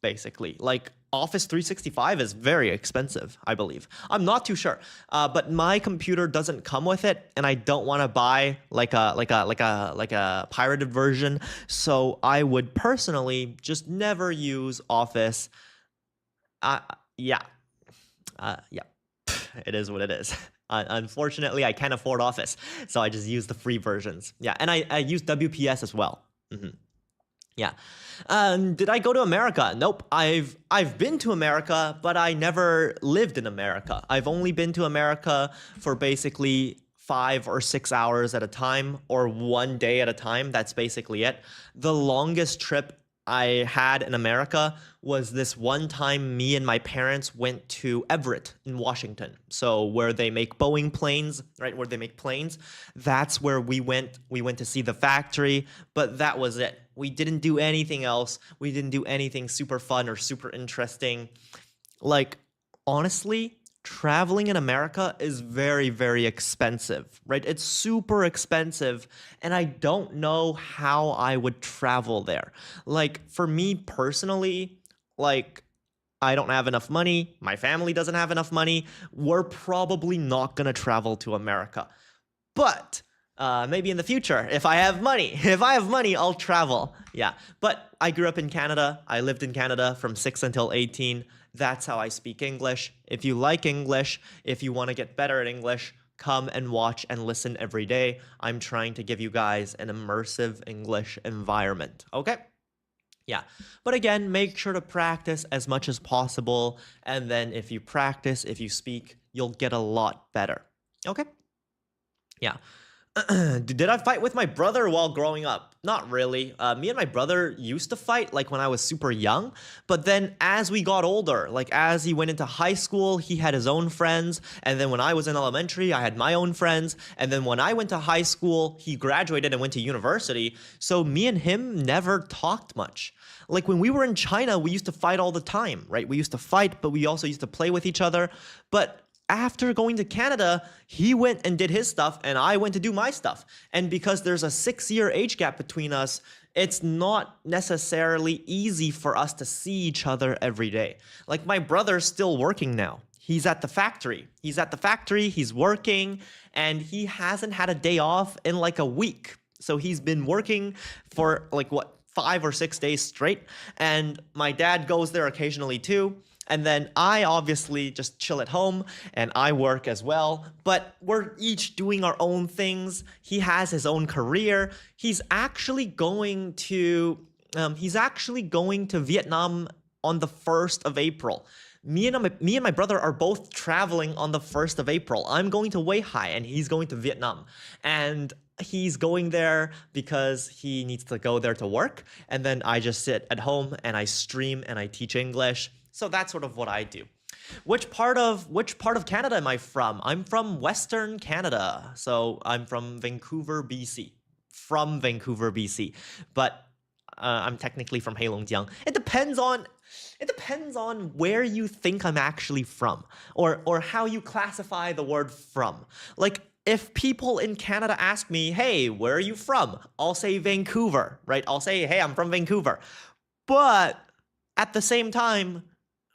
basically. Like Office 365 is very expensive, I believe. I'm not too sure, but my computer doesn't come with it, and I don't want to buy like a pirated version. So I would personally just never use Office. Uh, yeah, yeah, it is what it is. Unfortunately, I can't afford Office, so I just use the free versions. Yeah, and I use WPS as well. Yeah. Did I go to America? Nope. I've been to America, but I never lived in America. I've only been to America for basically 5 or 6 hours at a time, or one day at a time. That's basically it. The longest trip I had in America was this one time me and my parents went to Everett in Washington. So where they make Boeing planes, right? Where they make planes. That's where we went. We went to see the factory, but that was it. We didn't do anything else. We didn't do anything super fun or super interesting. Like, honestly, traveling in America is very, very expensive, right? It's super expensive, and I don't know how I would travel there. Like, for me personally, like, I don't have enough money. My family doesn't have enough money. We're probably not going to travel to America. But maybe in the future, if I have money, I'll travel. Yeah. But I grew up in Canada. I lived in Canada from 6 until 18. That's how I speak English. If you like English, if you want to get better at English, come and watch and listen every day. I'm trying to give you guys an immersive English environment. Okay? Yeah. But again, make sure to practice as much as possible. And then if you practice, if you speak, you'll get a lot better. Okay? Yeah. Did I fight with my brother while growing up? Not really. Me and my brother used to fight like when I was super young, but then as we got older, like as he went into high school, he had his own friends, and then when I was in elementary, I had my own friends, and then when I went to high school, he graduated and went to university, so me and him never talked much. Like when we were in China, we used to fight all the time, right? We used to fight, but we also used to play with each other, but after going to Canada, he went and did his stuff, and I went to do my stuff. And because there's a 6-year age gap between us, it's not necessarily easy for us to see each other every day. Like my brother's still working now. He's at the factory. He's working, and he hasn't had a day off in like a week. So he's been working for like, what, 5 or 6 days straight. And my dad goes there occasionally too. And then I obviously just chill at home and I work as well. But we're each doing our own things. He has his own career. He's actually going to Vietnam on the 1st of April. Me and my brother are both traveling on the 1st of April. I'm going to Weihai and he's going to Vietnam. And he's going there because he needs to go there to work. And then I just sit at home and I stream and I teach English. So that's sort of what I do. Which part of Canada am I from? I'm from Western Canada. So I'm from Vancouver, BC. From Vancouver, BC. But I'm technically from Heilongjiang. It depends on where you think I'm actually from, or how you classify the word from. Like if people in Canada ask me, "Hey, where are you from?" I'll say Vancouver, right? I'll say, "Hey, I'm from Vancouver." But at the same time,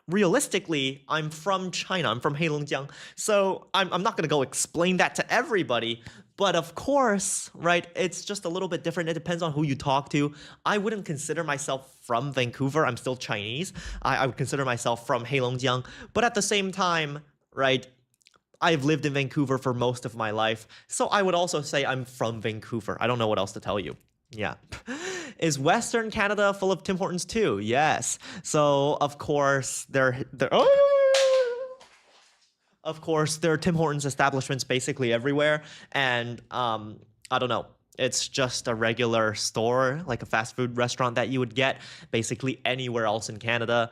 realistically, I'm from China. I'm from Heilongjiang. So I'm not going to go explain that to everybody. But of course, right, it's just a little bit different. It depends on who you talk to. I wouldn't consider myself from Vancouver. I'm still Chinese. I would consider myself from Heilongjiang. But at the same time, right, I've lived in Vancouver for most of my life. So I would also say I'm from Vancouver. I don't know what else to tell you. Yeah. Is Western Canada full of Tim Hortons too? Yes. So of course there are Tim Hortons establishments basically everywhere, and I don't know. It's just a regular store, like a fast food restaurant that you would get basically anywhere else in Canada.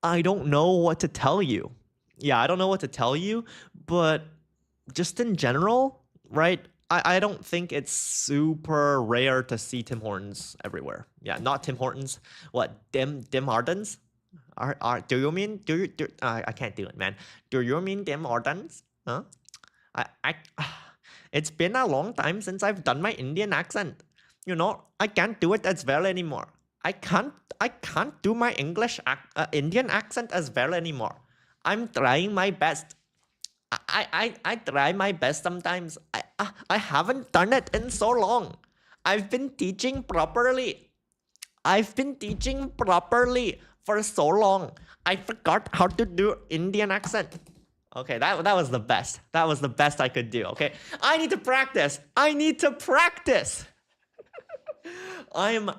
I don't know what to tell you. Yeah, I don't know what to tell you, but just in general, right? I don't think it's super rare to see Tim Hortons everywhere. Yeah, not Tim Hortons. What, Tim Hortons? Do you mean, I can't do it, man. Do you mean Tim Hortons? Huh? I, it's been a long time since I've done my Indian accent. You know, I can't do it as well anymore. I can't do my Indian accent as well anymore. I'm trying my best. I try my best sometimes. I haven't done it in so long. I've been teaching properly. I've been teaching properly for so long. I forgot how to do Indian accent. Okay, that was the best. That was the best I could do. Okay, I need to practice. I need to practice. I'm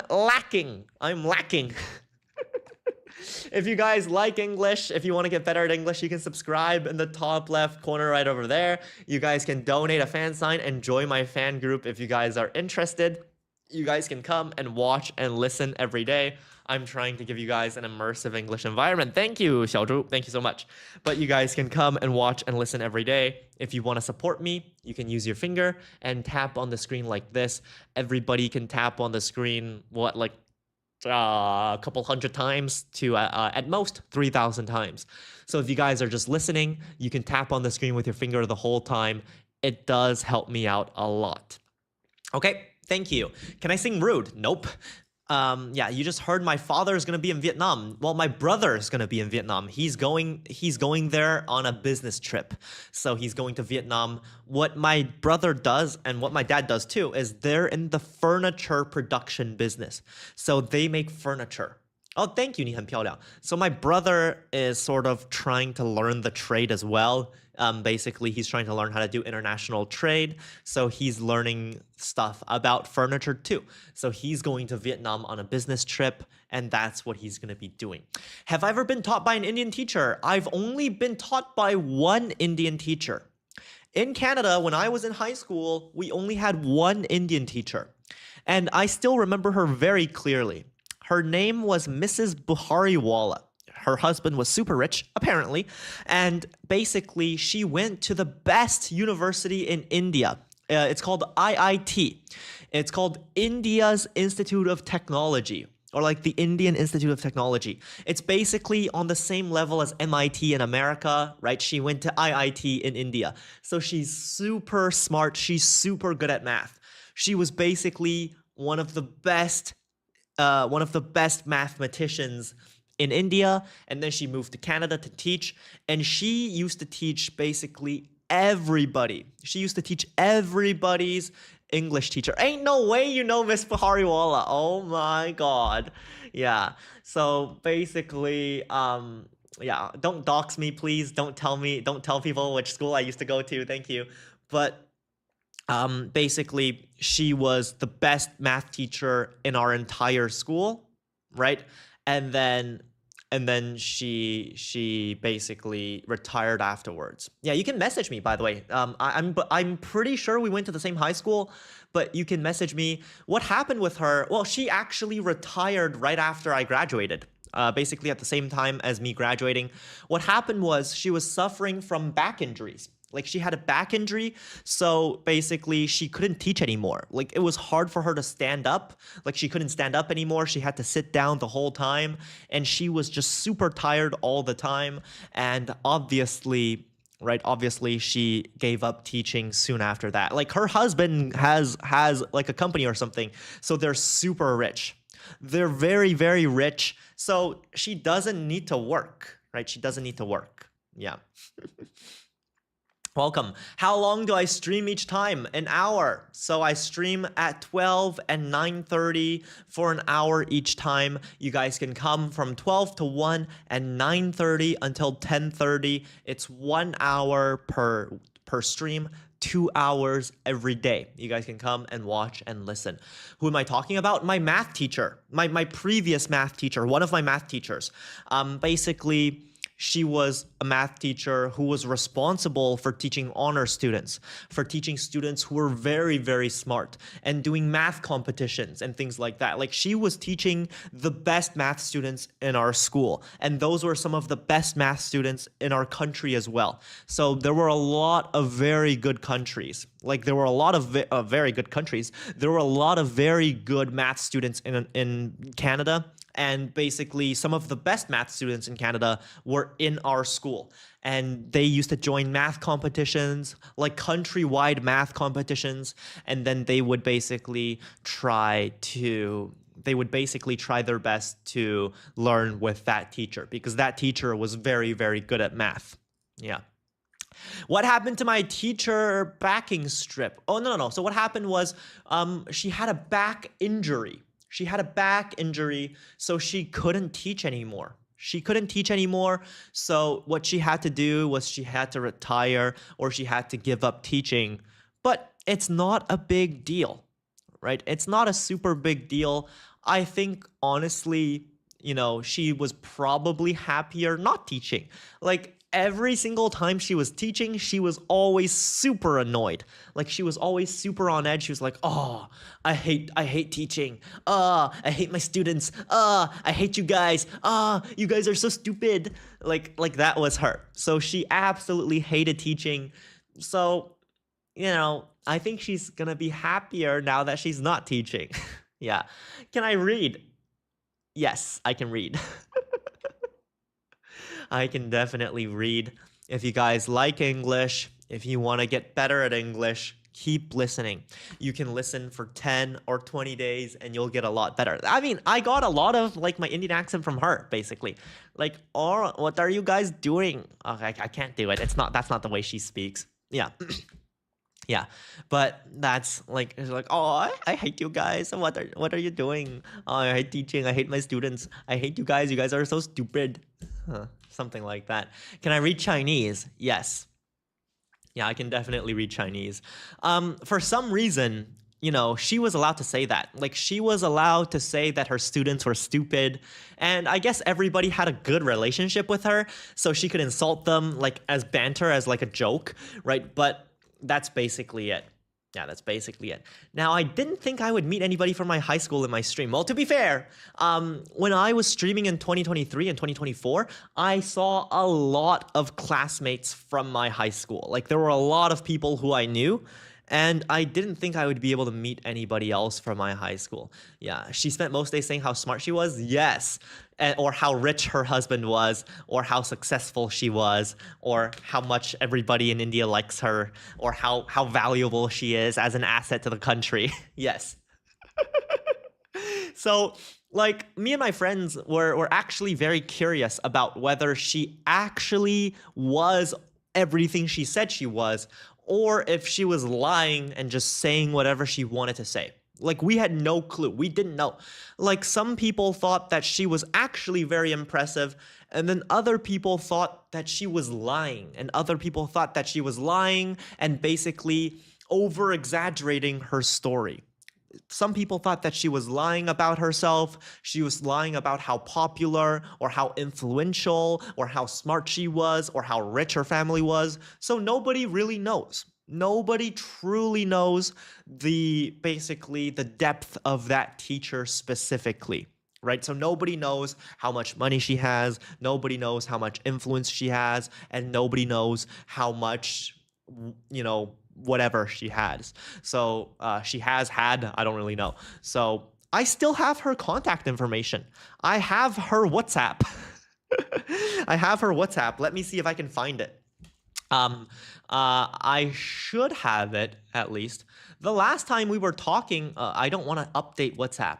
lacking. I'm lacking. If you guys like English, if you want to get better at English, you can subscribe in the top left corner right over there. You guys can donate a fan sign and join my fan group if you guys are interested. You guys can come and watch and listen every day. I'm trying to give you guys an immersive English environment. Thank you, Xiaozhu. Thank you so much. But you guys can come and watch and listen every day. If you want to support me, you can use your finger and tap on the screen like this. Everybody can tap on the screen, like a couple hundred times to at most 3,000 times. So if you guys are just listening, you can tap on the screen with your finger the whole time. It does help me out a lot. Okay, thank you. Can I sing rude? Nope. Yeah, you just heard my father is going to be in Vietnam. Well, my brother is going to be in Vietnam. He's going there on a business trip. So he's going to Vietnam. What my brother does and what my dad does too is they're in the furniture production business. So they make furniture. Oh, thank you, 你很漂亮. So my brother is sort of trying to learn the trade as well. Basically, he's trying to learn how to do international trade. So he's learning stuff about furniture too. So he's going to Vietnam on a business trip, and that's what he's going to be doing. Have I ever been taught by an Indian teacher? I've only been taught by one Indian teacher. In Canada, when I was in high school, we only had one Indian teacher. And I still remember her very clearly. Her name was Mrs. Buhariwala. Her husband was super rich, apparently. And basically, she went to the best university in India. It's called IIT. It's called India's Institute of Technology, or like the Indian Institute of Technology. It's basically on the same level as MIT in America, right? She went to IIT in India. So she's super smart. She's super good at math. She was basically one of the best mathematicians in India, and then she moved to Canada to teach, and she used to teach basically everybody. She used to teach everybody's English teacher. Ain't no way you know Miss Pahariwala. Oh my God. Yeah. So basically, yeah, don't dox me, please. Don't tell people which school I used to go to. Thank you. But basically, she was the best math teacher in our entire school, right? And then she basically retired afterwards. Yeah, you can message me, by the way. I'm pretty sure we went to the same high school, but you can message me. What happened with her? Well, she actually retired right after I graduated. Basically at the same time as me graduating. What happened was she was suffering from back injuries. Like she had a back injury, so basically she couldn't teach anymore. Like it was hard for her to stand up. Like she couldn't stand up anymore. She had to sit down the whole time, and she was just super tired all the time. And obviously, she gave up teaching soon after that. Like her husband has like a company or something, so they're super rich. They're very, very rich. So she doesn't need to work, right? She doesn't need to work. Yeah. Welcome. How long do I stream each time? An hour. So I stream at 12 and 9:30 for an hour each time. You guys can come from 12 to 1 and 9:30 until 10:30. It's 1 hour per stream. 2 hours every day. You guys can come and watch and listen. Who am I talking about? My math teacher, my previous math teacher, one of my math teachers. Basically, she was a math teacher who was responsible for teaching honor students, for teaching students who were very, very smart and doing math competitions and things like that. Like she was teaching the best math students in our school. And those were some of the best math students in our country as well. So there were a lot of very good countries. Like there were a lot of very good countries. There were a lot of very good math students in Canada. And basically, some of the best math students in Canada were in our school. And they used to join math competitions, like countrywide math competitions. And then they would basically try to they would basically try their best to learn with that teacher because that teacher was very, very good at math. Yeah. What happened to my teacher backing strip? Oh, no. So what happened was she had a back injury. She had a back injury, so she couldn't teach anymore. She couldn't teach anymore, so what she had to do was she had to retire or she had to give up teaching. But it's not a big deal, right? It's not a super big deal. I think, honestly, she was probably happier not teaching. Like, every single time she was teaching, she was always super annoyed. Like, she was always super on edge. She was like, oh, I hate teaching. I hate my students. I hate you guys. You guys are so stupid. Like that was her. So she absolutely hated teaching. So, I think she's gonna be happier now that she's not teaching. Yeah. Can I read? Yes, I can read. I can definitely read. If you guys like English, if you want to get better at English, keep listening. You can listen for 10 or 20 days and you'll get a lot better. I mean, I got a lot of like my Indian accent from her, basically. Like, oh, what are you guys doing? Oh, I can't do it. That's not the way she speaks. Yeah. Yeah, but that's like, it's like, oh, I hate you guys. What are you doing? Oh, I hate teaching. I hate my students. I hate you guys. You guys are so stupid. Something like that. Can I read Chinese? Yes. Yeah, I can definitely read Chinese. For some reason, she was allowed to say that. Like, she was allowed to say that her students were stupid. And I guess everybody had a good relationship with her, so she could insult them like as banter, as like a joke, right? But that's basically it. Yeah, that's basically it. Now, I didn't think I would meet anybody from my high school in my stream. Well, to be fair, when I was streaming in 2023 and 2024, I saw a lot of classmates from my high school. Like, there were a lot of people who I knew, and I didn't think I would be able to meet anybody else from my high school. Yeah, she spent most days saying how smart she was. Yes. Or how rich her husband was, or how successful she was, or how much everybody in India likes her, or how valuable she is as an asset to the country. Yes. So, like, me and my friends were actually very curious about whether she actually was everything she said she was, or if she was lying and just saying whatever she wanted to say. Like, we had no clue. We didn't know. Like, some people thought that she was actually very impressive, and then other people thought that she was lying, and other people thought that she was lying and basically over-exaggerating her story. Some people thought that she was lying about herself. She was lying about how popular or how influential or how smart she was or how rich her family was. So nobody really knows. Nobody truly knows basically the depth of that teacher specifically, right? So nobody knows how much money she has, nobody knows how much influence she has, and nobody knows how much, whatever she has. So she has had, I don't really know. So I still have her contact information. I have her WhatsApp. I have her WhatsApp. Let me see if I can find it. I should have it, at least. The last time we were talking, I don't want to update WhatsApp.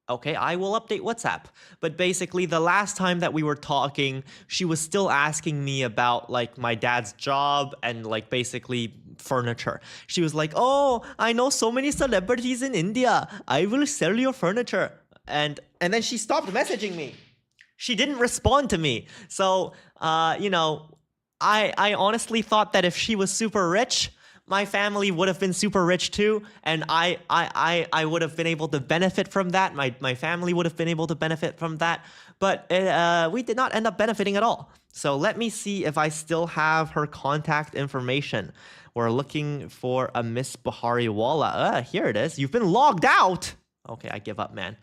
Okay, I will update WhatsApp. But basically, the last time that we were talking, she was still asking me about, like, my dad's job and, like, basically furniture. She was like, oh, I know so many celebrities in India. I will sell your furniture. And then she stopped messaging me. She didn't respond to me. So, I honestly thought that if she was super rich, my family would have been super rich too, and I would have been able to benefit from that. My family would have been able to benefit from that, but we did not end up benefiting at all. So let me see if I still have her contact information. We're looking for a Miss Bahari Walla. Here it is. You've been logged out. Okay, I give up, man.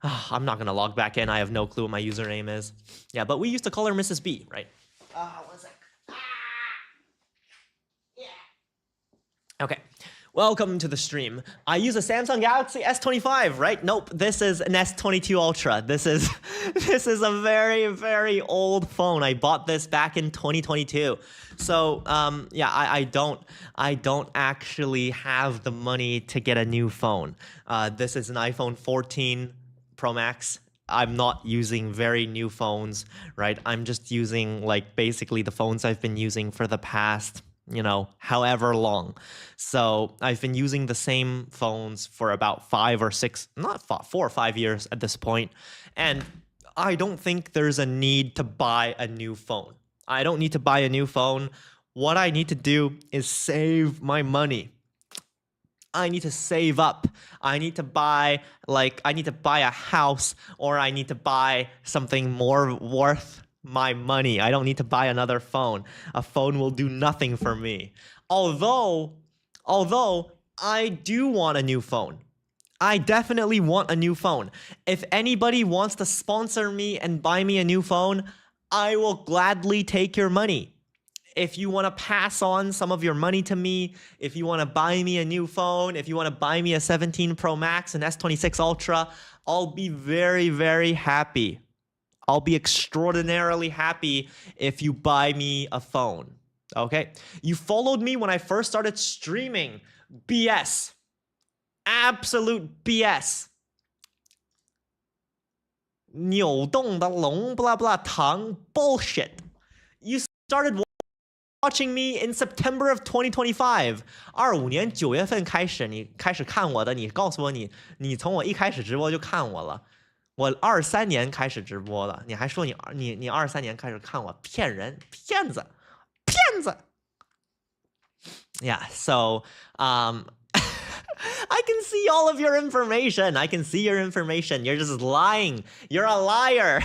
I'm not gonna log back in. I have no clue what my username is. Yeah, but we used to call her Mrs. B, right? One sec. Yeah. Okay. Welcome to the stream. I use a Samsung Galaxy S25, right? Nope, this is an S22 Ultra. This is a very, very old phone. I bought this back in 2022. So yeah, I don't actually have the money to get a new phone. This is an iPhone 14 Pro Max. I'm not using very new phones, right? I'm just using like basically the phones I've been using for the past, however long. So I've been using the same phones for about 4 or 5 years at this point. And I don't think there's a need to buy a new phone. I don't need to buy a new phone. What I need to do is save my money. I need to save up. I need to buy a house, or I need to buy something more worth my money. I don't need to buy another phone. A phone will do nothing for me. Although I do want a new phone. I definitely want a new phone. If anybody wants to sponsor me and buy me a new phone, I will gladly take your money. If you want to pass on some of your money to me, if you want to buy me a new phone, if you want to buy me a 17 Pro Max, an S26 Ultra, I'll be very, very happy. I'll be extraordinarily happy if you buy me a phone. Okay? You followed me when I first started streaming. BS. Absolute BS. 扭动的龙 blah blah 糖 bullshit. You started watching me in September of 2025. 25年9月份开始，你开始看我的，你告诉我你从我一开始直播就看我了。我23年开始直播了，你还说你23年开始看我，骗人，骗子。Yeah, so I can see all of your information. I can see your information. You're just lying. You're a liar.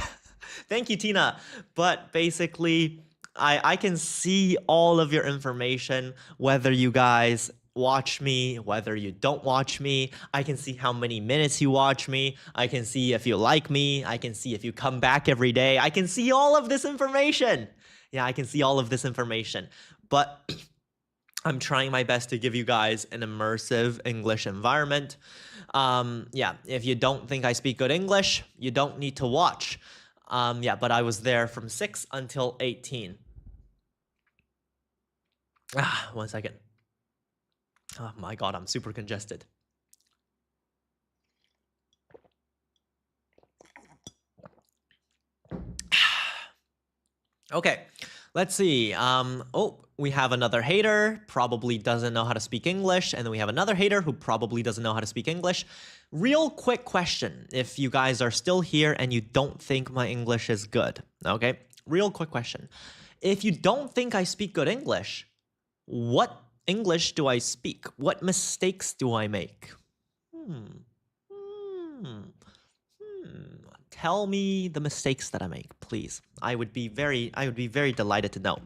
Thank you, Tina. But basically, I can see all of your information, whether you guys watch me, whether you don't watch me. I can see how many minutes you watch me. I can see if you like me. I can see if you come back every day. I can see all of this information. Yeah, I can see all of this information. But I'm trying my best to give you guys an immersive English environment. Yeah, if you don't think I speak good English, you don't need to watch. Yeah, but I was there from 6 until 18. 1 second. Oh my God, I'm super congested. Okay, let's see. We have another hater, probably doesn't know how to speak English, and then we have another hater who probably doesn't know how to speak English. Real quick question, if you guys are still here and you don't think my English is good, okay? Real quick question. If you don't think I speak good English, what English do I speak? What mistakes do I make? Tell me the mistakes that I make, please. I would be very delighted to know.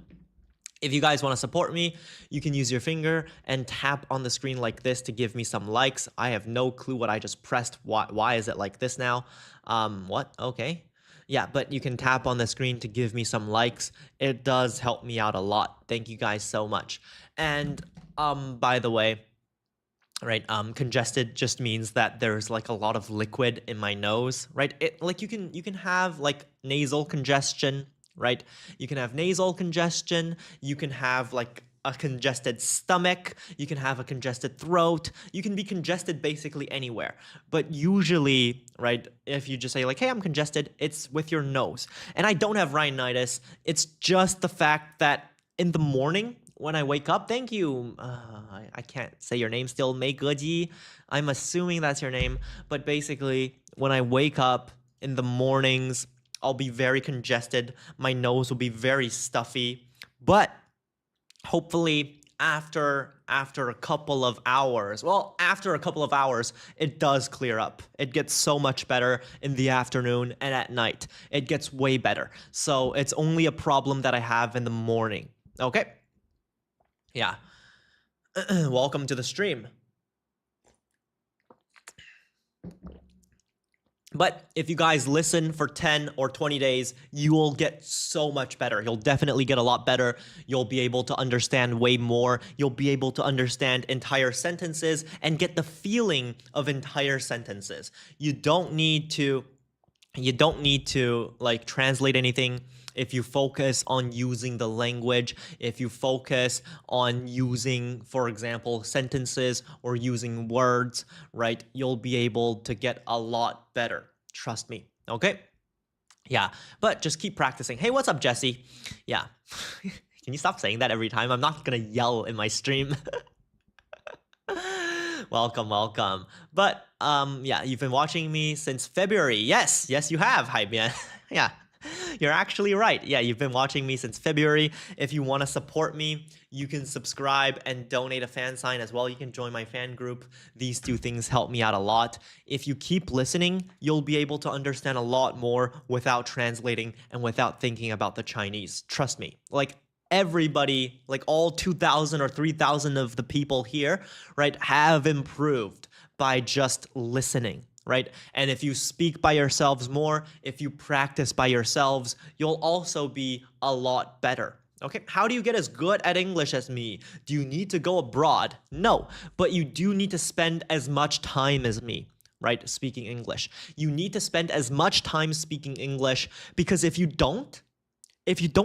If you guys want to support me, you can use your finger and tap on the screen like this to give me some likes. I have no clue what I just pressed. Why is it like this now? What? Okay. Yeah, but you can tap on the screen to give me some likes. It does help me out a lot. Thank you guys so much. And by the way, right, congested just means that there's like a lot of liquid in my nose, right? You can have like nasal congestion, right? You can have nasal congestion, you can have like a congested stomach, you can have a congested throat, you can be congested basically anywhere. But usually, right, if you just say like, hey, I'm congested, it's with your nose. And I don't have rhinitis, it's just the fact that in the morning, when I wake up, thank you, I can't say your name still, Mei Geji, I'm assuming that's your name, but basically, when I wake up in the mornings, I'll be very congested, my nose will be very stuffy, but hopefully after a couple of hours, it does clear up. It gets so much better in the afternoon and at night. It gets way better. So it's only a problem that I have in the morning. Okay? Yeah. Welcome to the stream. But if you guys listen for 10 or 20 days, you will get so much better. You'll definitely get a lot better. You'll be able to understand way more. You'll be able to understand entire sentences and get the feeling of entire sentences. You don't need to like translate anything. If you focus on using the language, if you focus on using, for example, sentences or using words, right, you'll be able to get a lot better. Trust me. Okay? Yeah, but just keep practicing. Hey, what's up, Jesse? Yeah. Can you stop saying that every time? I'm not gonna yell in my stream. Welcome. But yeah, you've been watching me since February. Yes, you have, Haibian. Yeah. You're actually right. Yeah, you've been watching me since February. If you want to support me, you can subscribe and donate a fan sign as well. You can join my fan group. These two things help me out a lot. If you keep listening, you'll be able to understand a lot more without translating and without thinking about the Chinese. Trust me. Like everybody, like all 2,000 or 3,000 of the people here, right, have improved by just listening. Right? And if you speak by yourselves more, if you practice by yourselves, you'll also be a lot better. Okay, how do you get as good at English as me? Do you need to go abroad? No, but you do need to spend as much time as me, right, speaking English. You need to spend as much time speaking English, because if you don't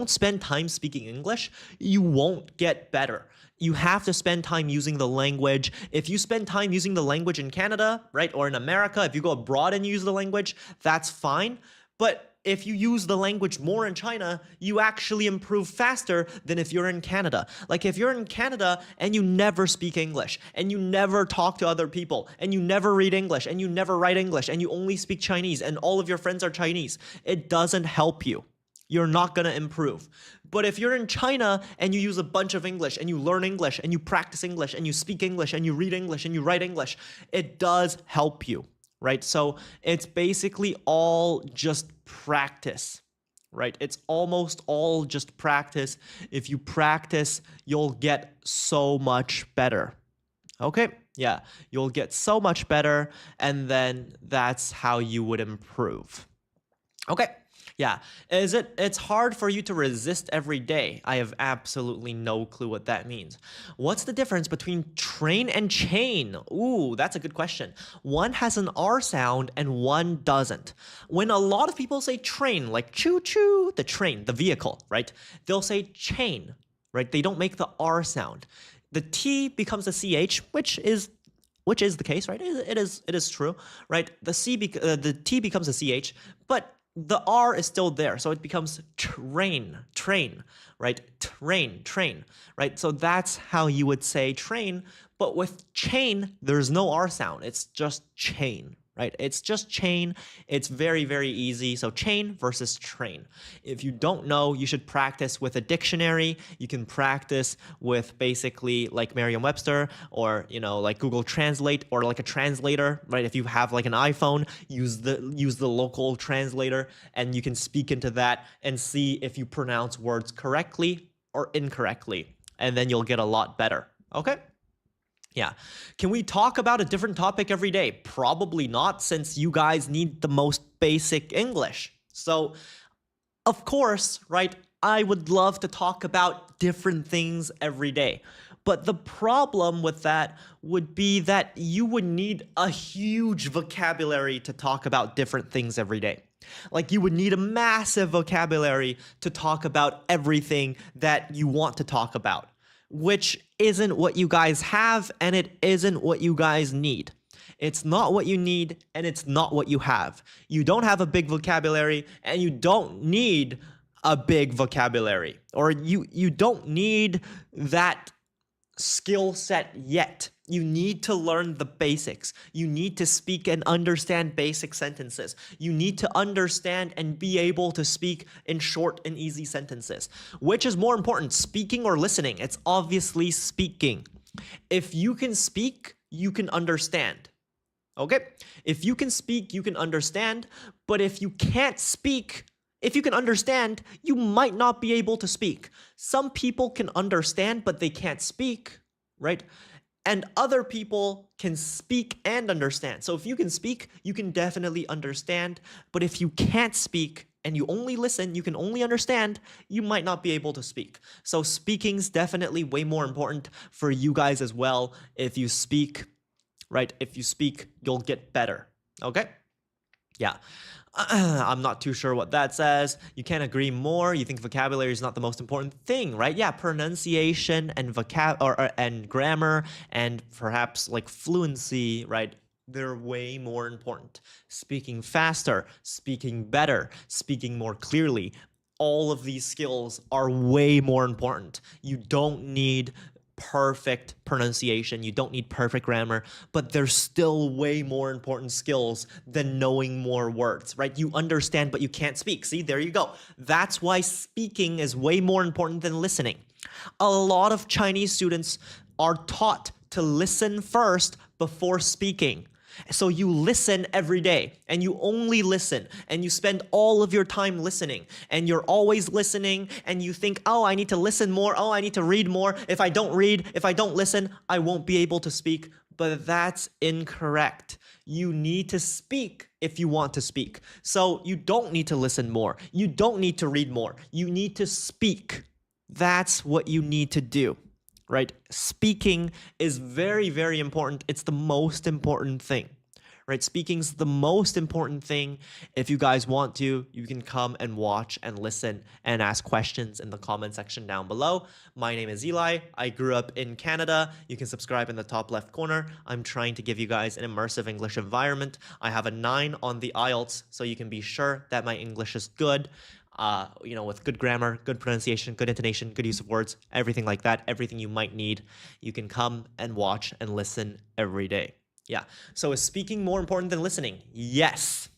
spend time speaking English, you won't get better. You have to spend time using the language. If you spend time using the language in Canada, right, or in America, if you go abroad and use the language, that's fine. But if you use the language more in China, you actually improve faster than if you're in Canada. Like if you're in Canada and you never speak English, and you never talk to other people, and you never read English, and you never write English, and you only speak Chinese, and all of your friends are Chinese, it doesn't help you. You're not going to improve. But if you're in China and you use a bunch of English and you learn English and you practice English and you speak English and you read English and you write English, it does help you, right? So it's basically all just practice, right? It's almost all just practice. If you practice, you'll get so much better. Okay? Yeah, you'll get so much better, and then that's how you would improve. Okay. Yeah, it's hard for you to resist every day? I have absolutely no clue what that means. What's the difference between train and chain? Ooh, that's a good question. One has an R sound and one doesn't. When a lot of people say train, like choo-choo, the train, the vehicle, right? They'll say chain, right? They don't make the R sound. The T becomes a CH, which is the case, right? It is true, right? The T becomes a CH, but the R is still there, so it becomes train, right? Train, right? So that's how you would say train, but with chain, there's no R sound. It's just chain, right? It's just chain. It's very, very easy. So chain versus train. If you don't know, you should practice with a dictionary. You can practice with basically like Merriam-Webster, or, you know, like Google Translate, or like a translator, right? If you have like an iPhone, use the local translator, and you can speak into that and see if you pronounce words correctly or incorrectly, and then you'll get a lot better. Okay? Yeah. Can we talk about a different topic every day? Probably not, since you guys need the most basic English. So, of course, right, I would love to talk about different things every day. But the problem with that would be that you would need a huge vocabulary to talk about different things every day. Like you would need a massive vocabulary to talk about everything that you want to talk about, which isn't what you guys have, and it isn't what you guys need. It's not what you need, and it's not what you have. You don't have a big vocabulary, and you don't need a big vocabulary, or you don't need that skill set yet. You need to learn the basics. You need to speak and understand basic sentences. You need to understand and be able to speak in short and easy sentences. Which is more important, speaking or listening? It's obviously speaking. If you can speak, you can understand. Okay? If you can speak, you can understand. But if you can't speak, if you can understand, you might not be able to speak. Some people can understand, but they can't speak, right? and other people can speak and understand. So if you can speak, you can definitely understand. But if you can't speak and you only listen, you can only understand, you might not be able to speak. So speaking's definitely way more important for you guys as well. If you speak, right? If you speak, you'll get better. Okay? Yeah. I'm not too sure what that says. You can't agree more. You think vocabulary is not the most important thing, right? Yeah, pronunciation and and grammar and perhaps like fluency, right? They're way more important. Speaking faster, speaking better, speaking more clearly. All of these skills are way more important. You don't need perfect pronunciation, you don't need perfect grammar, but they're still way more important skills than knowing more words, right? You understand, but you can't speak. See, there you go. That's why speaking is way more important than listening. A lot of Chinese students are taught to listen first before speaking. So you listen every day and you only listen and you spend all of your time listening and you're always listening and you think, oh, I need to listen more. Oh, I need to read more. If I don't read, if I don't listen, I won't be able to speak. But that's incorrect. You need to speak if you want to speak. So you don't need to listen more. You don't need to read more. You need to speak. That's what you need to do. Right? Speaking is very, very important. It's the most important thing, right? Speaking's the most important thing. If you guys want to, you can come and watch and listen and ask questions in the comment section down below. My name is Eli. I grew up in Canada. You can subscribe in the top left corner. I'm trying to give you guys an immersive English environment. I have a 9 on the IELTS, so you can be sure that my English is good. With good grammar, good pronunciation, good intonation, good use of words, everything like that, everything you might need, you can come and watch and listen every day. Yeah. So is speaking more important than listening? Yes,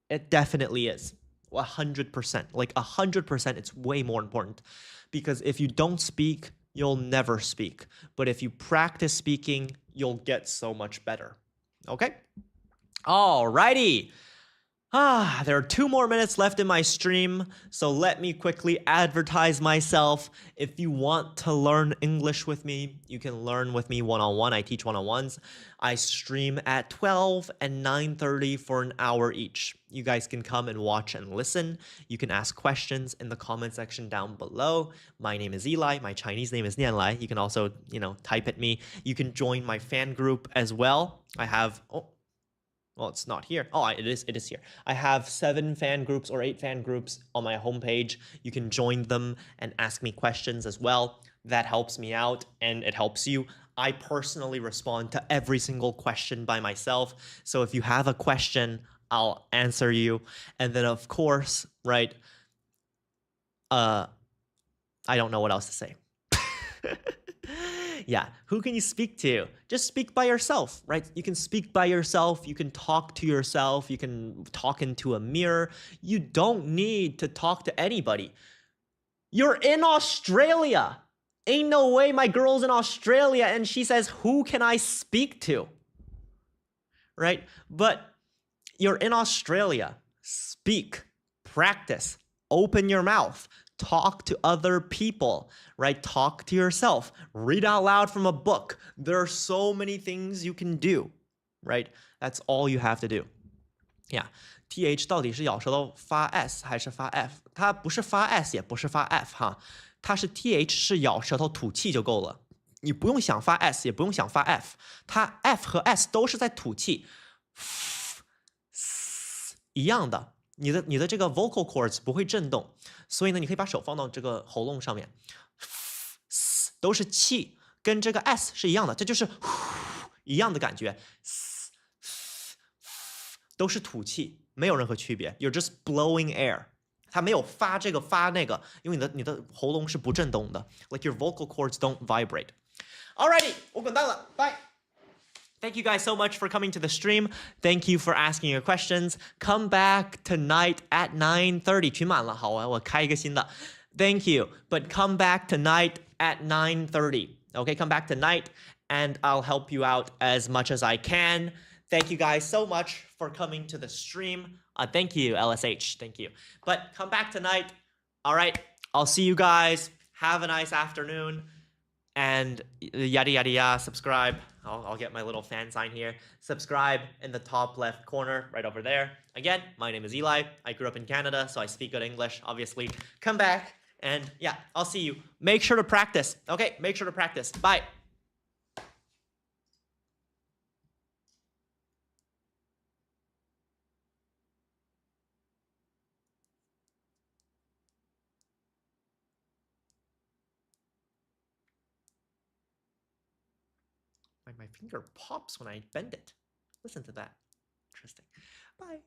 it definitely is. 100%. Like 100%, it's way more important. Because if you don't speak, you'll never speak. But if you practice speaking, you'll get so much better. Okay? Alrighty. There are 2 more minutes left in my stream, so let me quickly advertise myself. If you want to learn English with me, you can learn with me one-on-one. I teach one-on-ones. I stream at 12 and 9:30 for an hour each. You guys can come and watch and listen. You can ask questions in the comment section down below. My name is Eli. My Chinese name is Nianlai. You can also, type at me. You can join my fan group as well. I have... Well, it's not here. Oh, it is here. I have 7 fan groups or 8 fan groups on my homepage. You can join them and ask me questions as well. That helps me out and it helps you. I personally respond to every single question by myself. So if you have a question, I'll answer you. And then of course, right, I don't know what else to say. Yeah, who can you speak to? Just speak by yourself, right? You can speak by yourself. You can talk to yourself. You can talk into a mirror. You don't need to talk to anybody. You're in Australia. Ain't no way my girl's in Australia and she says, who can I speak to? Right? But you're in Australia. Speak, practice, open your mouth. Talk to other people, right? Talk to yourself. Read out loud from a book. There are so many things you can do, right? That's all you have to do. Yeah. TH 到底是咬舌头发 S 还是发 F？ 它不是发 S 也不是发 F 哈，它是 TH 是咬舌头吐气就够了。你不用想发 S 也不用想发 F， 它 F 和 S 都是在吐气，一样的。你的这个 vocal cords 不会震动，所以呢，你可以把手放到这个喉咙上面，都是气，跟这个 S 是一样的，这就是一样的感觉，都是吐气，没有任何区别。You're just blowing air， 它没有发这个发那个，因为你的喉咙是不震动的 ，like your vocal cords don't vibrate. Alrighty， 我滚蛋了 ，bye。Thank you guys so much for coming to the stream. Thank you for asking your questions. Come back tonight at 9:30. 群满了，好啊，我开一个新的。Thank you, but come back tonight at 9:30. Okay, come back tonight and I'll help you out as much as I can. Thank you guys so much for coming to the stream. Thank you, LSH. Thank you. But come back tonight. All right, I'll see you guys. Have a nice afternoon. and yada yada yada. Subscribe. I'll get my little fan sign here. Subscribe in the top left corner right over there. Again, my name is Eli. I grew up in Canada, so I speak good English, obviously. Come back, and yeah, I'll see you. Make sure to practice. Okay, make sure to practice. Bye. My finger pops when I bend it. Listen to that. Interesting. Bye.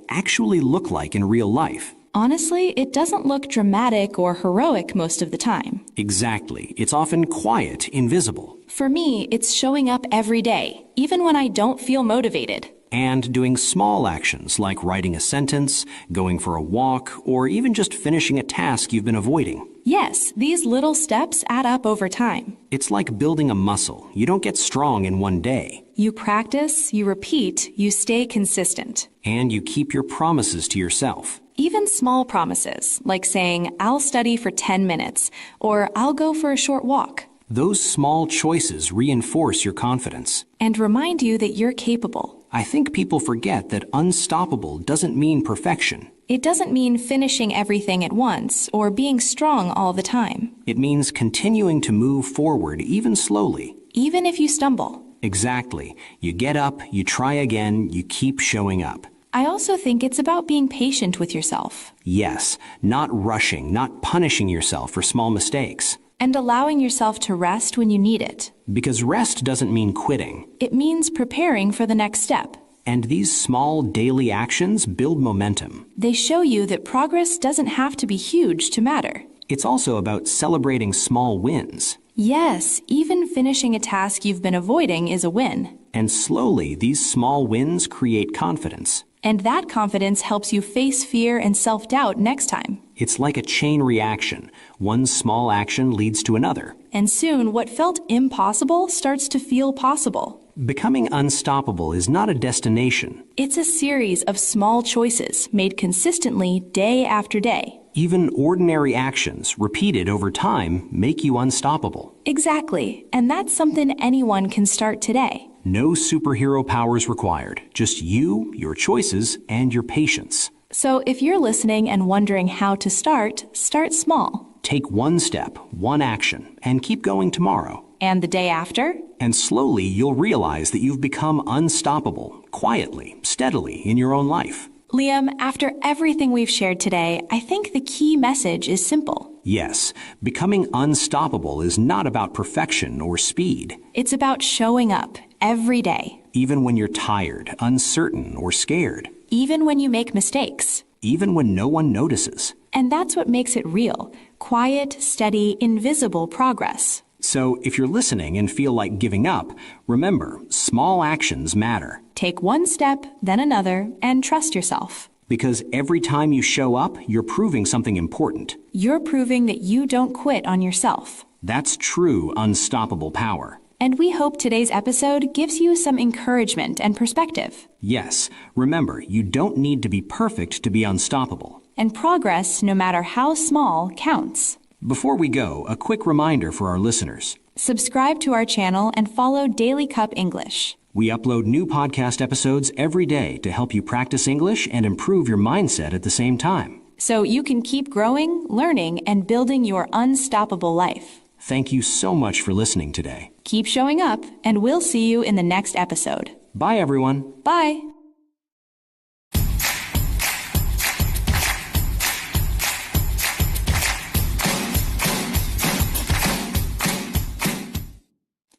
actually look like in real life? Honestly, it doesn't look dramatic or heroic most of the time. Exactly. It's often quiet, invisible. For me, it's showing up every day, even when I don't feel motivated. And doing small actions like writing a sentence, going for a walk, or even just finishing a task you've been avoiding. Yes, these little steps add up over time. It's like building a muscle. You don't get strong in one day. You practice, you repeat, you stay consistent. And you keep your promises to yourself. Even small promises, like saying, I'll study for 10 minutes, or I'll go for a short walk. Those small choices reinforce your confidence. And remind you that you're capable. I think people forget that unstoppable doesn't mean perfection. It doesn't mean finishing everything at once or being strong all the time. It means continuing to move forward even slowly. Even if you stumble. Exactly. You get up, you try again, you keep showing up. I also think it's about being patient with yourself. Yes, not rushing, not punishing yourself for small mistakes. And allowing yourself to rest when you need it. Because rest doesn't mean quitting. It means preparing for the next step. And these small daily actions build momentum. They show you that progress doesn't have to be huge to matter. It's also about celebrating small wins. Yes, even finishing a task you've been avoiding is a win. And slowly, these small wins create confidence. And that confidence helps you face fear and self-doubt next time. It's like a chain reaction. One small action leads to another. And soon, what felt impossible starts to feel possible. Becoming unstoppable is not a destination. It's a series of small choices made consistently day after day. Even ordinary actions, repeated over time, make you unstoppable. Exactly. And that's something anyone can start today. No superhero powers required. Just you, your choices, and your patience. So if you're listening and wondering how to start small. Take one step, one action, and keep going tomorrow. And the day after? And slowly you'll realize that you've become unstoppable, quietly, steadily in your own life. Liam, after everything we've shared today, I think the key message is simple. Yes, becoming unstoppable is not about perfection or speed. It's about showing up every day. Even when you're tired, uncertain, or scared. Even when you make mistakes. Even when no one notices. And that's what makes it real. Quiet, steady, invisible progress. So if you're listening and feel like giving up, remember, small actions matter. Take one step, then another, and trust yourself. Because every time you show up, you're proving something important. You're proving that you don't quit on yourself. That's true unstoppable power. And we hope today's episode gives you some encouragement and perspective. Yes, remember, you don't need to be perfect to be unstoppable. And progress, no matter how small, counts. Before we go, a quick reminder for our listeners. Subscribe to our channel and follow Daily Cup English. We upload new podcast episodes every day to help you practice English and improve your mindset at the same time. So you can keep growing, learning, and building your unstoppable life. Thank you so much for listening today. Keep showing up, and we'll see you in the next episode. Bye, everyone. Bye.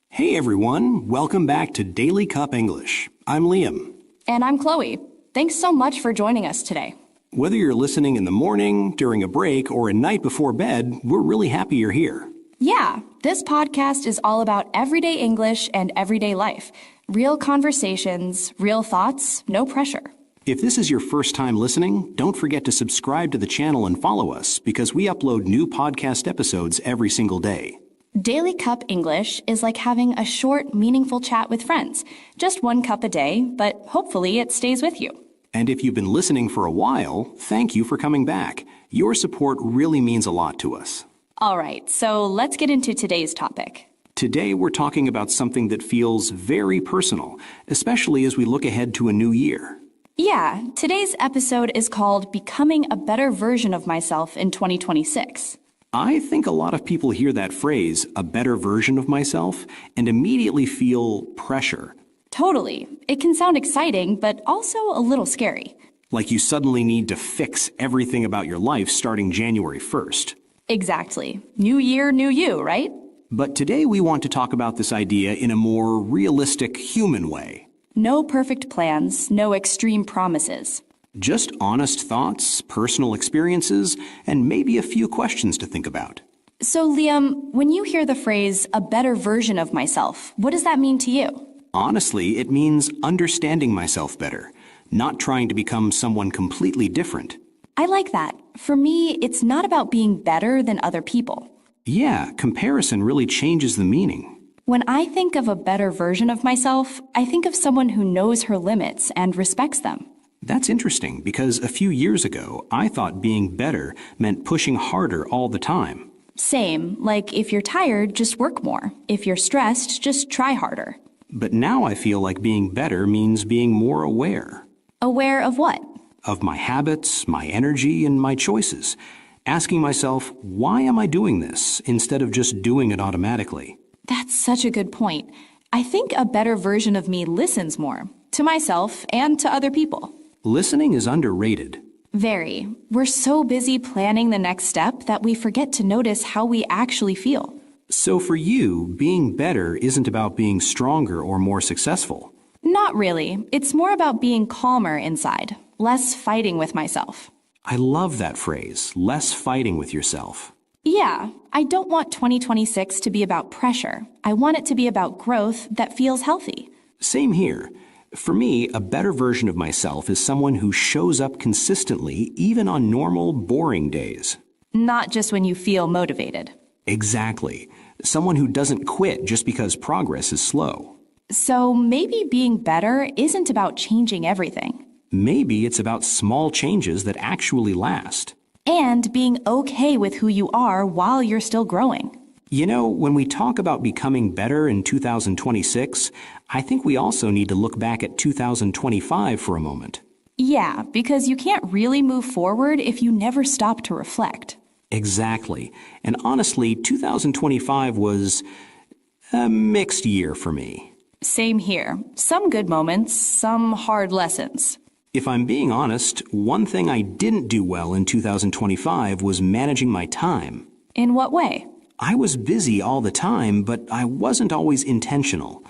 Hey, everyone. Welcome back to Daily Cup English. I'm Liam. And I'm Chloe. Thanks so much for joining us today. Whether you're listening in the morning, during a break, or at night before bed, we're really happy you're here. Yeah, this podcast is all about everyday English and everyday life. Real conversations, real thoughts, no pressure. If this is your first time listening, don't forget to subscribe to the channel and follow us because we upload new podcast episodes every single day. Daily Cup English is like having a short, meaningful chat with friends. Just one cup a day, but hopefully it stays with you. And if you've been listening for a while, thank you for coming back. Your support really means a lot to us. All right, so let's get into today's topic. Today we're talking about something that feels very personal, especially as we look ahead to a new year. Yeah, today's episode is called Becoming a Better Version of Myself in 2026. I think a lot of people hear that phrase, a better version of myself, and immediately feel pressure. Totally. It can sound exciting, but also a little scary. Like you suddenly need to fix everything about your life starting January 1st. Exactly. New year, new you, right? But today we want to talk about this idea in a more realistic, human way. No perfect plans, no extreme promises. Just honest thoughts, personal experiences, and maybe a few questions to think about. So, Liam, when you hear the phrase, a better version of myself, what does that mean to you? Honestly, it means understanding myself better, not trying to become someone completely different. I like that. For me, it's not about being better than other people. Yeah, comparison really changes the meaning. When I think of a better version of myself, I think of someone who knows her limits and respects them. That's interesting because a few years ago, I thought being better meant pushing harder all the time. Same, like if you're tired, just work more. If you're stressed, just try harder. But now I feel like being better means being more aware. Aware of what? Of my habits, my energy, and my choices. Asking myself, why am I doing this, instead of just doing it automatically? That's such a good point. I think a better version of me listens more, to myself and to other people. Listening is underrated. Very. We're so busy planning the next step that we forget to notice how we actually feel. So for you, being better isn't about being stronger or more successful. Not really. It's more about being calmer inside, less fighting with myself. I love that phrase, less fighting with yourself. Yeah, I don't want 2026 to be about pressure. I want it to be about growth that feels healthy. Same here. For me, a better version of myself is someone who shows up consistently even on normal, boring days. Not just when you feel motivated. Exactly. Someone who doesn't quit just because progress is slow. So maybe being better isn't about changing everything. Maybe it's about small changes that actually last. And being okay with who you are while you're still growing. You know, when we talk about becoming better in 2026, I think we also need to look back at 2025 for a moment. Yeah, because you can't really move forward if you never stop to reflect. Exactly. And honestly, 2025 was a mixed year for me. Same here. Some good moments, some hard lessons. If I'm being honest, one thing I didn't do well in 2025 was managing my time. In what way? I was busy all the time, but I wasn't always intentional.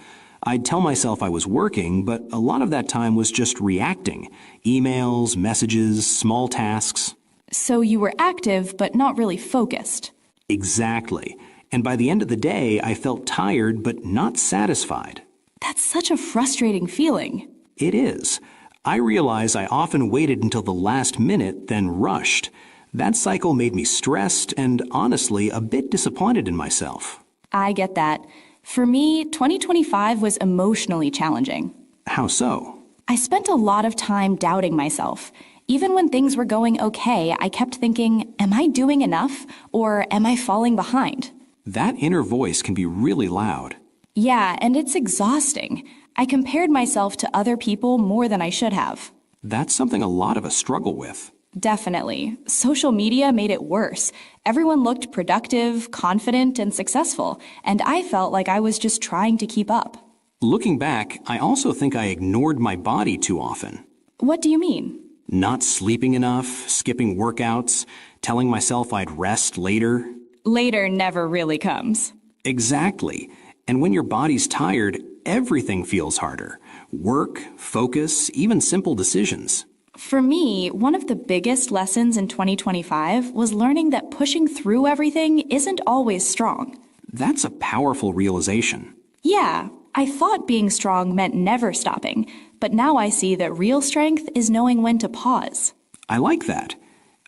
I'd tell myself I was working, but a lot of that time was just reacting. Emails, messages, small tasks. So you were active, but not really focused. Exactly. And by the end of the day, I felt tired, but not satisfied. That's such a frustrating feeling. It is. I realize I often waited until the last minute, then rushed. That cycle made me stressed and, honestly, a bit disappointed in myself. I get that. For me, 2025 was emotionally challenging. How so? I spent a lot of time doubting myself. Even when things were going okay, I kept thinking, am I doing enough or am I falling behind? That inner voice can be really loud. Yeah, and it's exhausting. I compared myself to other people more than I should have. That's something a lot of us struggle with. Definitely. Social media made it worse. Everyone looked productive, confident, and successful, and I felt like I was just trying to keep up. Looking back, I also think I ignored my body too often. What do you mean? Not sleeping enough, skipping workouts, telling myself I'd rest later. Later never really comes. Exactly. And when your body's tired, everything feels harder. Work, focus, even simple decisions. For me, one of the biggest lessons in 2025 was learning that pushing through everything isn't always strong. That's a powerful realization. Yeah, I thought being strong meant never stopping, but now I see that real strength is knowing when to pause. I like that.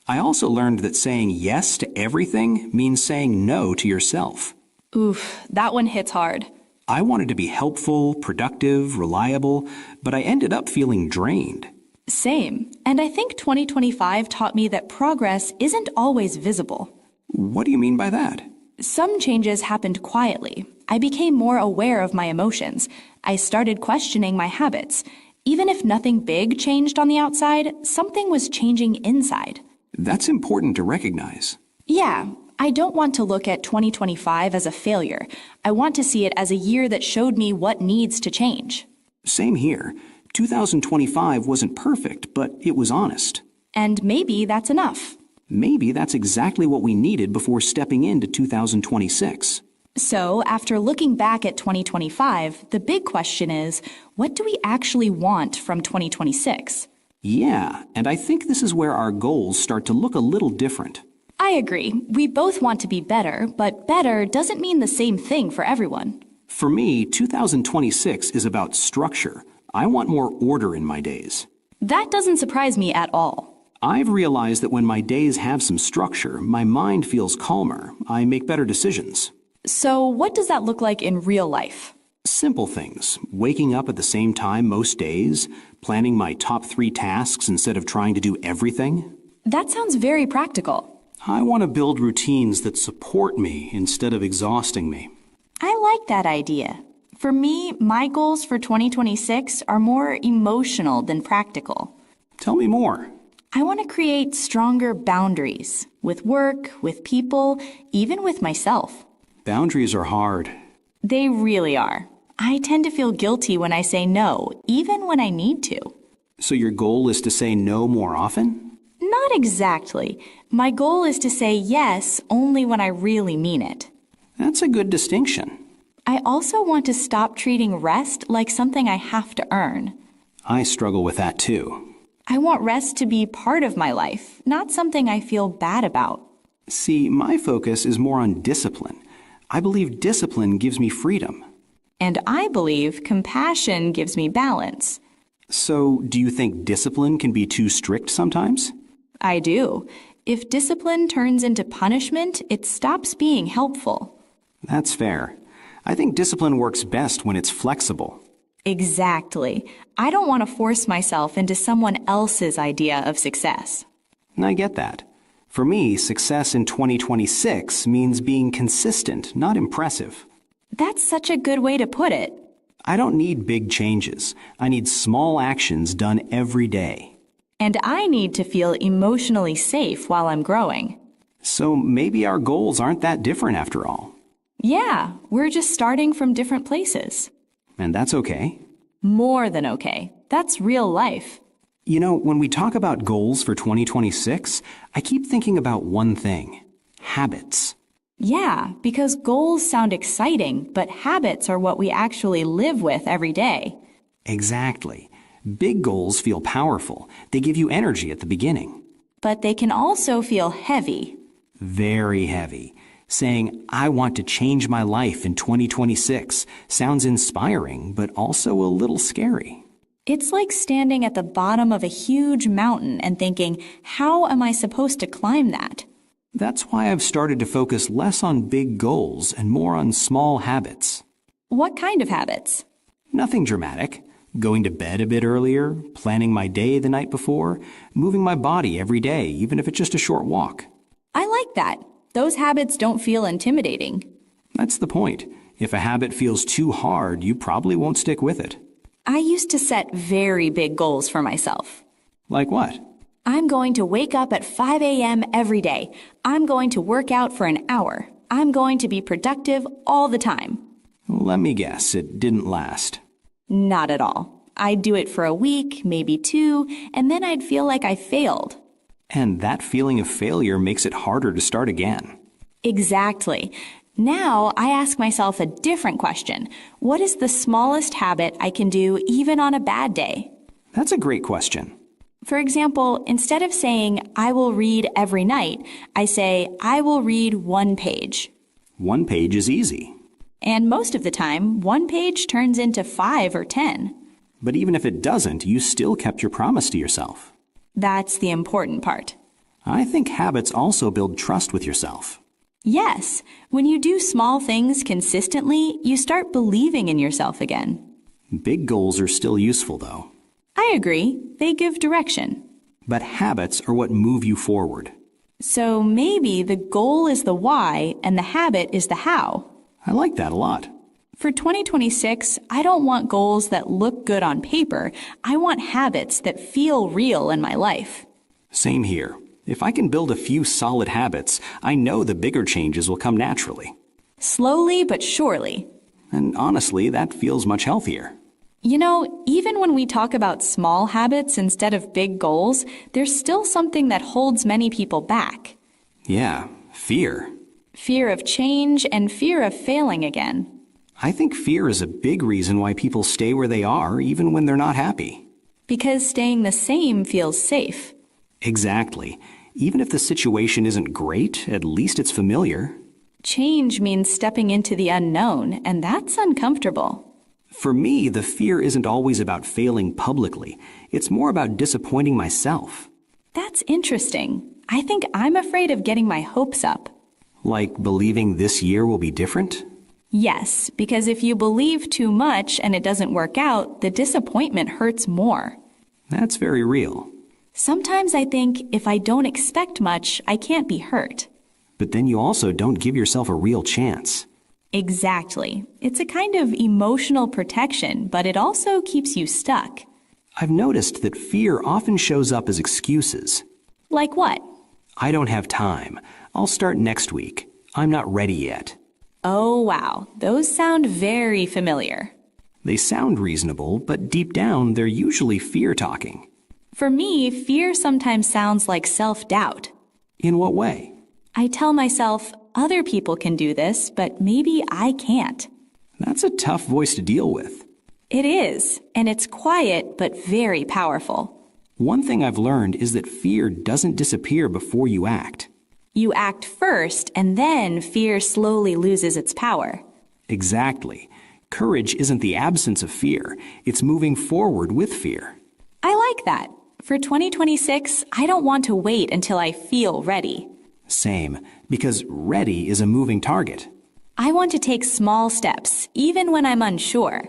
I also learned that saying yes to everything means saying no to yourself. Oof, that one hits hard. I wanted to be helpful, productive, reliable, but I ended up feeling drained. Same. And I think 2025 taught me that progress isn't always visible. What do you mean by that? Some changes happened quietly. I became more aware of my emotions. I started questioning my habits. Even if nothing big changed on the outside, something was changing inside. That's important to recognize. Yeah, I don't want to look at 2025 as a failure. I want to see it as a year that showed me what needs to change. Same here. 2025 wasn't perfect, but it was honest. And maybe that's enough. Maybe that's exactly what we needed before stepping into 2026. So, after looking back at 2025, the big question is, what do we actually want from 2026? Yeah, and I think this is where our goals start to look a little different. I agree. We both want to be better, but better doesn't mean the same thing for everyone. For me, 2026 is about structure. I want more order in my days. That doesn't surprise me at all. I've realized that when my days have some structure, my mind feels calmer. I make better decisions. So, what does that look like in real life? Simple things. Waking up at the same time most days, planning my top 3 tasks instead of trying to do everything. That sounds very practical. I want to build routines that support me instead of exhausting me. I like that idea. For me, my goals for 2026 are more emotional than practical. Tell me more. I want to create stronger boundaries with work, with people, even with myself. Boundaries are hard. They really are. I tend to feel guilty when I say no, even when I need to. So your goal is to say no more often? Not exactly. My goal is to say yes only when I really mean it. That's a good distinction. I also want to stop treating rest like something I have to earn. I struggle with that too. I want rest to be part of my life, not something I feel bad about. See, my focus is more on discipline. I believe discipline gives me freedom. And I believe compassion gives me balance. So, do you think discipline can be too strict sometimes? I do. If discipline turns into punishment, it stops being helpful. That's fair. I think discipline works best when it's flexible. Exactly. I don't want to force myself into someone else's idea of success. And I get that. For me, success in 2026 means being consistent, not impressive. That's such a good way to put it. I don't need big changes. I need small actions done every day. And I need to feel emotionally safe while I'm growing. So maybe our goals aren't that different after all. Yeah, we're just starting from different places. And that's okay. More than okay. That's real life. You know, when we talk about goals for 2026, I keep thinking about one thing: habits. Yeah, because goals sound exciting, but habits are what we actually live with every day. Exactly. Big goals feel powerful. They give you energy at the beginning. But they can also feel heavy. Very heavy. Saying, I want to change my life in 2026 sounds inspiring, but also a little scary. It's like standing at the bottom of a huge mountain and thinking, how am I supposed to climb that? That's why I've started to focus less on big goals and more on small habits. What kind of habits? Nothing dramatic. Going to bed a bit earlier, planning my day the night before, moving my body every day, even if it's just a short walk. I like that. Those habits don't feel intimidating. That's the point. If a habit feels too hard, you probably won't stick with it. I used to set very big goals for myself. Like what? I'm going to wake up at 5 a.m. every day. I'm going to work out for an hour. I'm going to be productive all the time. Let me guess, it didn't last. Not at all. I'd do it for a week, maybe 2, and then I'd feel like I failed. And that feeling of failure makes it harder to start again. Exactly. Now I ask myself a different question. What is the smallest habit I can do even on a bad day? That's a great question. For example, instead of saying, I will read every night, I say, I will read 1 page. 1 page is easy. And most of the time, 1 page turns into 5 or 10. But even if it doesn't, you still kept your promise to yourself. That's the important part. I think habits also build trust with yourself. Yes, when you do small things consistently, you start believing in yourself again. Big goals are still useful, though. I agree. They give direction. But habits are what move you forward. So maybe the goal is the why and the habit is the how. I like that a lot. For 2026, I don't want goals that look good on paper. I want habits that feel real in my life. Same here. If I can build a few solid habits, I know the bigger changes will come naturally. Slowly but surely. And honestly, that feels much healthier. You know, even when we talk about small habits instead of big goals, there's still something that holds many people back. Yeah, fear. Fear of change and fear of failing again. I think fear is a big reason why people stay where they are even when they're not happy. Because staying the same feels safe. Exactly. Even if the situation isn't great, at least it's familiar. Change means stepping into the unknown, and that's uncomfortable. For me, the fear isn't always about failing publicly. It's more about disappointing myself. That's interesting. I think I'm afraid of getting my hopes up. Like believing this year will be different? Yes, because if you believe too much and it doesn't work out, the disappointment hurts more. That's very real. Sometimes I think if I don't expect much, I can't be hurt. But then you also don't give yourself a real chance. Exactly. It's a kind of emotional protection, but it also keeps you stuck. I've noticed that fear often shows up as excuses. Like what? I don't have time. I'll start next week. I'm not ready yet. Oh, wow. Those sound very familiar. They sound reasonable, but deep down, they're usually fear talking. For me, fear sometimes sounds like self-doubt. In what way? I tell myself, other people can do this, but maybe I can't. That's a tough voice to deal with. It is, and it's quiet but very powerful. One thing I've learned is that fear doesn't disappear before you act. You act first, and then fear slowly loses its power. Exactly. Courage isn't the absence of fear. It's moving forward with fear. I like that. For 2026, I don't want to wait until I feel ready. Same, because ready is a moving target. I want to take small steps, even when I'm unsure.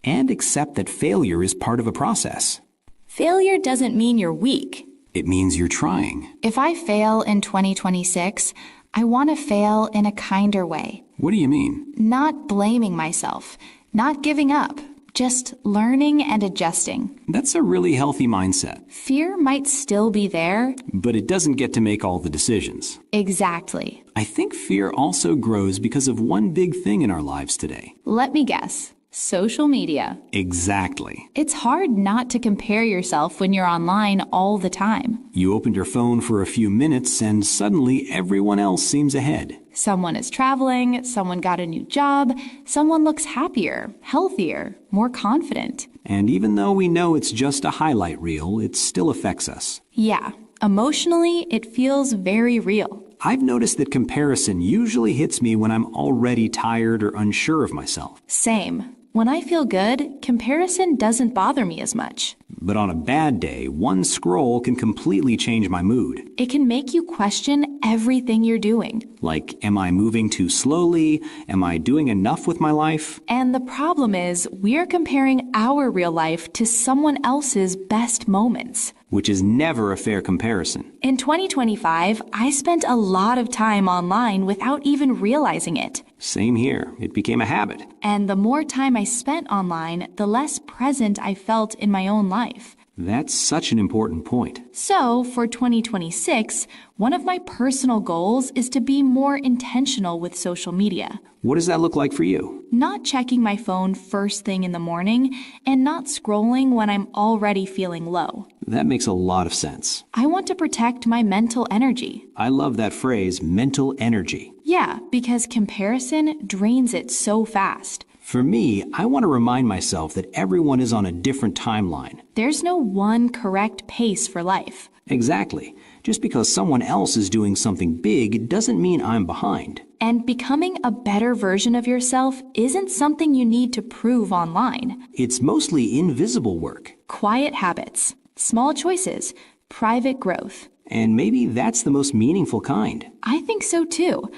And accept that failure is part of a process. Failure doesn't mean you're weak. It means you're trying. If I fail in 2026, I want to fail in a kinder way. What do you mean? Not blaming myself, not giving up, just learning and adjusting. That's a really healthy mindset. Fear might still be there. But it doesn't get to make all the decisions. Exactly. I think fear also grows because of one big thing in our lives today. Let me guess. Social media. Exactly. It's hard not to compare yourself when you're online all the time. You opened your phone for a few minutes and suddenly everyone else seems ahead. Someone is traveling, someone got a new job, someone looks happier, healthier, more confident. And even though we know it's just a highlight reel, it still affects us. Yeah, emotionally, it feels very real. I've noticed that comparison usually hits me when I'm already tired or unsure of myself. Same. When I feel good, comparison doesn't bother me as much. But on a bad day, one scroll can completely change my mood. It can make you question everything you're doing. Like, am I moving too slowly? Am I doing enough with my life? And the problem is, we're comparing our real life to someone else's best moments. Which is never a fair comparison. In 2025, I spent a lot of time online without even realizing it. Same here. It became a habit. And the more time I spent online, the less present I felt in my own life. That's such an important point. So, for 2026, one of my personal goals is to be more intentional with social media. What does that look like for you? Not checking my phone first thing in the morning and not scrolling when I'm already feeling low. That makes a lot of sense. I want to protect my mental energy. I love that phrase, mental energy. Yeah, because comparison drains it so fast. For me, I want to remind myself that everyone is on a different timeline. There's no one correct pace for life. Exactly. Just because someone else is doing something big doesn't mean I'm behind. And becoming a better version of yourself isn't something you need to prove online. It's mostly invisible work. Quiet habits, small choices, private growth. And maybe that's the most meaningful kind. I think so too.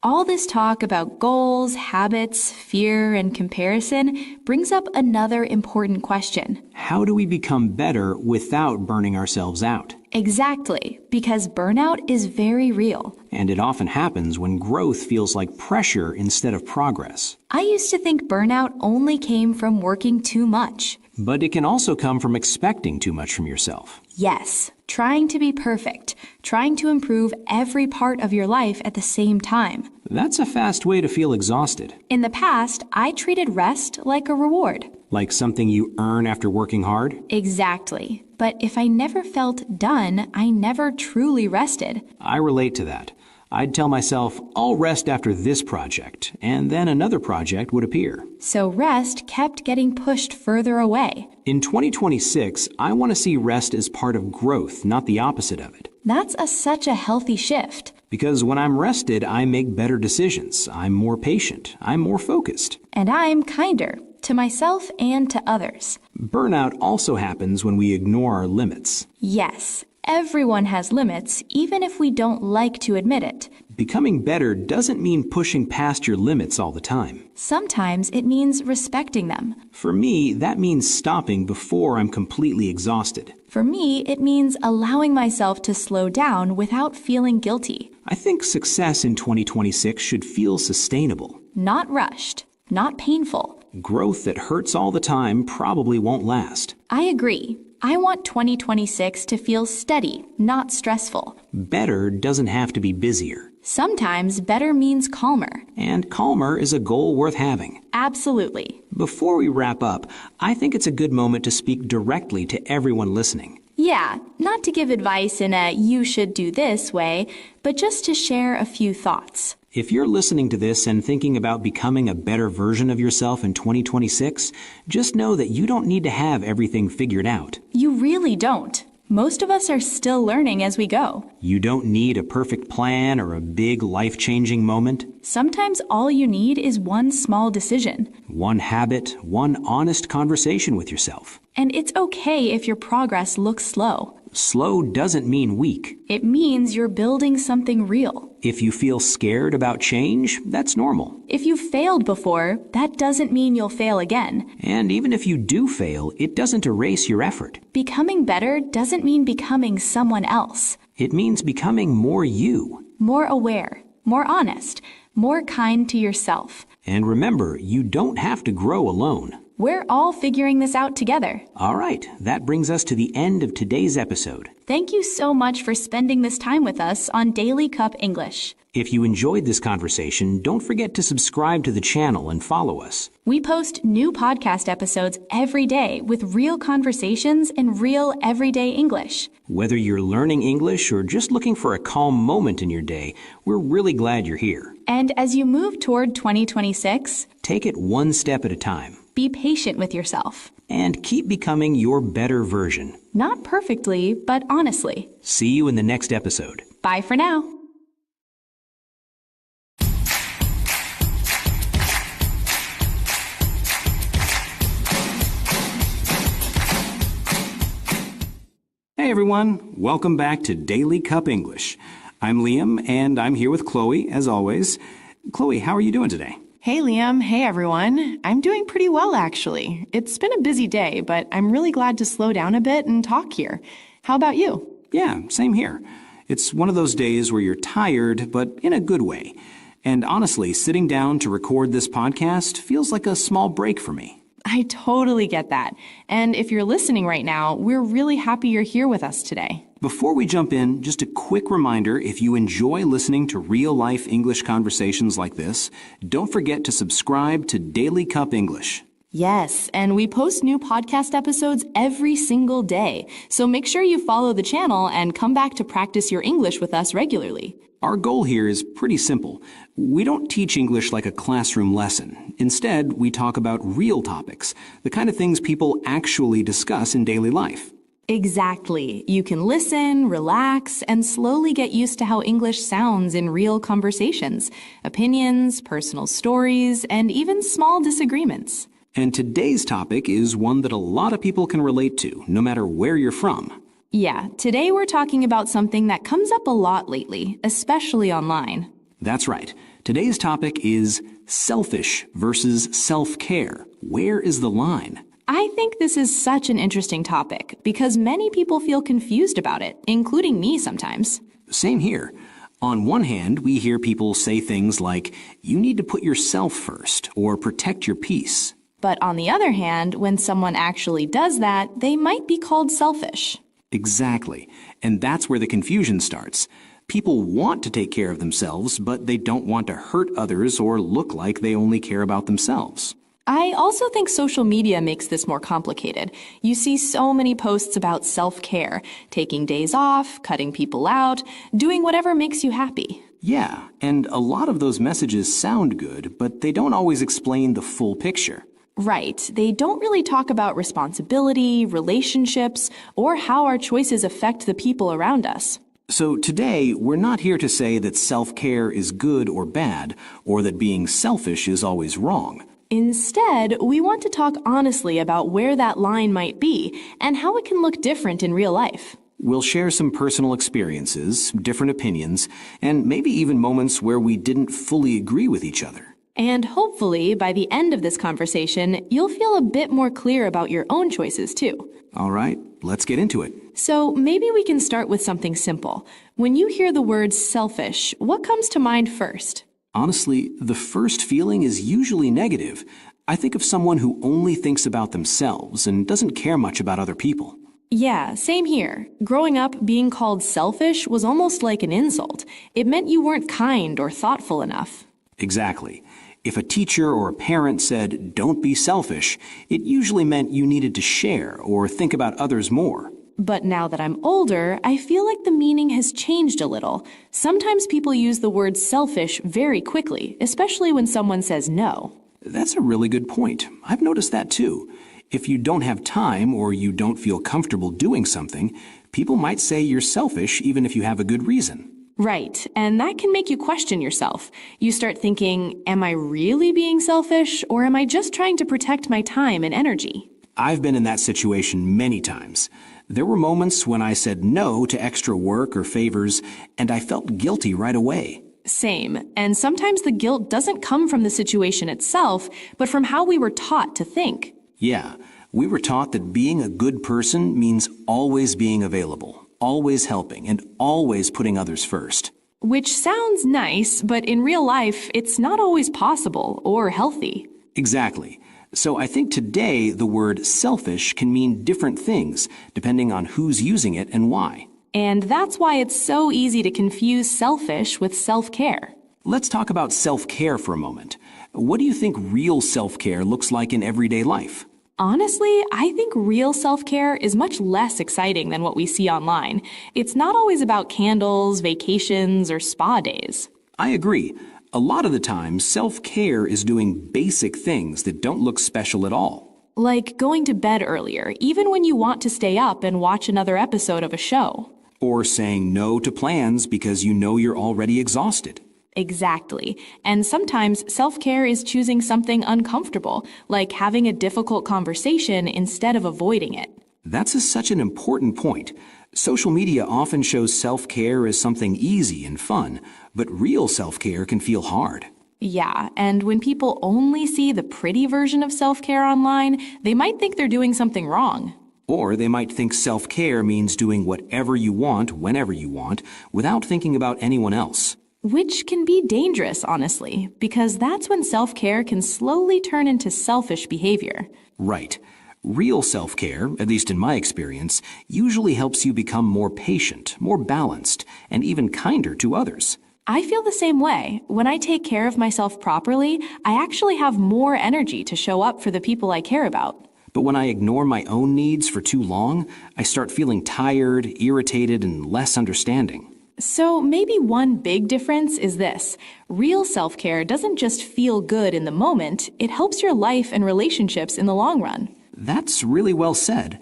All this talk about goals, habits, fear, and comparison brings up another important question. How do we become better without burning ourselves out? Exactly, because burnout is very real. And it often happens when growth feels like pressure instead of progress. I used to think burnout only came from working too much. But it can also come from expecting too much from yourself. Yes, trying to be perfect, trying to improve every part of your life at the same time. That's a fast way to feel exhausted. In the past, I treated rest like a reward. Like something you earn after working hard? Exactly. But if I never felt done, I never truly rested. I relate to that. I'd tell myself, I'll rest after this project, and then another project would appear. So rest kept getting pushed further away. In 2026, I want to see rest as part of growth, not the opposite of it. That's such a healthy shift. Because when I'm rested, I make better decisions. I'm more patient. I'm more focused. And I'm kinder to myself and to others. Burnout also happens when we ignore our limits. Yes, everyone has limits, even if we don't like to admit it. Becoming better doesn't mean pushing past your limits all the time. Sometimes it means respecting them. For me, that means stopping before I'm completely exhausted. For me, it means allowing myself to slow down without feeling guilty. I think success in 2026 should feel sustainable. Not rushed, not painful. Growth that hurts all the time probably won't last. I agree. I want 2026 to feel steady, not stressful. Better doesn't have to be busier. Sometimes better means calmer. And calmer is a goal worth having. Absolutely. Before we wrap up, I think it's a good moment to speak directly to everyone listening. Yeah, not to give advice in a you should do this way, but just to share a few thoughts. If you're listening to this and thinking about becoming a better version of yourself in 2026, just know that you don't need to have everything figured out. You really don't. Most of us are still learning as we go. You don't need a perfect plan or a big life-changing moment. Sometimes all you need is one small decision. One habit, one honest conversation with yourself. And it's okay if your progress looks slow. Slow doesn't mean weak. It means you're building something real. If you feel scared about change, that's normal. If you've failed before, that doesn't mean you'll fail again. And even if you do fail, it doesn't erase your effort. Becoming better doesn't mean becoming someone else. It means becoming more you. More aware, more honest, more kind to yourself. And remember, you don't have to grow alone. We're all figuring this out together. All right, that brings us to the end of today's episode. Thank you so much for spending this time with us on Daily Cup English. If you enjoyed this conversation, don't forget to subscribe to the channel and follow us. We post new podcast episodes every day with real conversations and real everyday English. Whether you're learning English or just looking for a calm moment in your day, we're really glad you're here. And as you move toward 2026, take it one step at a time. Be patient with yourself. And keep becoming your better version. Not perfectly, but honestly. See you in the next episode. Bye for now. Hey everyone, welcome back to Daily Cup English. I'm Liam, and I'm here with Chloe, as always. Chloe, how are you doing today? Hey, Liam. Hey, everyone. I'm doing pretty well, actually. It's been a busy day, but I'm really glad to slow down a bit and talk here. How about you? Yeah, same here. It's one of those days where you're tired, but in a good way. And honestly, sitting down to record this podcast feels like a small break for me. I totally get that. And if you're listening right now, we're really happy you're here with us today. Before we jump in, just a quick reminder, if you enjoy listening to real-life English conversations like this, don't forget to subscribe to Daily Cup English. Yes, and we post new podcast episodes every single day. So make sure you follow the channel and come back to practice your English with us regularly. Our goal here is pretty simple. We don't teach English like a classroom lesson. Instead, we talk about real topics, the kind of things people actually discuss in daily life. Exactly. You can listen, relax, and slowly get used to how English sounds in real conversations, opinions, personal stories, and even small disagreements. And today's topic is one that a lot of people can relate to, no matter where you're from. Yeah, today we're talking about something that comes up a lot lately, especially online. That's right. Today's topic is selfish versus self-care. Where is the line? I think this is such an interesting topic because many people feel confused about it, including me sometimes. Same here. On one hand, we hear people say things like, you need to put yourself first or protect your peace. But on the other hand, when someone actually does that, they might be called selfish. Exactly. And that's where the confusion starts. People want to take care of themselves, but they don't want to hurt others or look like they only care about themselves. I also think social media makes this more complicated. You see so many posts about self-care, taking days off, cutting people out, doing whatever makes you happy. Yeah, and a lot of those messages sound good, but they don't always explain the full picture. Right. They don't really talk about responsibility, relationships, or how our choices affect the people around us. So today, we're not here to say that self-care is good or bad, or that being selfish is always wrong. Instead, we want to talk honestly about where that line might be and how it can look different in real life. We'll share some personal experiences, different opinions, and maybe even moments where we didn't fully agree with each other. And hopefully, by the end of this conversation, you'll feel a bit more clear about your own choices, too. All right, let's get into it. So maybe we can start with something simple. When you hear the word selfish, what comes to mind first? Honestly, the first feeling is usually negative. I think of someone who only thinks about themselves and doesn't care much about other people. Yeah, same here. Growing up, being called selfish was almost like an insult. It meant you weren't kind or thoughtful enough. Exactly. If a teacher or a parent said, "Don't be selfish," it usually meant you needed to share or think about others more. But now that I'm older, I feel like the meaning has changed a little. Sometimes people use the word selfish very quickly, especially when someone says no. That's a really good point. I've noticed that too. If you don't have time or you don't feel comfortable doing something, people might say you're selfish even if you have a good reason. Right, and that can make you question yourself. You start thinking, am I really being selfish, or am I just trying to protect my time and energy? I've been in that situation many times. There were moments when I said no to extra work or favors, and I felt guilty right away. Same, and sometimes the guilt doesn't come from the situation itself, but from how we were taught to think. Yeah, we were taught that being a good person means always being available, always helping, and always putting others first. Which sounds nice, but in real life, it's not always possible or healthy. Exactly. So I think today the word selfish can mean different things depending on who's using it and why. And that's why it's so easy to confuse selfish with self-care. Let's talk about self-care for a moment. What do you think real self-care looks like in everyday life? Honestly, I think real self-care is much less exciting than what we see online. It's not always about candles, vacations, or spa days. I agree. A lot of the time, self-care is doing basic things that don't look special at all. Like going to bed earlier, even when you want to stay up and watch another episode of a show. Or saying no to plans because you know you're already exhausted. Exactly. And sometimes self-care is choosing something uncomfortable, like having a difficult conversation instead of avoiding it. That's such an important point. Social media often shows self-care as something easy and fun, but real self-care can feel hard. Yeah, and when people only see the pretty version of self-care online, they might think they're doing something wrong. Or they might think self-care means doing whatever you want, whenever you want, without thinking about anyone else. Which can be dangerous, honestly, because that's when self-care can slowly turn into selfish behavior. Right. Real self-care, at least in my experience, usually helps you become more patient, more balanced, and even kinder to others. I feel the same way. When I take care of myself properly, I actually have more energy to show up for the people I care about. But when I ignore my own needs for too long, I start feeling tired, irritated, and less understanding. So maybe one big difference is this. Real self-care doesn't just feel good in the moment, it helps your life and relationships in the long run. That's really well said.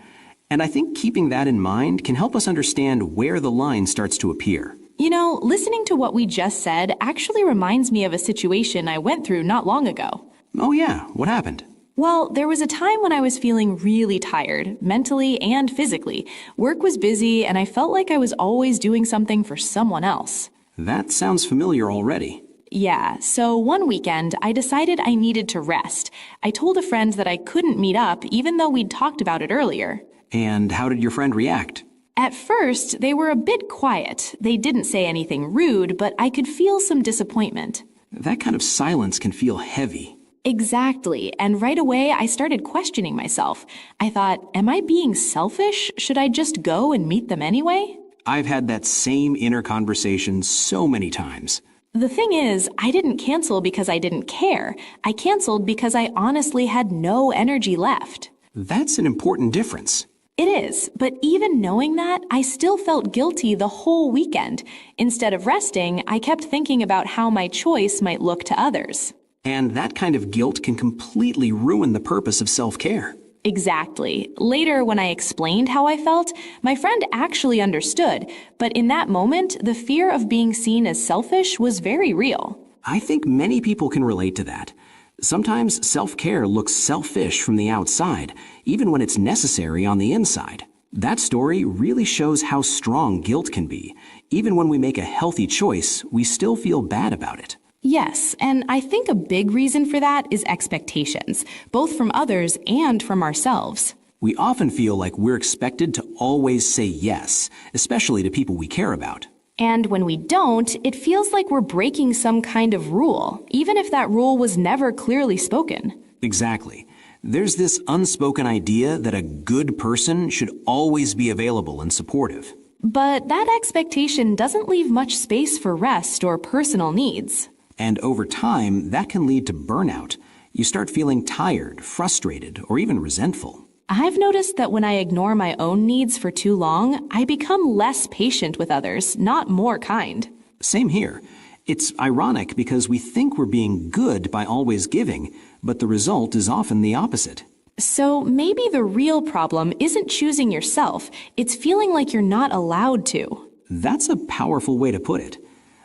And I think keeping that in mind can help us understand where the line starts to appear. You know, listening to what we just said actually reminds me of a situation I went through not long ago. Oh yeah, what happened? Well, there was a time when I was feeling really tired, mentally and physically. Work was busy, and I felt like I was always doing something for someone else. That sounds familiar already. Yeah, so one weekend, I decided I needed to rest. I told a friend that I couldn't meet up, even though we'd talked about it earlier. And how did your friend react? At first, they were a bit quiet. They didn't say anything rude, but I could feel some disappointment. That kind of silence can feel heavy. Exactly, and right away I started questioning myself. I thought, am I being selfish? Should I just go and meet them anyway? I've had that same inner conversation so many times. The thing is, I didn't cancel because I didn't care. I canceled because I honestly had no energy left. That's an important difference. It is, but even knowing that, I still felt guilty the whole weekend. Instead of resting, I kept thinking about how my choice might look to others. And that kind of guilt can completely ruin the purpose of self-care. Exactly. Later, when I explained how I felt, my friend actually understood, but in that moment, the fear of being seen as selfish was very real. I think many people can relate to that. Sometimes self-care looks selfish from the outside, even when it's necessary on the inside. That story really shows how strong guilt can be. Even when we make a healthy choice, we still feel bad about it. Yes, and I think a big reason for that is expectations, both from others and from ourselves. We often feel like we're expected to always say yes, especially to people we care about. And when we don't, it feels like we're breaking some kind of rule, even if that rule was never clearly spoken. Exactly. There's this unspoken idea that a good person should always be available and supportive. But that expectation doesn't leave much space for rest or personal needs. And over time, that can lead to burnout. You start feeling tired, frustrated, or even resentful. I've noticed that when I ignore my own needs for too long, I become less patient with others, not more kind. Same here. It's ironic because we think we're being good by always giving, but the result is often the opposite. So maybe the real problem isn't choosing yourself, it's feeling like you're not allowed to. That's a powerful way to put it.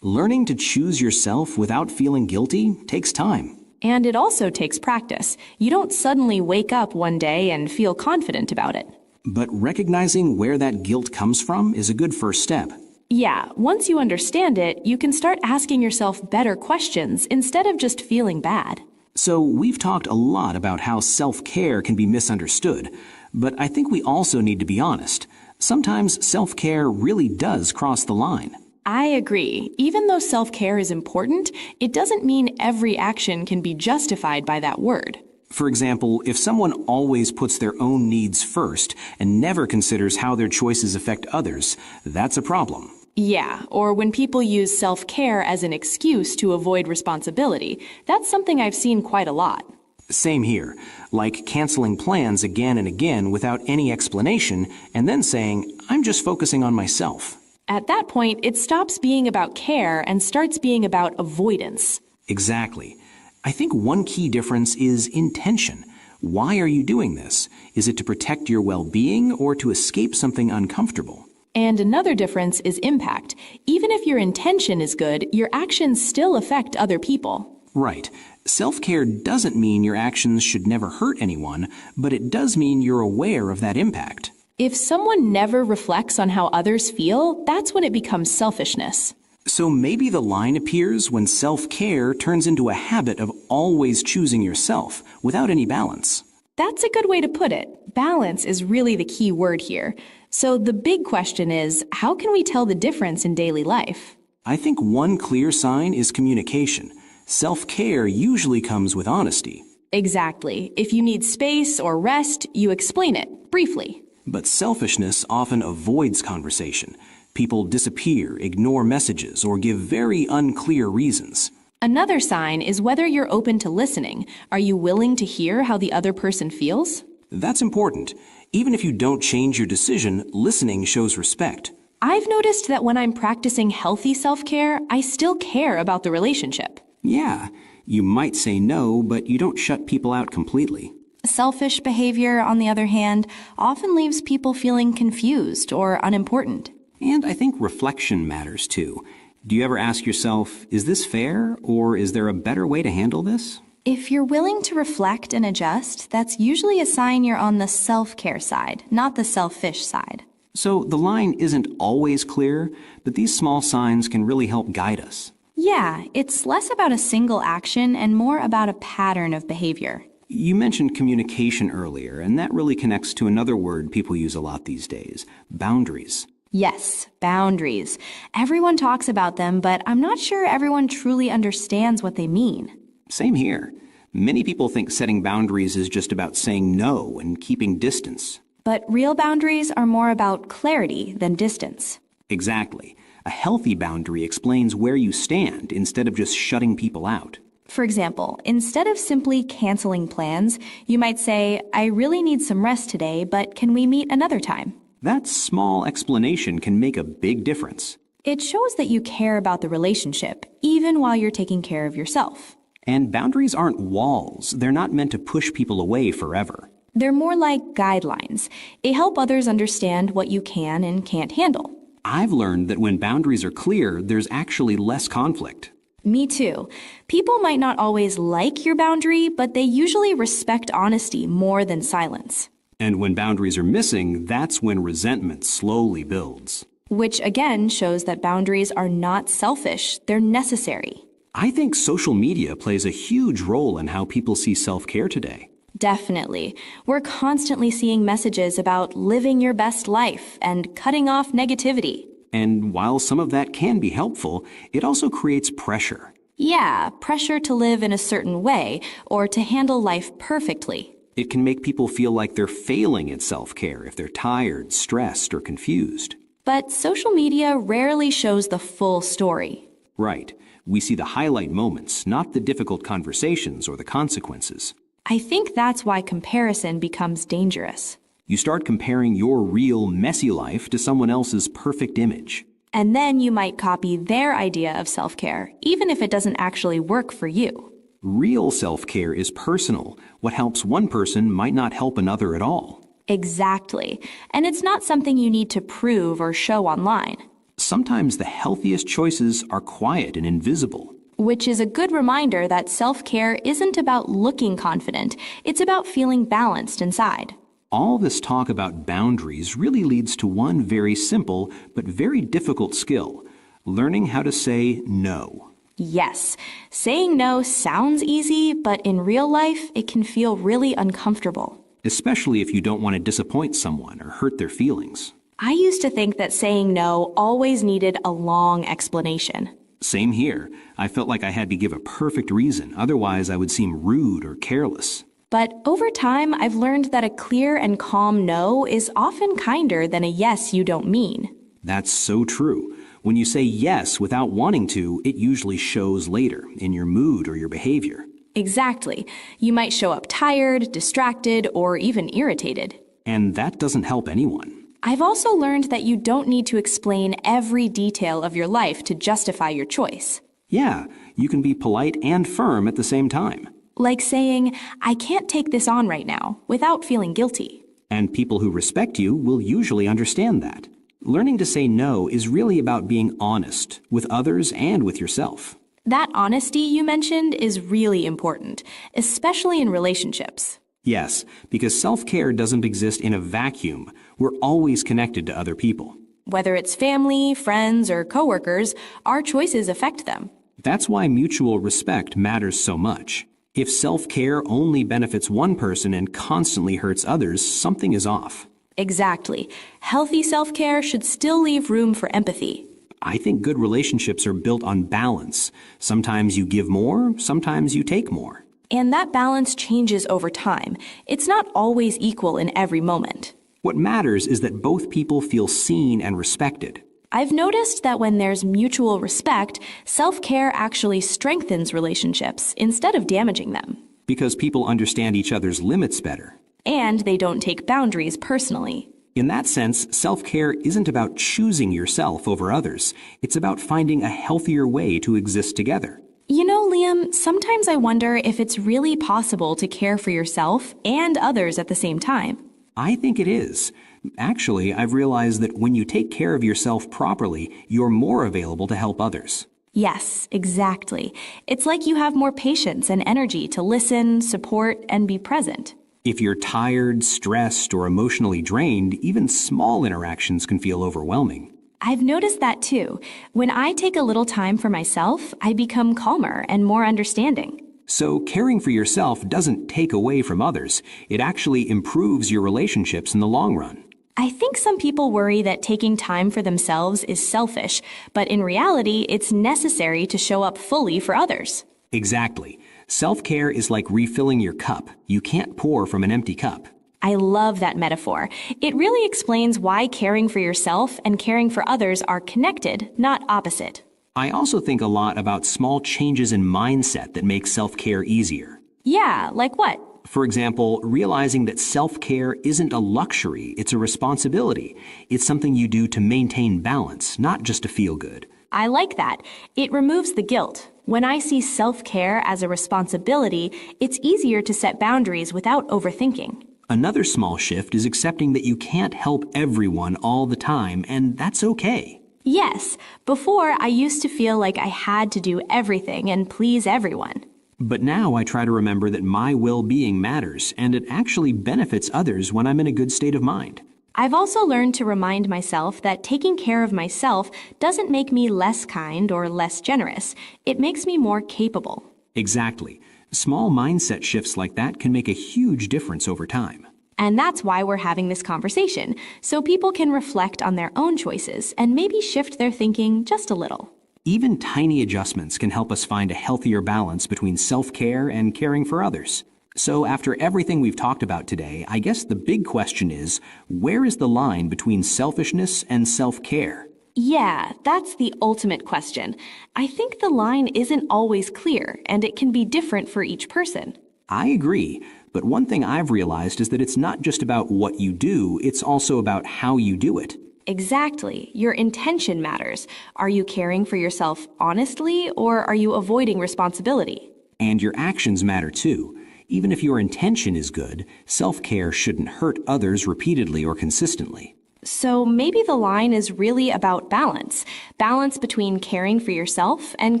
Learning to choose yourself without feeling guilty takes time. And it also takes practice. You don't suddenly wake up one day and feel confident about it. But recognizing where that guilt comes from is a good first step. Yeah, once you understand it, you can start asking yourself better questions instead of just feeling bad. So we've talked a lot about how self-care can be misunderstood, but I think we also need to be honest. Sometimes self-care really does cross the line. I agree. Even though self-care is important, it doesn't mean every action can be justified by that word. For example, if someone always puts their own needs first and never considers how their choices affect others, that's a problem. Yeah, or when people use self-care as an excuse to avoid responsibility, that's something I've seen quite a lot. Same here, like canceling plans again and again without any explanation and then saying, I'm just focusing on myself. At that point, it stops being about care and starts being about avoidance. Exactly. I think one key difference is intention. Why are you doing this? Is it to protect your well-being or to escape something uncomfortable? And another difference is impact. Even if your intention is good, your actions still affect other people. Right. Self-care doesn't mean your actions should never hurt anyone, but it does mean you're aware of that impact. If someone never reflects on how others feel, that's when it becomes selfishness. So maybe the line appears when self-care turns into a habit of always choosing yourself without any balance. That's a good way to put it. Balance is really the key word here. So the big question is, how can we tell the difference in daily life? I think one clear sign is communication. Self-care usually comes with honesty. Exactly. If you need space or rest, you explain it, briefly. But selfishness often avoids conversation. People disappear, ignore messages, or give very unclear reasons. Another sign is whether you're open to listening. Are you willing to hear how the other person feels? That's important. Even if you don't change your decision, listening shows respect. I've noticed that when I'm practicing healthy self-care, I still care about the relationship. Yeah, you might say no, but you don't shut people out completely. Selfish behavior, on the other hand, often leaves people feeling confused or unimportant. And I think reflection matters too. Do you ever ask yourself, is this fair, or is there a better way to handle this? If you're willing to reflect and adjust, that's usually a sign you're on the self-care side, not the selfish side. So the line isn't always clear, but these small signs can really help guide us. Yeah, it's less about a single action and more about a pattern of behavior. You mentioned communication earlier, and that really connects to another word people use a lot these days, boundaries. Yes, boundaries. Everyone talks about them, but I'm not sure everyone truly understands what they mean. Same here. Many people think setting boundaries is just about saying no and keeping distance. But real boundaries are more about clarity than distance. Exactly. A healthy boundary explains where you stand instead of just shutting people out. For example, instead of simply canceling plans, you might say, I really need some rest today, but can we meet another time? That small explanation can make a big difference. It shows that you care about the relationship, even while you're taking care of yourself. And boundaries aren't walls. They're not meant to push people away forever. They're more like guidelines. They help others understand what you can and can't handle. I've learned that when boundaries are clear, there's actually less conflict. Me too. People might not always like your boundary, but they usually respect honesty more than silence. And when boundaries are missing, that's when resentment slowly builds. Which again shows that boundaries are not selfish, they're necessary. I think social media plays a huge role in how people see self-care today. Definitely. We're constantly seeing messages about living your best life and cutting off negativity. And while some of that can be helpful, it also creates pressure. Yeah, pressure to live in a certain way or to handle life perfectly. It can make people feel like they're failing at self-care if they're tired, stressed, or confused. But social media rarely shows the full story. Right. We see the highlight moments, not the difficult conversations or the consequences. I think that's why comparison becomes dangerous. You start comparing your real, messy life to someone else's perfect image. And then you might copy their idea of self-care, even if it doesn't actually work for you. Real self-care is personal. What helps one person might not help another at all. Exactly. And it's not something you need to prove or show online. Sometimes the healthiest choices are quiet and invisible. Which is a good reminder that self-care isn't about looking confident. It's about feeling balanced inside. All this talk about boundaries really leads to one very simple but very difficult skill: learning how to say no. Yes, saying no sounds easy, but in real life, it can feel really uncomfortable. Especially if you don't want to disappoint someone or hurt their feelings. I used to think that saying no always needed a long explanation. Same here. I felt like I had to give a perfect reason, otherwise I would seem rude or careless. But over time, I've learned that a clear and calm no is often kinder than a yes you don't mean. That's so true. When you say yes without wanting to, it usually shows later in your mood or your behavior. Exactly. You might show up tired, distracted, or even irritated. And that doesn't help anyone. I've also learned that you don't need to explain every detail of your life to justify your choice. Yeah, you can be polite and firm at the same time. Like saying, I can't take this on right now, without feeling guilty. And people who respect you will usually understand that. Learning to say no is really about being honest with others and with yourself. That honesty you mentioned is really important, especially in relationships. Yes, because self-care doesn't exist in a vacuum. We're always connected to other people. Whether it's family, friends, or coworkers, our choices affect them. That's why mutual respect matters so much. If self-care only benefits one person and constantly hurts others, something is off. Exactly. Healthy self-care should still leave room for empathy. I think good relationships are built on balance. Sometimes you give more, sometimes you take more. And that balance changes over time. It's not always equal in every moment. What matters is that both people feel seen and respected. I've noticed that when there's mutual respect, self-care actually strengthens relationships instead of damaging them. Because people understand each other's limits better. And they don't take boundaries personally. In that sense, self-care isn't about choosing yourself over others. It's about finding a healthier way to exist together. You know, Liam, sometimes I wonder if it's really possible to care for yourself and others at the same time. I think it is. Actually, I've realized that when you take care of yourself properly, you're more available to help others. Yes, exactly. It's like you have more patience and energy to listen, support, and be present. If you're tired, stressed, or emotionally drained, even small interactions can feel overwhelming. I've noticed that too. When I take a little time for myself, I become calmer and more understanding. So caring for yourself doesn't take away from others. It actually improves your relationships in the long run. I think some people worry that taking time for themselves is selfish, but in reality, it's necessary to show up fully for others. Exactly. Self-care is like refilling your cup. You can't pour from an empty cup. I love that metaphor. It really explains why caring for yourself and caring for others are connected, not opposite. I also think a lot about small changes in mindset that make self-care easier. Yeah, like what? For example, realizing that self-care isn't a luxury, it's a responsibility. It's something you do to maintain balance, not just to feel good. I like that. It removes the guilt. When I see self-care as a responsibility, it's easier to set boundaries without overthinking. Another small shift is accepting that you can't help everyone all the time, and that's okay. Yes, before I used to feel like I had to do everything and please everyone. But now I try to remember that my well-being matters, and it actually benefits others when I'm in a good state of mind. I've also learned to remind myself that taking care of myself doesn't make me less kind or less generous. It makes me more capable. Exactly. Small mindset shifts like that can make a huge difference over time. And that's why we're having this conversation, so people can reflect on their own choices and maybe shift their thinking just a little. Even tiny adjustments can help us find a healthier balance between self-care and caring for others. So after everything we've talked about today, I guess the big question is, where is the line between selfishness and self-care? Yeah, that's the ultimate question. I think the line isn't always clear, and it can be different for each person. I agree, but one thing I've realized is that it's not just about what you do, it's also about how you do it. Exactly. Your intention matters. Are you caring for yourself honestly, or are you avoiding responsibility? And your actions matter too. Even if your intention is good, self-care shouldn't hurt others repeatedly or consistently. So maybe the line is really about balance. Balance between caring for yourself and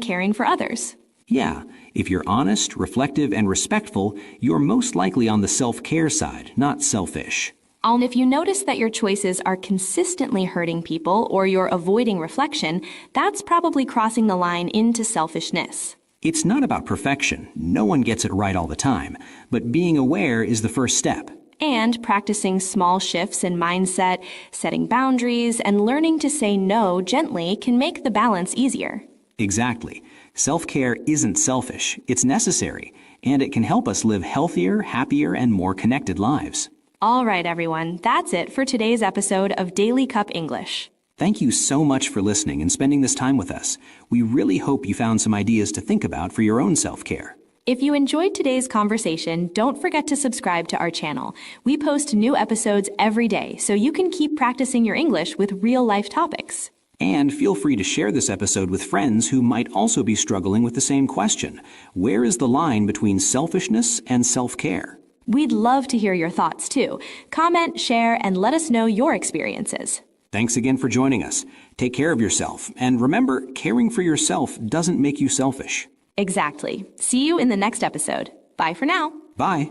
caring for others. Yeah, if you're honest, reflective, and respectful, you're most likely on the self-care side, not selfish. And if you notice that your choices are consistently hurting people or you're avoiding reflection, that's probably crossing the line into selfishness. It's not about perfection. No one gets it right all the time. But being aware is the first step. And practicing small shifts in mindset, setting boundaries, and learning to say no gently can make the balance easier. Exactly. Self-care isn't selfish. It's necessary. And it can help us live healthier, happier, and more connected lives. All right, everyone. That's it for today's episode of Daily Cup English. Thank you so much for listening and spending this time with us. We really hope you found some ideas to think about for your own self-care. If you enjoyed today's conversation, don't forget to subscribe to our channel. We post new episodes every day, so you can keep practicing your English with real-life topics. And feel free to share this episode with friends who might also be struggling with the same question. Where is the line between selfishness and self-care? We'd love to hear your thoughts, too. Comment, share, and let us know your experiences. Thanks again for joining us. Take care of yourself. And remember, caring for yourself doesn't make you selfish. Exactly. See you in the next episode. Bye for now. Bye.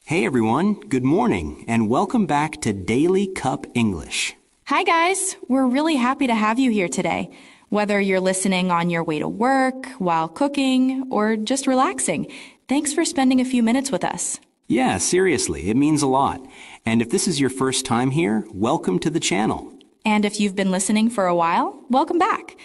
Hey everyone, good morning, and welcome back to Daily Cup English. Hi guys, we're really happy to have you here today. Whether you're listening on your way to work, while cooking, or just relaxing, thanks for spending a few minutes with us. Yeah, seriously, it means a lot. And if this is your first time here, welcome to the channel. And if you've been listening for a while, welcome back.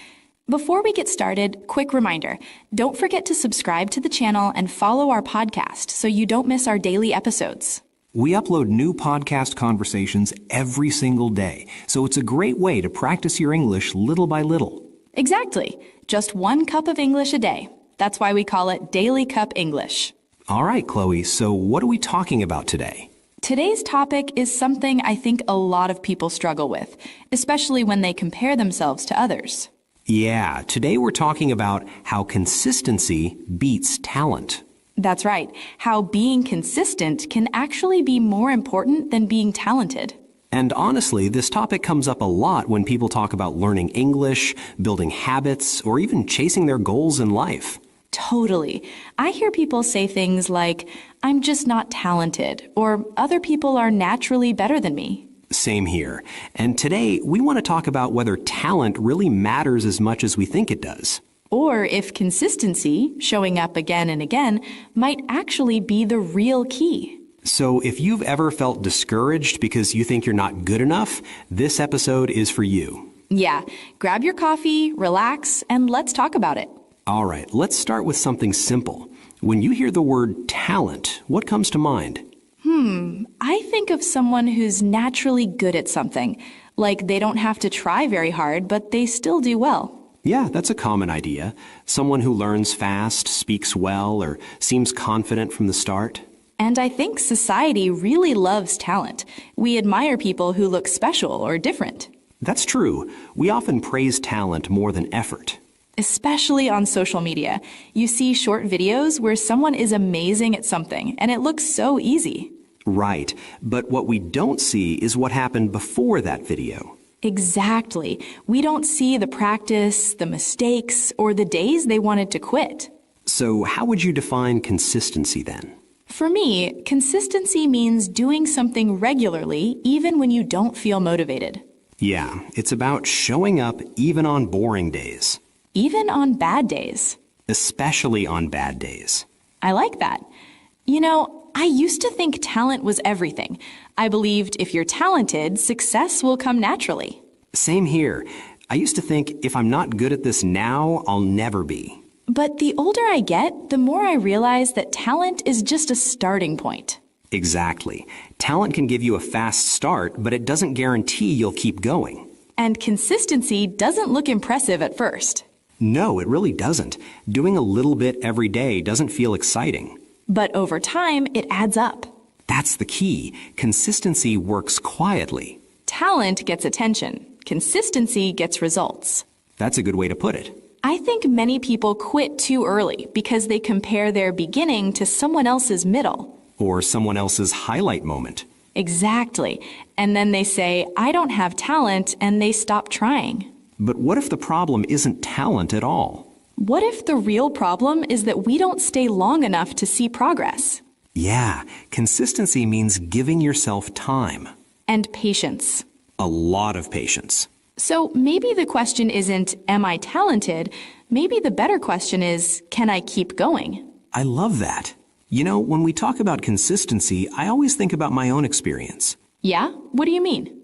Before we get started, quick reminder, don't forget to subscribe to the channel and follow our podcast so you don't miss our daily episodes. We upload new podcast conversations every single day, so it's a great way to practice your English little by little. Exactly. Just 1 cup of English a day. That's why we call it Daily Cup English. All right, Chloe, so what are we talking about today? Today's topic is something I think a lot of people struggle with, especially when they compare themselves to others. Yeah, today we're talking about how consistency beats talent. That's right. How being consistent can actually be more important than being talented. And honestly, this topic comes up a lot when people talk about learning English, building habits, or even chasing their goals in life. Totally. I hear people say things like, I'm just not talented, or other people are naturally better than me. Same here. And today, we want to talk about whether talent really matters as much as we think it does. Or if consistency, showing up again and again, might actually be the real key. So if you've ever felt discouraged because you think you're not good enough, this episode is for you. Yeah, grab your coffee, relax, and let's talk about it. All right, let's start with something simple. When you hear the word talent, what comes to mind? I think of someone who's naturally good at something, like they don't have to try very hard, but they still do well. Yeah, that's a common idea. Someone who learns fast, speaks well, or seems confident from the start. And I think society really loves talent. We admire people who look special or different. That's true. We often praise talent more than effort. Especially on social media. You see short videos where someone is amazing at something, and it looks so easy. Right, but what we don't see is what happened before that video. Exactly. We don't see the practice, the mistakes, or the days they wanted to quit. So how would you define consistency then? For me, consistency means doing something regularly even when you don't feel motivated. Yeah, it's about showing up even on boring days. Even on bad days. Especially on bad days. I like that. You know, I used to think talent was everything. I believed if you're talented, success will come naturally. Same here. I used to think if I'm not good at this now, I'll never be. But the older I get, the more I realize that talent is just a starting point. Exactly. Talent can give you a fast start, but it doesn't guarantee you'll keep going. And consistency doesn't look impressive at first. No, it really doesn't. Doing a little bit every day doesn't feel exciting. But over time, it adds up. That's the key. Consistency works quietly. Talent gets attention. Consistency gets results. That's a good way to put it. I think many people quit too early because they compare their beginning to someone else's middle. Or someone else's highlight moment. Exactly. And then they say, I don't have talent, and they stop trying. But what if the problem isn't talent at all? What if the real problem is that we don't stay long enough to see progress? Yeah, consistency means giving yourself time. And patience. A lot of patience. So maybe the question isn't, am I talented? Maybe the better question is, can I keep going? I love that. You know, when we talk about consistency, I always think about my own experience. Yeah? What do you mean?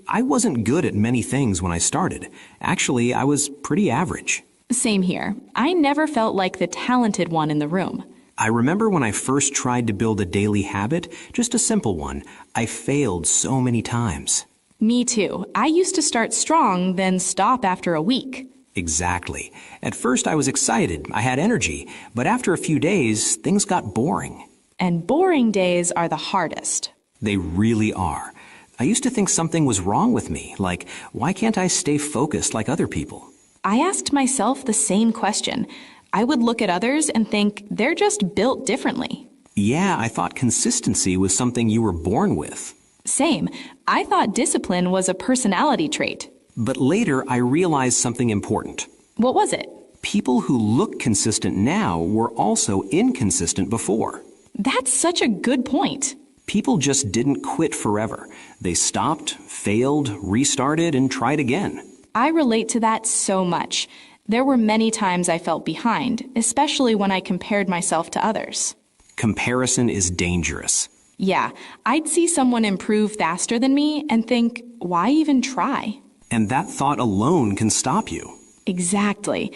I wasn't good at many things when I started. Actually, I was pretty average. Same here. I never felt like the talented one in the room. I remember when I first tried to build a daily habit, just a simple one, I failed so many times. Me too. I used to start strong, then stop after a week. Exactly. At first I was excited, I had energy, but after a few days, things got boring. And boring days are the hardest. They really are. I used to think something was wrong with me, like, why can't I stay focused like other people? I asked myself the same question. I would look at others and think they're just built differently. Yeah, I thought consistency was something you were born with. Same. I thought discipline was a personality trait. But later I realized something important. What was it? People who look consistent now were also inconsistent before. That's such a good point. People just didn't quit forever. They stopped, failed, restarted, and tried again. I relate to that so much. There were many times I felt behind, especially when I compared myself to others. Comparison is dangerous. Yeah, I'd see someone improve faster than me and think, why even try? And that thought alone can stop you. Exactly.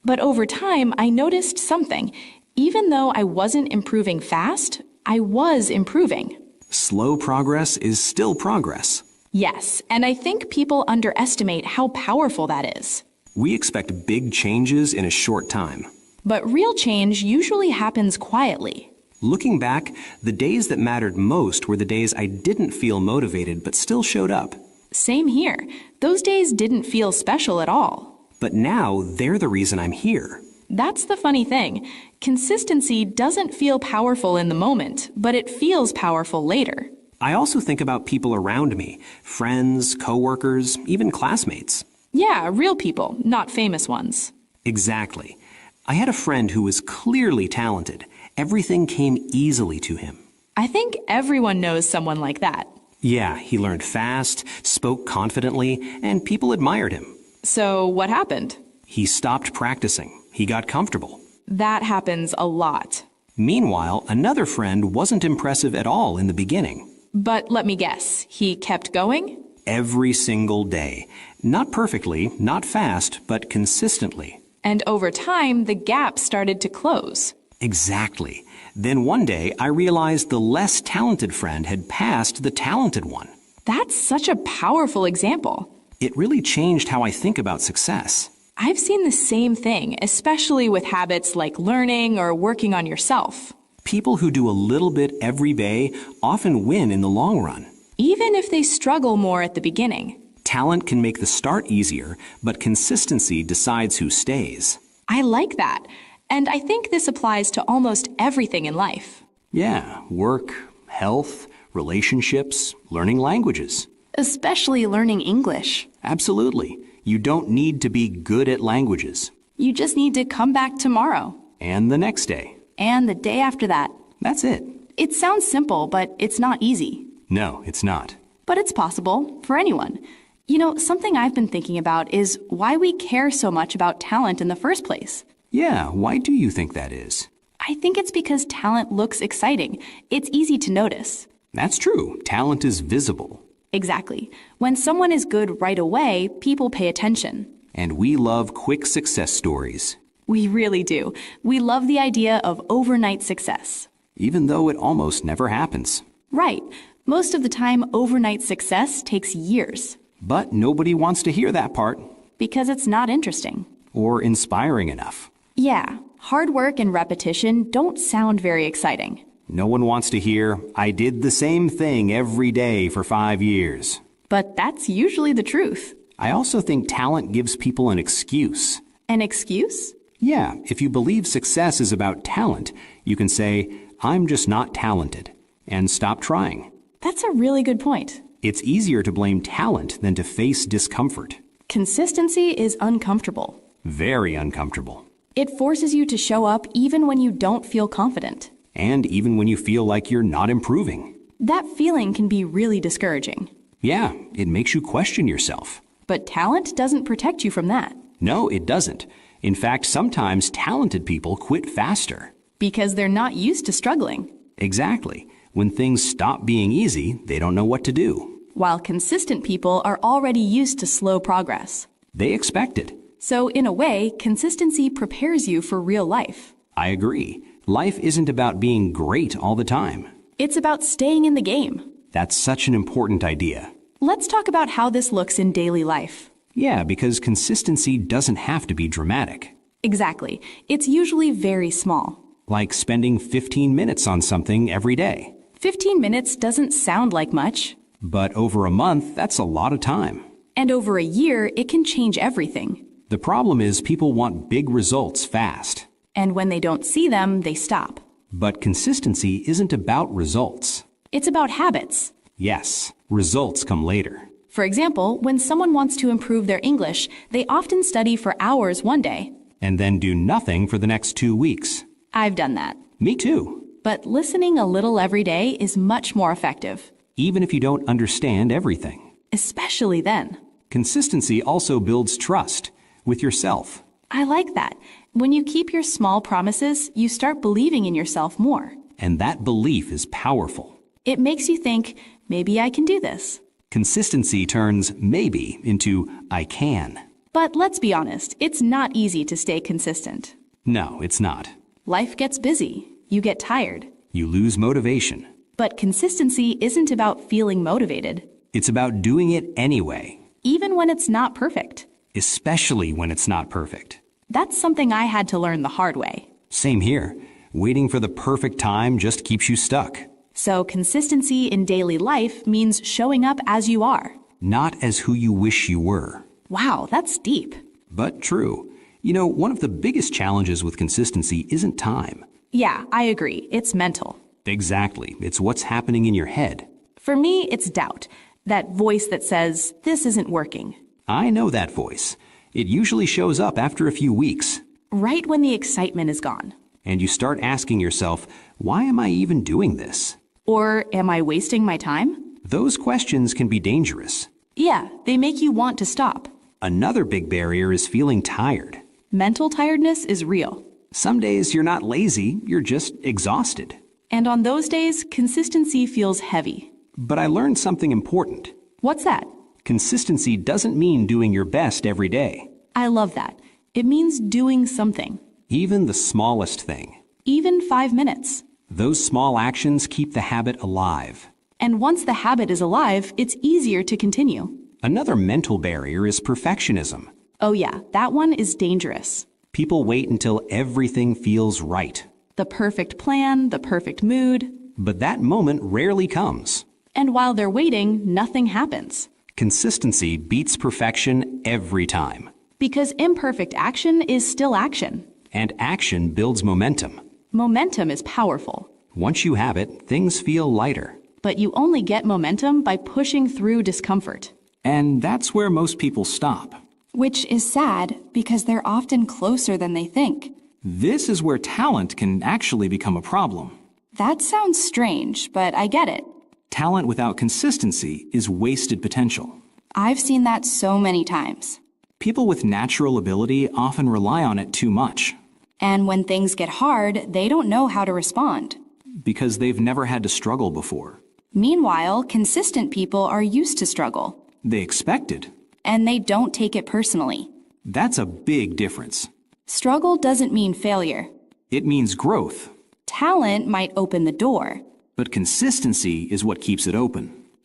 But over time, I noticed something. Even though I wasn't improving fast, I was improving. Slow progress is still progress. Yes, and I think people underestimate how powerful that is. We expect big changes in a short time. But real change usually happens quietly. Looking back, the days that mattered most were the days I didn't feel motivated but still showed up. Same here. Those days didn't feel special at all. But now they're the reason I'm here. That's the funny thing. Consistency doesn't feel powerful in the moment, but it feels powerful later. I also think about people around me, friends, coworkers, even classmates. Yeah, real people, not famous ones. Exactly. I had a friend who was clearly talented. Everything came easily to him. I think everyone knows someone like that. Yeah, he learned fast, spoke confidently, and people admired him. So what happened? He stopped practicing. He got comfortable. That happens a lot. Meanwhile, another friend wasn't impressive at all in the beginning. But let me guess, he kept going? Every single day. Not perfectly, not fast, but consistently. And over time, the gap started to close. Exactly. Then one day I realized the less talented friend had passed the talented one. That's such a powerful example. It really changed how I think about success. I've seen the same thing, especially with habits like learning or working on yourself. People who do a little bit every day often win in the long run. Even if they struggle more at the beginning. Talent can make the start easier, but consistency decides who stays. I like that. And I think this applies to almost everything in life. Yeah, work, health, relationships, learning languages. Especially learning English. Absolutely. You don't need to be good at languages. You just need to come back tomorrow. And the next day. And the day after that. That's it. It sounds simple, but it's not easy. No, it's not. But it's possible for anyone. You know, something I've been thinking about is why we care so much about talent in the first place. Yeah, why do you think that is? I think it's because talent looks exciting. It's easy to notice. That's true. Talent is visible. Exactly. When someone is good right away, people pay attention. And we love quick success stories. We really do. We love the idea of overnight success. Even though it almost never happens. Right. Most of the time, overnight success takes years. But nobody wants to hear that part. Because it's not interesting. Or inspiring enough. Yeah, hard work and repetition don't sound very exciting. No one wants to hear, I did the same thing every day for 5 years. But that's usually the truth. I also think talent gives people an excuse. An excuse? Yeah, if you believe success is about talent, you can say, I'm just not talented, and stop trying. That's a really good point. It's easier to blame talent than to face discomfort. Consistency is uncomfortable. Very uncomfortable. It forces you to show up even when you don't feel confident. And even when you feel like you're not improving. That feeling can be really discouraging. Yeah, it makes you question yourself. But talent doesn't protect you from that. No, it doesn't. In fact, sometimes talented people quit faster. Because they're not used to struggling. Exactly. When things stop being easy, they don't know what to do. While consistent people are already used to slow progress. They expect it. So, in a way, consistency prepares you for real life. I agree. Life isn't about being great all the time. It's about staying in the game. That's such an important idea. Let's talk about how this looks in daily life. Yeah, because consistency doesn't have to be dramatic. Exactly. It's usually very small. Like spending 15 minutes on something every day. 15 minutes doesn't sound like much. But over a month, that's a lot of time. And over a year, it can change everything. The problem is people want big results fast. And when they don't see them, they stop. But consistency isn't about results. It's about habits. Yes, results come later. For example, when someone wants to improve their English, they often study for hours one day. And then do nothing for the next 2 weeks. I've done that. Me too. But listening a little every day is much more effective. Even if you don't understand everything. Especially then. Consistency also builds trust with yourself. I like that. When you keep your small promises, you start believing in yourself more. And that belief is powerful. It makes you think, maybe I can do this. Consistency turns maybe into I can. But let's be honest, it's not easy to stay consistent. No, it's not. Life gets busy. You get tired. You lose motivation. But consistency isn't about feeling motivated. It's about doing it anyway. Even when it's not perfect. Especially when it's not perfect. That's something I had to learn the hard way. Same here. Waiting for the perfect time just keeps you stuck. So consistency in daily life means showing up as you are. Not as who you wish you were. Wow, that's deep. But true. You know, one of the biggest challenges with consistency isn't time. Yeah, I agree. It's mental. Exactly. It's what's happening in your head. For me, it's doubt. That voice that says, this isn't working. I know that voice. It usually shows up after a few weeks. Right when the excitement is gone. And you start asking yourself, why am I even doing this? Or am I wasting my time? Those questions can be dangerous. Yeah, they make you want to stop. Another big barrier is feeling tired. Mental tiredness is real. Some days you're not lazy, you're just exhausted. And on those days, consistency feels heavy. But I learned something important. What's that? Consistency doesn't mean doing your best every day. I love that. It means doing something. Even the smallest thing. even 5 minutes. Those small actions keep the habit alive. And once the habit is alive, it's easier to continue. Another mental barrier is perfectionism. Oh yeah, that one is dangerous. People wait until everything feels right. The perfect plan, the perfect mood. But that moment rarely comes. And while they're waiting, nothing happens. Consistency beats perfection every time. Because imperfect action is still action. And action builds momentum. Momentum is powerful. Once you have it, things feel lighter. But you only get momentum by pushing through discomfort. And that's where most people stop. Which is sad because they're often closer than they think. This is where talent can actually become a problem. That sounds strange, but I get it. Talent without consistency is wasted potential. I've seen that so many times. People with natural ability often rely on it too much And when things get hard, they don't know how to respond. because they've never had to struggle before. Meanwhile, consistent people are used to struggle, They expect it. and they don't take it personally. That's a big difference. Struggle doesn't mean failure. It means growth, Talent might open the door. but consistency is what keeps it open.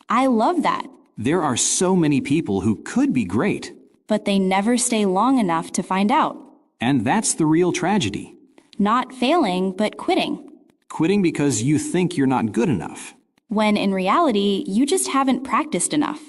I love that, There are so many people who could be great, but they never stay long enough to find out. and that's the real tragedy. Not failing, but quitting. Quitting because you think you're not good enough. When in reality, you just haven't practiced enough.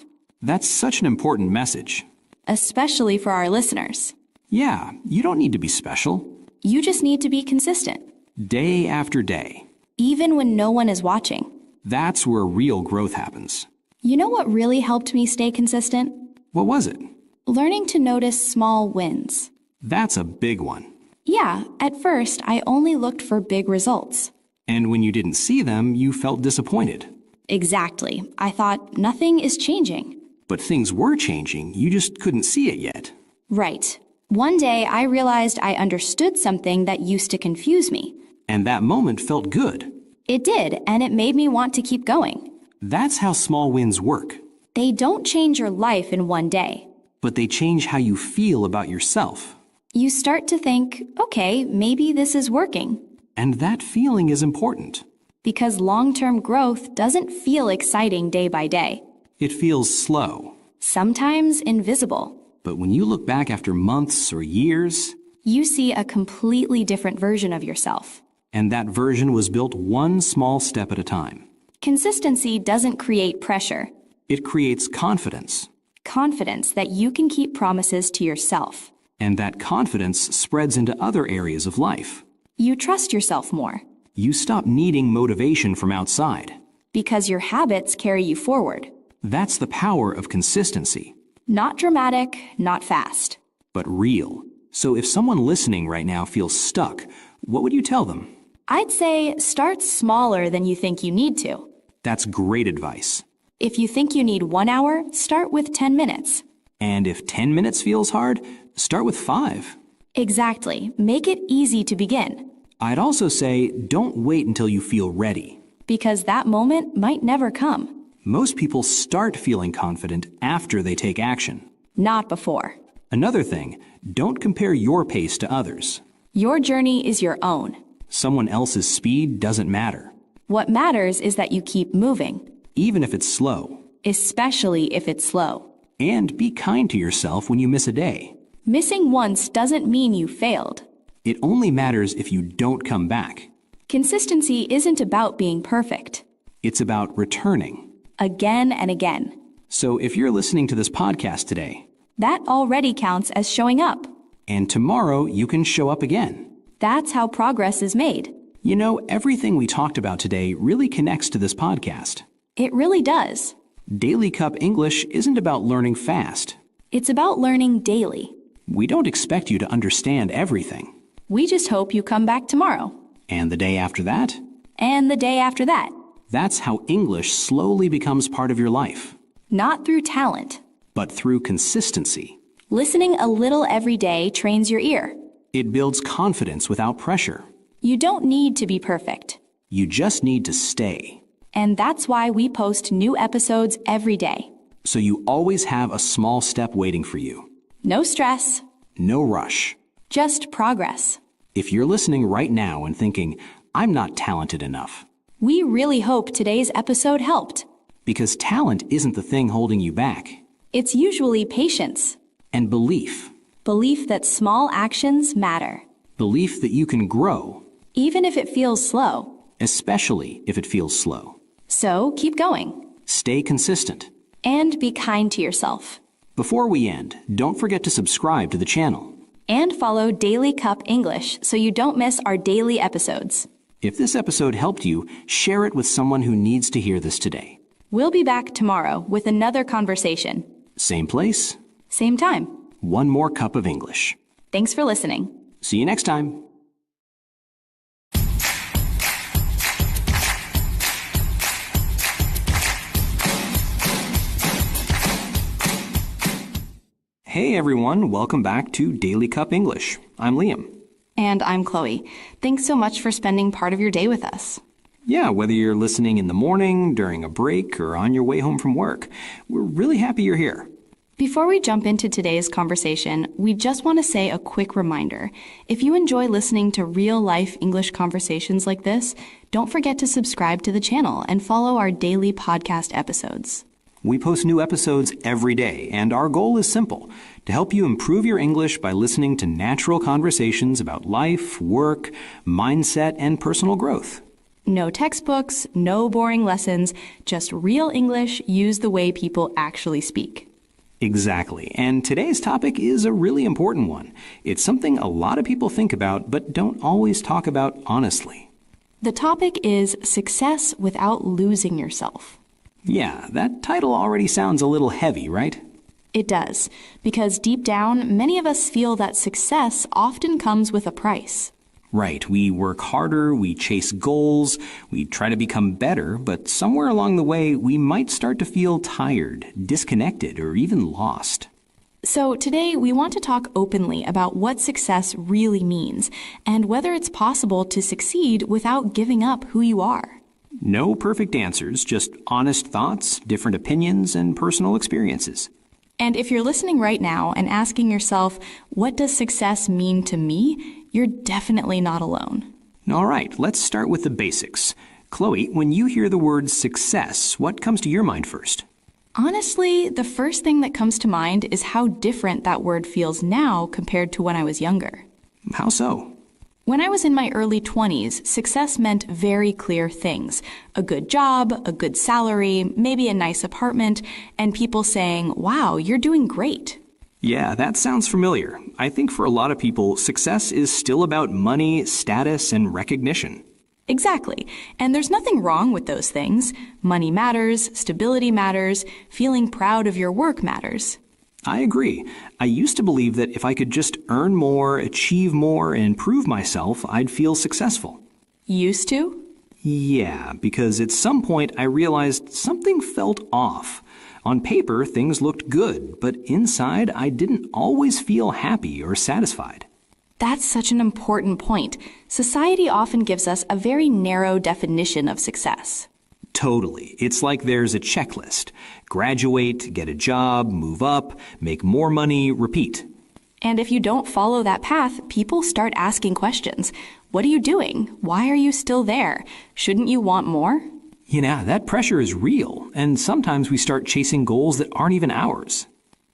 That's such an important message. Especially for our listeners. Yeah, you don't need to be special. You just need to be consistent, Day after day. even when no one is watching. That's where real growth happens. You know what really helped me stay consistent? What was it? Learning to notice small wins. That's a big one. Yeah, at first, I only looked for big results. And when you didn't see them, you felt disappointed. Exactly. I thought nothing is changing. But things were changing, you just couldn't see it yet. Right. One day, I realized I understood something that used to confuse me. And that moment felt good. It did, and it made me want to keep going. That's how small wins work. They don't change your life in one day. But they change how you feel about yourself. You start to think, okay, maybe this is working. And that feeling is important. Because long-term growth doesn't feel exciting day by day. It feels slow. Sometimes invisible. But when you look back after months or years, You see a completely different version of yourself. and that version was built one small step at a time. Consistency doesn't create pressure. It creates confidence. Confidence that you can keep promises to yourself. And that confidence spreads into other areas of life. You trust yourself more. You stop needing motivation from outside. Because your habits carry you forward. That's the power of consistency, Not dramatic, not fast. but real. So if someone listening right now feels stuck, what would you tell them? I'd say start smaller than you think you need to. That's great advice. If you think you need 1 hour, start with 10 minutes. And if 10 minutes feels hard, start with 5. Exactly. Make it easy to begin. I'd also say don't wait until you feel ready. Because that moment might never come. Most people start feeling confident after they take action. Not before. Another thing, don't compare your pace to others. Your journey is your own. Someone else's speed doesn't matter, What matters is that you keep moving, even if it's slow. especially if it's slow. And be kind to yourself when you miss a day. Missing once doesn't mean you failed. It only matters if you don't come back. Consistency isn't about being perfect. It's about returning. Again and again. So if you're listening to this podcast today, That already counts as showing up. and tomorrow you can show up again. That's how progress is made. You know, everything we talked about today really connects to this podcast. It really does. Daily Cup English isn't about learning fast. It's about learning daily. We don't expect you to understand everything. We just hope you come back tomorrow. And the day after that, And the day after that. that's how English slowly becomes part of your life, Not through talent. but through consistency. Listening a little every day trains your ear. It builds confidence without pressure. You don't need to be perfect. You just need to stay. And that's why we post new episodes every day. So you always have a small step waiting for you. No stress, No rush. just progress. If you're listening right now and thinking, I'm not talented enough, We really hope today's episode helped. because talent isn't the thing holding you back, It's usually patience, and belief that small actions matter, that you can grow, even if it feels slow. especially if it feels slow. So keep going Stay consistent. and be kind to yourself. Before we end, don't forget to subscribe to the channel. And follow Daily Cup English so you don't miss our daily episodes. If this episode helped you, share it with someone who needs to hear this today. We'll be back tomorrow with another conversation. Same place, Same time. one more cup of English. Thanks for listening. See you next time. Hey everyone, welcome back to Daily Cup English. I'm Liam. And I'm Chloe. Thanks so much for spending part of your day with us. Yeah, whether you're listening in the morning, during a break, or on your way home from work, we're really happy you're here. Before we jump into today's conversation, we just want to say a quick reminder. If you enjoy listening to real-life English conversations like this, don't forget to subscribe to the channel and follow our daily podcast episodes. We post new episodes every day, and our goal is simple: to help you improve your English by listening to natural conversations about life, work, mindset, and personal growth. No textbooks, no boring lessons, just real English used the way people actually speak. Exactly, and today's topic is a really important one. It's something a lot of people think about, but don't always talk about honestly. The topic is success without losing yourself. Yeah, that title already sounds a little heavy, right? It does, because deep down, many of us feel that success often comes with a price. Right, we work harder, we chase goals, we try to become better, but somewhere along the way, we might start to feel tired, disconnected, or even lost. So today, we want to talk openly about what success really means and whether it's possible to succeed without giving up who you are. No perfect answers, just honest thoughts, different opinions, and personal experiences. And if you're listening right now and asking yourself, what does success mean to me? You're definitely not alone. All right, let's start with the basics. Chloe, when you hear the word success, what comes to your mind first? Honestly, the first thing that comes to mind is how different that word feels now compared to when I was younger. How so? When I was in my early 20s, success meant very clear things. A good job, a good salary, maybe a nice apartment, and people saying, wow, you're doing great. Yeah, that sounds familiar. I think for a lot of people, success is still about money, status, and recognition. Exactly. And there's nothing wrong with those things. Money matters, stability matters, feeling proud of your work matters. I agree. I used to believe that if I could just earn more, achieve more, and prove myself, I'd feel successful. Used to? Yeah, because at some point I realized something felt off. On paper, things looked good, but inside I didn't always feel happy or satisfied. That's such an important point. Society often gives us a very narrow definition of success. Totally. It's like there's a checklist. Graduate, get a job, move up, make more money, repeat. And if you don't follow that path, people start asking questions. What are you doing? Why are you still there? Shouldn't you want more? You know, that pressure is real, and sometimes we start chasing goals that aren't even ours.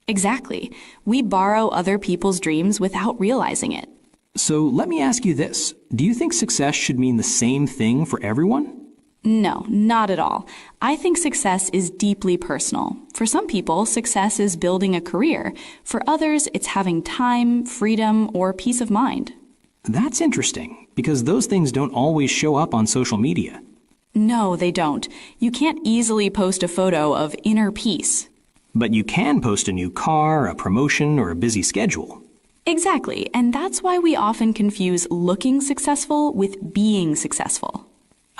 Exactly. We borrow other people's dreams without realizing it. So let me ask you this. Do you think success should mean the same thing for everyone? No, not at all. I think success is deeply personal. For some people, success is building a career. For others, it's having time, freedom, or peace of mind. That's interesting, because those things don't always show up on social media. No, they don't. You can't easily post a photo of inner peace. But you can post a new car, a promotion, or a busy schedule. Exactly, and that's why we often confuse looking successful with being successful.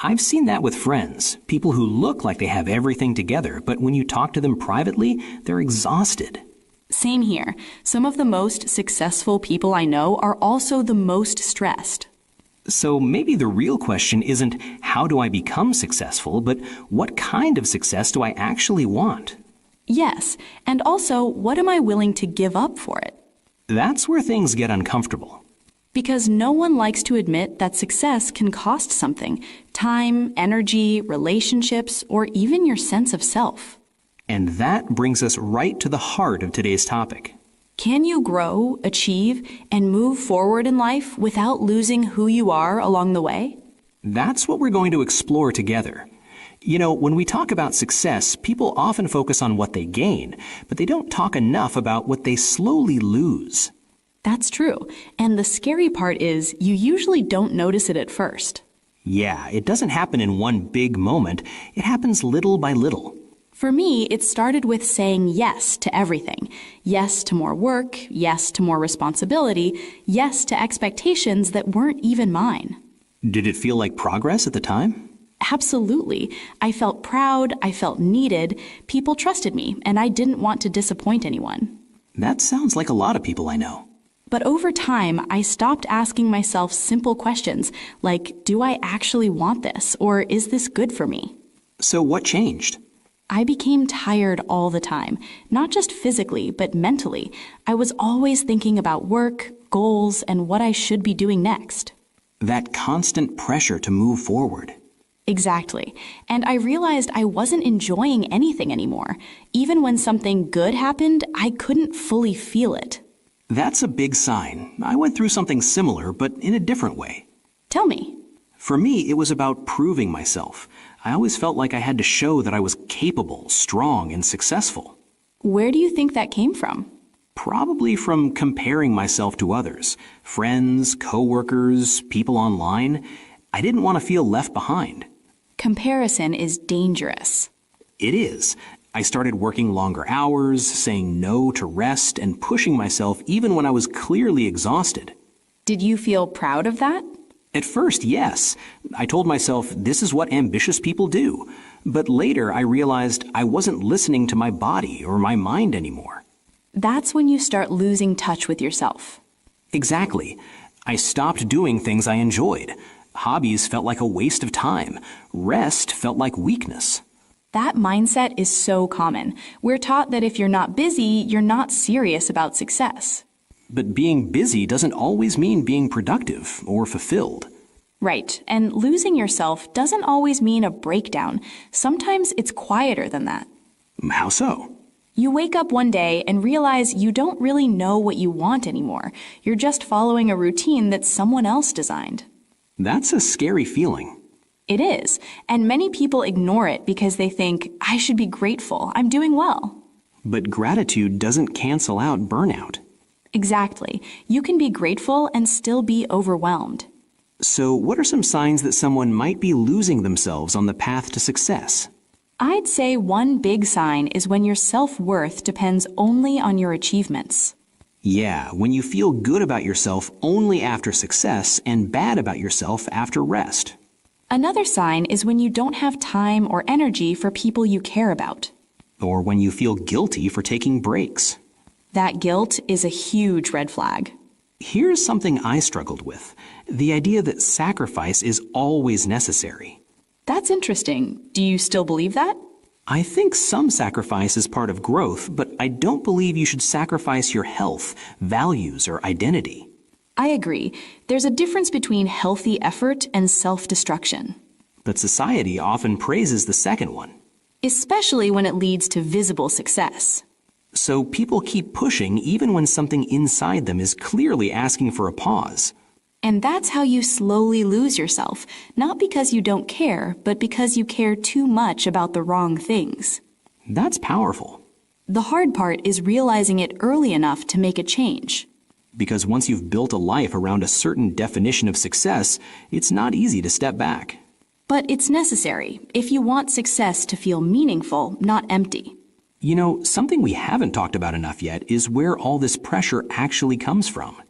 I've seen that with friends, people who look like they have everything together, but when you talk to them privately, they're exhausted. Same here. Some of the most successful people I know are also the most stressed. So maybe the real question isn't how do I become successful, but what kind of success do I actually want? Yes, and also what am I willing to give up for it? That's where things get uncomfortable. Because no one likes to admit that success can cost something: time, energy, relationships, or even your sense of self. And that brings us right to the heart of today's topic. Can you grow, achieve, and move forward in life without losing who you are along the way? That's what we're going to explore together. You know, when we talk about success, people often focus on what they gain, but they don't talk enough about what they slowly lose. That's true. And the scary part is you usually don't notice it at first. Yeah, it doesn't happen in one big moment. It happens little by little. For me, it started with saying yes to everything. Yes to more work, yes to more responsibility, yes to expectations that weren't even mine. Did it feel like progress at the time? Absolutely. I felt proud, I felt needed, people trusted me, and I didn't want to disappoint anyone. That sounds like a lot of people I know. But over time, I stopped asking myself simple questions like, do I actually want this, or is this good for me? So what changed? I became tired all the time, not just physically, but mentally. I was always thinking about work, goals, and what I should be doing next. That constant pressure to move forward. Exactly. And I realized I wasn't enjoying anything anymore. Even when something good happened, I couldn't fully feel it. That's a big sign. I went through something similar, but in a different way. Tell me. For me, it was about proving myself. I always felt like I had to show that I was capable, strong, and successful. Where do you think that came from? Probably from comparing myself to others, friends, coworkers, people online. I didn't want to feel left behind. Comparison is dangerous. It is. I started working longer hours, saying no to rest, and pushing myself even when I was clearly exhausted. Did you feel proud of that? At first, yes. I told myself this is what ambitious people do. But later I realized I wasn't listening to my body or my mind anymore. That's when you start losing touch with yourself. Exactly. I stopped doing things I enjoyed. Hobbies felt like a waste of time. Rest felt like weakness. That mindset is so common. We're taught that if you're not busy, you're not serious about success. But being busy doesn't always mean being productive or fulfilled. Right, and losing yourself doesn't always mean a breakdown. Sometimes it's quieter than that. How so? You wake up one day and realize you don't really know what you want anymore. You're just following a routine that someone else designed. That's a scary feeling. It is, and many people ignore it because they think, I should be grateful, I'm doing well. But gratitude doesn't cancel out burnout. Exactly. You can be grateful and still be overwhelmed. So what are some signs that someone might be losing themselves on the path to success? I'd say one big sign is when your self-worth depends only on your achievements. Yeah, when you feel good about yourself only after success and bad about yourself after rest. Another sign is when you don't have time or energy for people you care about. Or when you feel guilty for taking breaks. That guilt is a huge red flag. Here's something I struggled with. The idea that sacrifice is always necessary. That's interesting. Do you still believe that? I think some sacrifice is part of growth, but I don't believe you should sacrifice your health, values, or identity. I agree. There's a difference between healthy effort and self-destruction. But society often praises the second one. Especially when it leads to visible success. So people keep pushing even when something inside them is clearly asking for a pause. And that's how you slowly lose yourself, not because you don't care, but because you care too much about the wrong things. That's powerful. The hard part is realizing it early enough to make a change. Because once you've built a life around a certain definition of success, it's not easy to step back. But it's necessary if you want success to feel meaningful, not empty. You know, something we haven't talked about enough yet is where all this pressure actually comes from.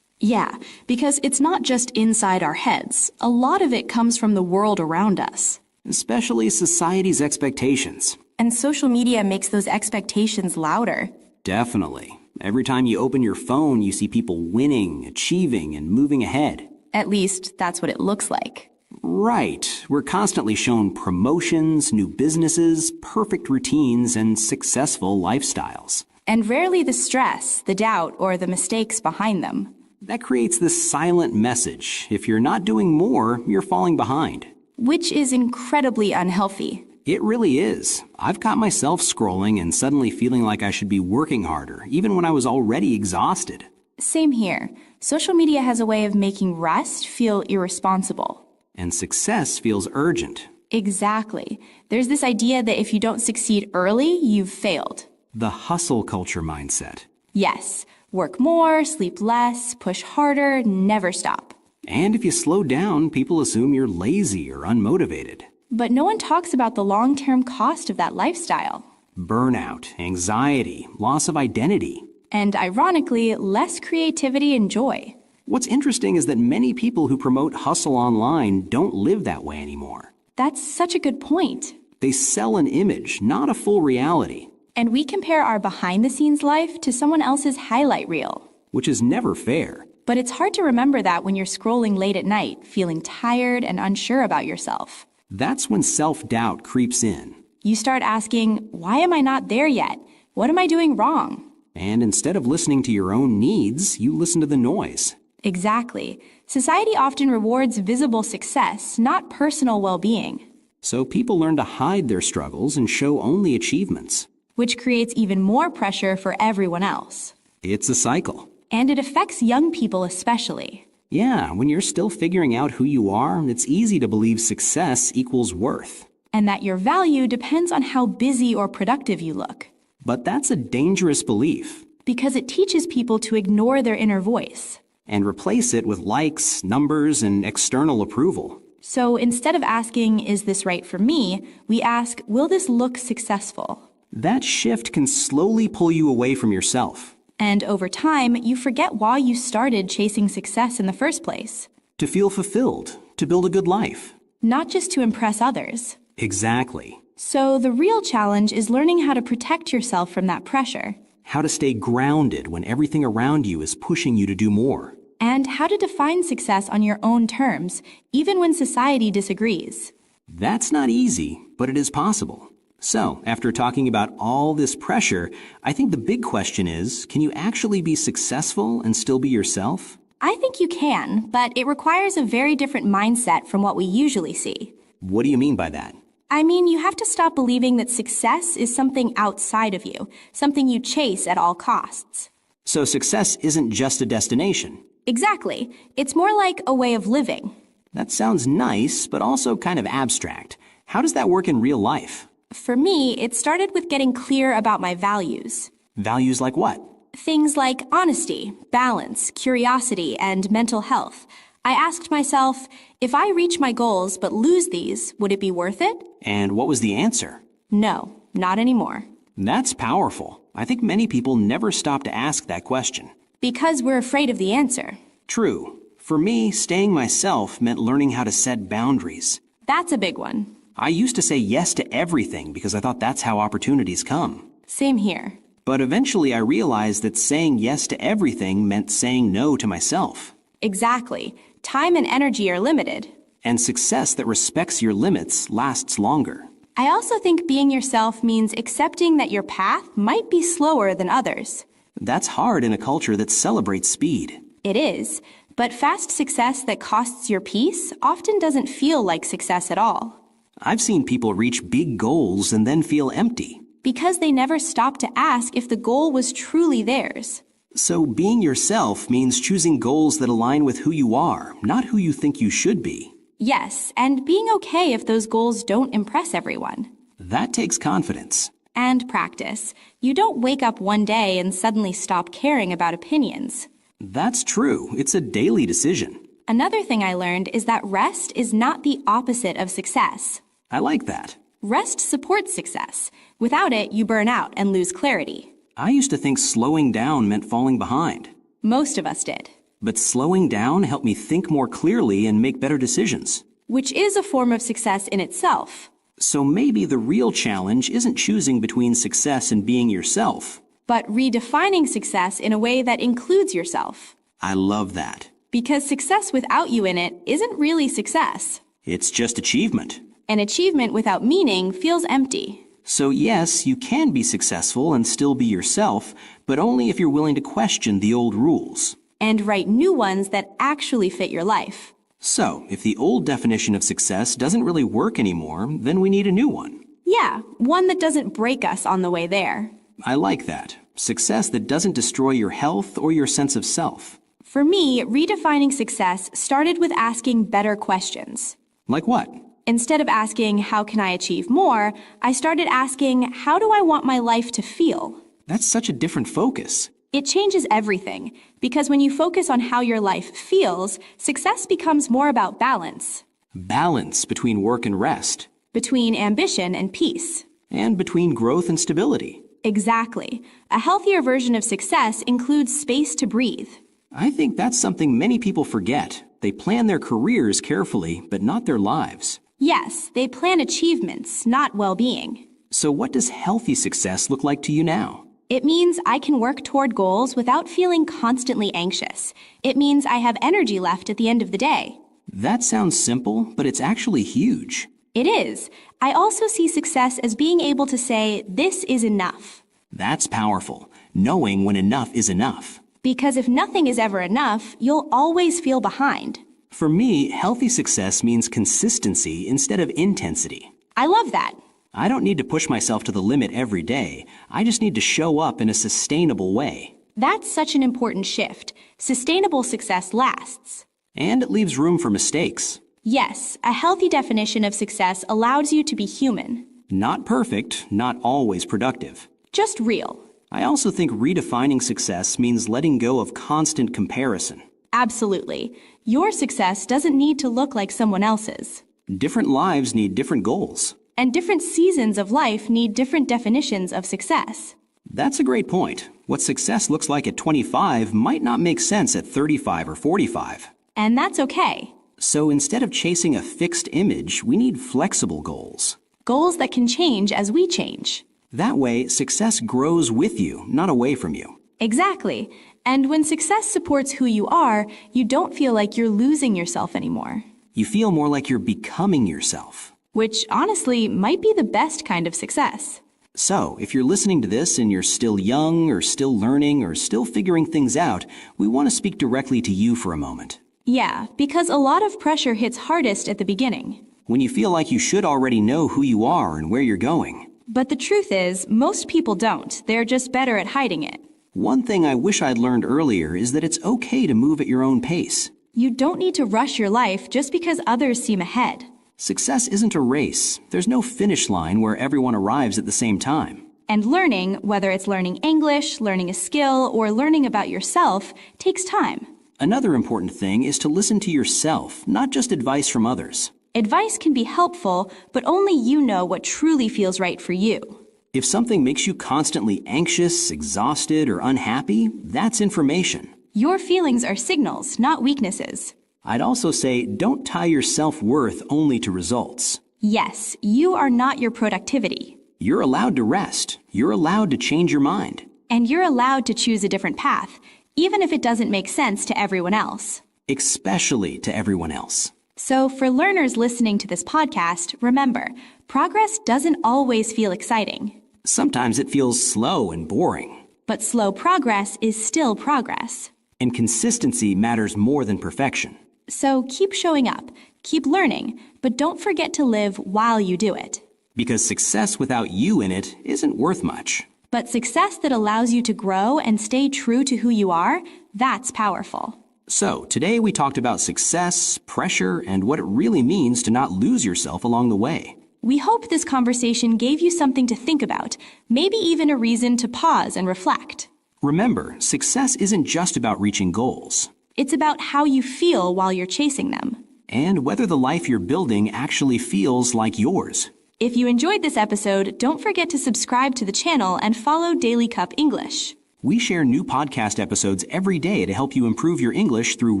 Yeah, because it's not just inside our heads. A lot of it comes from the world around us. Especially society's expectations. And social media makes those expectations louder. Definitely. Every time you open your phone, you see people winning, achieving, and moving ahead. At least that's what it looks like. Right. We're constantly shown promotions, new businesses, perfect routines, and successful lifestyles. And rarely the stress, the doubt, or the mistakes behind them. That creates this silent message. If you're not doing more, you're falling behind. which is incredibly unhealthy. It really is. I've caught myself scrolling and suddenly feeling like I should be working harder, even when I was already exhausted. Same here. Social media has a way of making rest feel irresponsible. And success feels urgent. Exactly. There's this idea that if you don't succeed early, you've failed. The hustle culture mindset. Yes, work more, sleep less, push harder, never stop. And if you slow down, people assume you're lazy or unmotivated. But no one talks about the long-term cost of that lifestyle. Burnout, anxiety, loss of identity. And ironically, less creativity and joy. What's interesting is that many people who promote hustle online don't live that way anymore. That's such a good point. They sell an image, not a full reality, And we compare our behind-the-scenes life to someone else's highlight reel. which is never fair. But it's hard to remember that when you're scrolling late at night, feeling tired and unsure about yourself. That's when self-doubt creeps in. You start asking, why am I not there yet? What am I doing wrong? And instead of listening to your own needs, you listen to the noise. Exactly. Society often rewards visible success, not personal well-being, So people learn to hide their struggles and show only achievements. which creates even more pressure for everyone else. It's a cycle. And it affects young people especially. Yeah, when you're still figuring out who you are, it's easy to believe success equals worth. And that your value depends on how busy or productive you look. But that's a dangerous belief. Because it teaches people to ignore their inner voice. And replace it with likes, numbers, and external approval. So instead of asking, is this right for me, we ask, will this look successful? That shift can slowly pull you away from yourself. And over time, you forget why you started chasing success in the first place. To feel fulfilled, to build a good life. Not just to impress others. Exactly. So the real challenge is learning how to protect yourself from that pressure. How to stay grounded when everything around you is pushing you to do more. And how to define success on your own terms, even when society disagrees. That's not easy, but it is possible. So, after talking about all this pressure, I think the big question is, can you actually be successful and still be yourself? I think you can, but it requires a very different mindset from what we usually see. What do you mean by that? I mean, you have to stop believing that success is something outside of you, something you chase at all costs. So success isn't just a destination. Exactly. It's more like a way of living. That sounds nice, but also kind of abstract. How does that work in real life? For me, it started with getting clear about my values. Values like what? Things like honesty, balance, curiosity, and mental health. I asked myself, if I reach my goals but lose these, would it be worth it? And what was the answer? No, not anymore. That's powerful. I think many people never stop to ask that question. Because we're afraid of the answer. True. For me, staying myself meant learning how to set boundaries. That's a big one. I used to say yes to everything because I thought that's how opportunities come. Same here. But eventually I realized that saying yes to everything meant saying no to myself. Exactly. Time and energy are limited. And success that respects your limits lasts longer. I also think being yourself means accepting that your path might be slower than others. That's hard in a culture that celebrates speed. It is. But fast success that costs your peace often doesn't feel like success at all. I've seen people reach big goals and then feel empty. Because they never stop to ask if the goal was truly theirs. So being yourself means choosing goals that align with who you are, not who you think you should be. Yes, and being okay if those goals don't impress everyone. That takes confidence. And practice. You don't wake up one day and suddenly stop caring about opinions. That's true. It's a daily decision. Another thing I learned is that rest is not the opposite of success. I like that. Rest supports success. Without it, you burn out and lose clarity. I used to think slowing down meant falling behind. Most of us did. But slowing down helped me think more clearly and make better decisions. Which is a form of success in itself. So maybe the real challenge isn't choosing between success and being yourself. But redefining success in a way that includes yourself. I love that. Because success without you in it isn't really success. It's just achievement. An achievement without meaning feels empty. So yes, you can be successful and still be yourself, but only if you're willing to question the old rules. and write new ones that actually fit your life. So, if the old definition of success doesn't really work anymore, then we need a new one. Yeah, one that doesn't break us on the way there. I like that. Success that doesn't destroy your health or your sense of self. For me, redefining success started with asking better questions. Like what? Instead of asking, how can I achieve more, I started asking, how do I want my life to feel? That's such a different focus. It changes everything, because when you focus on how your life feels, success becomes more about balance. Balance between work and rest. Between ambition and peace. And between growth and stability. Exactly. A healthier version of success includes space to breathe. I think that's something many people forget. They plan their careers carefully, but not their lives. Yes, they plan achievements, not well-being. So what does healthy success look like to you now? It means I can work toward goals without feeling constantly anxious. It means I have energy left at the end of the day. That sounds simple, but it's actually huge. It is. I also see success as being able to say, this is enough. That's powerful, knowing when enough is enough. Because if nothing is ever enough, you'll always feel behind. For me, healthy success means consistency instead of intensity. I love that. I don't need to push myself to the limit every day. I just need to show up in a sustainable way. That's such an important shift. Sustainable success lasts. And it leaves room for mistakes. Yes, a healthy definition of success allows you to be human. Not perfect, not always productive. Just real. I also think redefining success means letting go of constant comparison. Absolutely. Your success doesn't need to look like someone else's. Different lives need different goals. And different seasons of life need different definitions of success. That's a great point. What success looks like at 25 might not make sense at 35 or 45. And that's okay. So instead of chasing a fixed image, we need flexible goals. Goals that can change as we change. That way, success grows with you, not away from you. Exactly. And when success supports who you are, you don't feel like you're losing yourself anymore. You feel more like you're becoming yourself. Which honestly might be the best kind of success. So, if you're listening to this and you're still young or still learning or still figuring things out, we want to speak directly to you for a moment. Yeah, because a lot of pressure hits hardest at the beginning. When you feel like you should already know who you are and where you're going. But the truth is, most people don't. They're just better at hiding it. One thing I wish I'd learned earlier is that it's okay to move at your own pace. You don't need to rush your life just because others seem ahead. Success isn't a race. There's no finish line where everyone arrives at the same time. And learning, whether it's learning English, learning a skill, or learning about yourself, takes time. Another important thing is to listen to yourself, not just advice from others. Advice can be helpful, but only you know what truly feels right for you. If something makes you constantly anxious, exhausted, or unhappy, that's information. Your feelings are signals, not weaknesses. I'd also say don't tie your self-worth only to results. Yes, you are not your productivity. You're allowed to rest. You're allowed to change your mind. And you're allowed to choose a different path, even if it doesn't make sense to everyone else. Especially to everyone else. So for learners listening to this podcast, remember, progress doesn't always feel exciting. Sometimes it feels slow and boring. But slow progress is still progress. And consistency matters more than perfection. So keep showing up, keep learning, but don't forget to live while you do it. Because success without you in it isn't worth much. But success that allows you to grow and stay true to who you are, that's powerful. So, today we talked about success, pressure, and what it really means to not lose yourself along the way. We hope this conversation gave you something to think about, maybe even a reason to pause and reflect. Remember, success isn't just about reaching goals. It's about how you feel while you're chasing them. And whether the life you're building actually feels like yours. If you enjoyed this episode, don't forget to subscribe to the channel and follow Daily Cup English. We share new podcast episodes every day to help you improve your English through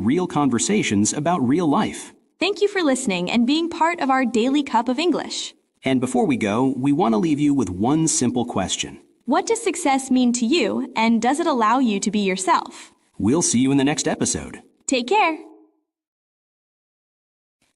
real conversations about real life. Thank you for listening and being part of our Daily Cup of English. And before we go, we want to leave you with one simple question. What does success mean to you, and does it allow you to be yourself? We'll see you in the next episode. Take care.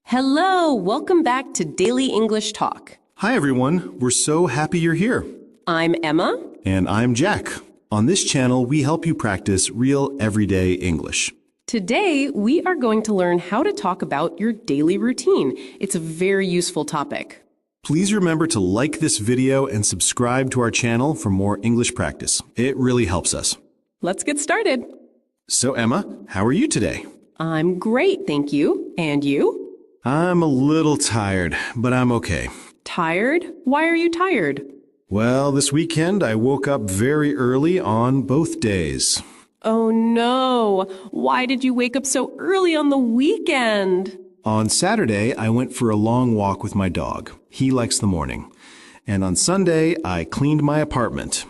Hello, welcome back to Daily English Talk. Hi, everyone. We're so happy you're here. I'm Emma. And I'm Jack. On this channel, we help you practice real everyday English. Today, we are going to learn how to talk about your daily routine. It's a very useful topic. Please remember to like this video and subscribe to our channel for more English practice. It really helps us. Let's get started. So, Emma, how are you today? I'm great, thank you. And you? I'm a little tired, but I'm okay. Tired? Why are you tired? Well, this weekend I woke up very early on both days. Oh no! Why did you wake up so early on the weekend? On Saturday, I went for a long walk with my dog. He likes the morning. And on Sunday, I cleaned my apartment.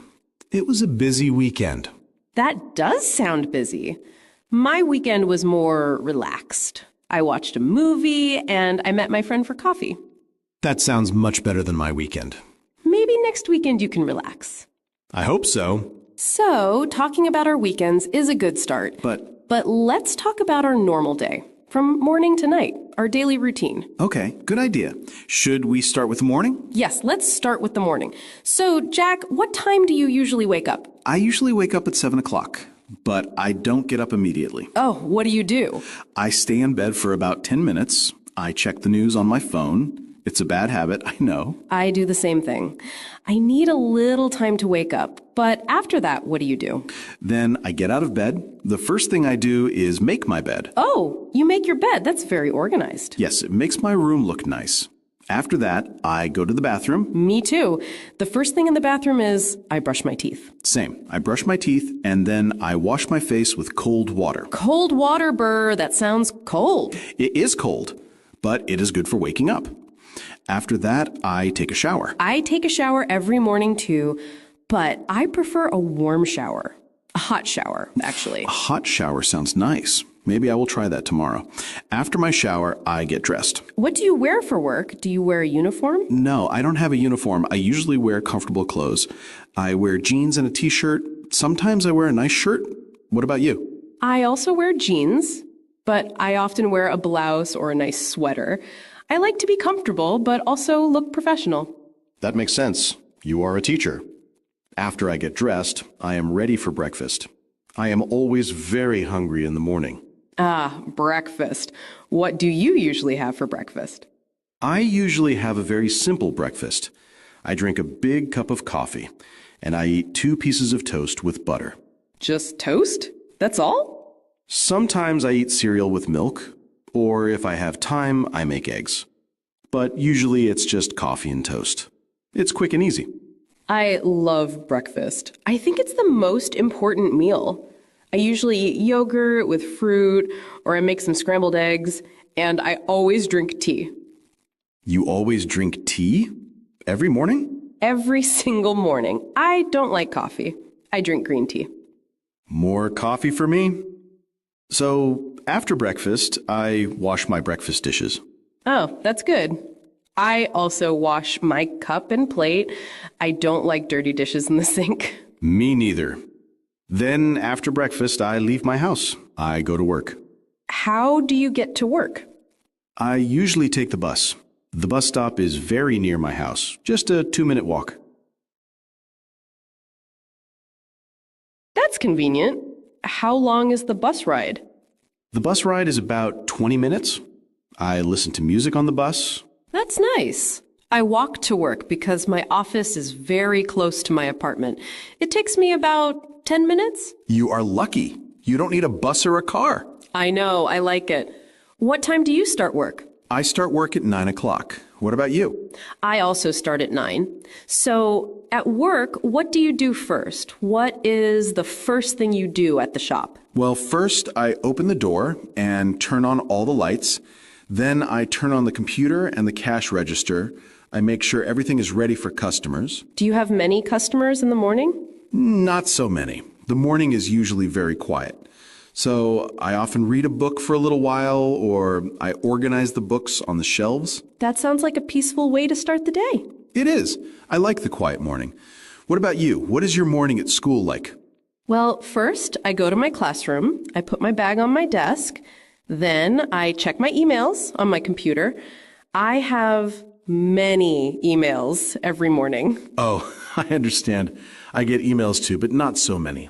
It was a busy weekend. That does sound busy. My weekend was more relaxed. I watched a movie and I met my friend for coffee. That sounds much better than my weekend. Maybe next weekend you can relax. I hope so. So, talking about our weekends is a good start. But let's talk about our normal day, from morning to night, our daily routine. Okay, good idea. Should we start with the morning? Yes, let's start with the morning. So, Jack, what time do you usually wake up? I usually wake up at 7 o'clock, but I don't get up immediately. Oh, what do you do? I stay in bed for about 10 minutes. I check the news on my phone. It's a bad habit, I know. I do the same thing. I need a little time to wake up, but after that, what do you do? Then I get out of bed. The first thing I do is make my bed. Oh, you make your bed. That's very organized. Yes, it makes my room look nice. After that, I go to the bathroom. Me too. The first thing in the bathroom is I brush my teeth. Same. I brush my teeth and then I wash my face with cold water. Cold water, Burr. That sounds cold. It is cold, but it is good for waking up. After that, I take a shower. I take a shower every morning too, but I prefer a warm shower. A hot shower, actually. A hot shower sounds nice. Maybe I will try that tomorrow. After my shower, I get dressed. What do you wear for work? Do you wear a uniform? No, I don't have a uniform. I usually wear comfortable clothes. I wear jeans and a t-shirt. Sometimes I wear a nice shirt. What about you? I also wear jeans, but I often wear a blouse or a nice sweater. I like to be comfortable, but also look professional. That makes sense. You are a teacher. After I get dressed, I am ready for breakfast. I am always very hungry in the morning. Ah, breakfast. What do you usually have for breakfast? I usually have a very simple breakfast. I drink a big cup of coffee, and I eat 2 pieces of toast with butter. Just toast? That's all? Sometimes I eat cereal with milk, or if I have time, I make eggs. But usually it's just coffee and toast. It's quick and easy. I love breakfast. I think it's the most important meal. I usually eat yogurt with fruit, or I make some scrambled eggs, and I always drink tea. You always drink tea? Every morning? Every single morning. I don't like coffee. I drink green tea. More coffee for me? So, after breakfast, I wash my breakfast dishes. Oh, that's good. I also wash my cup and plate. I don't like dirty dishes in the sink. Me neither. Then, after breakfast, I leave my house. I go to work. How do you get to work? I usually take the bus. The bus stop is very near my house, just a 2-minute walk. That's convenient. How long is the bus ride? The bus ride is about 20 minutes. I listen to music on the bus. That's nice. I walk to work because my office is very close to my apartment. It takes me about 10 minutes. You are lucky. You don't need a bus or a car. I know, I like it. What time do you start work? I start work at 9 o'clock. What about you? I also start at 9. So, at work, what do you do first? What is the first thing you do at the shop? Well, first I open the door and turn on all the lights. Then I turn on the computer and the cash register. I make sure everything is ready for customers. Do you have many customers in the morning? Not so many. The morning is usually very quiet. So I often read a book for a little while, or I organize the books on the shelves. That sounds like a peaceful way to start the day. It is. I like the quiet morning. What about you? What is your morning at school like? Well, first, I go to my classroom. I put my bag on my desk. Then I check my emails on my computer. I have many emails every morning. Oh, I understand. I get emails too, but not so many.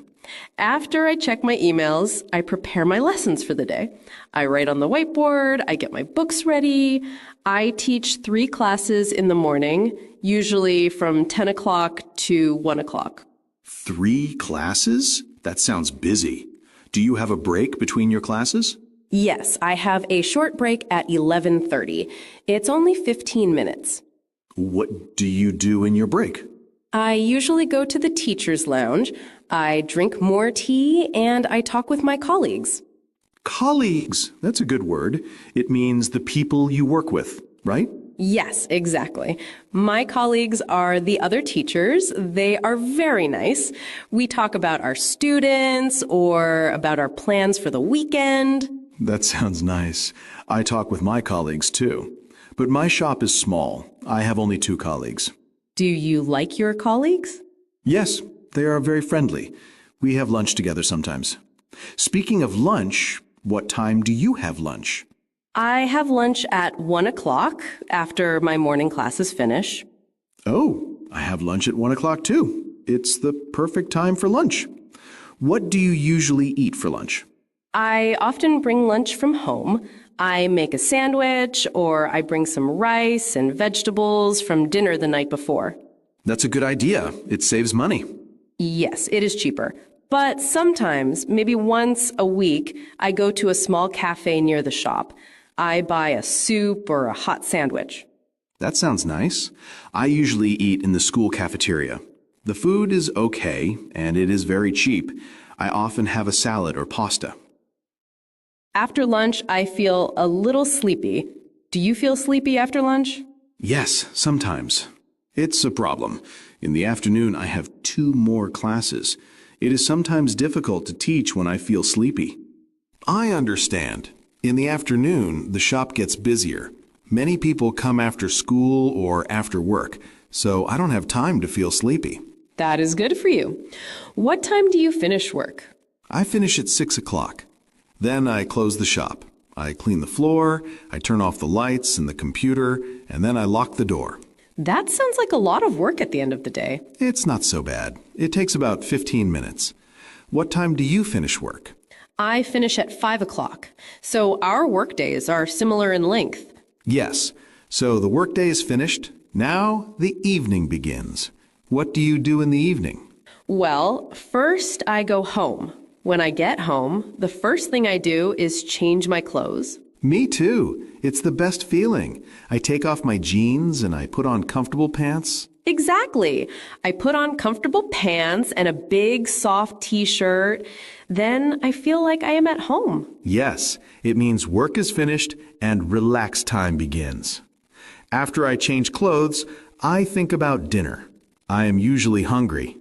After I check my emails, I prepare my lessons for the day. I write on the whiteboard, I get my books ready. I teach 3 classes in the morning, usually from 10 o'clock to 1 o'clock. 3 classes? That sounds busy. Do you have a break between your classes? Yes, I have a short break at 11:30. It's only 15 minutes. What do you do in your break? I usually go to the teacher's lounge. I drink more tea and I talk with my colleagues. Colleagues. That's a good word. It means the people you work with, right? Yes, exactly. My colleagues are the other teachers. They are very nice. We talk about our students or about our plans for the weekend. That sounds nice. I talk with my colleagues too. But my shop is small. I have only 2 colleagues. Do you like your colleagues? Yes, they are very friendly. We have lunch together sometimes. Speaking of lunch, what time do you have lunch? I have lunch at 1 o'clock after my morning classes finish. Oh, I have lunch at 1 o'clock too. It's the perfect time for lunch. What do you usually eat for lunch? I often bring lunch from home. I make a sandwich or I bring some rice and vegetables from dinner the night before. That's a good idea. It saves money. Yes, it is cheaper. But sometimes, maybe once a week, I go to a small cafe near the shop. I buy a soup or a hot sandwich. That sounds nice. I usually eat in the school cafeteria. The food is okay, and it is very cheap. I often have a salad or pasta. After lunch, I feel a little sleepy. Do you feel sleepy after lunch? Yes, sometimes. It's a problem. In the afternoon, I have 2 more classes. It is sometimes difficult to teach when I feel sleepy. I understand. In the afternoon, the shop gets busier. Many people come after school or after work, so I don't have time to feel sleepy. That is good for you. What time do you finish work? I finish at 6 o'clock. Then I close the shop. I clean the floor, I turn off the lights and the computer, and then I lock the door. That sounds like a lot of work at the end of the day. It's not so bad. It takes about 15 minutes. What time do you finish work? I finish at 5 o'clock, so our work days are similar in length. Yes. So the workday is finished. Now the evening begins. What do you do in the evening? Well, first I go home. When I get home, the first thing I do is change my clothes. Me too. It's the best feeling. I take off my jeans and I put on comfortable pants. Exactly. I put on comfortable pants and a big soft t-shirt. Then I feel like I am at home. Yes, it means work is finished and relax time begins. After I change clothes, I think about dinner. I am usually hungry.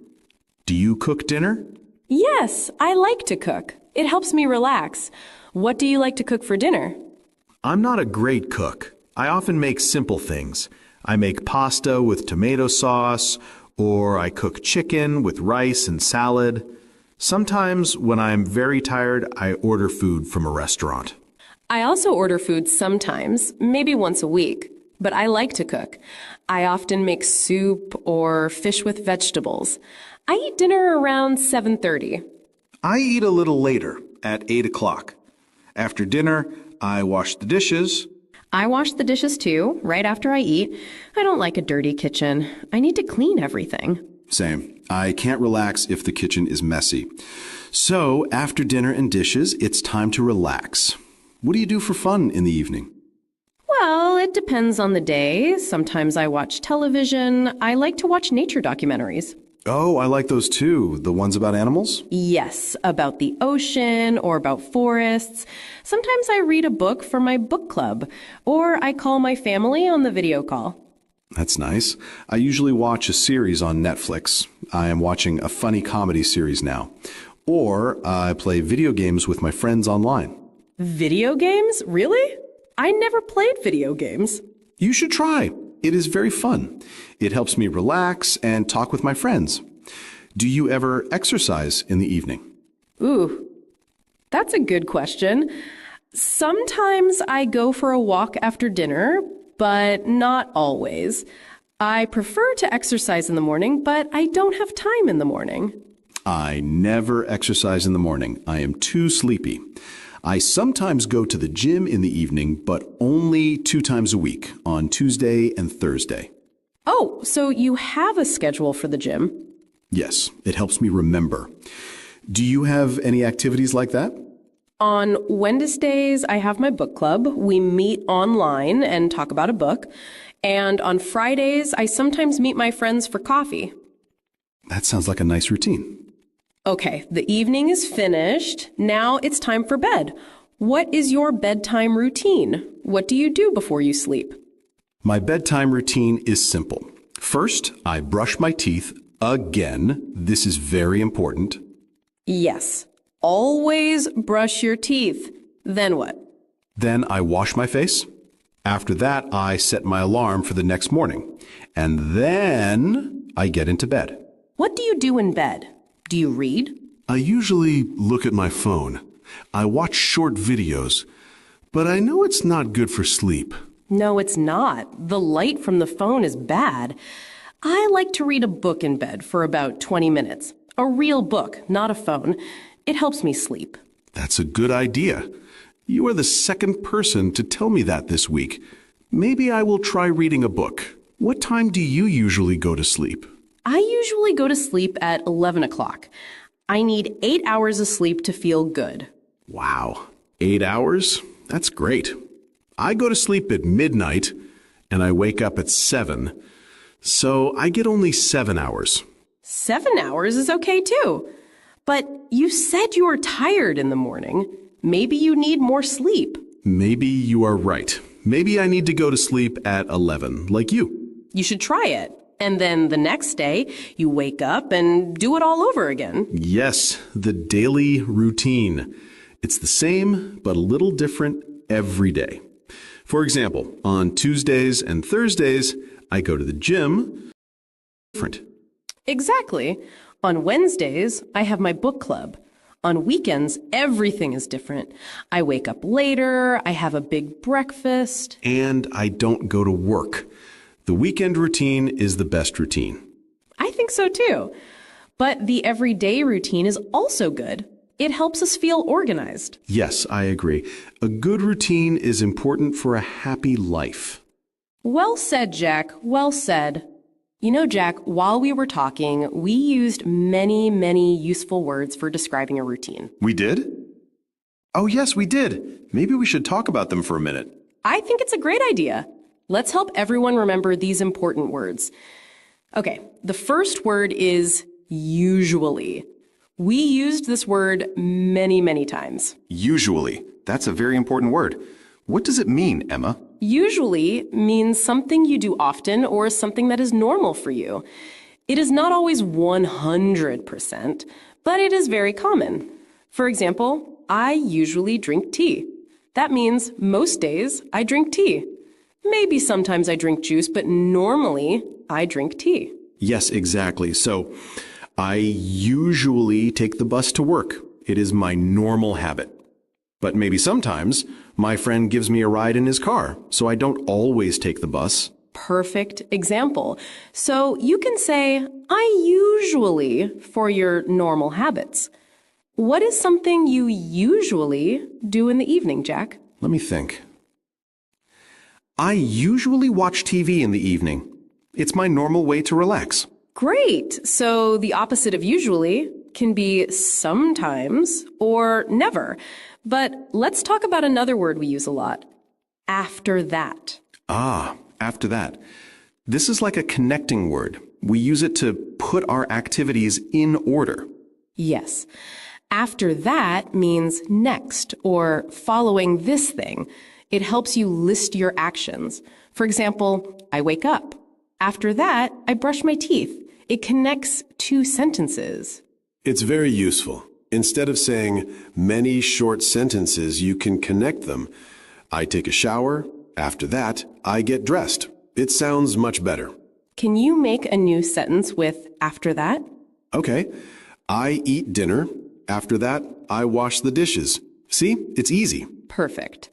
Do you cook dinner? Yes, I like to cook. It helps me relax. What do you like to cook for dinner? I'm not a great cook. I often make simple things. I make pasta with tomato sauce, or I cook chicken with rice and salad. Sometimes, when I'm very tired, I order food from a restaurant. I also order food sometimes, maybe once a week, but I like to cook. I often make soup or fish with vegetables. I eat dinner around 7:30. I eat a little later, at 8 o'clock. After dinner, I wash the dishes. I wash the dishes too, right after I eat. I don't like a dirty kitchen. I need to clean everything. Same. I can't relax if the kitchen is messy. So, after dinner and dishes, it's time to relax. What do you do for fun in the evening? Well, it depends on the day. Sometimes I watch television. I like to watch nature documentaries. Oh, I like those too. The ones about animals? Yes, about the ocean or about forests. Sometimes I read a book for my book club, or I call my family on the video call. That's nice. I usually watch a series on Netflix. I am watching a funny comedy series now. Or I play video games with my friends online. Video games? Really? I never played video games. You should try. It is very fun. It helps me relax and talk with my friends. Do you ever exercise in the evening? Ooh, that's a good question. Sometimes I go for a walk after dinner, but not always. I prefer to exercise in the morning, but I don't have time in the morning. I never exercise in the morning. I am too sleepy. I sometimes go to the gym in the evening, but only 2 times a week, on Tuesday and Thursday. Oh, so you have a schedule for the gym? Yes, it helps me remember. Do you have any activities like that? On Wednesdays, I have my book club. We meet online and talk about a book. And on Fridays, I sometimes meet my friends for coffee. That sounds like a nice routine. Okay, the evening is finished. Now it's time for bed. What is your bedtime routine? What do you do before you sleep? My bedtime routine is simple. First, I brush my teeth again. This is very important. Yes, always brush your teeth. Then what? Then I wash my face. After that, I set my alarm for the next morning. And then I get into bed. What do you do in bed? Do you read? I usually look at my phone. I watch short videos. But I know it's not good for sleep. No, it's not. The light from the phone is bad. I like to read a book in bed for about 20 minutes. A real book, not a phone. It helps me sleep. That's a good idea. You are the second person to tell me that this week. Maybe I will try reading a book. What time do you usually go to sleep? I usually go to sleep at 11 o'clock. I need 8 hours of sleep to feel good. Wow, 8 hours? That's great. I go to sleep at midnight and I wake up at 7. So I get only 7 hours. 7 hours is okay too. But you said you were tired in the morning. Maybe you need more sleep. Maybe you are right. Maybe I need to go to sleep at 11, like you. You should try it. And then the next day, you wake up and do it all over again. Yes, the daily routine. It's the same, but a little different every day. For example, on Tuesdays and Thursdays, I go to the gym. Different. Exactly. On Wednesdays, I have my book club. On weekends, everything is different. I wake up later, I have a big breakfast. And I don't go to work. The weekend routine is the best routine. I think so too. But the everyday routine is also good. It helps us feel organized. Yes, I agree. A good routine is important for a happy life. Well said, Jack. Well said. You know, Jack, while we were talking, we used many useful words for describing a routine. We did? Oh, yes, we did. Maybe we should talk about them for a minute. I think it's a great idea. Let's help everyone remember these important words. Okay, the first word is usually. We used this word many times. Usually. That's a very important word. What does it mean, Emma? Usually means something you do often or something that is normal for you. It is not always 100%, but it is very common. For example, I usually drink tea. That means most days I drink tea. Maybe sometimes I drink juice, but normally I drink tea. Yes, exactly. So, I usually take the bus to work. It is my normal habit. But maybe sometimes my friend gives me a ride in his car, so I don't always take the bus. Perfect example. So you can say, I usually for your normal habits. What is something you usually do in the evening, Jack? Let me think. I usually watch TV in the evening. It's my normal way to relax. Great. So the opposite of usually can be sometimes or never. But let's talk about another word we use a lot. After that. Ah, after that. This is like a connecting word. We use it to put our activities in order. Yes. After that means next or following this thing. It helps you list your actions. For example, I wake up. After that, I brush my teeth. It connects 2 sentences. It's very useful. Instead of saying many short sentences, you can connect them. I take a shower. After that, I get dressed. It sounds much better. Can you make a new sentence with after that? Okay. I eat dinner. After that, I wash the dishes. See? It's easy. Perfect.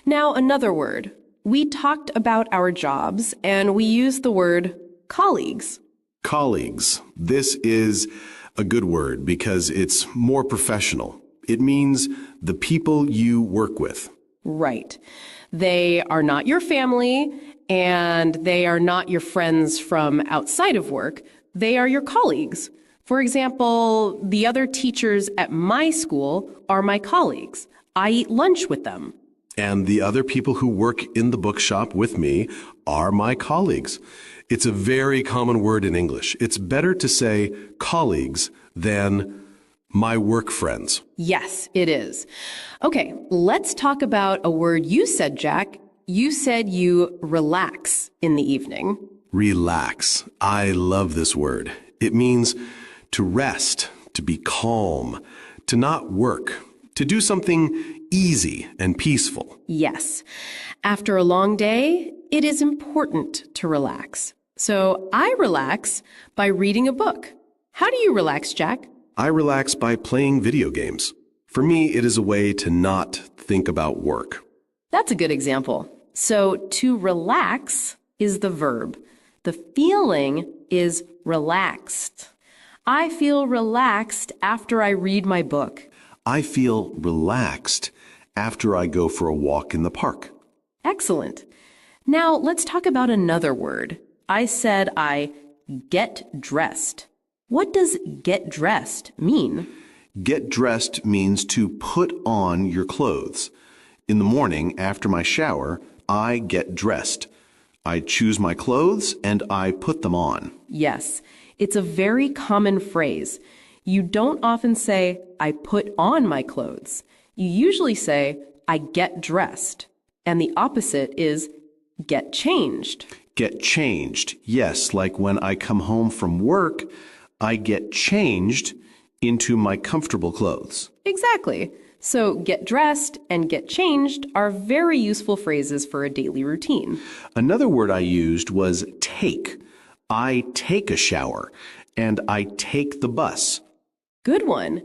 Now another word. We talked about our jobs and we used the word colleagues. Colleagues. This is a good word because it's more professional. It means the people you work with. Right. They are not your family and they are not your friends from outside of work. They are your colleagues. For example, the other teachers at my school are my colleagues. I eat lunch with them. And the other people who work in the bookshop with me are my colleagues. It's a very common word in English. It's better to say colleagues than my work friends. Yes, it is. Okay, let's talk about a word you said, Jack. You said you relax in the evening. Relax. I love this word. It means to rest, to be calm, to not work, to do something easy and peaceful. Yes. After a long day, it is important to relax. So I relax by reading a book. How do you relax, Jack? I relax by playing video games. For me, it is a way to not think about work. That's a good example. So to relax is the verb. The feeling is relaxed. I feel relaxed after I read my book. I feel relaxed after I go for a walk in the park. Excellent. Now let's talk about another word. I said I get dressed. What does get dressed mean? Get dressed means to put on your clothes. In the morning, after my shower, I get dressed. I choose my clothes and I put them on. Yes, it's a very common phrase. You don't often say, I put on my clothes. You usually say, I get dressed. And the opposite is get changed. Get changed. Yes, like when I come home from work, I get changed into my comfortable clothes. Exactly. So get dressed and get changed are very useful phrases for a daily routine. Another word I used was take. I take a shower and I take the bus. Good one.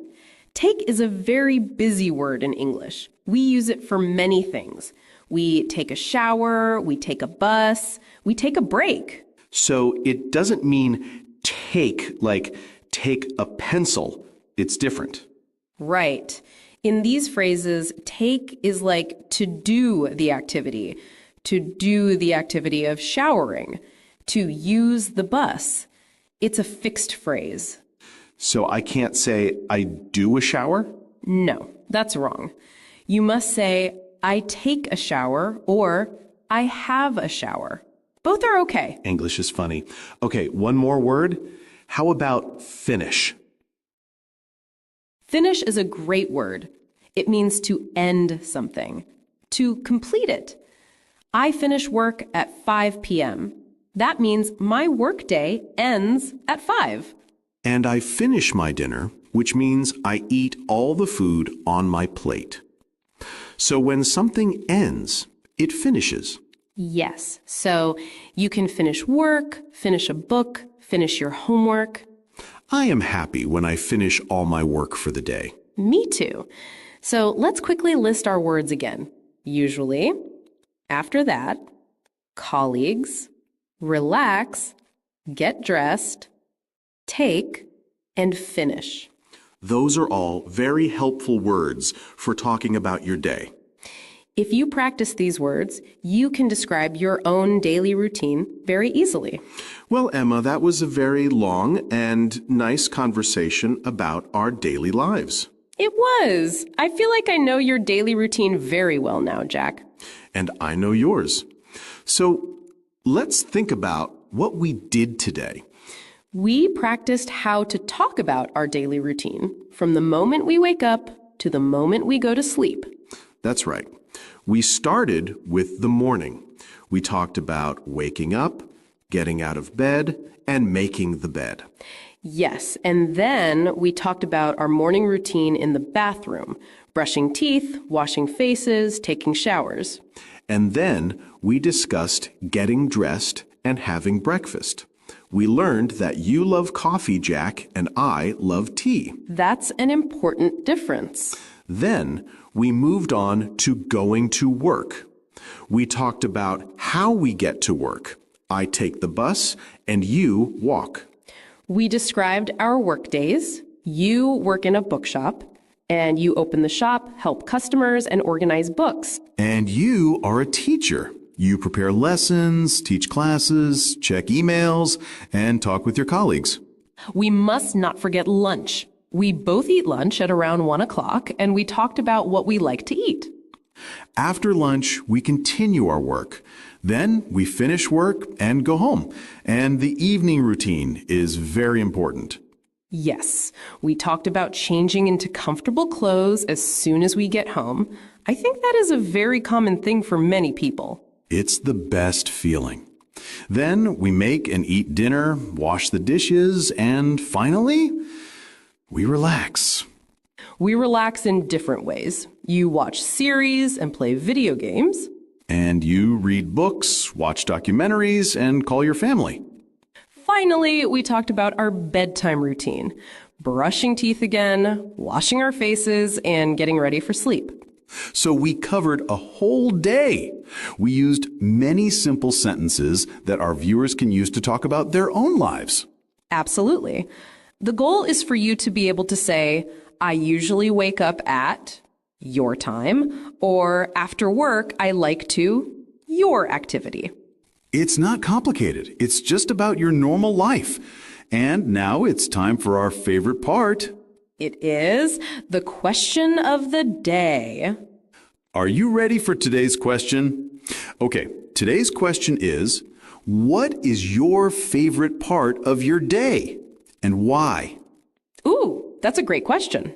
Take is a very busy word in English. We use it for many things. We take a shower, we take a bus, we take a break. So it doesn't mean take like take a pencil. It's different. Right. In these phrases, take is like to do the activity of showering, to use the bus. It's a fixed phrase. So I can't say I do a shower? No, that's wrong. You must say I take a shower or I have a shower. Both are okay. English is funny. Okay, one more word. How about finish? Finish is a great word. It means to end something, to complete it. I finish work at 5 p.m. That means my workday ends at 5. And I finish my dinner, which means I eat all the food on my plate. So when something ends, it finishes. Yes, so you can finish work, finish a book, finish your homework. I am happy when I finish all my work for the day. Me too. So let's quickly list our words again. Usually, after that, colleagues, relax, get dressed, take, and finish. Those are all very helpful words for talking about your day. If you practice these words, you can describe your own daily routine very easily. Well, Emma, that was a very long and nice conversation about our daily lives. It was. I feel like I know your daily routine very well now, Jack. And I know yours. So let's think about what we did today. We practiced how to talk about our daily routine from the moment we wake up to the moment we go to sleep. That's right. We started with the morning. We talked about waking up, getting out of bed, and making the bed. Yes, and then we talked about our morning routine in the bathroom, brushing teeth, washing faces, taking showers. And then we discussed getting dressed and having breakfast. We learned that you love coffee, Jack, and I love tea. That's an important difference. Then we moved on to going to work. We talked about how we get to work. I take the bus and you walk. We described our work days. You work in a bookshop, and you open the shop, help customers, and organize books. And you are a teacher. You prepare lessons, teach classes, check emails, and talk with your colleagues. We must not forget lunch. We both eat lunch at around 1 o'clock, and we talked about what we like to eat. After lunch, we continue our work. Then we finish work and go home. And the evening routine is very important. Yes, we talked about changing into comfortable clothes as soon as we get home. I think that is a very common thing for many people. It's the best feeling. Then we make and eat dinner, wash the dishes, and finally, we relax. We relax in different ways. You watch series and play video games. And you read books, watch documentaries, and call your family. Finally, we talked about our bedtime routine. Brushing teeth again, washing our faces, and getting ready for sleep. So we covered a whole day. We used many simple sentences that our viewers can use to talk about their own lives. Absolutely. The goal is for you to be able to say, I usually wake up at your time, or after work, I like to your activity. It's not complicated. It's just about your normal life. And now it's time for our favorite part. It is the question of the day. Are you ready for today's question? Okay, today's question is, what is your favorite part of your day and why? Ooh, that's a great question.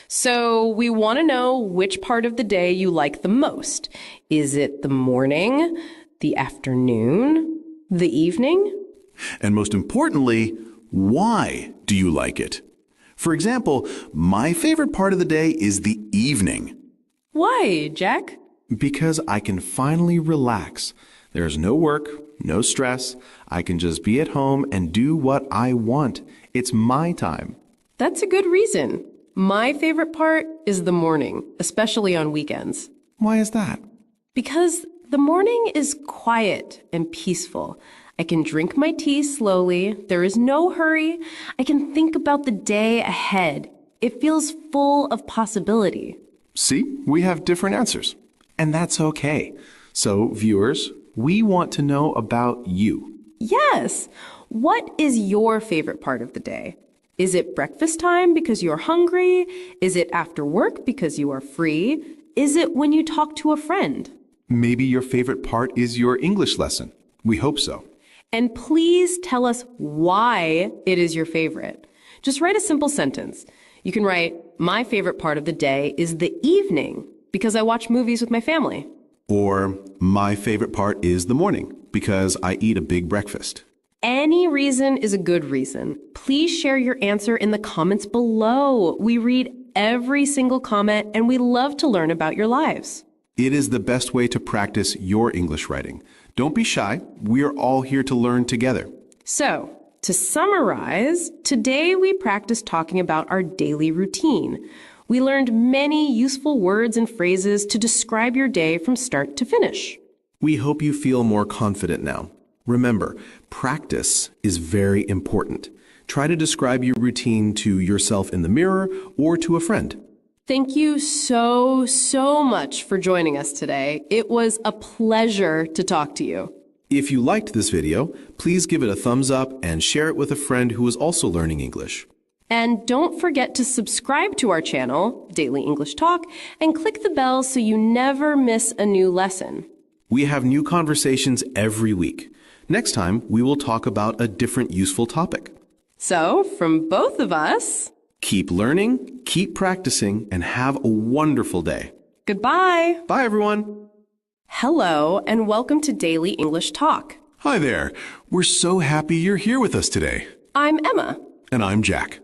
So we want to know which part of the day you like the most. Is it the morning, the afternoon, the evening? And most importantly, why do you like it? For example, my favorite part of the day is the evening. Why, Jack? Because I can finally relax. There's no work, no stress. I can just be at home and do what I want. It's my time. That's a good reason. My favorite part is the morning, especially on weekends. Why is that? Because the morning is quiet and peaceful. I can drink my tea slowly. There is no hurry. I can think about the day ahead. It feels full of possibility. See, we have different answers. And that's okay. So, viewers, we want to know about you. Yes. What is your favorite part of the day? Is it breakfast time because you're hungry? Is it after work because you are free? Is it when you talk to a friend? Maybe your favorite part is your English lesson. We hope so. And please tell us why it is your favorite. Just write a simple sentence. You can write, my favorite part of the day is the evening because I watch movies with my family. Or, my favorite part is the morning because I eat a big breakfast. Any reason is a good reason. Please share your answer in the comments below. We read every single comment and we love to learn about your lives. It is the best way to practice your English writing. Don't be shy. We are all here to learn together. So, to summarize, today we practiced talking about our daily routine. We learned many useful words and phrases to describe your day from start to finish. We hope you feel more confident now. Remember, practice is very important. Try to describe your routine to yourself in the mirror or to a friend. Thank you so much for joining us today. It was a pleasure to talk to you. If you liked this video, please give it a thumbs up and share it with a friend who is also learning English. And don't forget to subscribe to our channel, Daily English Talk, and click the bell so you never miss a new lesson. We have new conversations every week. Next time, we will talk about a different useful topic. So, from both of us, keep learning, keep practicing, and have a wonderful day. Goodbye. Bye, everyone. Hello, and welcome to Daily English Talk. Hi there. We're so happy you're here with us today. I'm Emma. And I'm Jack.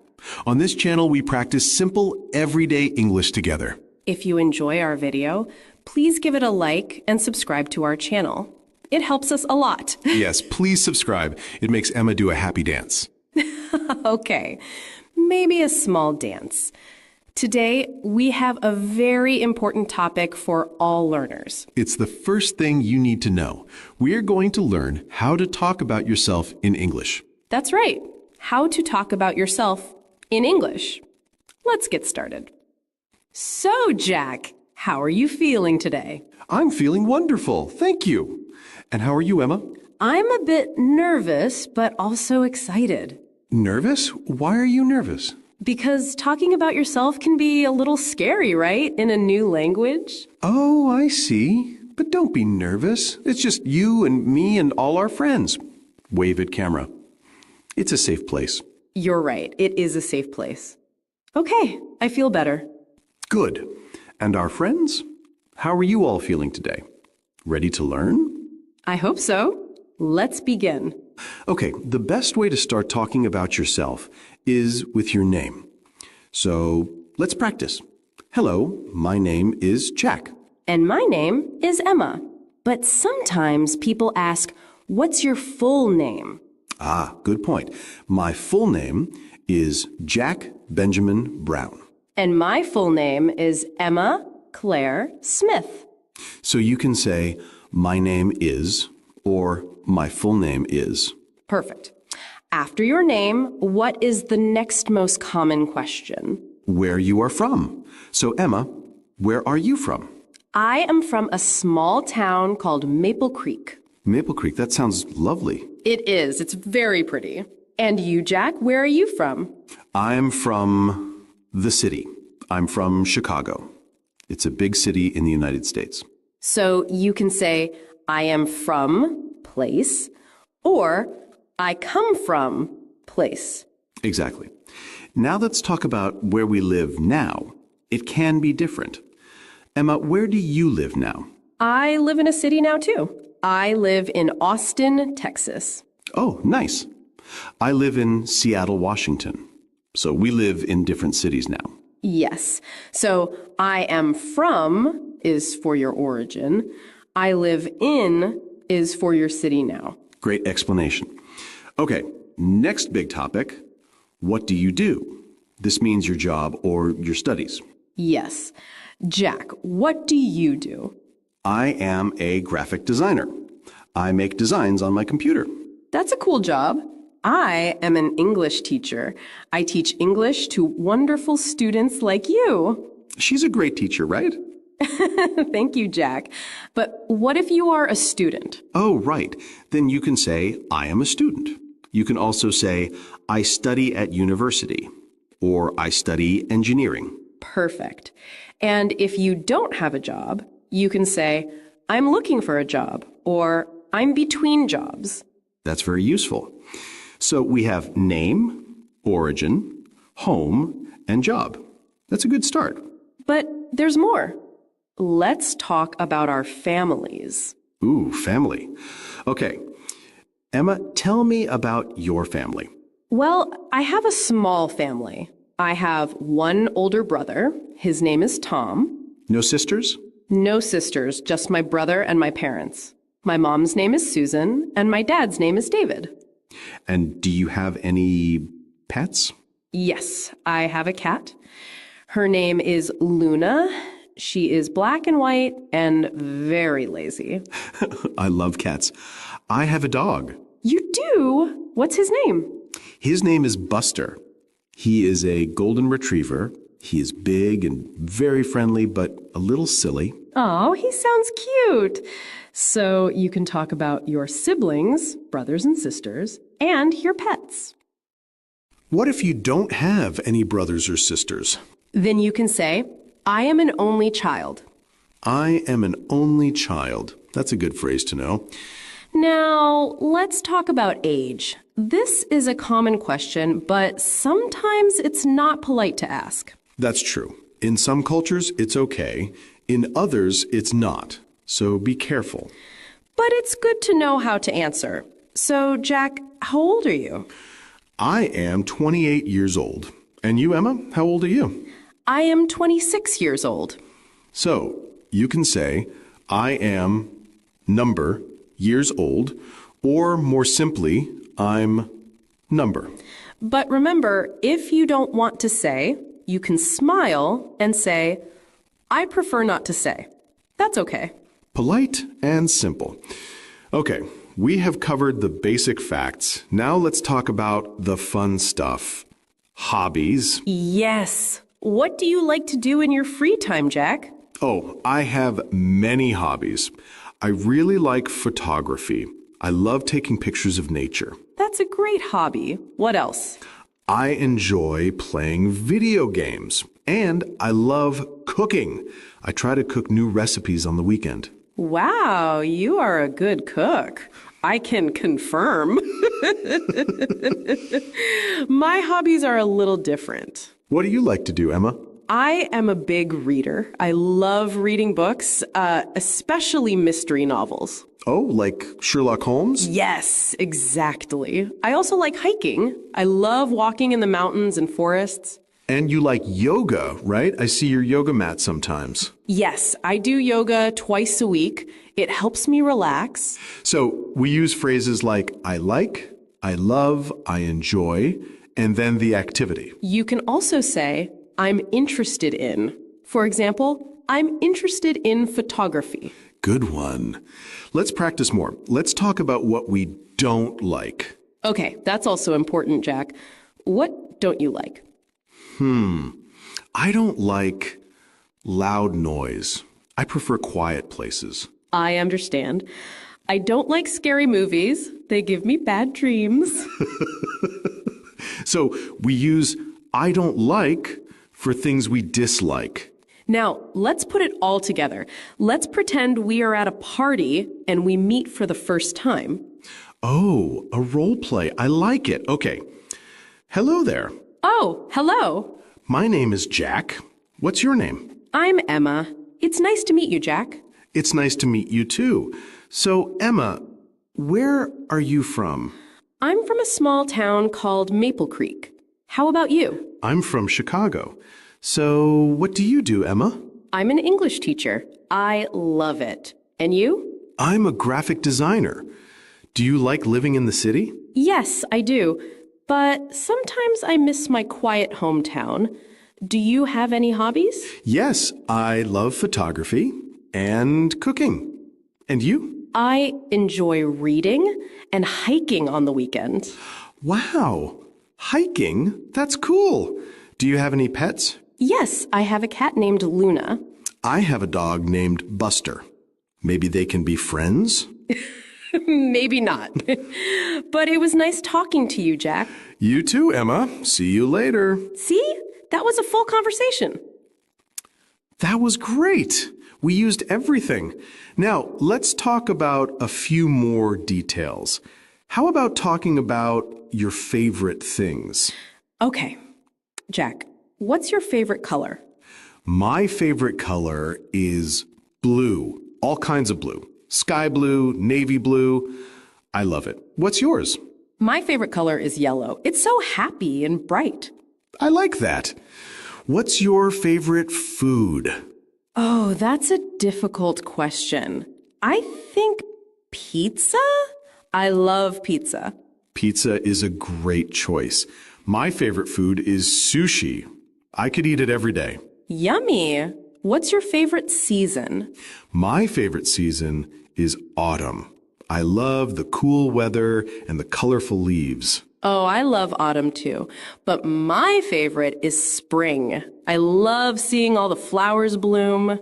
On this channel, we practice simple, everyday English together. If you enjoy our video, please give it a like and subscribe to our channel. It helps us a lot. Yes, please subscribe. It makes Emma do a happy dance. Okay, maybe a small dance. Today, we have a very important topic for all learners. It's the first thing you need to know. We're going to learn how to talk about yourself in English. That's right. How to talk about yourself in English. Let's get started. So, Jack, how are you feeling today? I'm feeling wonderful, thank you. And how are you, Emma? I'm a bit nervous, but also excited. Nervous? Why are you nervous? Because talking about yourself can be a little scary, right? In a new language. Oh, I see. But don't be nervous. It's just you and me and all our friends. Wave at camera. It's a safe place. You're right. It is a safe place. Okay, I feel better. Good. And our friends? How are you all feeling today? Ready to learn? I hope so. Let's begin. Okay, the best way to start talking about yourself is with your name. So let's practice. Hello, my name is Jack. And my name is Emma. But sometimes people ask, what's your full name? Ah, good point. My full name is Jack Benjamin Brown. And my full name is Emma Claire Smith. So you can say, my name is, or my full name is. Perfect. After your name, what is the next most common question? Where you are from. So Emma, where are you from? I am from a small town called Maple Creek. Maple Creek, that sounds lovely. It is. It's very pretty. And you, Jack, where are you from? I'm from the city. I'm from Chicago. It's a big city in the United States. So you can say, I am from place, or I come from place. Exactly. Now let's talk about where we live now. It can be different. Emma, where do you live now? I live in a city now, too. I live in Austin, Texas. Oh, nice. I live in Seattle, Washington. So we live in different cities now. Yes. So I am from is for your origin. I live in is for your city now. Great explanation. Okay, next big topic. What do you do? This means your job or your studies. Yes. Jack, what do you do? I am a graphic designer. I make designs on my computer. That's a cool job. I am an English teacher. I teach English to wonderful students like you. She's a great teacher, right? Thank you, Jack. But what if you are a student? Oh, right. Then you can say, I am a student. You can also say, I study at university, or I study engineering. Perfect. And if you don't have a job, you can say, I'm looking for a job, or I'm between jobs. That's very useful. So we have name, origin, home, and job. That's a good start. But there's more. Let's talk about our families. Ooh, family. Okay. Emma, tell me about your family. Well, I have a small family. I have one older brother. His name is Tom. No sisters? No sisters, just my brother and my parents. My mom's name is Susan, and my dad's name is David. And do you have any pets? Yes, I have a cat. Her name is Luna. She is black and white and very lazy. I love cats. I have a dog. You do? What's his name? His name is Buster. He is a golden retriever. He is big and very friendly, but a little silly. Oh, he sounds cute. So you can talk about your siblings, brothers and sisters, and your pets. What if you don't have any brothers or sisters? Then you can say, I am an only child. I am an only child. That's a good phrase to know. Now, let's talk about age. This is a common question, but sometimes it's not polite to ask. That's true. In some cultures, it's okay. In others, it's not. So be careful. But it's good to know how to answer. So, Jack, how old are you? I am 28 years old. And you, Emma, how old are you? I am 26 years old. So, you can say, I am number years old, or more simply, I'm number. But remember, if you don't want to say, You can smile and say, I prefer not to say. That's okay. Polite and simple. Okay, we have covered the basic facts. Now let's talk about the fun stuff. Hobbies. Yes. What do you like to do in your free time, Jack? Oh, I have many hobbies. I really like photography. I love taking pictures of nature. That's a great hobby. What else? I enjoy playing video games. And I love cooking. I try to cook new recipes on the weekend. Wow, you are a good cook. I can confirm. My hobbies are a little different. What do you like to do, Emma? I am a big reader. I love reading books, especially mystery novels. Oh, like Sherlock Holmes? Yes, exactly. I also like hiking. I love walking in the mountains and forests. And you like yoga, right? I see your yoga mat sometimes. Yes, I do yoga twice a week. It helps me relax. So we use phrases like I like, I love, I enjoy, and then the activity. You can also say, I'm interested in. For example, I'm interested in photography. Good one. Let's practice more. Let's talk about what we don't like. Okay, that's also important, Jack. What don't you like? I don't like loud noise. I prefer quiet places. I understand. I don't like scary movies. They give me bad dreams. So we use I don't like for things we dislike. Now, let's put it all together. Let's pretend we are at a party and we meet for the first time. Oh, a role play. I like it. Okay. Hello there. Oh, hello. My name is Jack. What's your name? I'm Emma. It's nice to meet you, Jack. It's nice to meet you too. So, Emma, where are you from? I'm from a small town called Maple Creek. How about you? I'm from Chicago. So, what do you do, Emma? I'm an English teacher. I love it. And you? I'm a graphic designer. Do you like living in the city? Yes, I do. But sometimes I miss my quiet hometown. Do you have any hobbies? Yes, I love photography and cooking. And you? I enjoy reading and hiking on the weekends. Wow, hiking? That's cool. Do you have any pets? Yes, I have a cat named Luna. I have a dog named Buster. Maybe they can be friends? Maybe not. But it was nice talking to you, Jack. You too, Emma. See you later. See? That was a full conversation. That was great. We used everything. Now, let's talk about a few more details. How about talking about your favorite things? Okay. Jack, what's your favorite color? My favorite color is blue. All kinds of blue. Sky blue, navy blue. I love it. What's yours? My favorite color is yellow. It's so happy and bright. I like that. What's your favorite food? Oh, that's a difficult question. I think pizza? I love pizza. Pizza is a great choice. My favorite food is sushi. I could eat it every day. Yummy. What's your favorite season? My favorite season is autumn. I love the cool weather and the colorful leaves. Oh, I love autumn too. But my favorite is spring. I love seeing all the flowers bloom.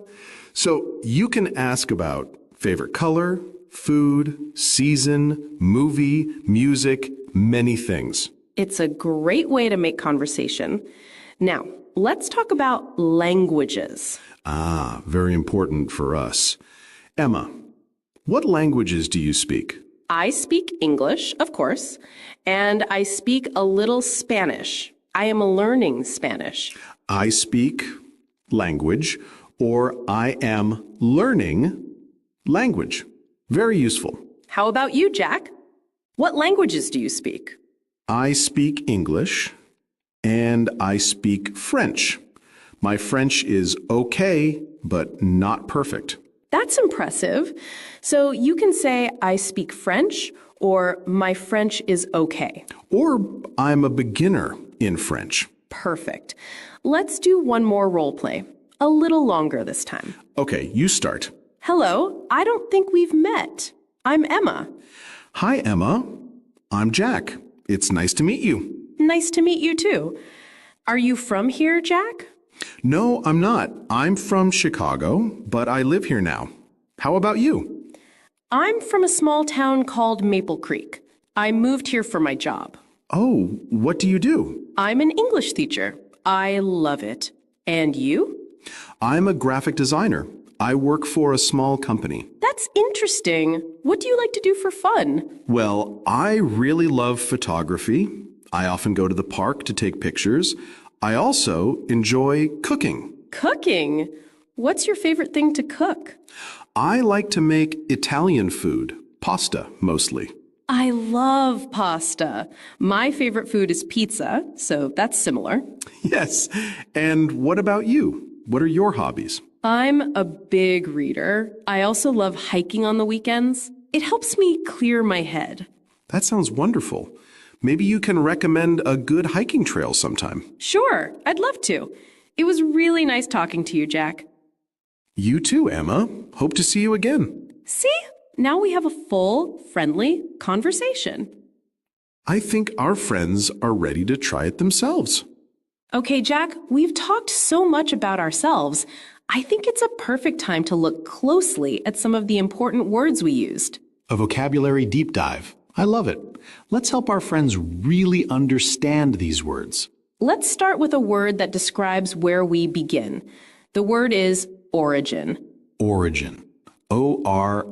So you can ask about favorite color, food, season, movie, music, many things. It's a great way to make conversation. Now, let's talk about languages. Ah, very important for us. Emma, what languages do you speak? I speak English, of course, and I speak a little Spanish. I am learning Spanish. I speak language, or I am learning language. Very useful. How about you, Jack? What languages do you speak? I speak English, and I speak French. My French is okay, but not perfect. That's impressive. So you can say, I speak French, or my French is okay. Or I'm a beginner in French. Perfect. Let's do one more role play. A little longer this time. Okay, you start. Hello, I don't think we've met. I'm Emma. Hi, Emma. I'm Jack. It's nice to meet you. Nice to meet you too. Are you from here, Jack? No, I'm not. I'm from Chicago, but I live here now. How about you? I'm from a small town called Maple Creek. I moved here for my job. Oh, what do you do? I'm an English teacher. I love it. And you? I'm a graphic designer. I work for a small company. That's interesting. What do you like to do for fun? Well, I really love photography. I often go to the park to take pictures. I also enjoy cooking. Cooking? What's your favorite thing to cook? I like to make Italian food, pasta mostly. I love pasta. My favorite food is pizza, so that's similar. Yes. And what about you? What are your hobbies? I'm a big reader. I also love hiking on the weekends. It helps me clear my head. That sounds wonderful. Maybe you can recommend a good hiking trail sometime. Sure, I'd love to. It was really nice talking to you, Jack. You too, Emma. Hope to see you again. See? Now we have a full, friendly conversation. I think our friends are ready to try it themselves. Okay, Jack, we've talked so much about ourselves. I think it's a perfect time to look closely at some of the important words we used. A vocabulary deep dive. I love it. Let's help our friends really understand these words. Let's start with a word that describes where we begin. The word is origin. Origin. O-R-I-G-I-N.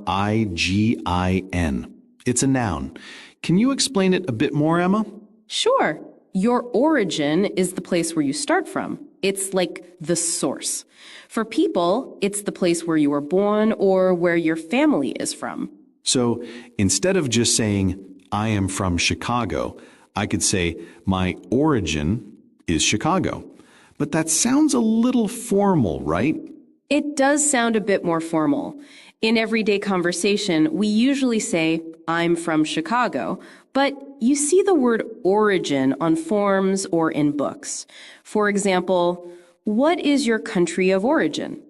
It's a noun. Can you explain it a bit more, Emma? Sure. Your origin is the place where you start from. It's like the source. For people, it's the place where you were born or where your family is from. So instead of just saying, I am from Chicago, I could say, my origin is Chicago. But that sounds a little formal, right? It does sound a bit more formal. In everyday conversation, we usually say, I'm from Chicago, but you see the word origin on forms or in books. For example, what is your country of origin?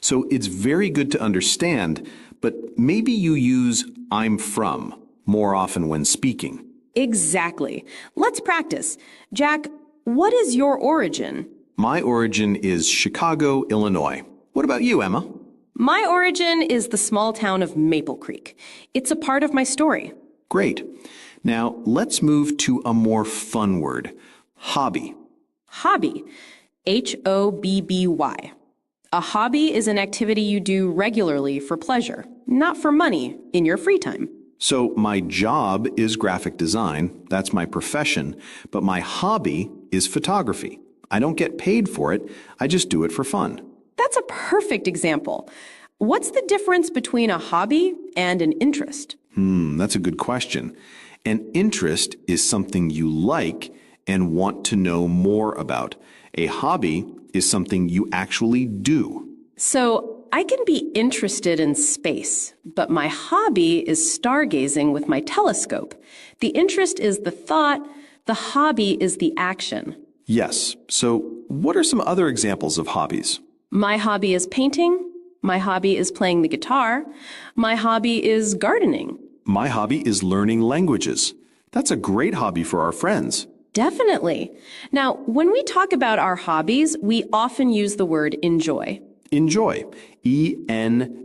So it's very good to understand, but maybe you use I'm from more often when speaking. Exactly. Let's practice. Jack, what is your origin? My origin is Chicago, Illinois. What about you, Emma? My origin is the small town of Maple Creek. It's a part of my story. Great. Now let's move to a more fun word, hobby. Hobby. H-O-B-B-Y. A hobby is an activity you do regularly for pleasure, not for money, in your free time. So my job is graphic design, that's my profession, but my hobby is photography. I don't get paid for it, I just do it for fun. That's a perfect example. What's the difference between a hobby and an interest? That's a good question. An interest is something you like and want to know more about. A hobby is something you actually do. So I can be interested in space, but my hobby is stargazing with my telescope. The interest is the thought, the hobby is the action. Yes. So what are some other examples of hobbies? My hobby is painting. My hobby is playing the guitar. My hobby is gardening. My hobby is learning languages. That's a great hobby for our friends. Definitely. Now, when we talk about our hobbies, we often use the word enjoy. Enjoy. E-N-J-O-Y.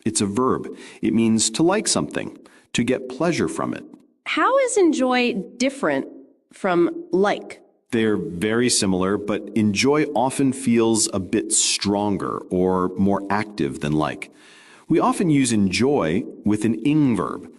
It's a verb. It means to like something, to get pleasure from it. How is enjoy different from like? They're very similar, but enjoy often feels a bit stronger or more active than like. We often use enjoy with an ing verb.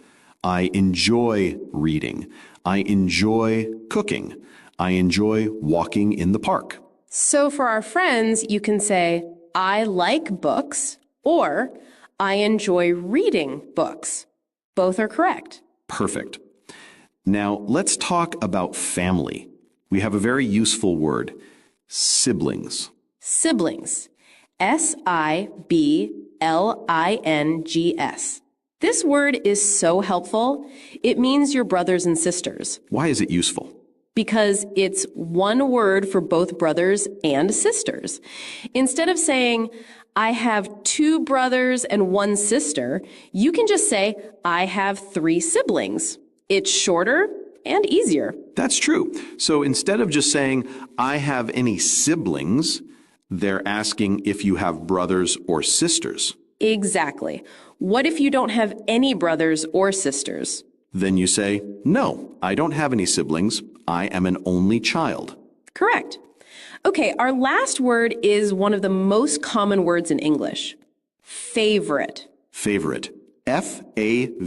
I enjoy reading. I enjoy cooking. I enjoy walking in the park. So for our friends, you can say, I like books, or I enjoy reading books. Both are correct. Perfect. Now let's talk about family. We have a very useful word, siblings. Siblings. S-I-B-L-I-N-G-S. This word is so helpful. It means your brothers and sisters. Why is it useful? because it's one word for both brothers and sisters. Instead of saying, I have 2 brothers and 1 sister, you can just say, I have 3 siblings. It's shorter and easier. That's true. So instead of just saying, I have any siblings, they're asking if you have brothers or sisters. Exactly. What if you don't have any brothers or sisters? Then you say, no, I don't have any siblings. I am an only child. Correct. Okay, our last word is one of the most common words in English. Favorite. Favorite. Favorite.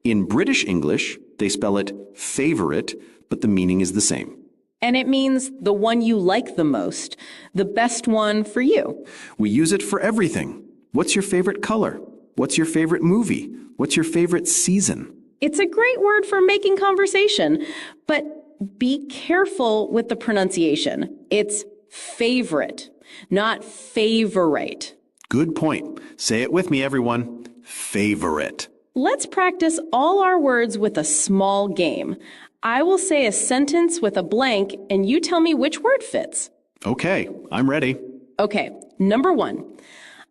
In British English, they spell it favorite, but the meaning is the same. And it means the one you like the most, the best one for you. We use it for everything. What's your favorite color? What's your favorite movie? What's your favorite season? It's a great word for making conversation, but be careful with the pronunciation. It's favorite, not favorite. Good point. Say it with me, everyone. Favorite. Let's practice all our words with a small game. I will say a sentence with a blank, and you tell me which word fits. Okay, I'm ready. Okay, number 1.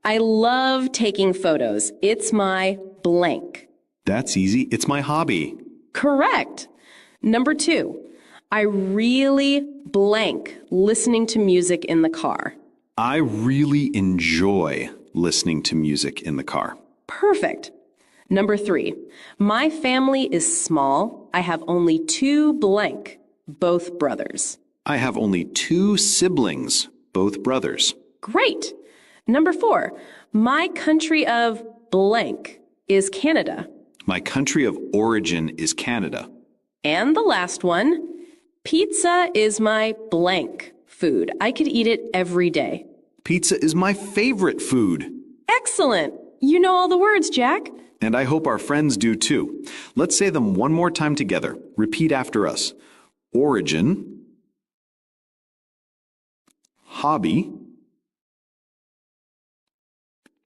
I love taking photos. It's my blank. That's easy. It's my hobby. Correct. Number 2. I really blank listening to music in the car. I really enjoy listening to music in the car. Perfect. Number 3. My family is small. I have only 2 blank, both brothers. I have only 2 siblings, both brothers. Great. Number 4. My country of blank is Canada. My country of origin is Canada. And the last one, pizza is my blank food. I could eat it every day. Pizza is my favorite food. Excellent. You know all the words, Jack. And I hope our friends do too. Let's say them one more time together. Repeat after us. Origin, hobby,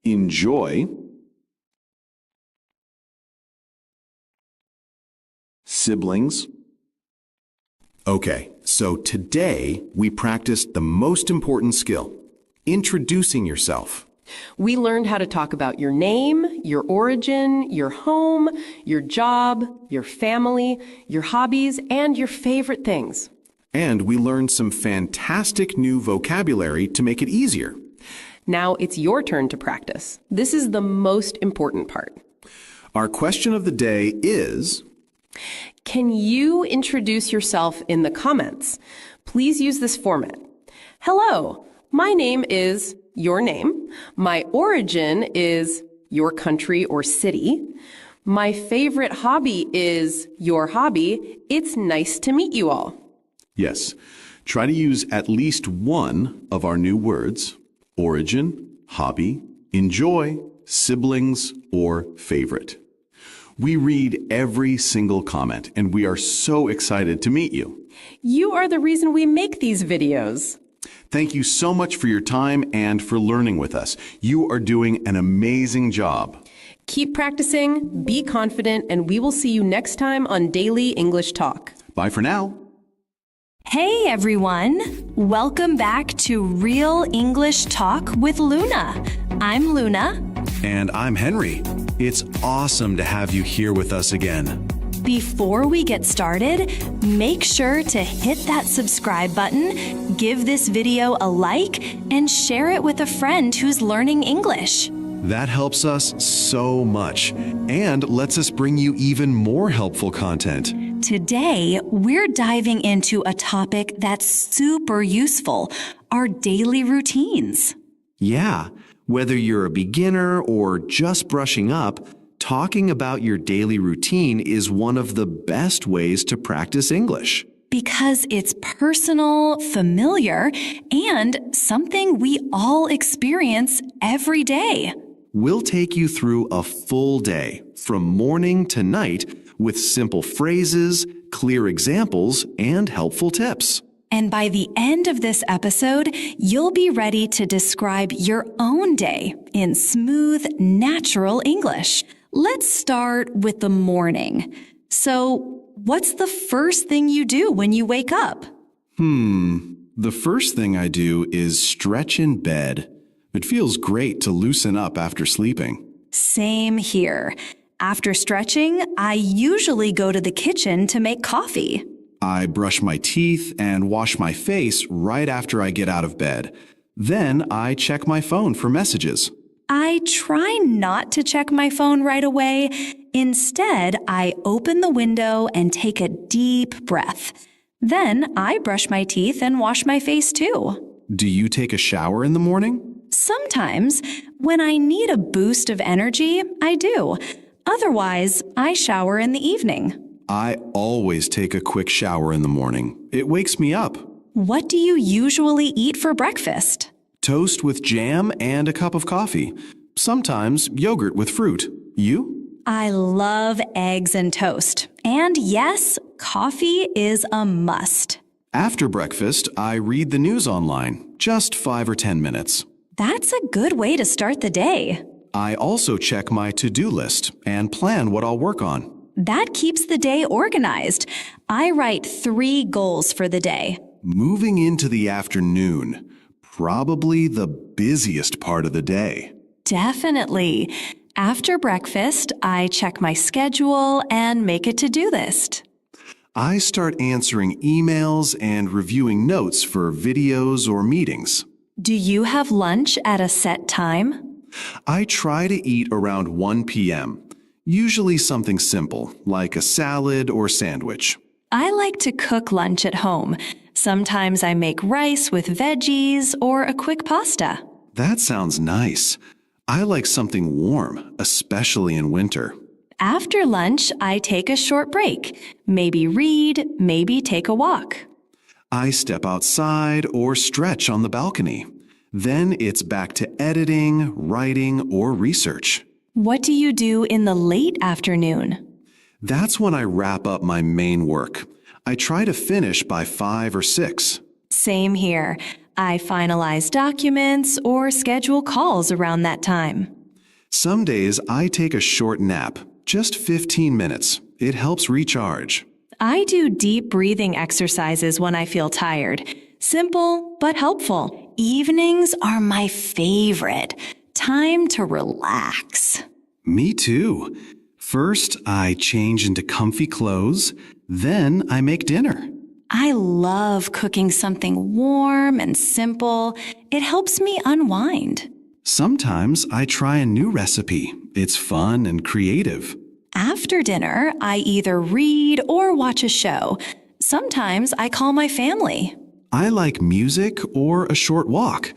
enjoy, siblings. Okay, so today we practiced the most important skill, introducing yourself. We learned how to talk about your name, your origin, your home, your job, your family, your hobbies, and your favorite things. And we learned some fantastic new vocabulary to make it easier. Now it's your turn to practice. This is the most important part. Our question of the day is, can you introduce yourself in the comments? Please use this format. Hello, my name is your name. My origin is your country or city. My favorite hobby is your hobby. It's nice to meet you all. Yes. Try to use at least one of our new words: origin, hobby, enjoy, siblings, or favorite. We read every single comment, and we are so excited to meet you. You are the reason we make these videos. Thank you so much for your time and for learning with us. You are doing an amazing job. Keep practicing, be confident, and we will see you next time on Daily English Talk. Bye for now. Hey everyone! Welcome back to Real English Talk with Luna. I'm Luna. And I'm Henry. It's awesome to have you here with us again. Before we get started, make sure to hit that subscribe button, give this video a like, and share it with a friend who's learning English. That helps us so much and lets us bring you even more helpful content. Today, we're diving into a topic that's super useful, our daily routines. Yeah, whether you're a beginner or just brushing up, talking about your daily routine is one of the best ways to practice English. Because it's personal, familiar, and something we all experience every day. We'll take you through a full day, from morning to night, with simple phrases, clear examples, and helpful tips. And by the end of this episode, you'll be ready to describe your own day in smooth, natural English. Let's start with the morning. So, what's the first thing you do when you wake up? The first thing I do is stretch in bed. It feels great to loosen up after sleeping. Same here. After stretching, I usually go to the kitchen to make coffee. I brush my teeth and wash my face right after I get out of bed. Then I check my phone for messages. I try not to check my phone right away. Instead, I open the window and take a deep breath. Then I brush my teeth and wash my face too. Do you take a shower in the morning? Sometimes, when I need a boost of energy, I do. Otherwise, I shower in the evening. I always take a quick shower in the morning. It wakes me up. What do you usually eat for breakfast? Toast with jam and a cup of coffee. Sometimes yogurt with fruit. You? I love eggs and toast. And yes, coffee is a must. After breakfast, I read the news online. Just 5 or 10 minutes. That's a good way to start the day. I also check my to-do list and plan what I'll work on. That keeps the day organized. I write 3 goals for the day. Moving into the afternoon, probably the busiest part of the day. Definitely. After breakfast, I check my schedule and make a to-do list. I start answering emails and reviewing notes for videos or meetings. Do you have lunch at a set time? I try to eat around 1 p.m., usually something simple, like a salad or sandwich. I like to cook lunch at home. Sometimes I make rice with veggies or a quick pasta. That sounds nice. I like something warm, especially in winter. After lunch, I take a short break. Maybe read, maybe take a walk. I step outside or stretch on the balcony. Then it's back to editing, writing, or research. What do you do in the late afternoon? That's when I wrap up my main work. I try to finish by 5 or 6. Same here. I finalize documents or schedule calls around that time. Some days I take a short nap, just 15 minutes. It helps recharge. I do deep breathing exercises when I feel tired. Simple but helpful. Evenings are my favorite. Time to relax. Me too. First, I change into comfy clothes. Then I make dinner. I love cooking something warm and simple. It helps me unwind. Sometimes I try a new recipe. It's fun and creative. After dinner, I either read or watch a show. Sometimes I call my family. I like music or a short walk.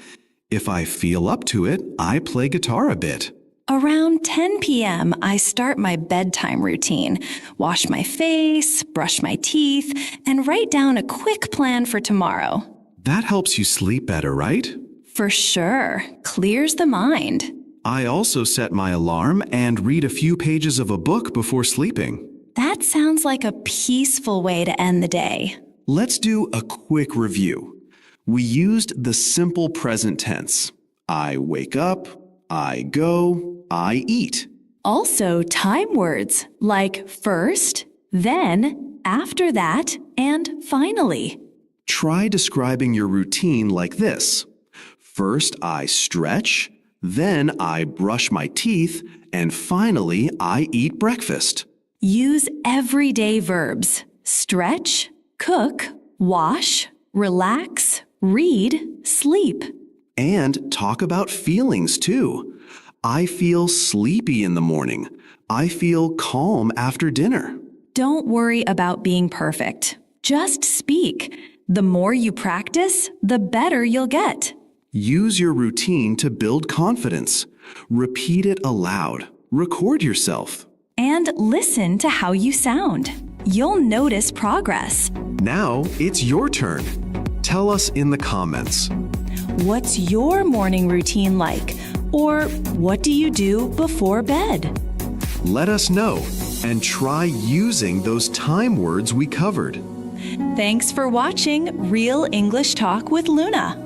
If I feel up to it, I play guitar a bit. Around 10 p.m., I start my bedtime routine. Wash my face, brush my teeth, and write down a quick plan for tomorrow. That helps you sleep better, right? For sure. Clears the mind. I also set my alarm and read a few pages of a book before sleeping. That sounds like a peaceful way to end the day. Let's do a quick review. We used the simple present tense. I wake up, I go, I eat. Also, time words like first, then, after that, and finally. Try describing your routine like this. First, I stretch, then I brush my teeth, and finally, I eat breakfast. Use everyday verbs. Stretch, cook, wash, relax, read, sleep. And talk about feelings too. I feel sleepy in the morning. I feel calm after dinner. Don't worry about being perfect. Just speak. The more you practice, the better you'll get. Use your routine to build confidence. Repeat it aloud. Record yourself. And listen to how you sound. You'll notice progress. Now it's your turn. Tell us in the comments. What's your morning routine like? Or what do you do before bed? Let us know and try using those time words we covered. Thanks for watching Real English Talk with Luna.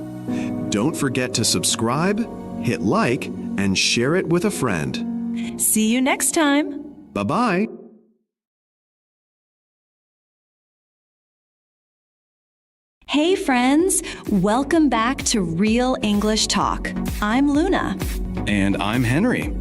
Don't forget to subscribe, hit like, and share it with a friend. See you next time. Bye-bye. friends. Welcome back to Real English Talk. I'm Luna. And I'm Henry.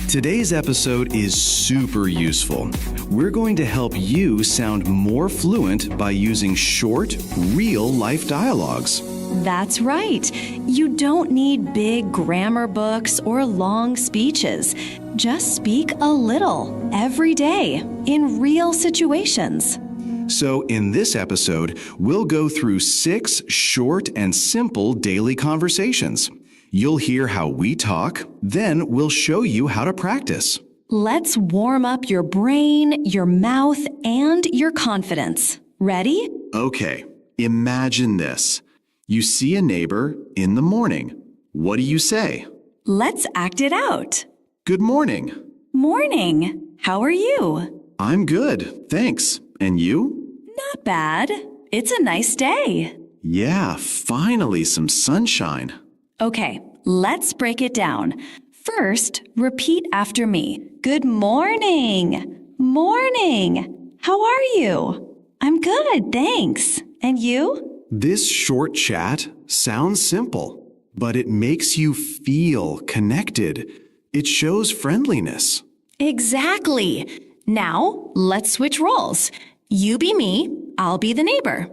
Today's episode is super useful. We're going to help you sound more fluent by using short, real-life dialogues. That's right. You don't need big grammar books or long speeches. Just speak a little every day in real situations. So in this episode, we'll go through 6 short and simple daily conversations. You'll hear how we talk, then we'll show you how to practice. Let's warm up your brain, your mouth, and your confidence. Ready? Okay, imagine this. You see a neighbor in the morning. What do you say? Let's act it out. Good morning. Morning. How are you? I'm good, thanks. And you? Not bad. It's a nice day. Yeah, finally some sunshine. Okay, let's break it down. First, repeat after me. Good morning. Morning. How are you? I'm good, thanks. And you? This short chat sounds simple, but it makes you feel connected. It shows friendliness. Exactly. Now, let's switch roles. You be me, I'll be the neighbor.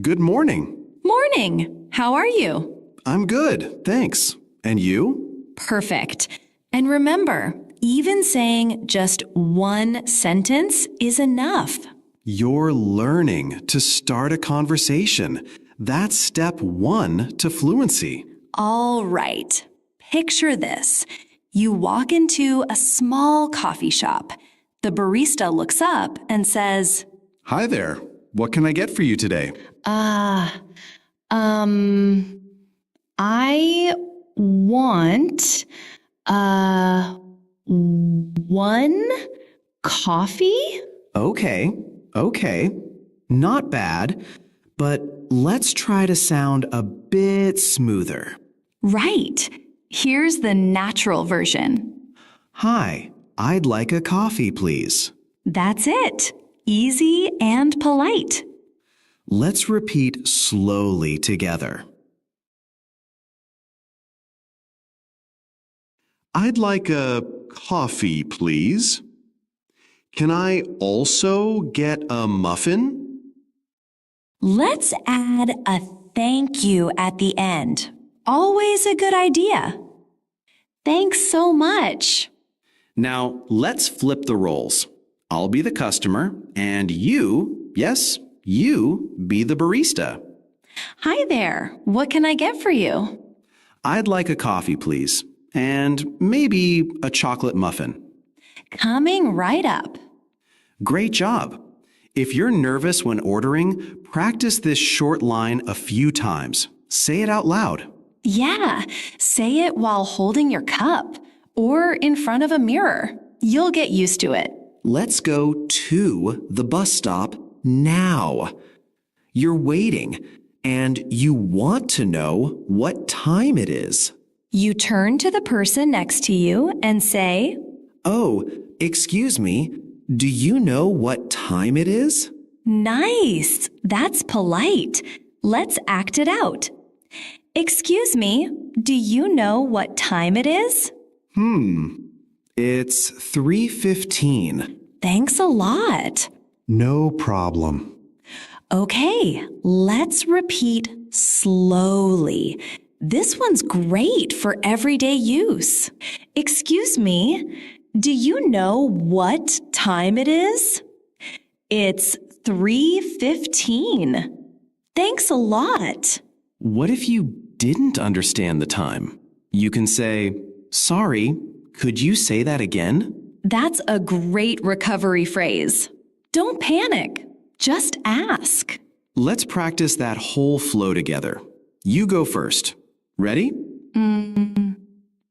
Good morning. Morning. How are you? I'm good, thanks. And you? Perfect. And remember, even saying just one sentence is enough. You're learning to start a conversation. That's step 1 to fluency. All right. Picture this. You walk into a small coffee shop. The barista looks up and says, Hi there. What can I get for you today? I want, one coffee? Okay. Not bad, but let's try to sound a bit smoother. Right. Here's the natural version. Hi, I'd like a coffee, please. That's it. Easy and polite. Let's repeat slowly together. I'd like a coffee, please. Can I also get a muffin? Let's add a thank you at the end. Always a good idea. Thanks so much. Now, let's flip the roles. I'll be the customer, and you, yes, you be the barista. Hi there. What can I get for you? I'd like a coffee, please, and maybe a chocolate muffin. Coming right up. Great job. If you're nervous when ordering, practice this short line a few times. Say it out loud. Yeah, say it while holding your cup or in front of a mirror. You'll get used to it. Let's go to the bus stop now. You're waiting, and you want to know what time it is. You turn to the person next to you and say, Oh, excuse me, do you know what time it is? Nice. That's polite. Let's act it out. Excuse me, do you know what time it is? It's 3:15. Thanks a lot. No problem. Okay, let's repeat slowly. This one's great for everyday use. Excuse me, do you know what time it is? It's 3:15. Thanks a lot. What if you didn't understand the time? You can say, Sorry, could you say that again? That's a great recovery phrase. Don't panic. Just ask. Let's practice that whole flow together. You go first. Ready?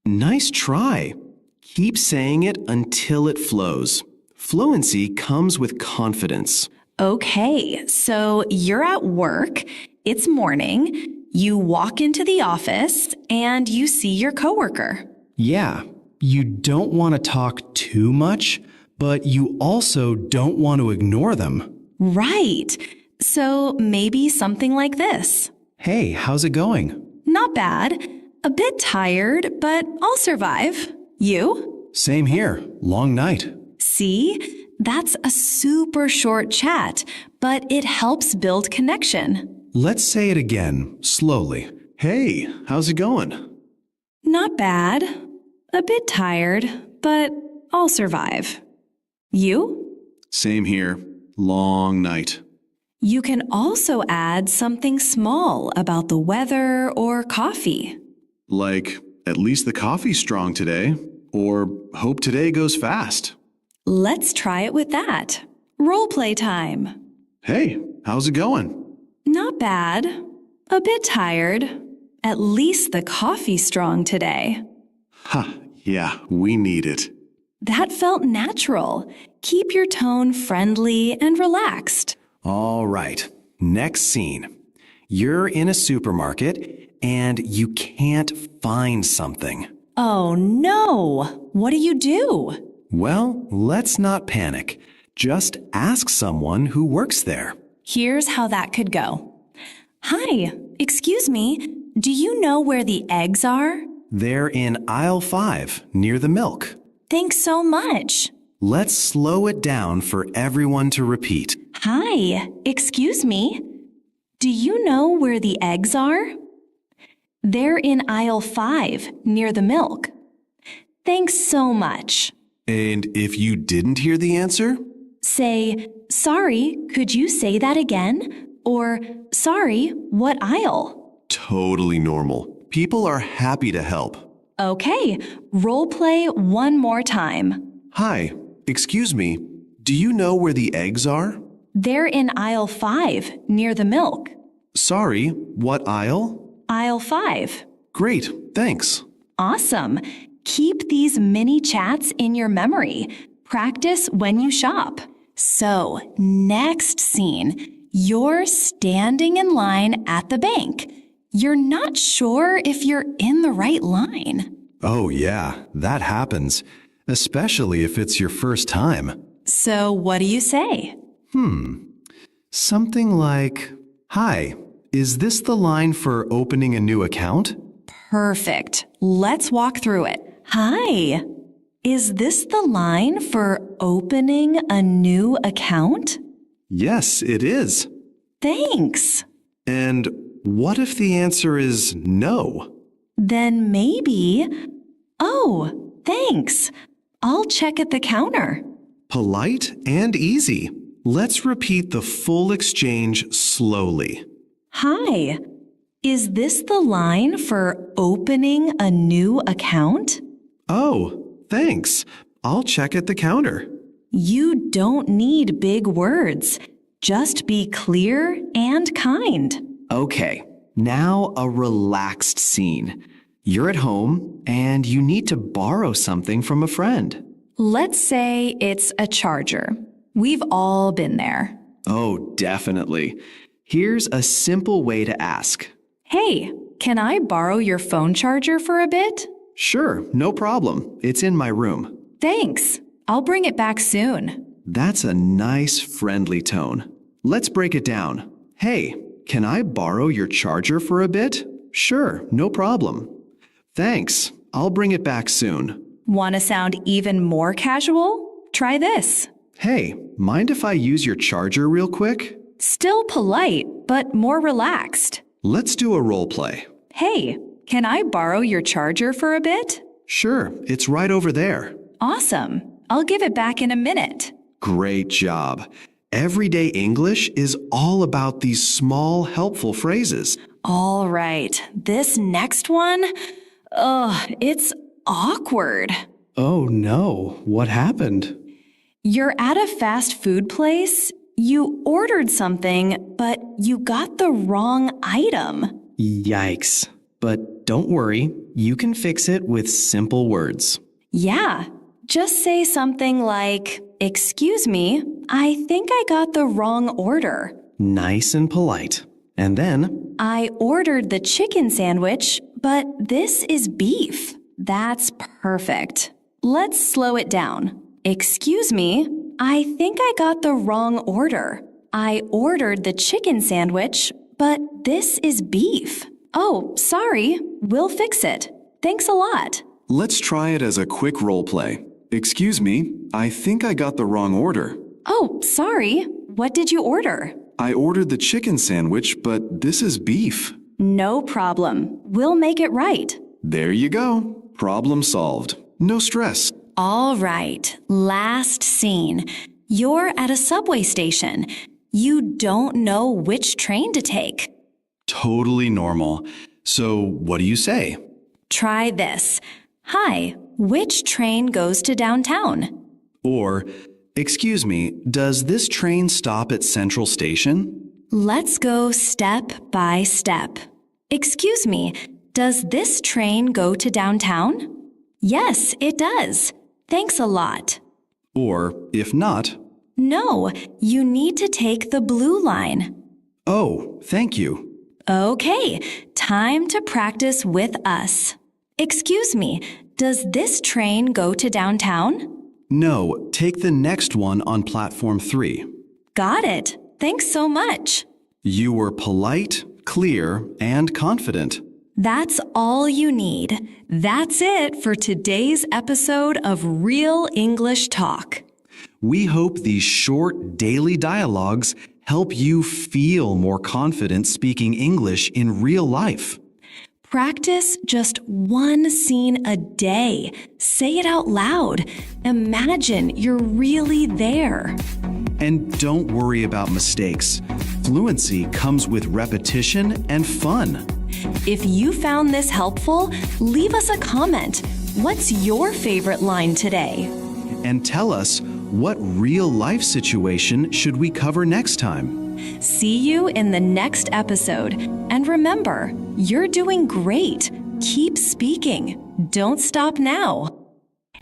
Nice try. Keep saying it until it flows. Fluency comes with confidence. Okay, so you're at work. It's morning. You walk into the office and you see your coworker. Yeah, you don't want to talk too much, but you also don't want to ignore them. Right. So maybe something like this. Hey, how's it going? Not bad. A bit tired, but I'll survive. You? Same here. Long night. See? That's a super short chat, but it helps build connection. Let's say it again, slowly. Hey, how's it going? Not bad. A bit tired, but I'll survive. You? Same here. Long night. You can also add something small about the weather or coffee. Like, at least the coffee's strong today. Or, hope today goes fast. Let's try it with that. Role play time. Hey, how's it going? Not bad. A bit tired. At least the coffee's strong today. Yeah, we need it. That felt natural. Keep your tone friendly and relaxed. All right. Next scene. You're in a supermarket and you can't find something. Oh no! What do you do? Well, let's not panic. Just ask someone who works there. Here's how that could go. Hi, excuse me. Do you know where the eggs are? They're in aisle 5, near the milk. Thanks so much. Let's slow it down for everyone to repeat. Hi, excuse me. Do you know where the eggs are? They're in aisle 5, near the milk. Thanks so much. And if you didn't hear the answer? Say, sorry, could you say that again? Or, sorry, what aisle? Totally normal. People are happy to help. Okay, role play one more time. Hi, excuse me. Do you know where the eggs are? They're in aisle 5, near the milk. Sorry, what aisle? Aisle 5. Great, thanks. Awesome. Keep these mini chats in your memory. Practice when you shop. So, next scene, you're standing in line at the bank. You're not sure if you're in the right line. Oh yeah, that happens. Especially if it's your first time. So, what do you say? Something like, Hi, is this the line for opening a new account? Perfect. Let's walk through it. Hi. Is this the line for opening a new account? Yes, it is. Thanks. And what if the answer is no? Then maybe, oh, thanks. I'll check at the counter. Polite and easy. Let's repeat the full exchange slowly. Hi. Is this the line for opening a new account? Oh, thanks. I'll check at the counter. You don't need big words. Just be clear and kind. Okay, now a relaxed scene. You're at home and you need to borrow something from a friend. Let's say it's a charger. We've all been there. Oh, definitely. Here's a simple way to ask. Hey, can I borrow your phone charger for a bit? Sure, no problem. It's in my room. Thanks. I'll bring it back soon. That's a nice, friendly tone. Let's break it down. Hey, can I borrow your charger for a bit? Sure, no problem. Thanks. I'll bring it back soon. Want to sound even more casual? Try this. Hey, mind if I use your charger real quick? Still polite, but more relaxed. Let's do a role play. Hey, can I borrow your charger for a bit? Sure, it's right over there. Awesome. I'll give it back in a minute. Great job. Everyday English is all about these small, helpful phrases. All right. This next one, it's awkward. Oh no, what happened? You're at a fast food place. You ordered something, but you got the wrong item. Yikes. But don't worry, you can fix it with simple words. Yeah, just say something like, "Excuse me, I think I got the wrong order." Nice and polite. And then, I ordered the chicken sandwich, but this is beef. That's perfect. Let's slow it down. Excuse me, I think I got the wrong order. I ordered the chicken sandwich, but this is beef. Oh, sorry. We'll fix it. Thanks a lot. Let's try it as a quick role play. Excuse me, I think I got the wrong order. Oh, sorry. What did you order? I ordered the chicken sandwich, but this is beef. No problem. We'll make it right. There you go. Problem solved. No stress. All right. Last scene. You're at a subway station. You don't know which train to take. Totally normal. So what do you say? Try this. Hi, which train goes to downtown? Or, excuse me, does this train stop at Central Station? Let's go step by step. Excuse me, does this train go to downtown? Yes, it does. Thanks a lot. Or, if not, No, you need to take the blue line. oh, thank you. Okay, time to practice with us. Excuse me, does this train go to downtown? No, take the next one on platform 3. Got it. Thanks so much. You were polite, clear, and confident. That's all you need. That's it for today's episode of Real English Talk. We hope these short daily dialogues help you feel more confident speaking English in real life. Practice just one scene a day. Say it out loud. Imagine you're really there. And don't worry about mistakes. Fluency comes with repetition and fun. If you found this helpful, leave us a comment. What's your favorite line today? And tell us, what real life situation should we cover next time? See you in the next episode. And remember, you're doing great. Keep speaking. Don't stop now.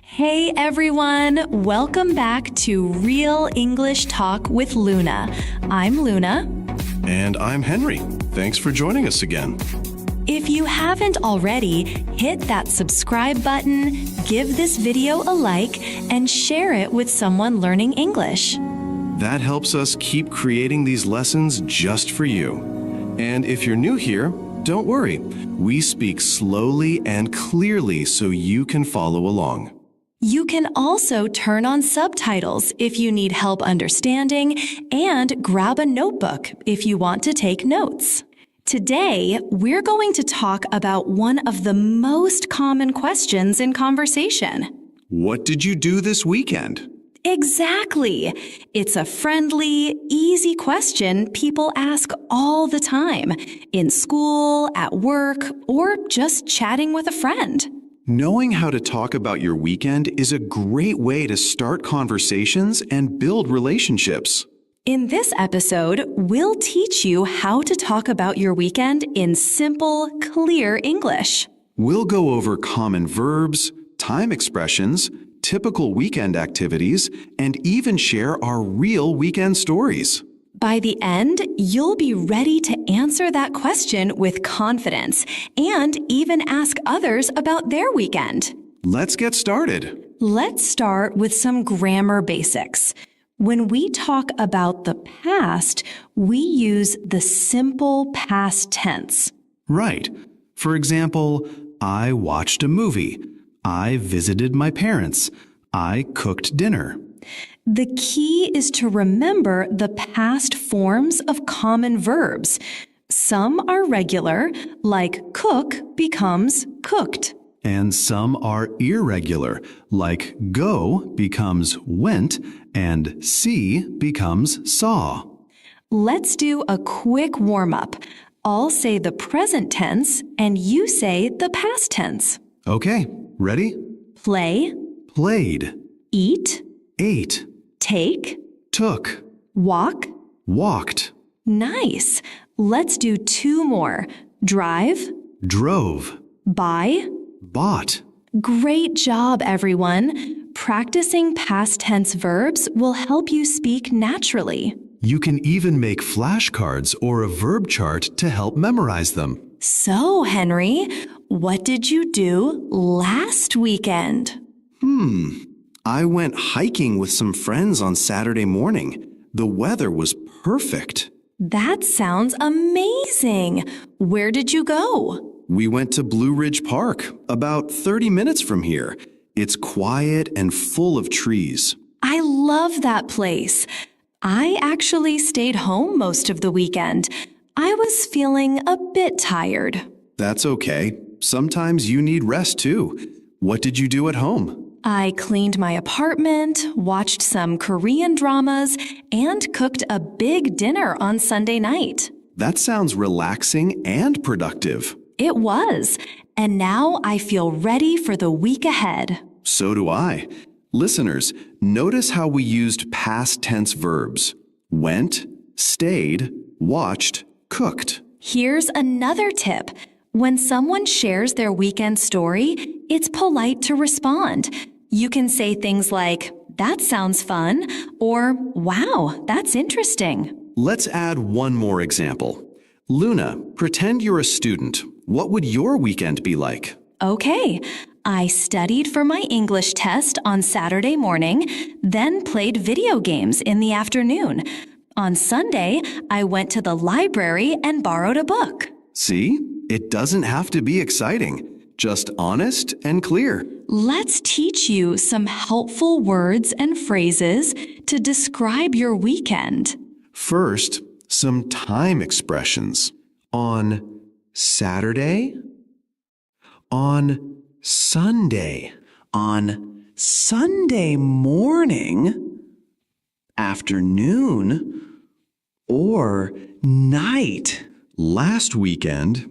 Hey everyone, welcome back to Real English Talk with Luna. I'm Luna. And I'm Henry. Thanks for joining us again. If you haven't already, hit that subscribe button, give this video a like, and share it with someone learning English. That helps us keep creating these lessons just for you. And if you're new here, don't worry. We speak slowly and clearly so you can follow along. You can also turn on subtitles if you need help understanding, and grab a notebook if you want to take notes. Today, we're going to talk about one of the most common questions in conversation. What did you do this weekend? Exactly. It's a friendly, easy question people ask all the time, in school, at work, or just chatting with a friend. Knowing how to talk about your weekend is a great way to start conversations and build relationships. In this episode, we'll teach you how to talk about your weekend in simple, clear English. We'll go over common verbs, time expressions, typical weekend activities, and even share our real weekend stories. By the end, you'll be ready to answer that question with confidence and even ask others about their weekend. Let's get started. Let's start with some grammar basics. When we talk about the past, we use the simple past tense. Right. For example, I watched a movie. I visited my parents. I cooked dinner. The key is to remember the past forms of common verbs. Some are regular, like cook becomes cooked. And some are irregular, like go becomes went and see becomes saw. Let's do a quick warm-up. I'll say the present tense and you say the past tense. Okay, ready? Play, Played, eat, ate, take, took, walk. walked, Nice. Let's do 2 more. Drive, drove, buy. bought. Great job, everyone. Practicing past tense verbs will help you speak naturally. You can even make flashcards or a verb chart to help memorize them. So, Henry, what did you do last weekend? I went hiking with some friends on Saturday morning. The weather was perfect. That sounds amazing. Where did you go? We went to Blue Ridge Park, about 30 minutes from here. It's quiet and full of trees. I love that place. I actually stayed home most of the weekend. I was feeling a bit tired. That's okay. Sometimes you need rest too. What did you do at home? I cleaned my apartment, watched some Korean dramas, and cooked a big dinner on Sunday night. That sounds relaxing and productive. It was, and now I feel ready for the week ahead. So do I. Listeners, notice how we used past tense verbs. Went, stayed, watched, cooked. Here's another tip. When someone shares their weekend story, it's polite to respond. You can say things like, "That sounds fun," or "Wow, that's interesting." Let's add one more example. Luna, pretend you're a student. What would your weekend be like? Okay, I studied for my English test on Saturday morning, then played video games in the afternoon. On Sunday, I went to the library and borrowed a book. See? It doesn't have to be exciting, just honest and clear. Let's teach you some helpful words and phrases to describe your weekend. First, some time expressions. On Saturday, on Sunday, on Sunday morning, afternoon, or night. Last weekend,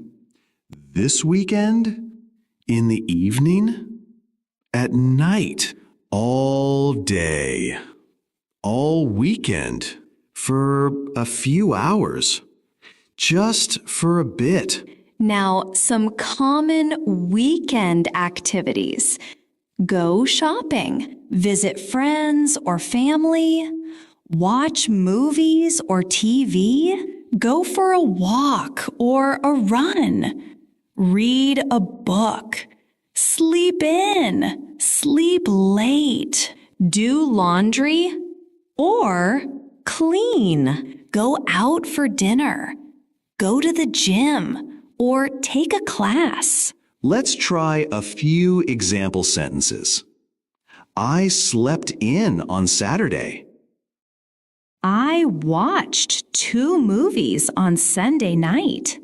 this weekend, in the evening, at night, all day, all weekend, for a few hours, just for a bit. Now, some common weekend activities. Go shopping, visit friends or family, watch movies or TV, go for a walk or a run, read a book, sleep in, sleep late, do laundry, or clean, go out for dinner, go to the gym, or take a class. Let's try a few example sentences. I slept in on Saturday. I watched 2 movies on Sunday night.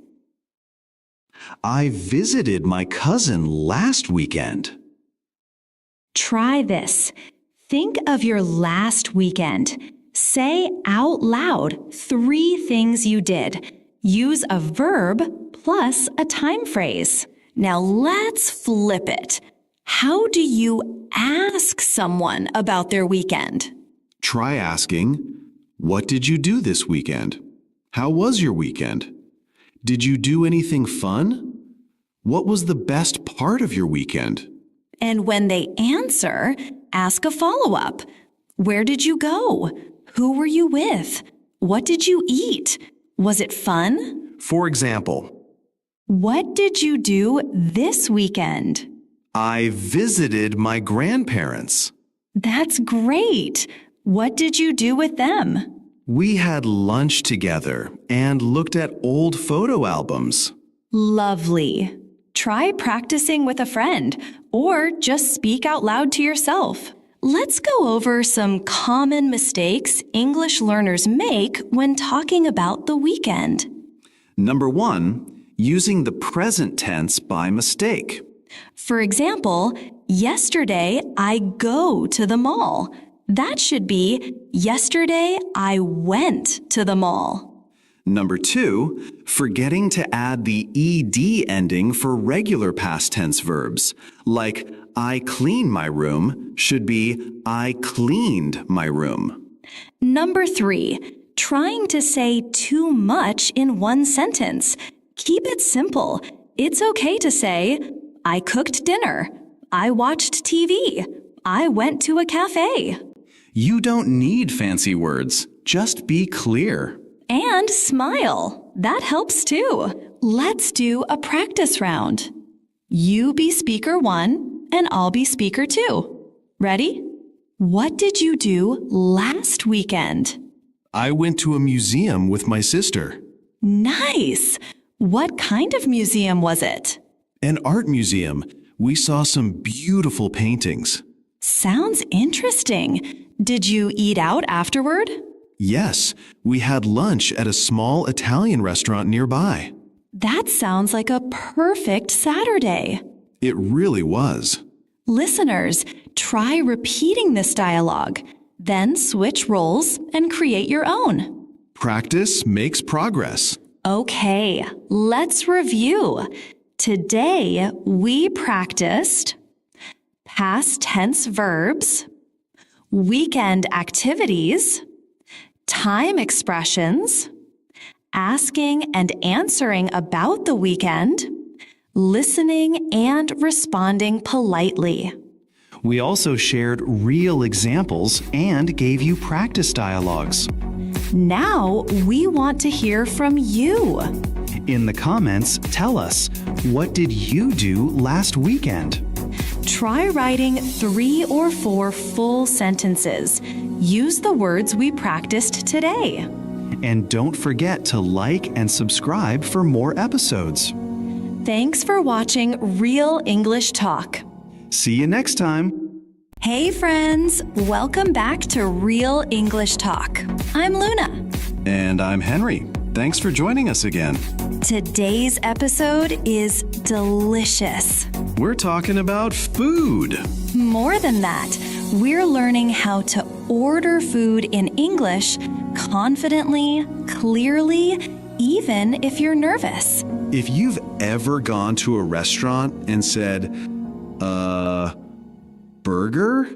I visited my cousin last weekend. Try this. Think of your last weekend. Say out loud 3 things you did. Use a verb plus a time phrase. Now let's flip it. How do you ask someone about their weekend? Try asking, what did you do this weekend? How was your weekend? Did you do anything fun? What was the best part of your weekend? And when they answer, ask a follow-up. Where did you go? Who were you with? What did you eat? Was it fun? For example, what did you do this weekend? I visited my grandparents. That's great. What did you do with them? We had lunch together and looked at old photo albums. Lovely. Try practicing with a friend or just speak out loud to yourself. Let's go over some common mistakes English learners make when talking about the weekend. Number 1, using the present tense by mistake. For example, yesterday I go to the mall. That should be, yesterday I went to the mall. Number 2, forgetting to add the ed ending for regular past tense verbs, like I clean my room should be I cleaned my room. Number 3, trying to say too much in one sentence. Keep it simple. It's okay to say, I cooked dinner. I watched TV. I went to a cafe. You don't need fancy words. Just be clear. And smile. That helps too. Let's do a practice round. You be speaker 1 and I'll be speaker 2. Ready? What did you do last weekend? I went to a museum with my sister. Nice! What kind of museum was it? An art museum. We saw some beautiful paintings. Sounds interesting. Did you eat out afterward? Yes, we had lunch at a small Italian restaurant nearby. That sounds like a perfect Saturday. It really was. Listeners, try repeating this dialogue, then switch roles and create your own. Practice makes progress. Okay, let's review. Today, we practiced past tense verbs, weekend activities, time expressions, asking and answering about the weekend, listening and responding politely. We also shared real examples and gave you practice dialogues. Now we want to hear from you. In the comments, tell us, what did you do last weekend? Try writing 3 or 4 full sentences. Use the words we practiced today. And don't forget to like and subscribe for more episodes. Thanks for watching Real English Talk. See you next time. Hey friends, welcome back to Real English Talk. I'm Luna. And I'm Henry. Thanks for joining us again. Today's episode is delicious. We're talking about food. More than that, we're learning how to order food in English confidently, clearly, even if you're nervous. If you've ever gone to a restaurant and said, burger?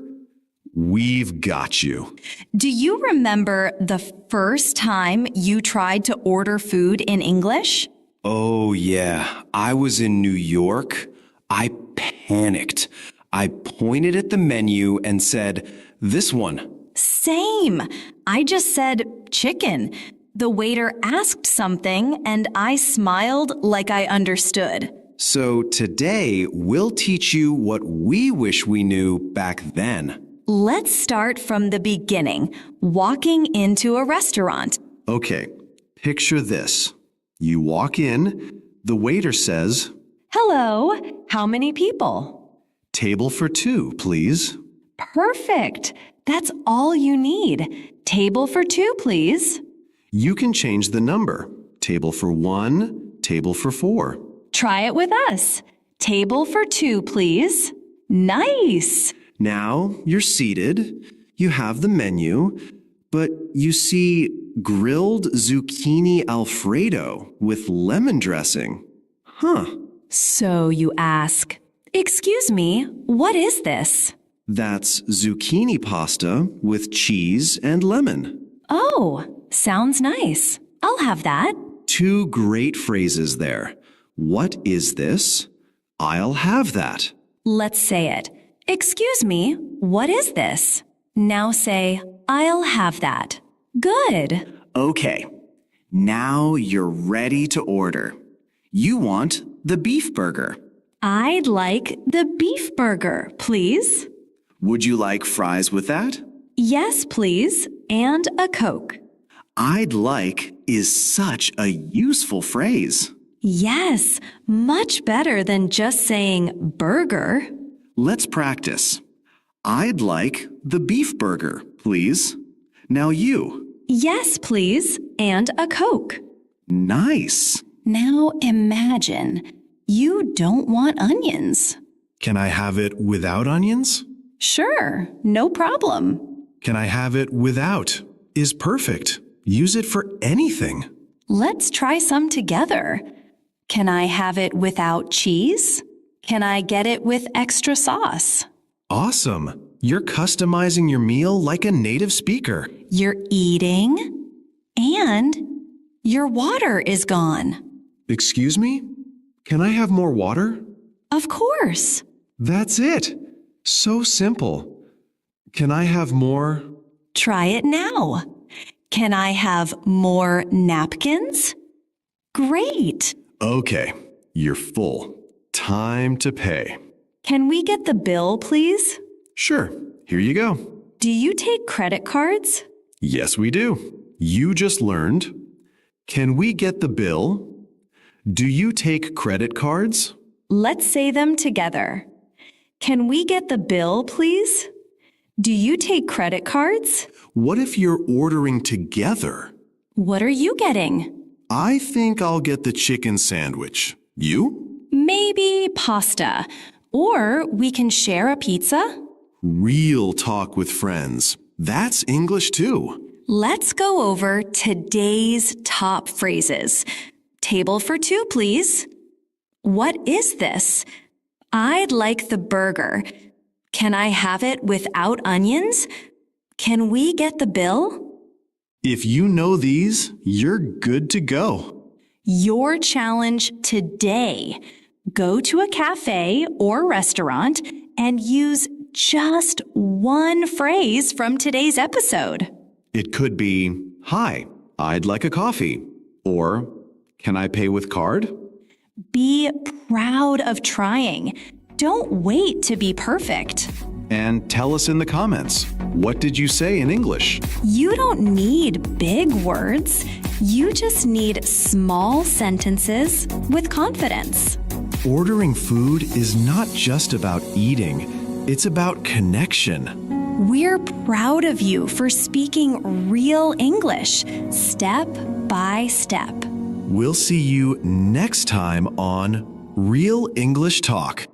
We've got you. Do you remember the first time you tried to order food in English? Oh, yeah. I was in New York. I panicked. I pointed at the menu and said, "This one." Same. I just said chicken. The waiter asked something and I smiled like I understood. So today, we'll teach you what we wish we knew back then. Let's start from the beginning, walking into a restaurant. Okay, picture this. You walk in, the waiter says, Hello, how many people? "Table for 2, please." Perfect. That's all you need. Table for 2, please. You can change the number. Table for 1, table for 4. Try it with us. Table for 2, please. Nice. Now you're seated, you have the menu, but you see grilled zucchini Alfredo with lemon dressing. Huh. So you ask, excuse me, what is this? That's zucchini pasta with cheese and lemon. Oh, sounds nice. I'll have that. 2 great phrases there. What is this? I'll have that. Let's say it. Excuse me, what is this? Now say, I'll have that. Good. Okay, now you're ready to order. You want the beef burger. I'd like the beef burger, please. Would you like fries with that? Yes, please, and a Coke. I'd like is such a useful phrase. Yes, much better than just saying burger. Let's practice. I'd like the beef burger, please. Now you. Yes, please, and a Coke. Nice. Now imagine, you don't want onions. Can I have it without onions? Sure, no problem. Can I have it without? Is perfect. Use it for anything. Let's try some together. Can I have it without cheese? Can I get it with extra sauce? Awesome. You're customizing your meal like a native speaker. You're eating, and your water is gone. Excuse me? Can I have more water? Of course. That's it. So simple. Can I have more? Try it now. Can I have more napkins? Great. Okay, you're full. Time to pay. Can we get the bill, please? Sure, here you go. Do you take credit cards? Yes, we do. You just learned. Can we get the bill? Do you take credit cards? Let's say them together. Can we get the bill, please? Do you take credit cards? What if you're ordering together? What are you getting? I think I'll get the chicken sandwich. You? Maybe pasta. Or we can share a pizza? Real talk with friends. That's English too. Let's go over today's top phrases. Table for two, please. What is this? I'd like the burger. Can I have it without onions? Can we get the bill? If you know these, you're good to go. Your challenge today. Go to a cafe or restaurant and use just one phrase from today's episode. It could be, "Hi, I'd like a coffee." Or, "Can I pay with card?" Be proud of trying. Don't wait to be perfect. And tell us in the comments, what did you say in English? You don't need big words. You just need small sentences with confidence. Ordering food is not just about eating, it's about connection. We're proud of you for speaking real English, step by step. We'll see you next time on Real English Talk.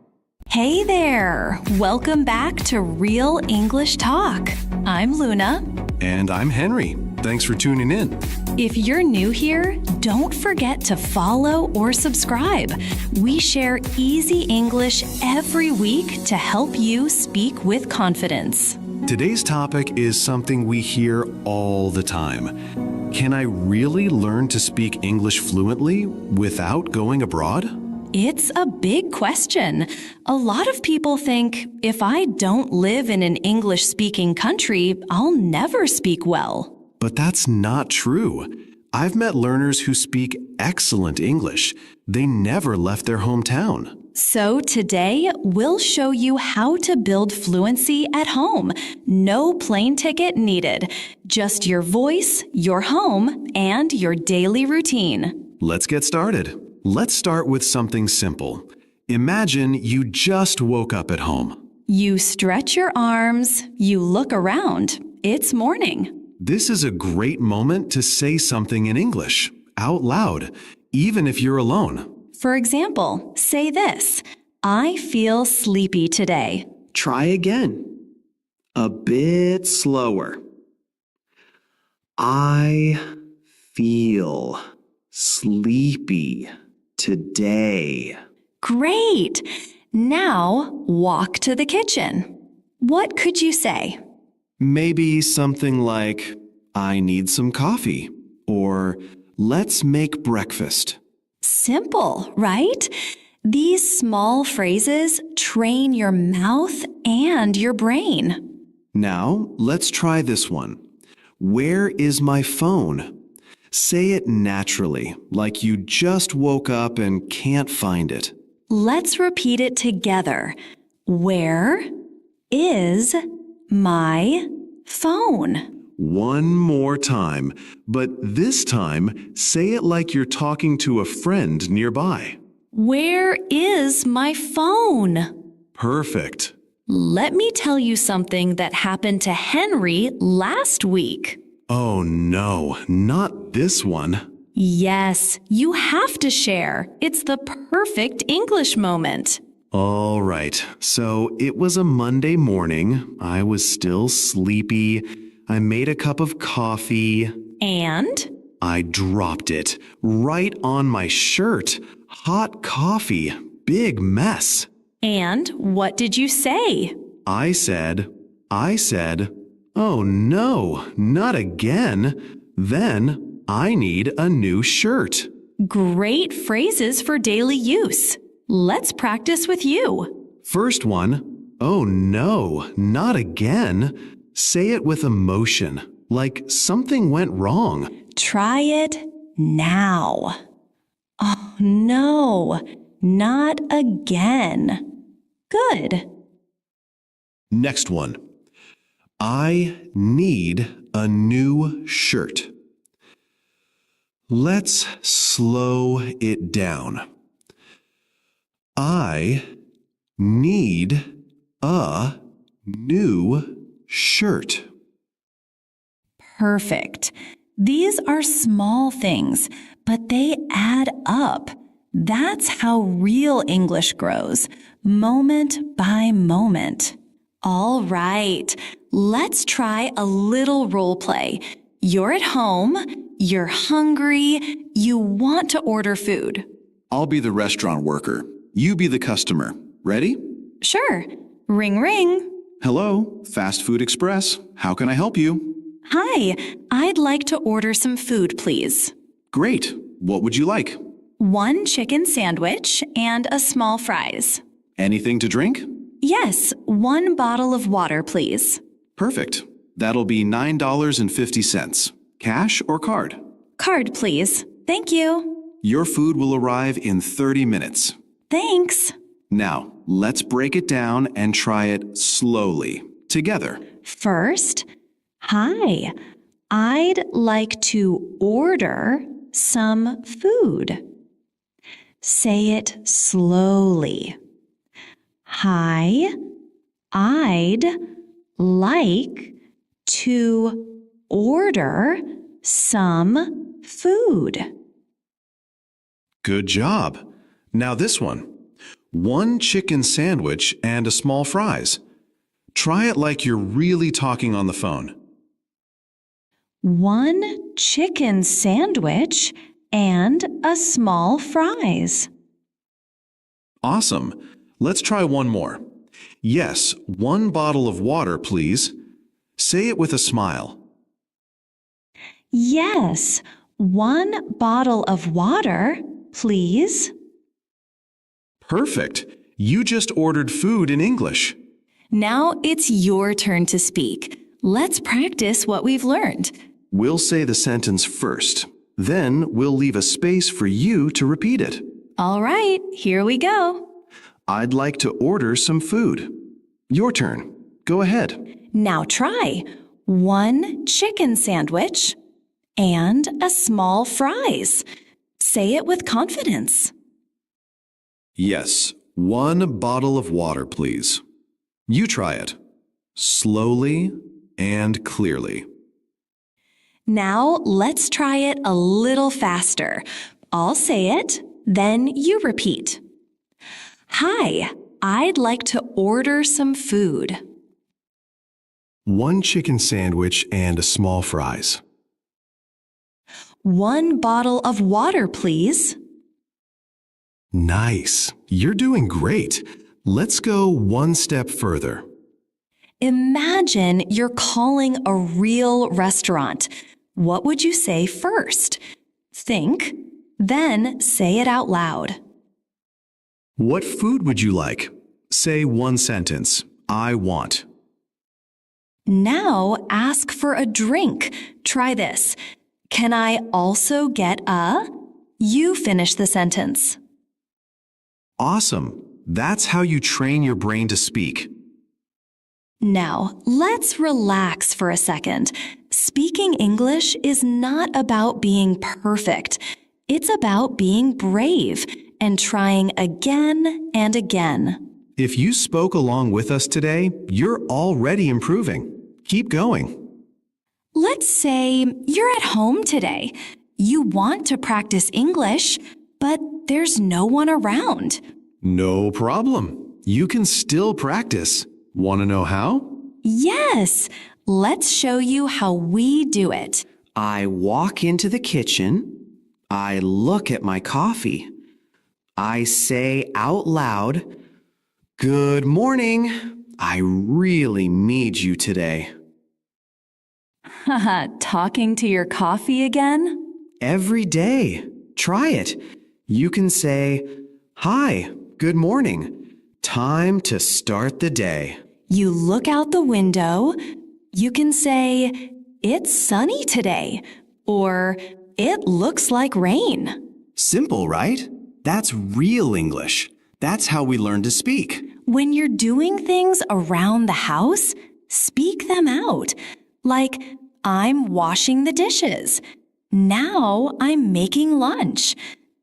Hey there! Welcome back to Real English Talk. I'm Luna. And I'm Henry. Thanks for tuning in. If you're new here, don't forget to follow or subscribe. We share easy English every week to help you speak with confidence. Today's topic is something we hear all the time. Can I really learn to speak English fluently without going abroad? It's a big question. A lot of people think, if I don't live in an English-speaking country, I'll never speak well. But that's not true. I've met learners who speak excellent English. They never left their hometown. So today, we'll show you how to build fluency at home. No plane ticket needed. Just your voice, your home, and your daily routine. Let's get started. Let's start with something simple. Imagine you just woke up at home. You stretch your arms, you look around. It's morning. This is a great moment to say something in English, out loud, even if you're alone. For example, say this, I feel sleepy today. Try again. A bit slower. I feel sleepy today. Great! Now walk to the kitchen. What could you say? Maybe something like, I need some coffee, or let's make breakfast. Simple, right? These small phrases train your mouth and your brain. Now, let's try this one. Where is my phone? Say it naturally, like you just woke up and can't find it. Let's repeat it together. Where is my phone? One more time, but this time, say it like you're talking to a friend nearby. Where is my phone? Perfect. Let me tell you something that happened to Henry last week. Oh no, not this one. Yes, you have to share. It's the perfect English moment. All right, so it was a Monday morning. I was still sleepy. I made a cup of coffee. And? I dropped it right on my shirt. Hot coffee. Big mess. And what did you say? I said, oh no, not again. Then I need a new shirt. Great phrases for daily use. Let's practice with you. First one, oh no, not again. Say it with emotion, like something went wrong. Try it now. Oh no, not again. Good. Next one. I need a new shirt. Let's slow it down. I need a new shirt. Perfect. These are small things, but they add up. That's how real English grows, moment by moment. All right, let's try a little role play. You're at home, you're hungry, you want to order food. I'll be the restaurant worker. You be the customer. Ready? Sure. Ring, ring. Hello, Fast Food Express. How can I help you? Hi, I'd like to order some food, please. Great. What would you like? 1 chicken sandwich and a small fries. Anything to drink? Yes, 1 bottle of water, please. Perfect. That'll be $9.50. Cash or card? Card, please. Thank you. Your food will arrive in 30 minutes. Thanks. Now, let's break it down and try it slowly. Together. First, hi, I'd like to order some food. Say it slowly. Hi, I'd like to order some food. Good job. Now this one. 1 chicken sandwich and a small fries. Try it like you're really talking on the phone. 1 chicken sandwich and a small fries. Awesome. Let's try one more. Yes, 1 bottle of water, please. Say it with a smile. Yes, 1 bottle of water, please. Perfect. You just ordered food in English. Now it's your turn to speak. Let's practice what we've learned. We'll say the sentence first. Then we'll leave a space for you to repeat it. All right, here we go. I'd like to order some food. Your turn. Go ahead. Now try 1 chicken sandwich and a small fries. Say it with confidence. Yes, 1 bottle of water, please. You try it. Slowly and clearly. Now let's try it a little faster. I'll say it, then you repeat. Hi, I'd like to order some food. 1 chicken sandwich and a small fries. 1 bottle of water, please. Nice. You're doing great. Let's go 1 step further. Imagine you're calling a real restaurant. What would you say first? Think, then say it out loud. What food would you like? Say 1 sentence. I want. Now ask for a drink. Try this. Can I also get a? You finish the sentence. Awesome. That's how you train your brain to speak. Now, let's relax for a second. Speaking English is not about being perfect. It's about being brave and trying again and again. If you spoke along with us today, you're already improving. Keep going. Let's say you're at home today. You want to practice English, but there's no one around. No problem. You can still practice. Want to know how? Yes, let's show you how we do it. I walk into the kitchen. I look at my coffee. I say out loud, "Good morning. I really need you today." Haha, talking to your coffee again? Every day. Try it. You can say, "Hi, good morning. Time to start the day." You look out the window. You can say, "It's sunny today," or "It looks like rain." Simple, right? That's real English. That's how we learn to speak. When you're doing things around the house, speak them out. Like, "I'm washing the dishes." Now I'm making lunch.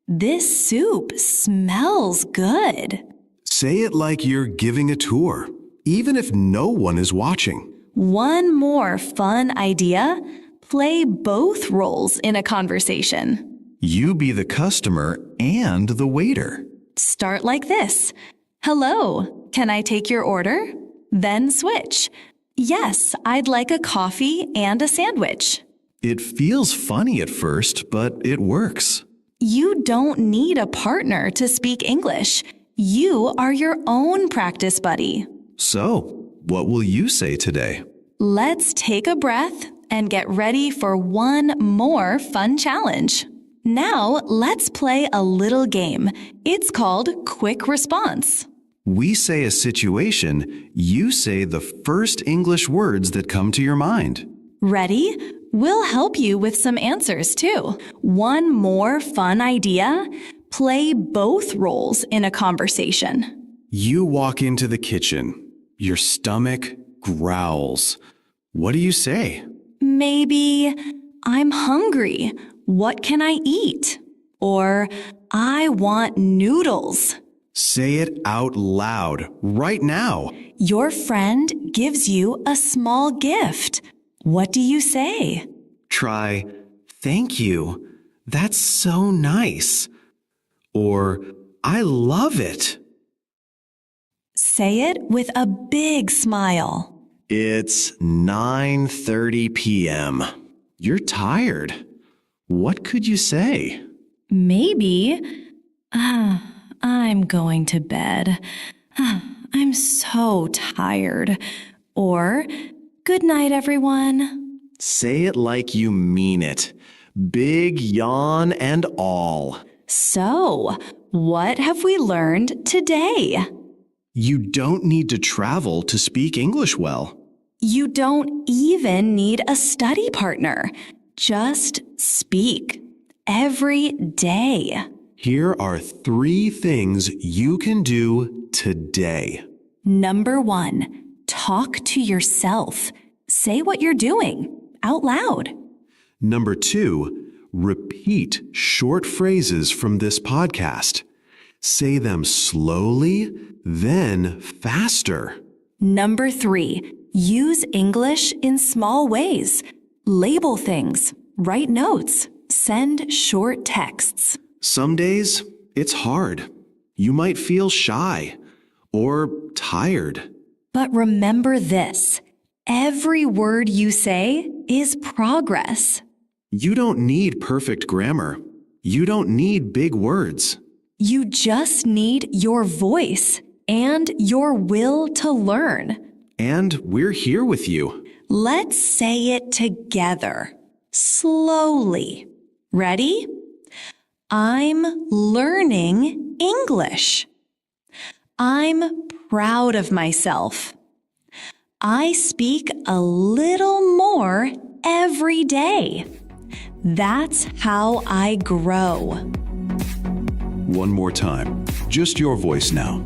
This soup smells good. Say it like you're giving a tour, even if no one is watching. One more fun idea. Play both roles in a conversation. You be the customer and the waiter. Start like this. Hello, can I take your order? Then switch. Yes, I'd like a coffee and a sandwich. It feels funny at first, but it works. You don't need a partner to speak English. You are your own practice buddy. So, what will you say today? Let's take a breath and get ready for one more fun challenge. Now, let's play a little game. It's called Quick Response. We say a situation, you say the first English words that come to your mind. Ready? We'll help you with some answers too. One more fun idea. Play both roles in a conversation. You walk into the kitchen. Your stomach growls. What do you say? Maybe, I'm hungry. What can I eat? Or, I want noodles. Say it out loud, right now. Your friend gives you a small gift. What do you say? Try, thank you. That's so nice. Or, I love it. Say it with a big smile. It's 9:30 p.m. You're tired. What could you say? Maybe, I'm going to bed. I'm so tired. Or, good night, everyone. Say it like you mean it. Big yawn and all. So, what have we learned today? You don't need to travel to speak English well. You don't even need a study partner. Just speak every day. Here are 3 things you can do today. Number 1, talk to yourself. Say what you're doing out loud. Number 2, repeat short phrases from this podcast. Say them slowly, then faster. Number 3, use English in small ways. Label things, write notes, send short texts. Some days, it's hard. You might feel shy or tired. But remember this, every word you say is progress. You don't need perfect grammar. You don't need big words. You just need your voice and your will to learn. And we're here with you. Let's say it together, slowly. Ready? I'm learning English. I'm proud of myself. I speak a little more every day. That's how I grow. One more time. Just your voice now.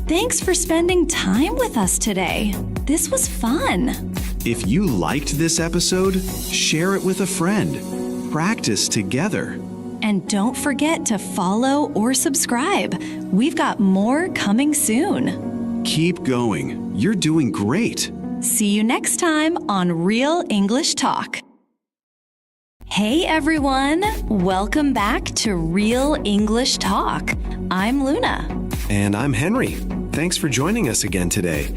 Thanks for spending time with us today. This was fun. If you liked this episode, share it with a friend. Practice together. And don't forget to follow or subscribe. We've got more coming soon. Keep going. You're doing great. See you next time on Real English Talk. Hey everyone, welcome back to Real English Talk. I'm Luna. And I'm Henry. Thanks for joining us again today.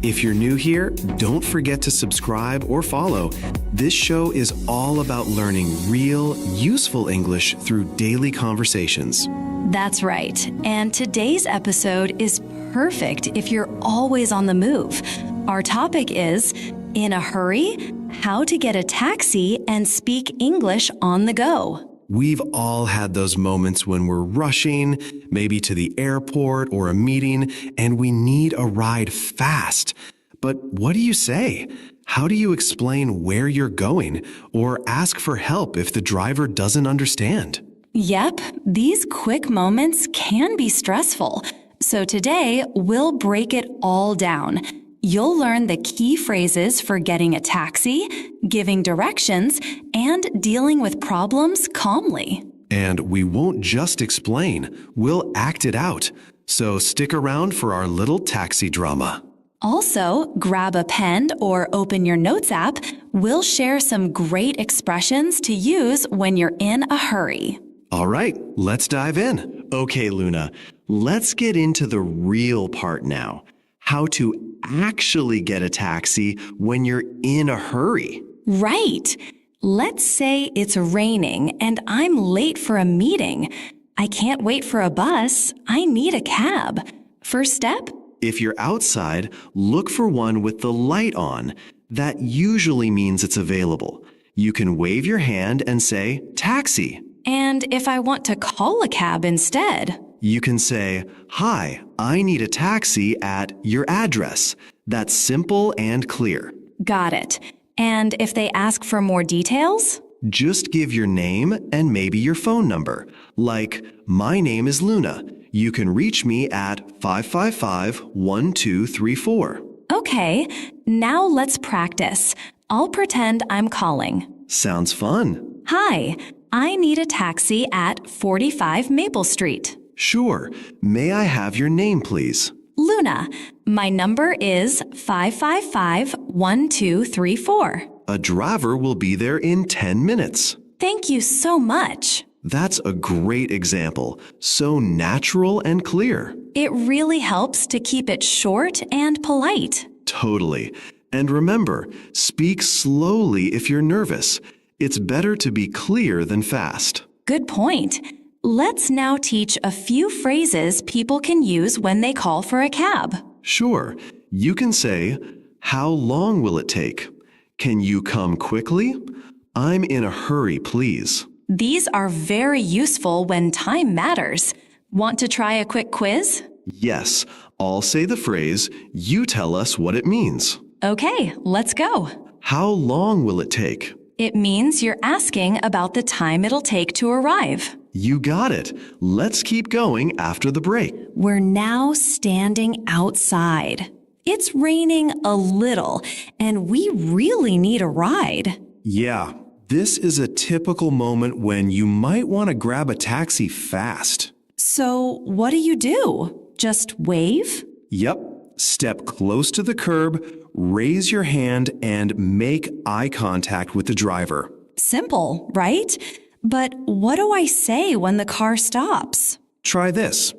If you're new here, don't forget to subscribe or follow. This show is all about learning real, useful English through daily conversations. That's right. And today's episode is perfect if you're always on the move. Our topic is, in a hurry, how to get a taxi and speak English on the go. We've all had those moments when we're rushing, maybe to the airport or a meeting, and we need a ride fast. But what do you say? How do you explain where you're going or ask for help if the driver doesn't understand? Yep, these quick moments can be stressful. So today, we'll break it all down. You'll learn the key phrases for getting a taxi, giving directions, and dealing with problems calmly. And we won't just explain, we'll act it out. So stick around for our little taxi drama. Also, grab a pen or open your notes app. We'll share some great expressions to use when you're in a hurry. All right, let's dive in. Okay, Luna, let's get into the real part now. How to actually get a taxi when you're in a hurry. Right. Let's say it's raining and I'm late for a meeting. I can't wait for a bus. I need a cab. First step? If you're outside, look for one with the light on. That usually means it's available. You can wave your hand and say, taxi. And if I want to call a cab instead? You can say, hi, I need a taxi at your address. That's simple and clear. Got it. And if they ask for more details? Just give your name and maybe your phone number. Like, my name is Luna. You can reach me at 555-1234. Okay, now let's practice. I'll pretend I'm calling. Sounds fun. Hi, I need a taxi at 45 Maple Street. Sure. May I have your name, please? Luna. My number is 555-1234. A driver will be there in 10 minutes. Thank you so much. That's a great example. So natural and clear. It really helps to keep it short and polite. Totally. And remember, speak slowly if you're nervous. It's better to be clear than fast. Good point. Let's now teach a few phrases people can use when they call for a cab. Sure. You can say, how long will it take? Can you come quickly? I'm in a hurry, please. These are very useful when time matters. Want to try a quick quiz? Yes, I'll say the phrase, you tell us what it means. Okay, let's go. How long will it take? It means you're asking about the time it'll take to arrive. You got it. Let's keep going after the break. We're now standing outside. It's raining a little, and we really need a ride. Yeah, this is a typical moment when you might want to grab a taxi fast. So what do? Just wave? Yep. Step close to the curb, raise your hand, and make eye contact with the driver. Simple, right? But what do I say when the car stops? Try this.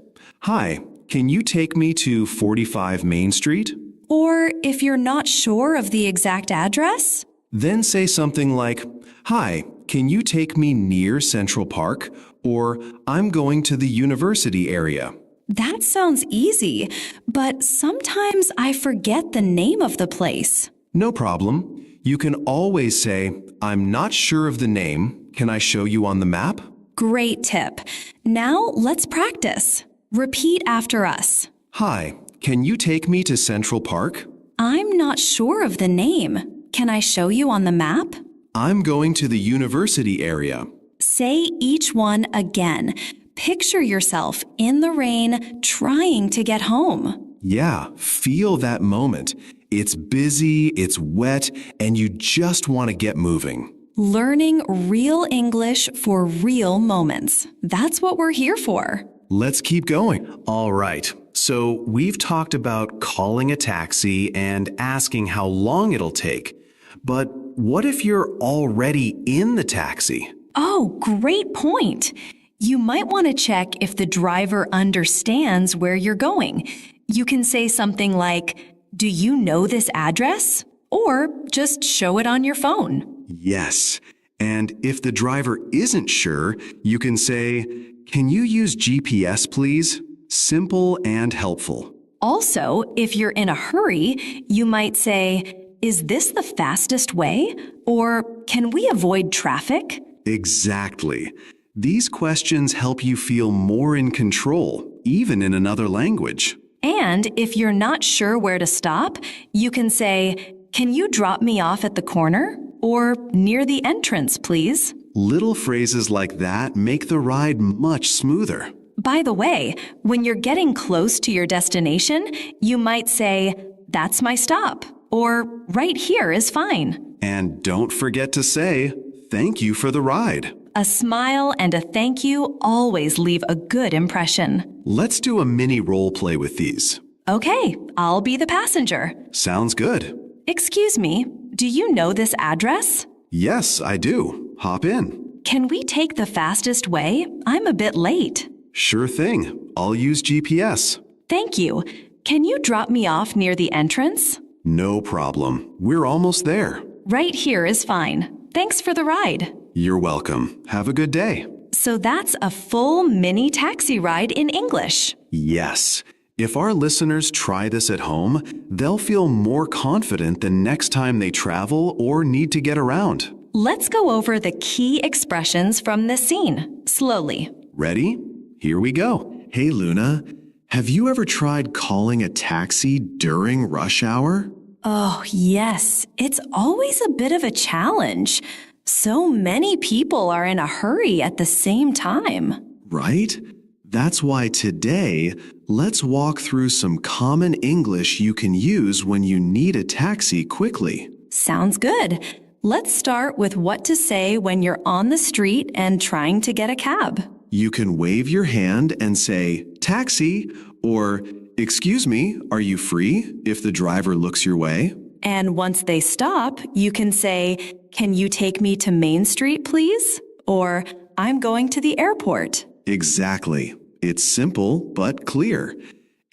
Hi, can you take me to 45 Main Street? Or if you're not sure of the exact address? Then say something like, hi, can you take me near Central Park? Or I'm going to the university area. That sounds easy, but sometimes I forget the name of the place. No problem. You can always say, I'm not sure of the name. Can I show you on the map? Great tip. Now let's practice. Repeat after us. Hi, can you take me to Central Park? I'm not sure of the name. Can I show you on the map? I'm going to the university area. Say each one again. Picture yourself in the rain trying to get home. Yeah, feel that moment. It's busy, it's wet, and you just want to get moving. Learning real English for real moments. That's what we're here for. Let's keep going. All right. So we've talked about calling a taxi and asking how long it'll take. But what if you're already in the taxi? Oh, great point. You might want to check if the driver understands where you're going. You can say something like, do you know this address? Or just show it on your phone. Yes. And if the driver isn't sure, you can say, can you use GPS, please? Simple and helpful. Also, if you're in a hurry, you might say, is this the fastest way? Or can we avoid traffic? Exactly. These questions help you feel more in control, even in another language. And if you're not sure where to stop, you can say, can you drop me off at the corner? Or near the entrance, please? Little phrases like that make the ride much smoother. By the way, when you're getting close to your destination, you might say, that's my stop, or right here is fine. And don't forget to say, thank you for the ride. A smile and a thank you always leave a good impression. Let's do a mini role play with these. Okay, I'll be the passenger. Sounds good. Excuse me, do you know this address? Yes, I do. Hop in. Can we take the fastest way? I'm a bit late. Sure thing. I'll use GPS. Thank you. Can you drop me off near the entrance? No problem. We're almost there. Right here is fine. Thanks for the ride. You're welcome. Have a good day. So that's a full mini taxi ride in English. Yes. If our listeners try this at home, they'll feel more confident the next time they travel or need to get around. Let's go over the key expressions from this scene, slowly. Ready? Here we go. Hey, Luna, have you ever tried calling a taxi during rush hour? Oh, yes. It's always a bit of a challenge. So many people are in a hurry at the same time. Right? That's why today, let's walk through some common English you can use when you need a taxi quickly. Sounds good. Let's start with what to say when you're on the street and trying to get a cab. You can wave your hand and say, taxi, or, excuse me, are you free, if the driver looks your way. And once they stop, you can say, can you take me to Main Street, please? Or, I'm going to the airport. Exactly. It's simple but clear.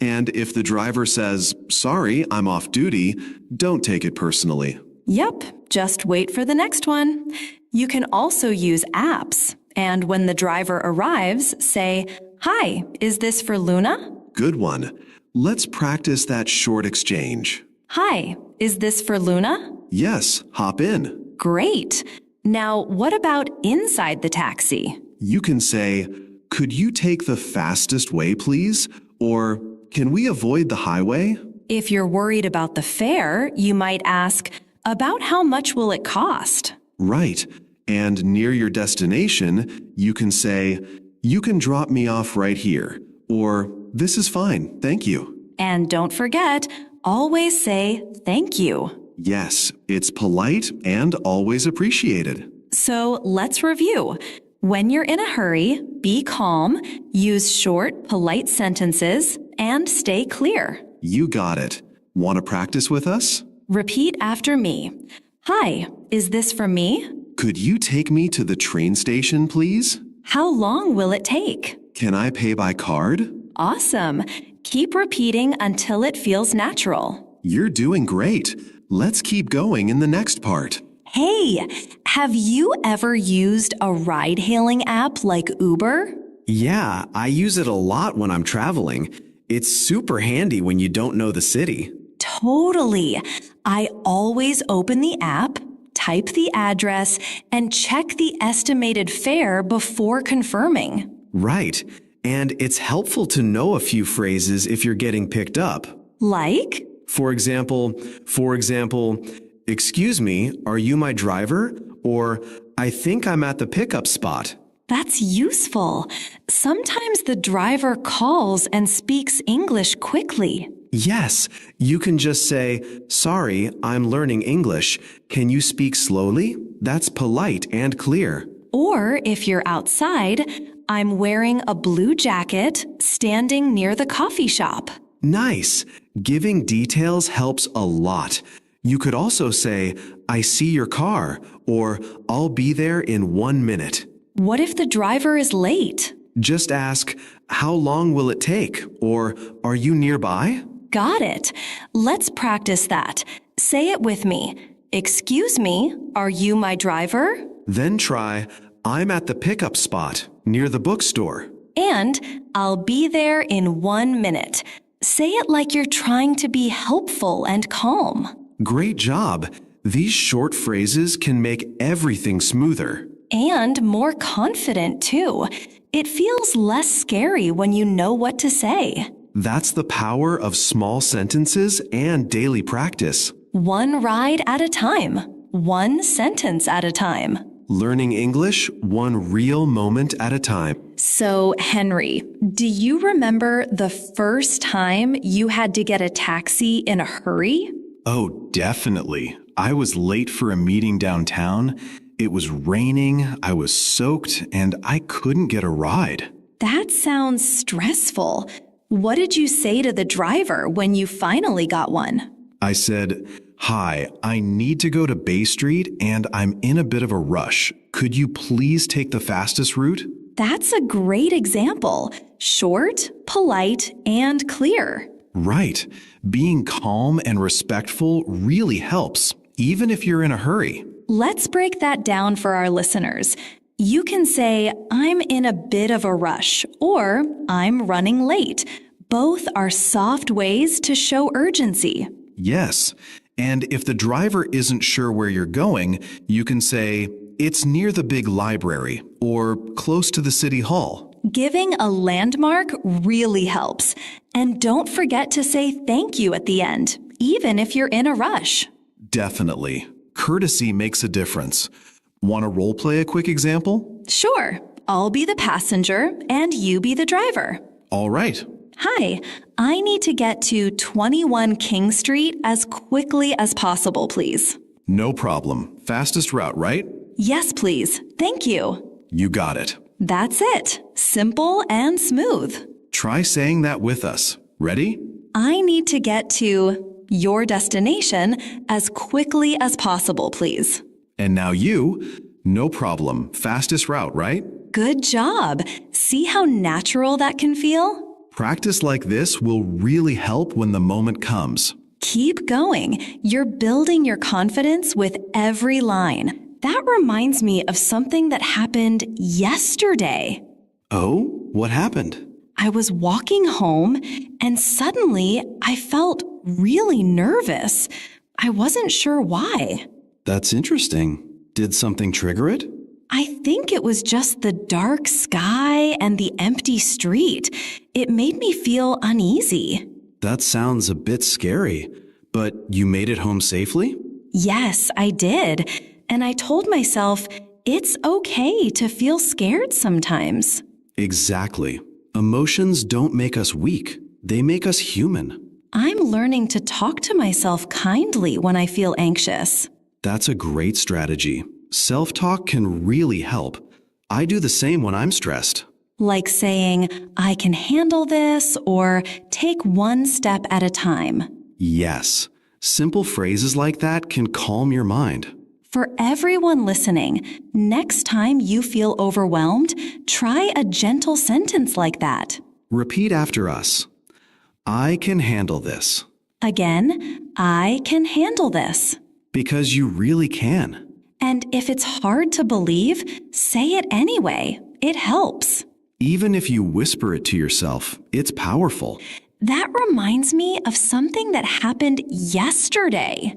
And if the driver says, sorry, I'm off duty, don't take it personally. Yep, just wait for the next one. You can also use apps. And when the driver arrives, say, hi, is this for Luna? Good one. Let's practice that short exchange. Hi, is this for Luna? Yes, hop in. Great. Now, what about inside the taxi? You can say, could you take the fastest way, please? Or, can we avoid the highway? If you're worried about the fare, you might ask, about how much will it cost? Right. And near your destination, you can say, you can drop me off right here. Or, this is fine, thank you. And don't forget, always say thank you. Yes, it's polite and always appreciated. So let's review. When you're in a hurry, be calm, use short, polite sentences, and stay clear. You got it. Want to practice with us? Repeat after me. Hi, is this for me? Could you take me to the train station, please? How long will it take? Can I pay by card? Awesome. Keep repeating until it feels natural. You're doing great. Let's keep going in the next part. Hey, have you ever used a ride-hailing app like Uber? Yeah, I use it a lot when I'm traveling. It's super handy when you don't know the city. Totally. I always open the app, type the address, and check the estimated fare before confirming. Right. And it's helpful to know a few phrases if you're getting picked up. Like? For example, excuse me, are you my driver? Or, I think I'm at the pickup spot. That's useful. Sometimes the driver calls and speaks English quickly. Yes, you can just say, sorry, I'm learning English. Can you speak slowly? That's polite and clear. Or if you're outside, I'm wearing a blue jacket, standing near the coffee shop. Nice. Giving details helps a lot. You could also say, I see your car, or I'll be there in 1 minute. What if the driver is late? Just ask, how long will it take? Or, are you nearby? Got it. Let's practice that. Say it with me. Excuse me, are you my driver? Then try, I'm at the pickup spot, near the bookstore. And I'll be there in 1 minute. Say it like you're trying to be helpful and calm. Great job. These short phrases can make everything smoother. And more confident, too. It feels less scary when you know what to say. That's the power of small sentences and daily practice. One ride at a time. One sentence at a time. Learning English one real moment at a time. So, Henry, do you remember the first time you had to get a taxi in a hurry? Oh, definitely. I was late for a meeting downtown. It was raining, I was soaked, and I couldn't get a ride. That sounds stressful. What did you say to the driver when you finally got one? I said, "Hi, I need to go to Bay Street and I'm in a bit of a rush. Could you please take the fastest route?" That's a great example. Short, polite, and clear. Right. Being calm and respectful really helps, even if you're in a hurry. Let's break that down for our listeners. You can say, I'm in a bit of a rush, or I'm running late. Both are soft ways to show urgency. Yes. And if the driver isn't sure where you're going, you can say, "It's near the big library," or "close to the city hall." Giving a landmark really helps. And don't forget to say thank you at the end, even if you're in a rush. Definitely. Courtesy makes a difference. Want to role play a quick example? Sure, I'll be the passenger and you be the driver. All right. Hi, I need to get to 21 King Street as quickly as possible, please. No problem. Fastest route, right? Yes, please. Thank you. You got it. That's it. Simple and smooth. Try saying that with us. Ready? I need to get to your destination as quickly as possible, please. And now you, no problem. Fastest route, right? Good job. See how natural that can feel? Practice like this will really help when the moment comes. Keep going. You're building your confidence with every line. That reminds me of something that happened yesterday. Oh, what happened? I was walking home and suddenly I felt really nervous. I wasn't sure why. That's interesting. Did something trigger it? I think it was just the dark sky and the empty street. It made me feel uneasy. That sounds a bit scary, but you made it home safely? Yes, I did. And I told myself, it's okay to feel scared sometimes. Exactly. Emotions don't make us weak. They make us human. I'm learning to talk to myself kindly when I feel anxious. That's a great strategy. Self-talk can really help. I do the same when I'm stressed. Like saying, I can handle this, or take one step at a time. Yes. Simple phrases like that can calm your mind. For everyone listening, next time you feel overwhelmed, try a gentle sentence like that. Repeat after us. I can handle this. Again, I can handle this. Because you really can. And if it's hard to believe, say it anyway. It helps. Even if you whisper it to yourself, it's powerful. That reminds me of something that happened yesterday.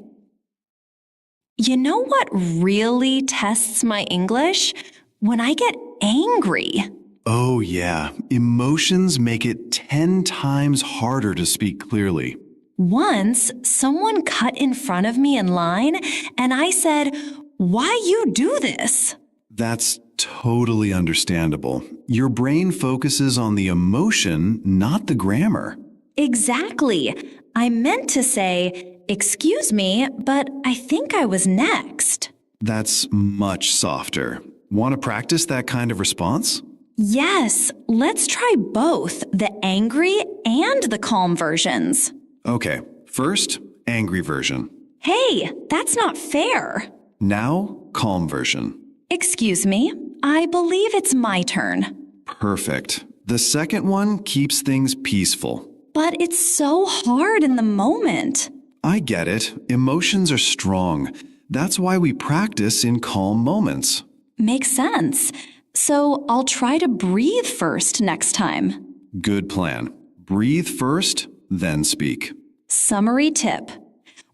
You know what really tests my English? When I get angry. Oh yeah, emotions make it 10 times harder to speak clearly. Once, someone cut in front of me in line, and I said, "Why you do this?" That's totally understandable. Your brain focuses on the emotion, not the grammar. Exactly. I meant to say, "Excuse me, but I think I was next." That's much softer. Want to practice that kind of response? Yes, let's try both, the angry and the calm versions. Okay, first, angry version. Hey, that's not fair. Now, calm version. Excuse me, I believe it's my turn. Perfect. The second one keeps things peaceful. But it's so hard in the moment. I get it. Emotions are strong. That's why we practice in calm moments. Makes sense. So I'll try to breathe first next time. Good plan. Breathe first, then speak. Summary tip.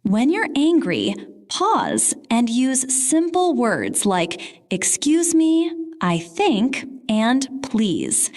When you're angry, pause and use simple words like excuse me, I think, and please.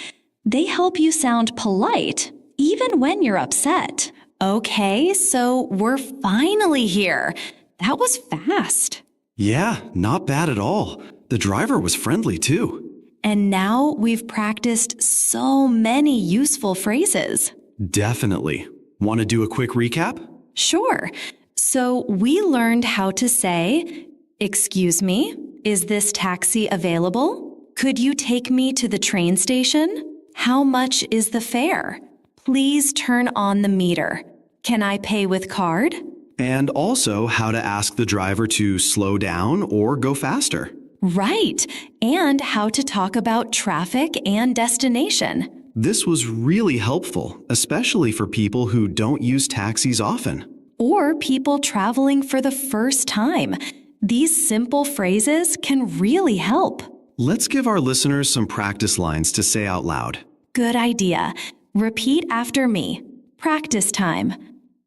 They help you sound polite, even when you're upset. Okay, so we're finally here. That was fast. Yeah, not bad at all. The driver was friendly too. And now we've practiced so many useful phrases. Definitely. Want to do a quick recap? Sure. So we learned how to say, "Excuse me, is this taxi available? Could you take me to the train station? How much is the fare? Please turn on the meter. Can I pay with card?" And also how to ask the driver to slow down or go faster. Right. And how to talk about traffic and destination. This was really helpful, especially for people who don't use taxis often. Or people traveling for the first time. These simple phrases can really help. Let's give our listeners some practice lines to say out loud. Good idea. Repeat after me. Practice time.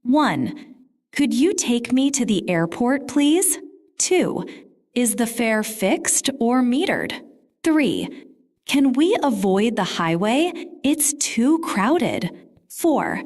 1. Could you take me to the airport, please? 2. Is the fare fixed or metered? 3. Can we avoid the highway? It's too crowded. 4.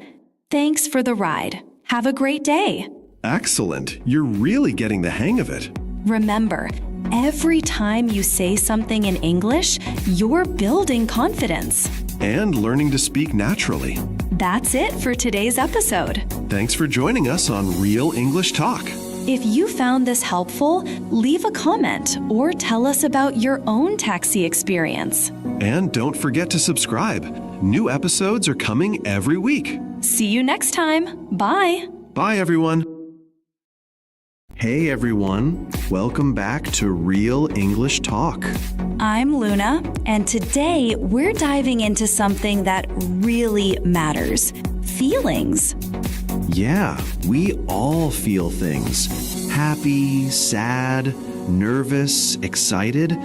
Thanks for the ride. Have a great day. Excellent. You're really getting the hang of it. Remember, every time you say something in English, you're building confidence. And learning to speak naturally. That's it for today's episode. Thanks for joining us on Real English Talk. If you found this helpful, leave a comment or tell us about your own taxi experience. And don't forget to subscribe. New episodes are coming every week. See you next time. Bye. Bye, everyone. Hey everyone, welcome back to Real English Talk. I'm Luna, and today we're diving into something that really matters: feelings. Yeah, we all feel things. Happy, sad, nervous, excited.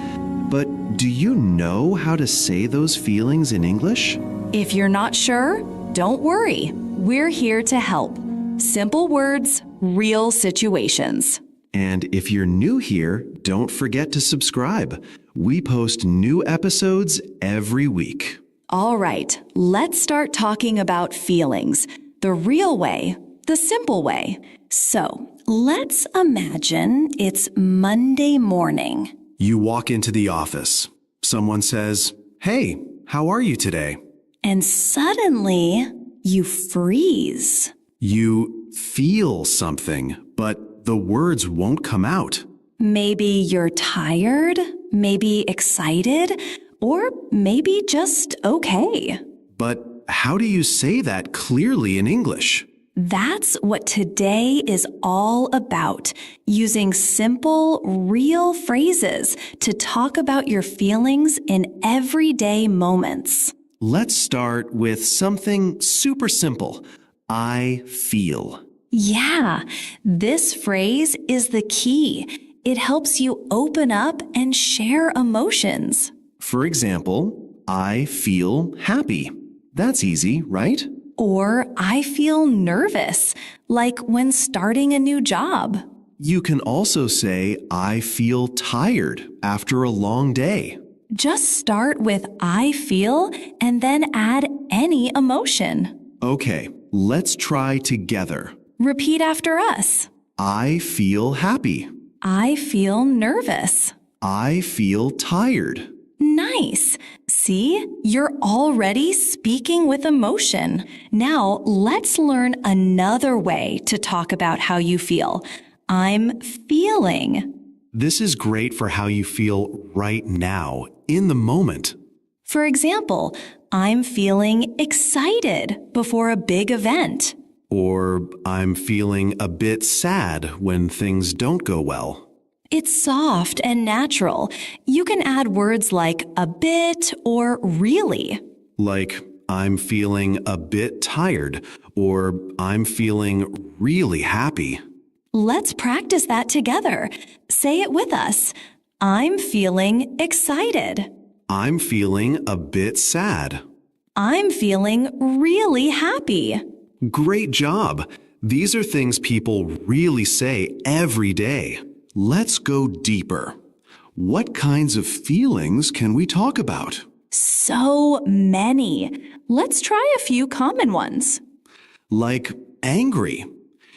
But do you know how to say those feelings in English? If you're not sure, don't worry. We're here to help. Simple words, real situations. And if you're new here, don't forget to subscribe. We post new episodes every week. All right, let's start talking about feelings. The real way, the simple way. So, let's imagine it's Monday morning. You walk into the office. Someone says, "Hey, how are you today?" And suddenly, you freeze. You feel something, but the words won't come out. Maybe you're tired, maybe excited, or maybe just okay. But how do you say that clearly in English? That's what today is all about, using simple, real phrases to talk about your feelings in everyday moments. Let's start with something super simple. I feel. Yeah, this phrase is the key. It helps you open up and share emotions. For example, I feel happy. That's easy, right? Or I feel nervous, like when starting a new job. You can also say, I feel tired after a long day. Just start with I feel and then add any emotion. Okay, let's try together. Repeat after us. I feel happy. I feel nervous. I feel tired. Nice. See, you're already speaking with emotion. Now, let's learn another way to talk about how you feel. I'm feeling. This is great for how you feel right now, in the moment. For example, I'm feeling excited before a big event. Or I'm feeling a bit sad when things don't go well. It's soft and natural. You can add words like a bit or really. Like, I'm feeling a bit tired, or I'm feeling really happy. Let's practice that together. Say it with us. I'm feeling excited. I'm feeling a bit sad. I'm feeling really happy. Great job. These are things people really say every day. Let's go deeper. What kinds of feelings can we talk about? So many. Let's try a few common ones. Like angry.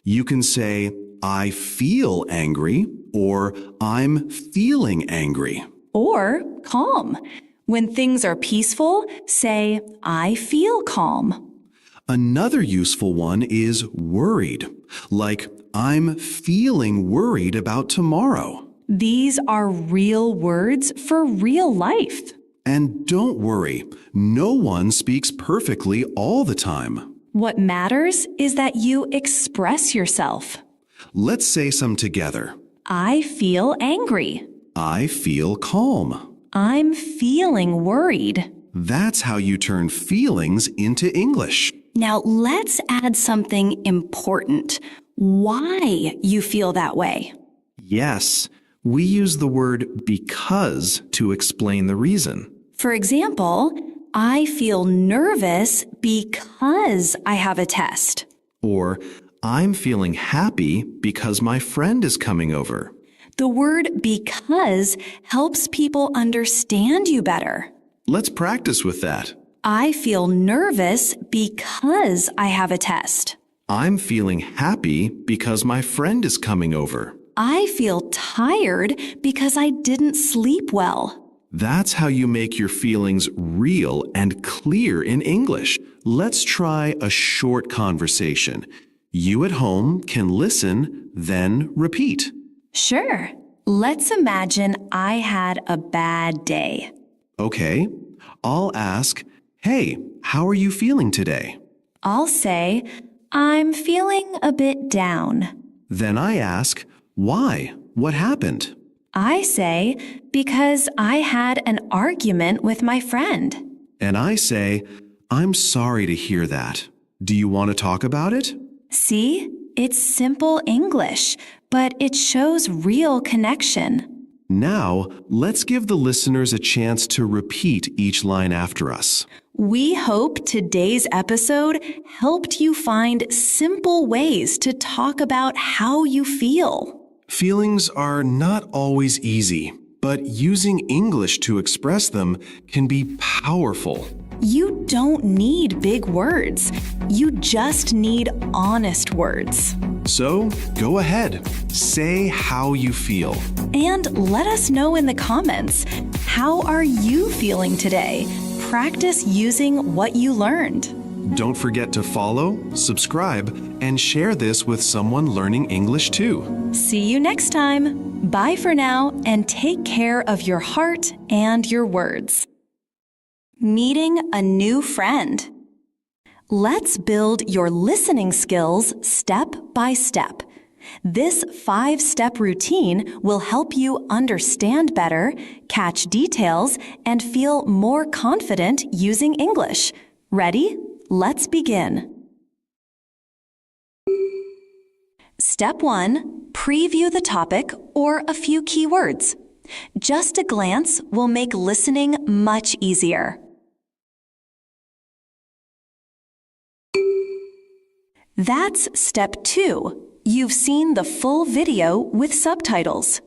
You can say, I feel angry, or I'm feeling angry. Or calm. When things are peaceful, say, I feel calm. Another useful one is worried, like I'm feeling worried about tomorrow. These are real words for real life. And don't worry, no one speaks perfectly all the time. What matters is that you express yourself. Let's say some together. I feel angry. I feel calm. I'm feeling worried. That's how you turn feelings into English. Now let's add something important. Why you feel that way. Yes, we use the word because to explain the reason. For example, I feel nervous because I have a test. Or, I'm feeling happy because my friend is coming over. The word because helps people understand you better. Let's practice with that. I feel nervous because I have a test. I'm feeling happy because my friend is coming over. I feel tired because I didn't sleep well. That's how you make your feelings real and clear in English. Let's try a short conversation. You at home can listen, then repeat. Sure. Let's imagine I had a bad day. Okay. I'll ask, hey, how are you feeling today? I'll say, I'm feeling a bit down. Then I ask, why? What happened? I say, because I had an argument with my friend. And I say, I'm sorry to hear that. Do you want to talk about it? See, it's simple English, but it shows real connection. Now, let's give the listeners a chance to repeat each line after us. We hope today's episode helped you find simple ways to talk about how you feel. Feelings are not always easy, but using English to express them can be powerful. You don't need big words. You just need honest words. So, go ahead. Say how you feel. And let us know in the comments, how are you feeling today? Practice using what you learned. Don't forget to follow, subscribe, and share this with someone learning English too. See you next time. Bye for now, and take care of your heart and your words. Meeting a new friend. Let's build your listening skills step by step. This 5-step routine will help you understand better, catch details, and feel more confident using English. Ready? Let's begin. Step 1. Preview the topic or a few keywords. Just a glance will make listening much easier. That's step 2. You've seen the full video with subtitles.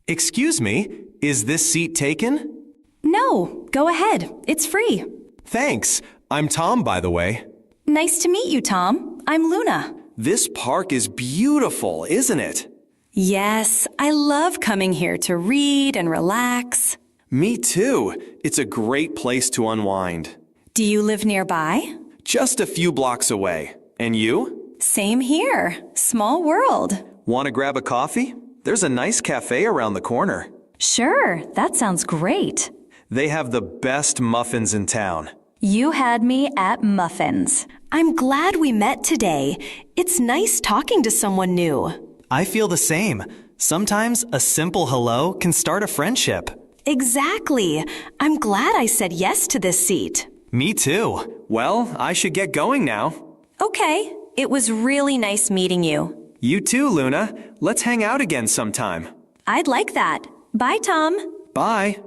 Excuse me, is this seat taken? No, go ahead. It's free. Thanks. I'm Tom, by the way. Nice to meet you, Tom. I'm Luna. This park is beautiful, isn't it? Yes, I love coming here to read and relax. Me too. It's a great place to unwind. Do you live nearby? Just a few blocks away. And you? Same here. Small world. Want to grab a coffee? There's a nice cafe around the corner. Sure, that sounds great. They have the best muffins in town. You had me at muffins. I'm glad we met today. It's nice talking to someone new. I feel the same. Sometimes a simple hello can start a friendship. Exactly. I'm glad I said yes to this seat. Me too. Well, I should get going now. Okay. It was really nice meeting you. You too, Luna. Let's hang out again sometime. I'd like that. Bye, Tom. Bye.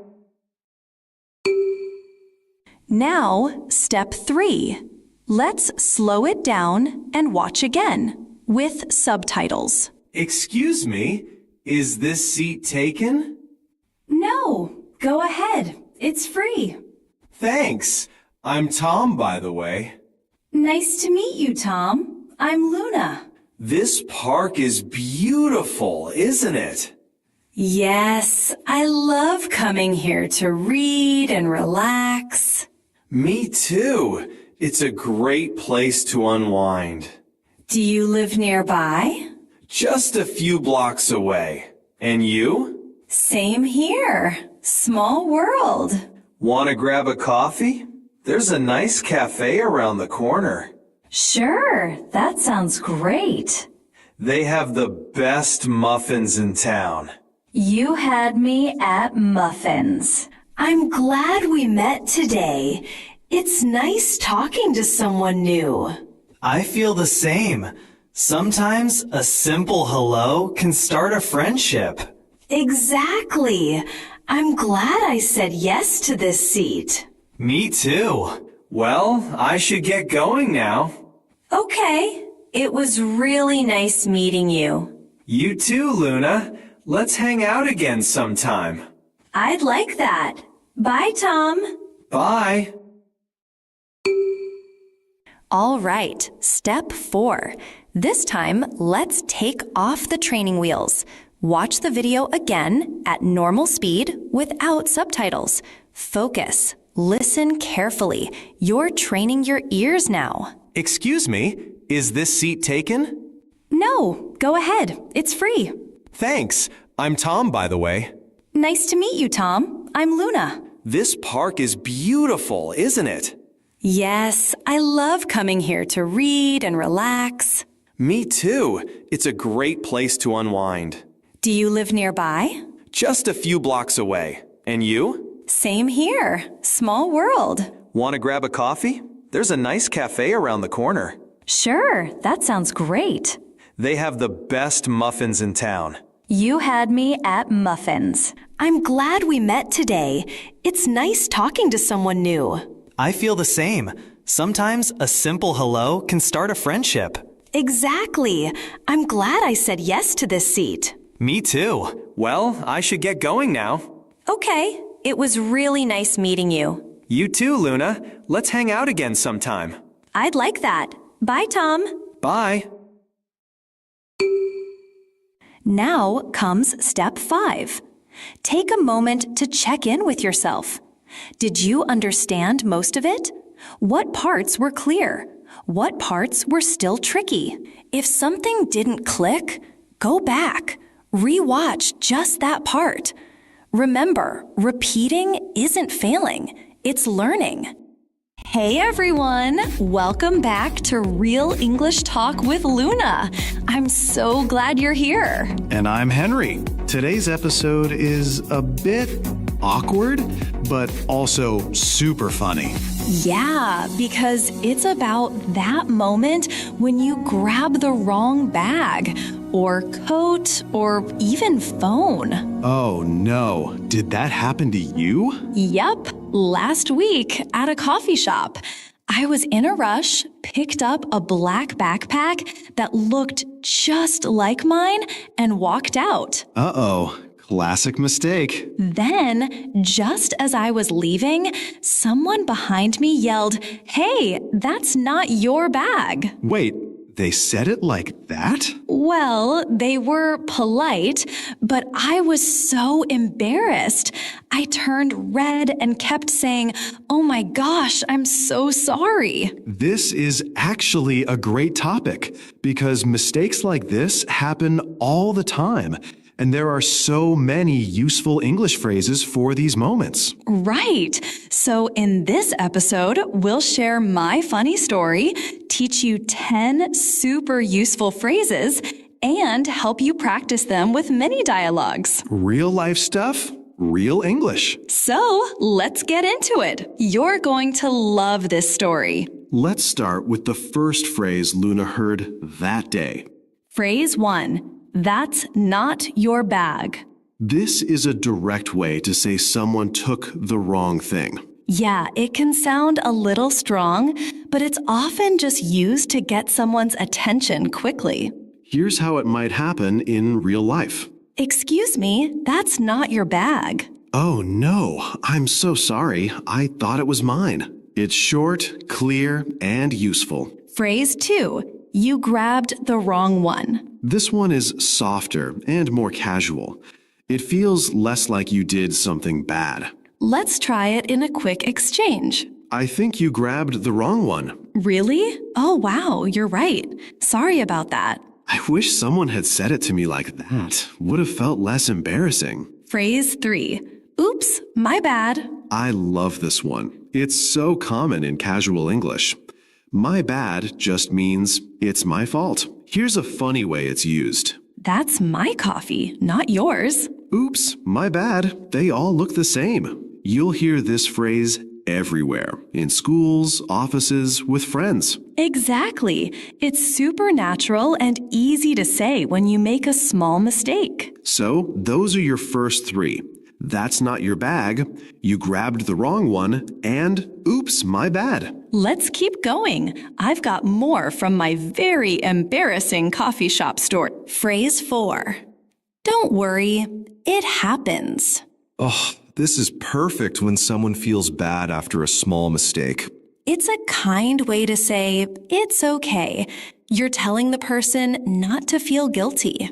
Now, step 3. Let's slow it down and watch again with subtitles. Excuse me, is this seat taken? No, go ahead. It's free. Thanks. I'm Tom, by the way. Nice to meet you, Tom. I'm Luna. This park is beautiful, isn't it? Yes, I love coming here to read and relax. Me too. It's a great place to unwind. Do you live nearby? Just a few blocks away. And you? Same here. Small world. Want to grab a coffee? There's a nice cafe around the corner. Sure, that sounds great. They have the best muffins in town. You had me at muffins. I'm glad we met today. It's nice talking to someone new. I feel the same. Sometimes a simple hello can start a friendship. Exactly. I'm glad I said yes to this seat. Me too. Well, I should get going now. Okay. It was really nice meeting you. You too, Luna. Let's hang out again sometime. I'd like that. Bye, Tom. Bye. All right, step 4. This time, let's take off the training wheels. Watch the video again at normal speed without subtitles. Focus. Listen carefully. You're training your ears now. Excuse me, is this seat taken? No, go ahead. It's free. Thanks. I'm Tom, by the way. Nice to meet you, Tom. I'm Luna. This park is beautiful, isn't it? Yes, I love coming here to read and relax. Me too. It's a great place to unwind. Do you live nearby? Just a few blocks away. And you? Same here. Small world. Want to grab a coffee? There's a nice cafe around the corner. Sure, that sounds great. They have the best muffins in town. You had me at muffins. I'm glad we met today. It's nice talking to someone new. I feel the same. Sometimes a simple hello can start a friendship. Exactly. I'm glad I said yes to this seat. Me too. Well, I should get going now. Okay. It was really nice meeting you. You too, Luna. Let's hang out again sometime. I'd like that. Bye, Tom. Bye. Now comes step 5. Take a moment to check in with yourself. Did you understand most of it? What parts were clear? What parts were still tricky? If something didn't click, go back. Rewatch just that part. Remember, repeating isn't failing, it's learning. Hey everyone! Welcome back to Real English Talk with Luna. I'm so glad you're here. And I'm Henry. Today's episode is a bit awkward, but also super funny. Yeah, because it's about that moment when you grab the wrong bag, or coat, or even phone. Oh no, did that happen to you? Yep, last week at a coffee shop. I was in a rush, picked up a black backpack that looked just like mine, and walked out. Uh-oh, classic mistake. Then, just as I was leaving, someone behind me yelled, "Hey, that's not your bag." Wait, they said it like that? Well, they were polite, but I was so embarrassed. I turned red and kept saying, "Oh my gosh, I'm so sorry." This is actually a great topic because mistakes like this happen all the time. And there are so many useful English phrases for these moments. Right. So in this episode, we'll share my funny story, teach you 10 super useful phrases, and help you practice them with mini dialogues. Real life stuff, real English. So let's get into it. You're going to love this story. Let's start with the first phrase Luna heard that day. Phrase 1. That's not your bag. This is a direct way to say someone took the wrong thing. Yeah, it can sound a little strong, but it's often just used to get someone's attention quickly. Here's how it might happen in real life. Excuse me, that's not your bag. Oh no, I'm so sorry. I thought it was mine. It's short, clear, and useful. Phrase 2. You grabbed the wrong one. This one is softer and more casual. It feels less like you did something bad. Let's try it in a quick exchange. I think you grabbed the wrong one. Really? Oh, wow, you're right. Sorry about that. I wish someone had said it to me like that. Would have felt less embarrassing. Phrase 3. Oops, my bad. I love this one. It's so common in casual English. My bad just means it's my fault. Here's a funny way it's used. That's my coffee, not yours. Oops, my bad. They all look the same. You'll hear this phrase everywhere, in schools, offices, with friends. Exactly. It's super natural and easy to say when you make a small mistake. So, those are your first 3. That's not your bag, you grabbed the wrong one, and oops, my bad. Let's keep going. I've got more from my very embarrassing coffee shop story. Phrase 4. Don't worry, it happens. Oh, this is perfect when someone feels bad after a small mistake. It's a kind way to say, it's okay. You're telling the person not to feel guilty.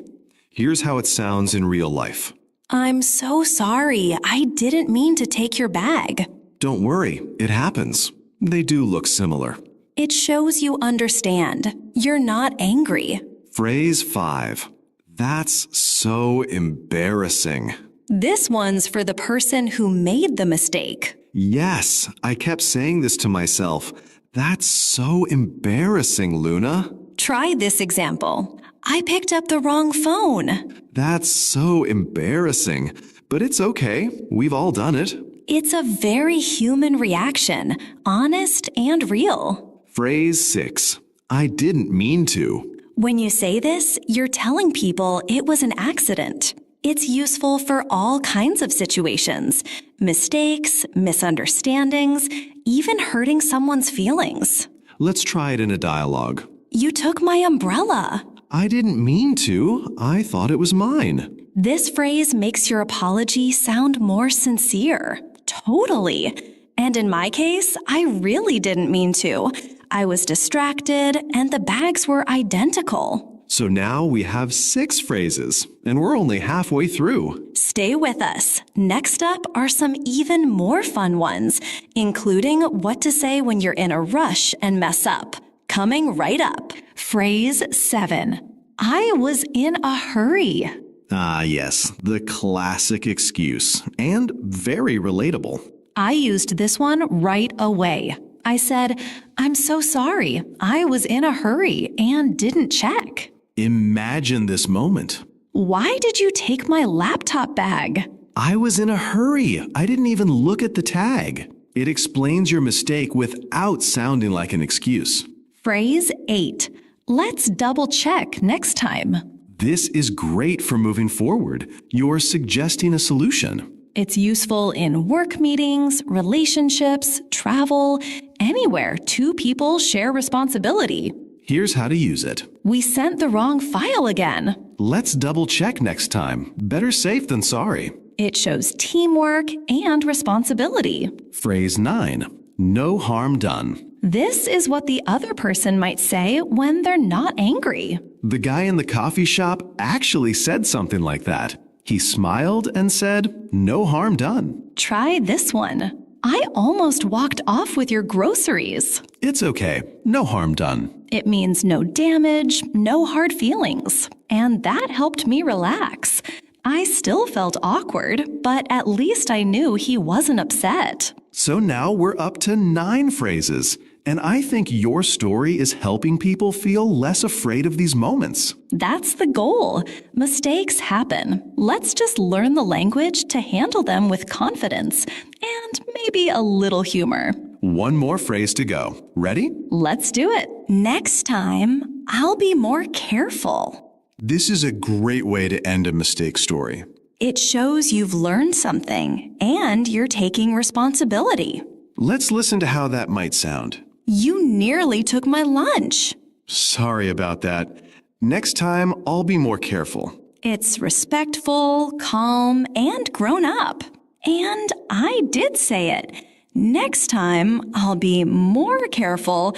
Here's how it sounds in real life. I'm so sorry. I didn't mean to take your bag. Don't worry, it happens. They do look similar. It shows you understand. You're not angry. Phrase 5. That's so embarrassing. This one's for the person who made the mistake. Yes, I kept saying this to myself. That's so embarrassing, Luna. Try this example. I picked up the wrong phone. That's so embarrassing. But it's okay. We've all done it. It's a very human reaction, honest and real. Phrase 6. I didn't mean to. When you say this, you're telling people it was an accident. It's useful for all kinds of situations. Mistakes, misunderstandings, even hurting someone's feelings. Let's try it in a dialogue. You took my umbrella. I didn't mean to. I thought it was mine. This phrase makes your apology sound more sincere. Totally. And in my case, I really didn't mean to. I was distracted and the bags were identical. So now we have 6 phrases, and we're only halfway through. Stay with us. Next up are some even more fun ones, including what to say when you're in a rush and mess up. Coming right up. Phrase 7. I was in a hurry. Ah, yes, the classic excuse, and very relatable. I used this one right away. I said, I'm so sorry. I was in a hurry and didn't check. Imagine this moment. Why did you take my laptop bag? I was in a hurry. I didn't even look at the tag. It explains your mistake without sounding like an excuse. Phrase 8. Let's double check next time. This is great for moving forward. You're suggesting a solution. It's useful in work meetings, relationships, travel, anywhere 2 people share responsibility. Here's how to use it. We sent the wrong file again. Let's double check next time. Better safe than sorry. It shows teamwork and responsibility. Phrase 9. No harm done. This is what the other person might say when they're not angry. The guy in the coffee shop actually said something like that. He smiled and said, no harm done. Try this one. I almost walked off with your groceries. It's okay. No harm done. It means no damage, no hard feelings. And that helped me relax. I still felt awkward, but at least I knew he wasn't upset. So now we're up to 9 phrases. And I think your story is helping people feel less afraid of these moments. That's the goal. Mistakes happen. Let's just learn the language to handle them with confidence and maybe a little humor. 1 more phrase to go. Ready? Let's do it. Next time, I'll be more careful. This is a great way to end a mistake story. It shows you've learned something and you're taking responsibility. Let's listen to how that might sound. You nearly took my lunch. Sorry about that. Next time, I'll be more careful. It's respectful, calm, and grown up. And I did say it. Next time, I'll be more careful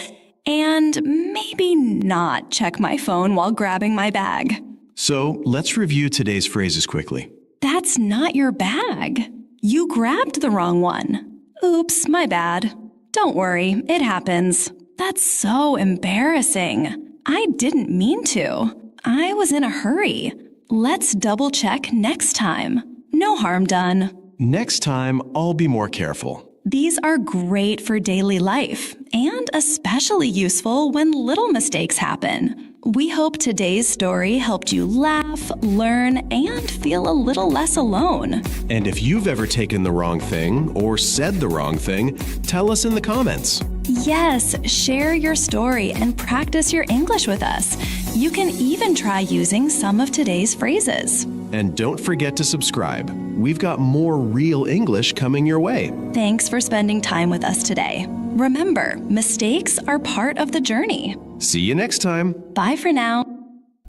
and maybe not check my phone while grabbing my bag. So let's review today's phrases quickly. That's not your bag. You grabbed the wrong one. Oops, my bad. Don't worry, it happens. That's so embarrassing. I didn't mean to. I was in a hurry. Let's double check next time. No harm done. Next time, I'll be more careful. These are great for daily life and especially useful when little mistakes happen. We hope today's story helped you laugh, learn, and feel a little less alone. And if you've ever taken the wrong thing or said the wrong thing, tell us in the comments. Yes, share your story and practice your English with us. You can even try using some of today's phrases. And don't forget to subscribe. We've got more real English coming your way. Thanks for spending time with us today. Remember, mistakes are part of the journey. See you next time. Bye for now.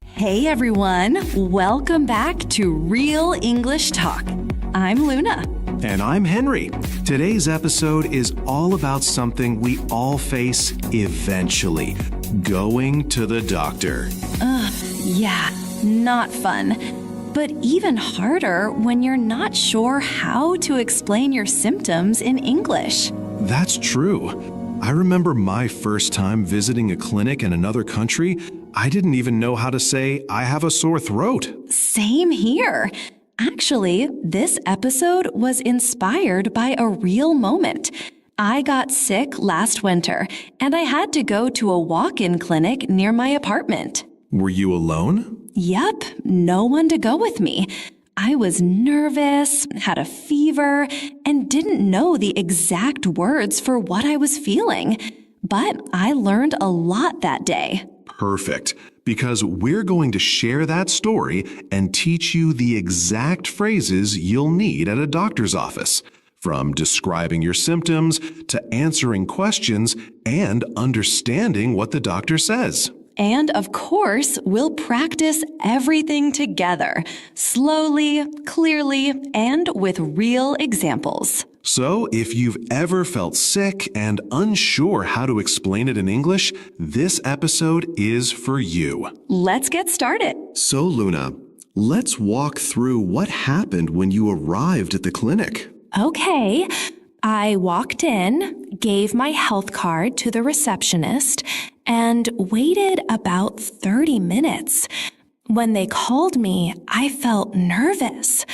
Hey everyone, welcome back to Real English Talk. I'm Luna. And I'm Henry. Today's episode is all about something we all face eventually: going to the doctor. Yeah, not fun. But even harder when you're not sure how to explain your symptoms in English. That's true. I remember my first time visiting a clinic in another country. I didn't even know how to say, I have a sore throat. Same here. Actually, this episode was inspired by a real moment. I got sick last winter, and I had to go to a walk-in clinic near my apartment. Were you alone? Yep, no one to go with me. I was nervous, had a fever, and didn't know the exact words for what I was feeling. But I learned a lot that day. Perfect, because we're going to share that story and teach you the exact phrases you'll need at a doctor's office, from describing your symptoms to answering questions and understanding what the doctor says. And of course, we'll practice everything together, slowly, clearly, and with real examples. So, if you've ever felt sick and unsure how to explain it in English, this episode is for you. Let's get started. So, Luna, let's walk through what happened when you arrived at the clinic. Okay. I walked in, gave my health card to the receptionist, and waited about 30 minutes. When they called me, I felt nervous.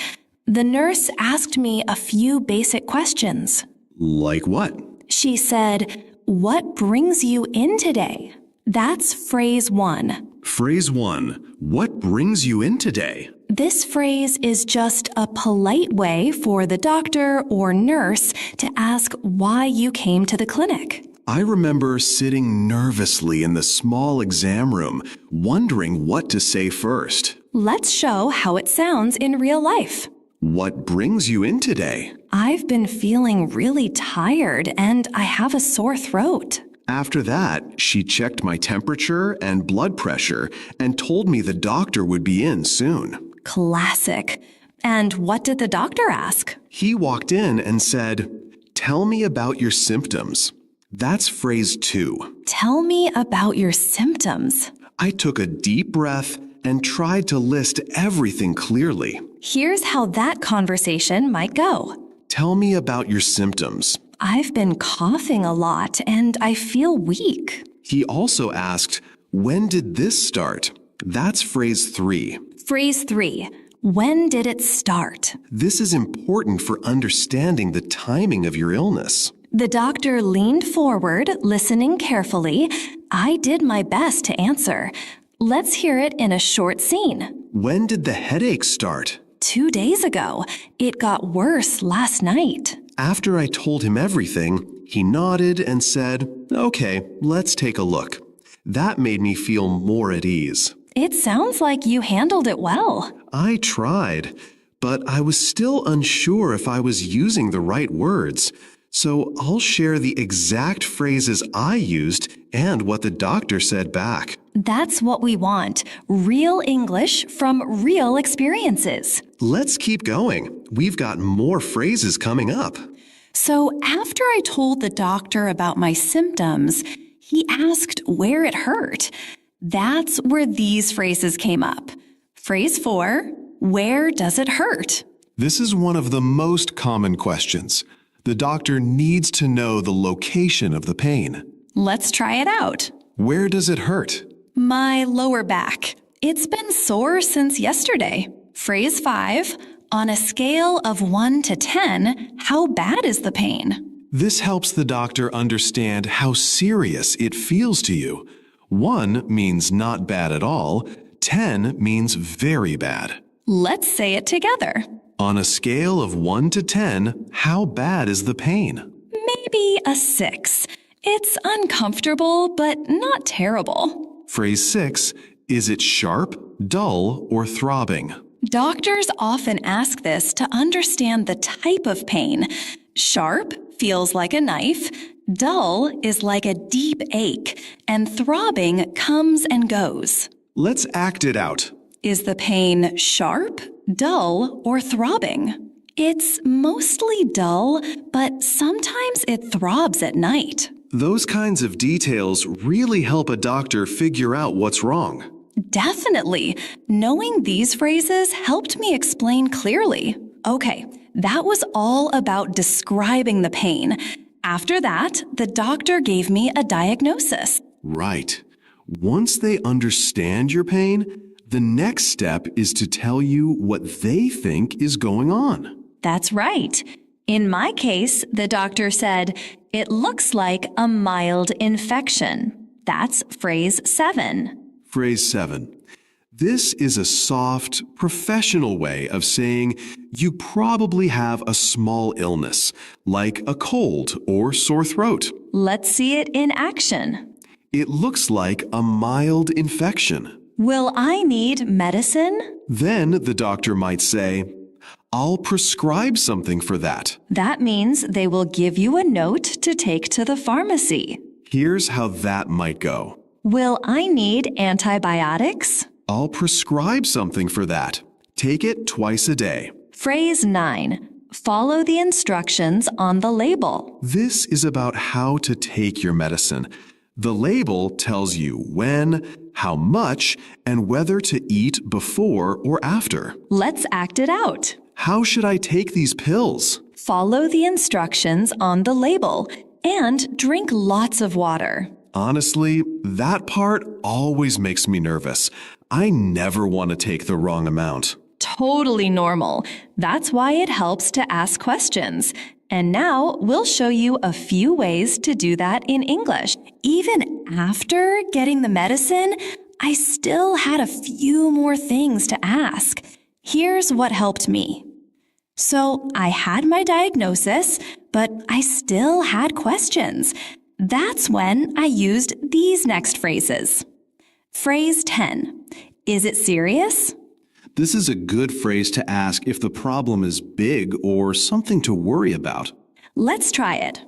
The nurse asked me a few basic questions. Like what? She said, "What brings you in today?" That's phrase 1. Phrase 1. What brings you in today? This phrase is just a polite way for the doctor or nurse to ask why you came to the clinic. I remember sitting nervously in the small exam room, wondering what to say first. Let's show how it sounds in real life. What brings you in today? I've been feeling really tired and I have a sore throat. After that, she checked my temperature and blood pressure and told me the doctor would be in soon. Classic. And what did the doctor ask? He walked in and said, "Tell me about your symptoms." That's phrase 2. Tell me about your symptoms. I took a deep breath and tried to list everything clearly. Here's how that conversation might go. Tell me about your symptoms. I've been coughing a lot and I feel weak. He also asked, when did this start? That's phrase 3. Phrase 3. When did it start? This is important for understanding the timing of your illness. The doctor leaned forward, listening carefully. I did my best to answer. Let's hear it in a short scene. When did the headache start? 2 days ago. It got worse last night. After I told him everything, he nodded and said, "Okay, let's take a look." That made me feel more at ease. It sounds like you handled it well. I tried, but I was still unsure if I was using the right words. So I'll share the exact phrases I used and what the doctor said back. That's what we want. Real English from real experiences. Let's keep going. We've got more phrases coming up. So after I told the doctor about my symptoms, he asked where it hurt. That's where these phrases came up. Phrase 4, Where does it hurt? This is one of the most common questions. The doctor needs to know the location of the pain. Let's try it out. Where does it hurt? My lower back. It's been sore since yesterday. Phrase 5. On a scale of 1 to 10, how bad is the pain? This helps the doctor understand how serious it feels to you. 1 means not bad at all. 10 means very bad. Let's say it together. On a scale of 1 to 10, how bad is the pain? Maybe a 6. It's uncomfortable, but not terrible. Phrase 6, is it sharp, dull, or throbbing? Doctors often ask this to understand the type of pain. Sharp feels like a knife, dull is like a deep ache, and throbbing comes and goes. Let's act it out. Is the pain sharp, dull, or throbbing? It's mostly dull, but sometimes it throbs at night. Those kinds of details really help a doctor figure out what's wrong. Definitely. Knowing these phrases helped me explain clearly. Okay, that was all about describing the pain. After that, the doctor gave me a diagnosis. Right. Once they understand your pain, the next step is to tell you what they think is going on. That's right. In my case, the doctor said, it looks like a mild infection. That's phrase 7. Phrase 7. This is a soft, professional way of saying you probably have a small illness, like a cold or sore throat. Let's see it in action. It looks like a mild infection. Will I need medicine? Then the doctor might say, I'll prescribe something for that. That means they will give you a note to take to the pharmacy. Here's how that might go. Will I need antibiotics? I'll prescribe something for that. Take it twice a day. Phrase 9. Follow the instructions on the label. This is about how to take your medicine. The label tells you when, how much, and whether to eat before or after. Let's act it out. How should I take these pills? Follow the instructions on the label and drink lots of water. Honestly, that part always makes me nervous. I never want to take the wrong amount. Totally normal. That's why it helps to ask questions. And now we'll show you a few ways to do that in English. Even after getting the medicine, I still had a few more things to ask. Here's what helped me. So I had my diagnosis, but I still had questions. That's when I used these next phrases. Phrase 10. Is it serious? This is a good phrase to ask if the problem is big or something to worry about. Let's try it.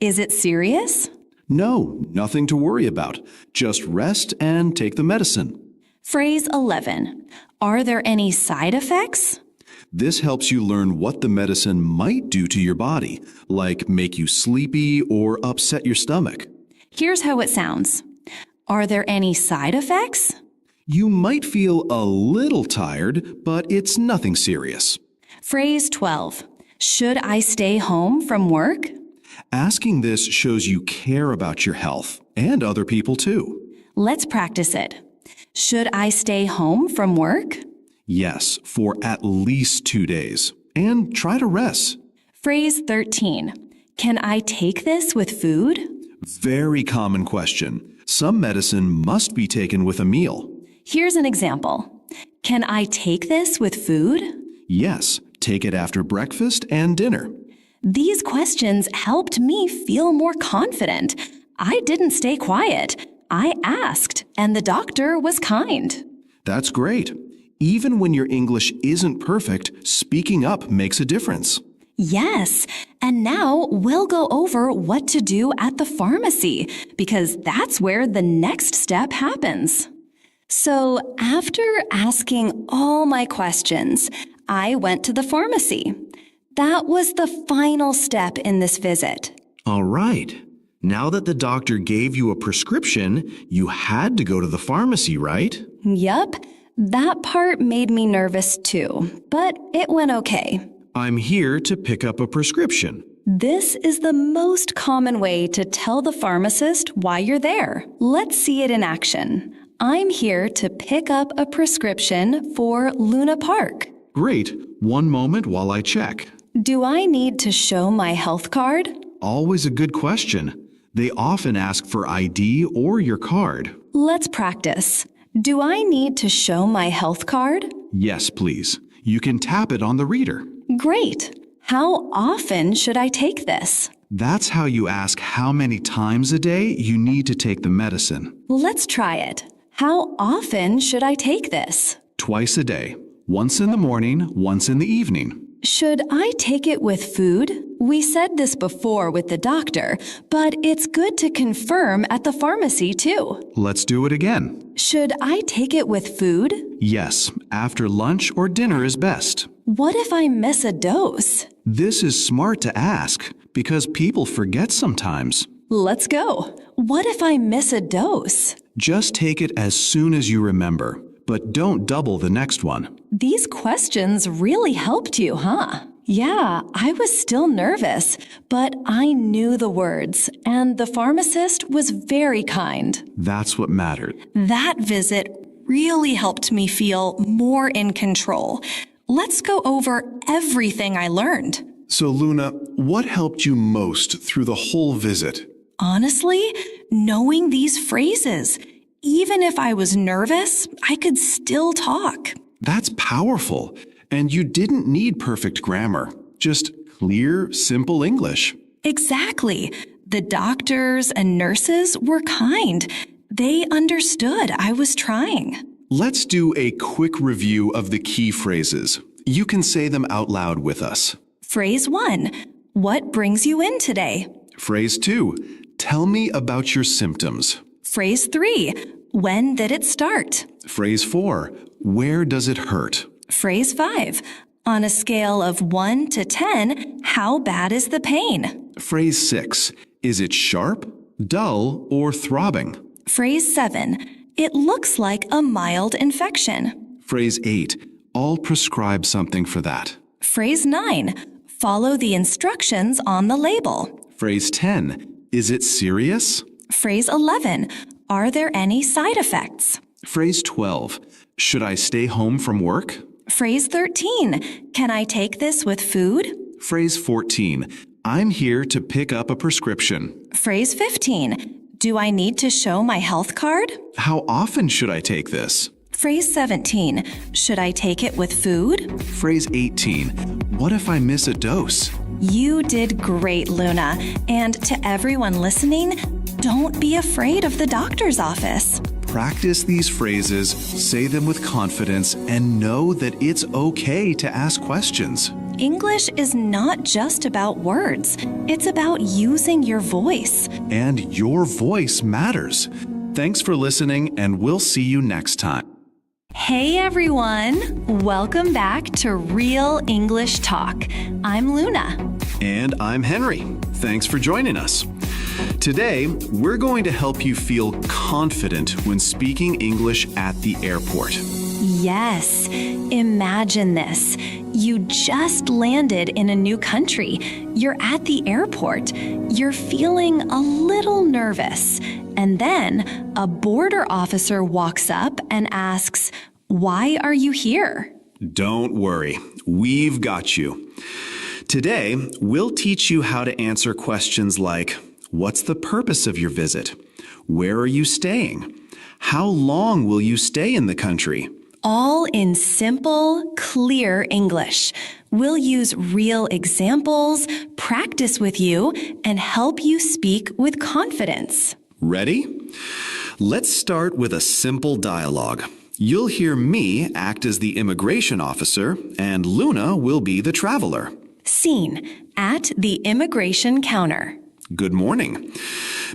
Is it serious? No, nothing to worry about. Just rest and take the medicine. Phrase 11. Are there any side effects? This helps you learn what the medicine might do to your body, like make you sleepy or upset your stomach. Here's how it sounds. Are there any side effects? You might feel a little tired, but it's nothing serious. Phrase 12. Should I stay home from work? Asking this shows you care about your health and other people too. Let's practice it. Should I stay home from work? Yes, for at least 2 days. And try to rest. Phrase 13. Can I take this with food? Very common question. Some medicine must be taken with a meal. Here's an example. Can I take this with food? Yes, take it after breakfast and dinner. These questions helped me feel more confident. I didn't stay quiet. I asked, and the doctor was kind. That's great. Even when your English isn't perfect, speaking up makes a difference. Yes, and now we'll go over what to do at the pharmacy, because that's where the next step happens. So after asking all my questions, I went to the pharmacy. That was the final step in this visit. All right. Now that the doctor gave you a prescription, you had to go to the pharmacy, right? Yup. That part made me nervous too, but it went okay. I'm here to pick up a prescription. This is the most common way to tell the pharmacist why you're there. Let's see it in action. I'm here to pick up a prescription for Luna Park. Great. One moment while I check. Do I need to show my health card? Always a good question. They often ask for ID or your card. Let's practice. Do I need to show my health card? Yes, please. You can tap it on the reader. Great. How often should I take this? That's how you ask how many times a day you need to take the medicine. Let's try it. How often should I take this? Twice a day. Once in the morning, once in the evening. Should I take it with food? We said this before with the doctor, but it's good to confirm at the pharmacy too. Let's do it again. Should I take it with food? Yes, after lunch or dinner is best. What if I miss a dose? This is smart to ask because people forget sometimes. Let's go. What if I miss a dose? Just take it as soon as you remember, but don't double the next one. These questions really helped you, huh? Yeah, I was still nervous, but I knew the words, and the pharmacist was very kind. That's what mattered. That visit really helped me feel more in control. Let's go over everything I learned. So, Luna, what helped you most through the whole visit? Honestly, knowing these phrases. Even if I was nervous, I could still talk. That's powerful. And you didn't need perfect grammar, just clear, simple English. Exactly. The doctors and nurses were kind. They understood I was trying. Let's do a quick review of the key phrases. You can say them out loud with us. Phrase 1. What brings you in today? Phrase 2. Tell me about your symptoms. Phrase 3. When did it start? Phrase 4. Where does it hurt? Phrase 5. On a scale of 1 to 10, how bad is the pain? Phrase 6. Is it sharp, dull, or throbbing? Phrase 7. It looks like a mild infection. Phrase 8. I'll prescribe something for that. Phrase 9. Follow the instructions on the label. Phrase 10. Is it serious? Phrase 11. Are there any side effects? Phrase 12. Should I stay home from work? Phrase 13. Can I take this with food? Phrase 14. I'm here to pick up a prescription. Phrase 15. Do I need to show my health card? How often should I take this? Phrase 17. Should I take it with food? Phrase 18. What if I miss a dose? You did great, Luna. And to everyone listening, don't be afraid of the doctor's office. Practice these phrases, say them with confidence, and know that it's okay to ask questions. English is not just about words. It's about using your voice. And your voice matters. Thanks for listening, and we'll see you next time. Hey everyone! Welcome back to Real English Talk. I'm Luna. And I'm Henry. Thanks for joining us. Today, we're going to help you feel confident when speaking English at the airport. Yes, imagine this. You just landed in a new country. You're at the airport. You're feeling a little nervous. And then a border officer walks up and asks, "Why are you here?" Don't worry, we've got you. Today, we'll teach you how to answer questions like, what's the purpose of your visit? Where are you staying? How long will you stay in the country? All in simple, clear English. We'll use real examples, practice with you, and help you speak with confidence. Ready? Let's start with a simple dialogue. You'll hear me act as the immigration officer, and Luna will be the traveler. Scene at the immigration counter. Good morning.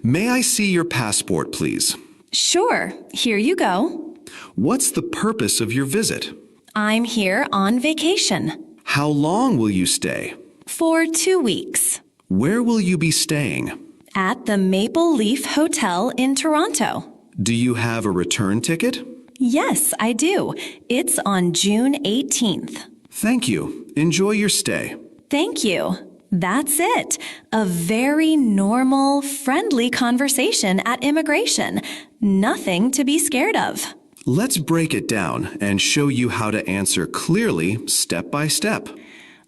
May I see your passport, please? Sure, here you go. What's the purpose of your visit? I'm here on vacation. How long will you stay? For 2 weeks. Where will you be staying? At the Maple Leaf Hotel in Toronto. Do you have a return ticket? Yes, I do. It's on June 18th. Thank you. Enjoy your stay. Thank you. That's it. A very normal, friendly conversation at immigration. Nothing to be scared of. Let's break it down and show you how to answer clearly step by step.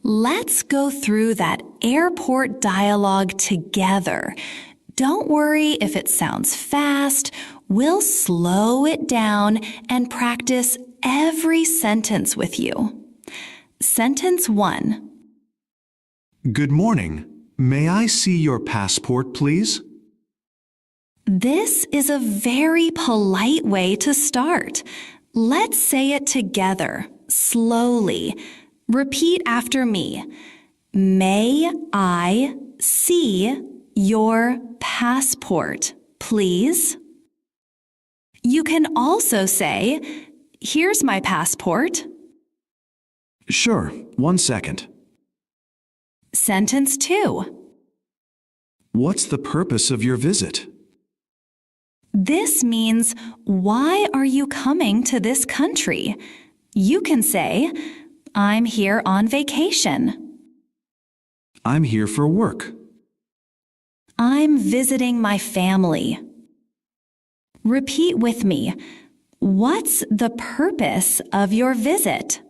Let's go through that airport dialogue together. Don't worry if it sounds fast. We'll slow it down and practice every sentence with you. Sentence 1. Good morning. May I see your passport, please? This is a very polite way to start. Let's say it together, slowly. Repeat after me. May I see your passport, please? You can also say, here's my passport. Sure. 1 second. Sentence 2. What's the purpose of your visit? This means, why are you coming to this country? You can say, I'm here on vacation. I'm here for work. I'm visiting my family. Repeat with me. What's the purpose of your visit?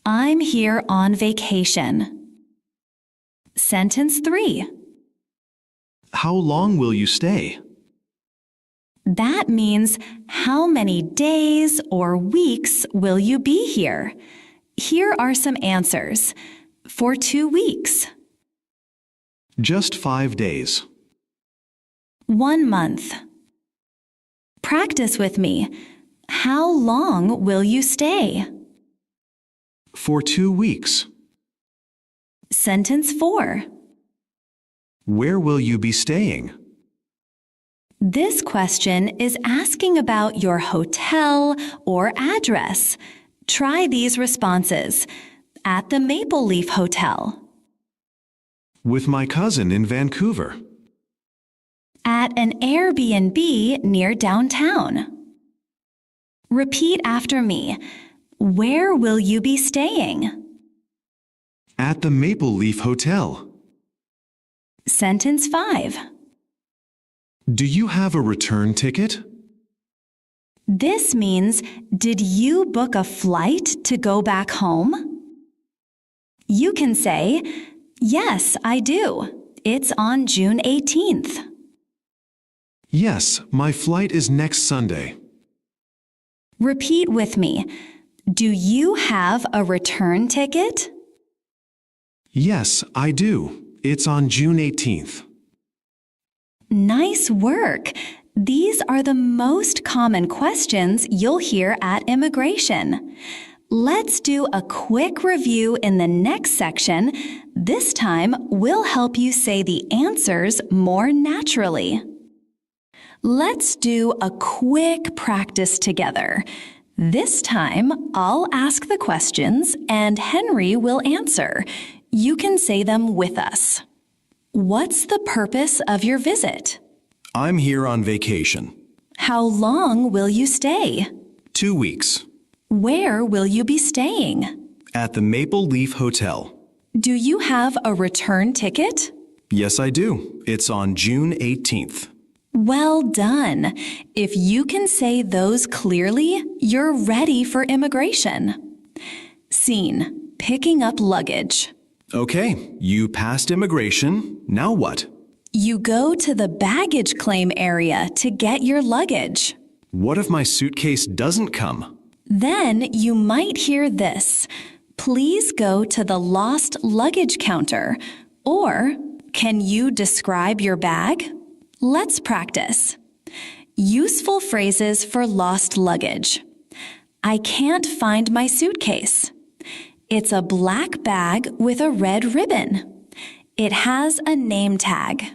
I'm here on vacation. Sentence 3. How long will you stay? That means, how many days or weeks will you be here? Here are some answers. For 2 weeks. Just 5 days. 1 month. Practice with me. How long will you stay? For 2 weeks. Sentence 4. Where will you be staying? This question is asking about your hotel or address. Try these responses. At the Maple Leaf Hotel. With my cousin in Vancouver. At an Airbnb near downtown. Repeat after me. Where will you be staying? At the Maple Leaf Hotel. Sentence 5. Do you have a return ticket? This means, did you book a flight to go back home? You can say, yes, I do. It's on June 18th. Yes, my flight is next Sunday. Repeat with me. Do you have a return ticket? Yes, I do. It's on June 18th. Nice work. These are the most common questions you'll hear at immigration. Let's do a quick review in the next section. This time, we'll help you say the answers more naturally. Let's do a quick practice together. This time, I'll ask the questions and Henry will answer. You can say them with us. What's the purpose of your visit? I'm here on vacation. How long will you stay? 2 weeks. Where will you be staying? At the Maple Leaf Hotel. Do you have a return ticket? Yes, I do. It's on June 18th. Well done. If you can say those clearly, you're ready for immigration. Scene: picking up luggage. Okay, you passed immigration. Now what? You go to the baggage claim area to get your luggage. What if my suitcase doesn't come? Then you might hear this. Please go to the lost luggage counter. Or, can you describe your bag? Let's practice. Useful phrases for lost luggage. I can't find my suitcase. It's a black bag with a red ribbon. It has a name tag.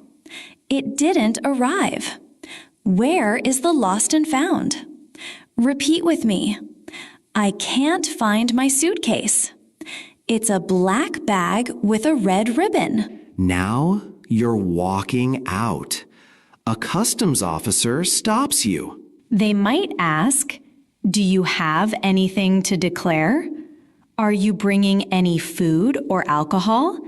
It didn't arrive. Where is the lost and found? Repeat with me. I can't find my suitcase. It's a black bag with a red ribbon. Now you're walking out. A customs officer stops you. They might ask, Do you have anything to declare? Are you bringing any food or alcohol?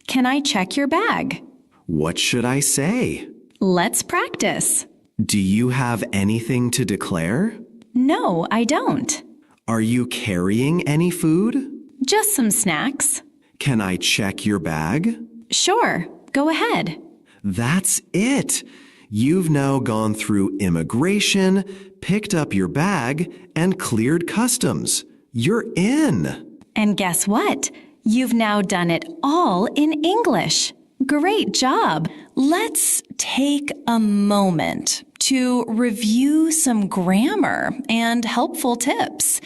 Can I check your bag? What should I say? Let's practice. Do you have anything to declare? No, I don't. Are you carrying any food? Just some snacks. Can I check your bag? Sure, go ahead. That's it. You've now gone through immigration, picked up your bag, and cleared customs. You're in. And guess what? You've now done it all in English. Great job. Let's take a moment to review some grammar and helpful tips.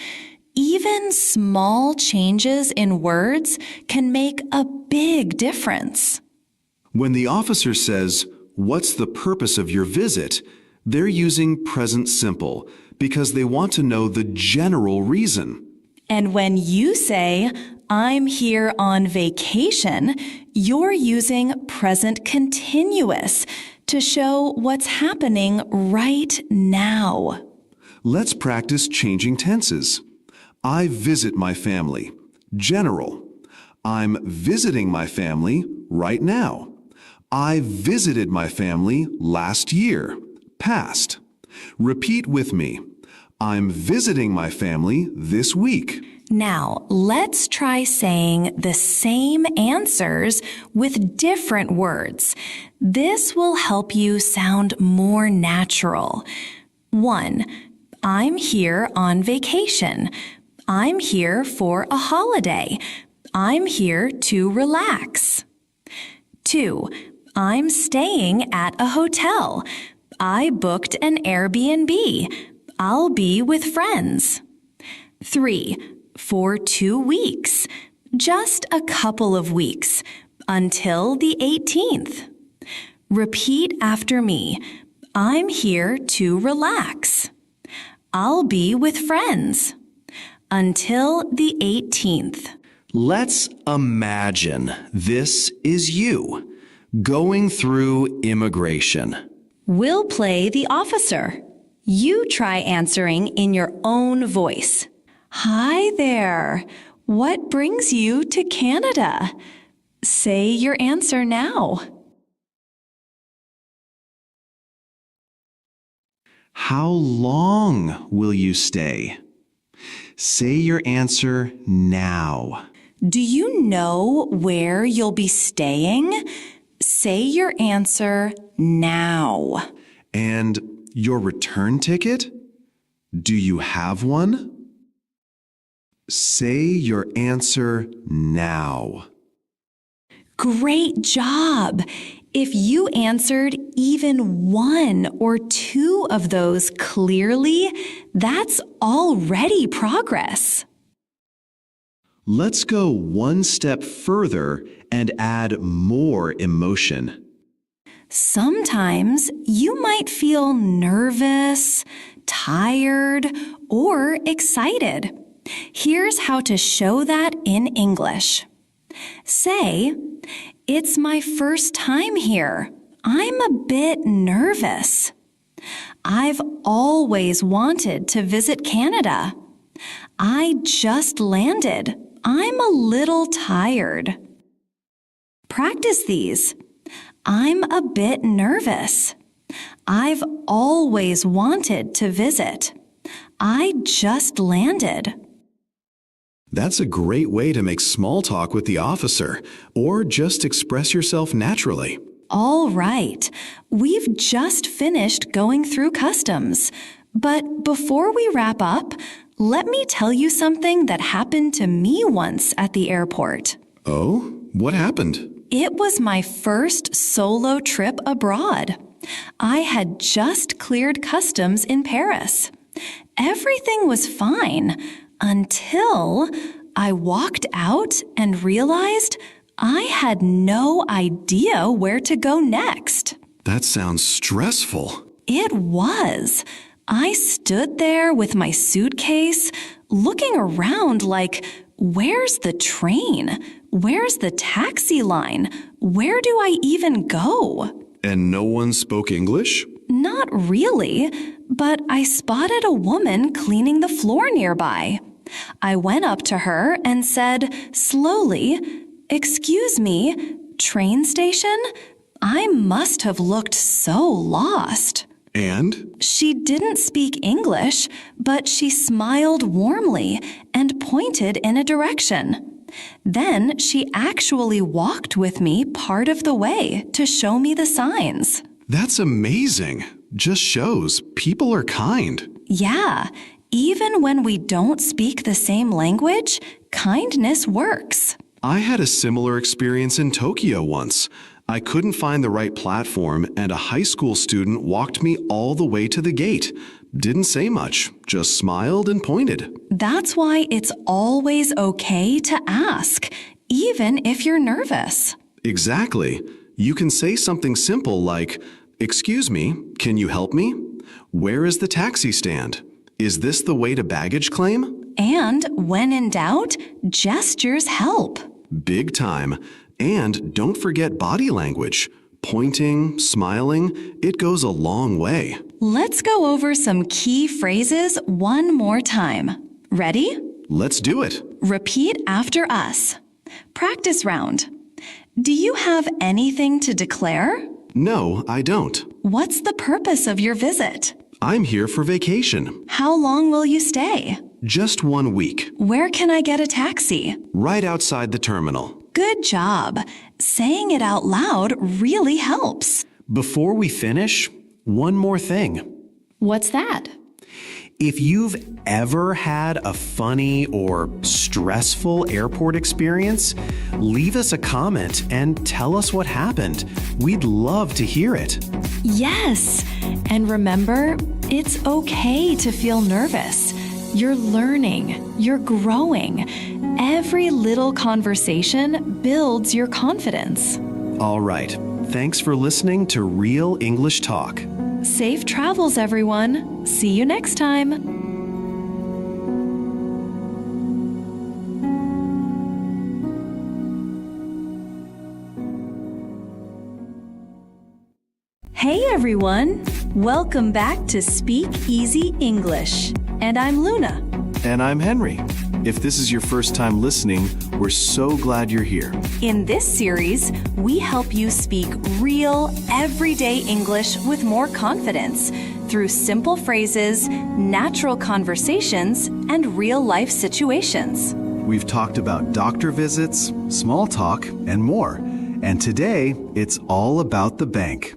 Even small changes in words can make a big difference. When the officer says, "What's the purpose of your visit?" they're using present simple because they want to know the general reason. And when you say, I'm here on vacation, you're using present continuous to show what's happening right now. Let's practice changing tenses. I visit my family. General. I'm visiting my family right now. I visited my family last year. Past. Repeat with me. I'm visiting my family this week. Now, let's try saying the same answers with different words. This will help you sound more natural. 1. I'm here on vacation. I'm here for a holiday. I'm here to relax. 2. I'm staying at a hotel. I booked an Airbnb. I'll be with friends. 3. For 2 weeks. Just a couple of weeks. Until the 18th. Repeat after me. I'm here to relax. I'll be with friends. Until the 18th. Let's imagine this is you going through immigration. We'll play the officer. You try answering in your own voice. Hi there. What brings you to Canada? Say your answer now. How long will you stay? Say your answer now. Do you know where you'll be staying? Say your answer now. And your return ticket? Do you have one? Say your answer now. Great job! If you answered even 1 or 2 of those clearly, that's already progress. Let's go one step further and add more emotion. Sometimes you might feel nervous, tired, or excited. Here's how to show that in English. Say, it's my first time here. I'm a bit nervous. I've always wanted to visit Canada. I just landed. I'm a little tired. Practice these. I'm a bit nervous. I've always wanted to visit. I just landed. That's a great way to make small talk with the officer, or just express yourself naturally. All right. We've just finished going through customs. But before we wrap up, let me tell you something that happened to me once at the airport. Oh, what happened? It was my first solo trip abroad. I had just cleared customs in Paris. Everything was fine until I walked out and realized I had no idea where to go next. That sounds stressful. It was. I stood there with my suitcase, looking around like, where's the train? Where's the taxi line? Where do I even go? And no one spoke English? Not really, but I spotted a woman cleaning the floor nearby. I went up to her and said slowly, "Excuse me, train station?" I must have looked so lost. And? She didn't speak English, but she smiled warmly and pointed in a direction. Then she actually walked with me part of the way to show me the signs. That's amazing. Just shows people are kind. Yeah, even when we don't speak the same language, kindness works. I had a similar experience in Tokyo once. I couldn't find the right platform, and a high school student walked me all the way to the gate. Didn't say much, just smiled and pointed. That's why it's always okay to ask, even if you're nervous. Exactly. You can say something simple like, "Excuse me, can you help me? Where is the taxi stand? Is this the way to baggage claim?" And when in doubt, gestures help. Big time. And don't forget body language. Pointing, smiling, it goes a long way. Let's go over some key phrases one more time. Ready? Let's do it. Repeat after us. Practice round. Do you have anything to declare? No, I don't. What's the purpose of your visit? I'm here for vacation. How long will you stay? Just 1 week. Where can I get a taxi? Right outside the terminal. Good job. Saying it out loud really helps. Before we finish, one more thing. What's that? If you've ever had a funny or stressful airport experience, leave us a comment and tell us what happened. We'd love to hear it. Yes. And remember, it's okay to feel nervous. You're learning. You're growing. Every little conversation builds your confidence. All right. Thanks for listening to Real English Talk. Safe travels, everyone. See you next time. Hey, everyone. Welcome back to Speak Easy English. And I'm Luna. And I'm Henry. If this is your first time listening, we're so glad you're here. In this series, we help you speak real, everyday English with more confidence through simple phrases, natural conversations, and real-life situations. We've talked about doctor visits, small talk, and more. And today, it's all about the bank.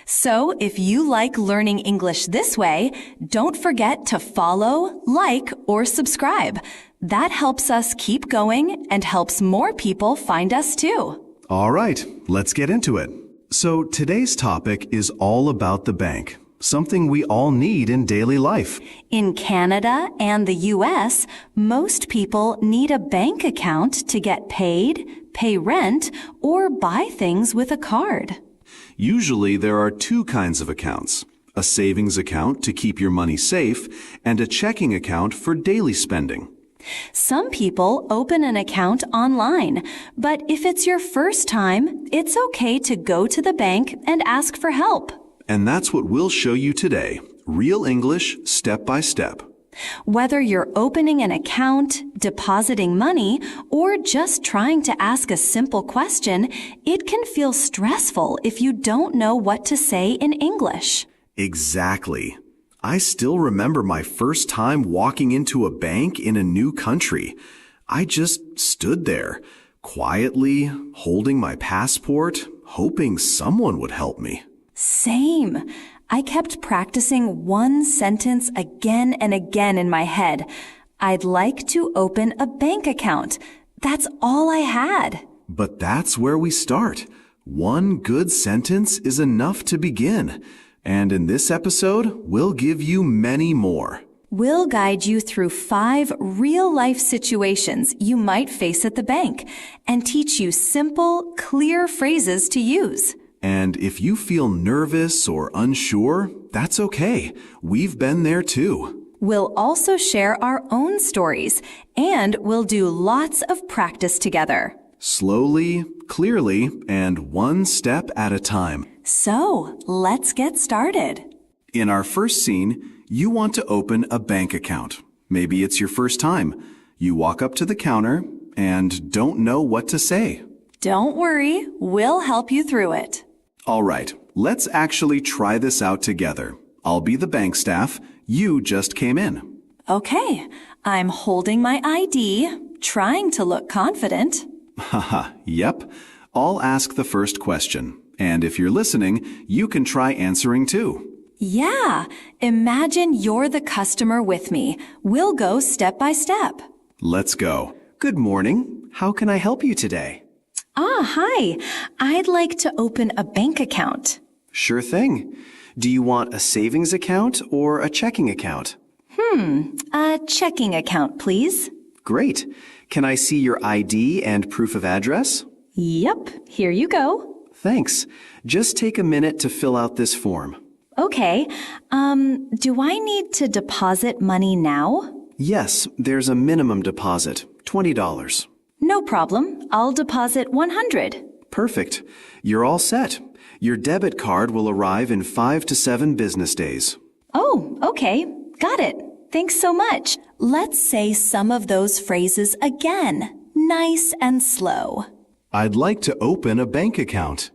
So if you like learning English this way, don't forget to follow, like, or subscribe. That helps us keep going and helps more people find us too. All right, let's get into it. So today's topic is all about the bank, something we all need in daily life. In Canada and the US, most people need a bank account to get paid, pay rent, or buy things with a card. Usually there are two kinds of accounts, a savings account to keep your money safe and a checking account for daily spending. Some people open an account online, but if it's your first time, it's okay to go to the bank and ask for help. And that's what we'll show you today, real English step by step. Whether you're opening an account, depositing money, or just trying to ask a simple question, it can feel stressful if you don't know what to say in English. Exactly. I still remember my first time walking into a bank in a new country. I just stood there, quietly, holding my passport, hoping someone would help me. Same. I kept practicing one sentence again and again in my head. I'd like to open a bank account. That's all I had. But that's where we start. One good sentence is enough to begin. And in this episode, we'll give you many more. We'll guide you through 5 real-life situations you might face at the bank and teach you simple, clear phrases to use. And if you feel nervous or unsure, that's okay. We've been there too. We'll also share our own stories, and we'll do lots of practice together. Slowly, clearly, and one step at a time. So, let's get started. In our first scene, you want to open a bank account. Maybe it's your first time. You walk up to the counter and don't know what to say. Don't worry, we'll help you through it. All right, let's actually try this out together. I'll be the bank staff. You just came in. Okay, I'm holding my ID, trying to look confident. Haha, yep. I'll ask the first question. And if you're listening, you can try answering too. Yeah, imagine you're the customer with me. We'll go step by step. Let's go. Good morning. How can I help you today? Hi. I'd like to open a bank account. Sure thing. Do you want a savings account or a checking account? A checking account, please. Great. Can I see your ID and proof of address? Yep, here you go. Thanks. Just take a minute to fill out this form. Okay, do I need to deposit money now? Yes, there's a minimum deposit, $20. No problem. I'll deposit $100. Perfect. You're all set. Your debit card will arrive in 5 to 7 business days. Oh, okay. Got it. Thanks so much. Let's say some of those phrases again, nice and slow. I'd like to open a bank account.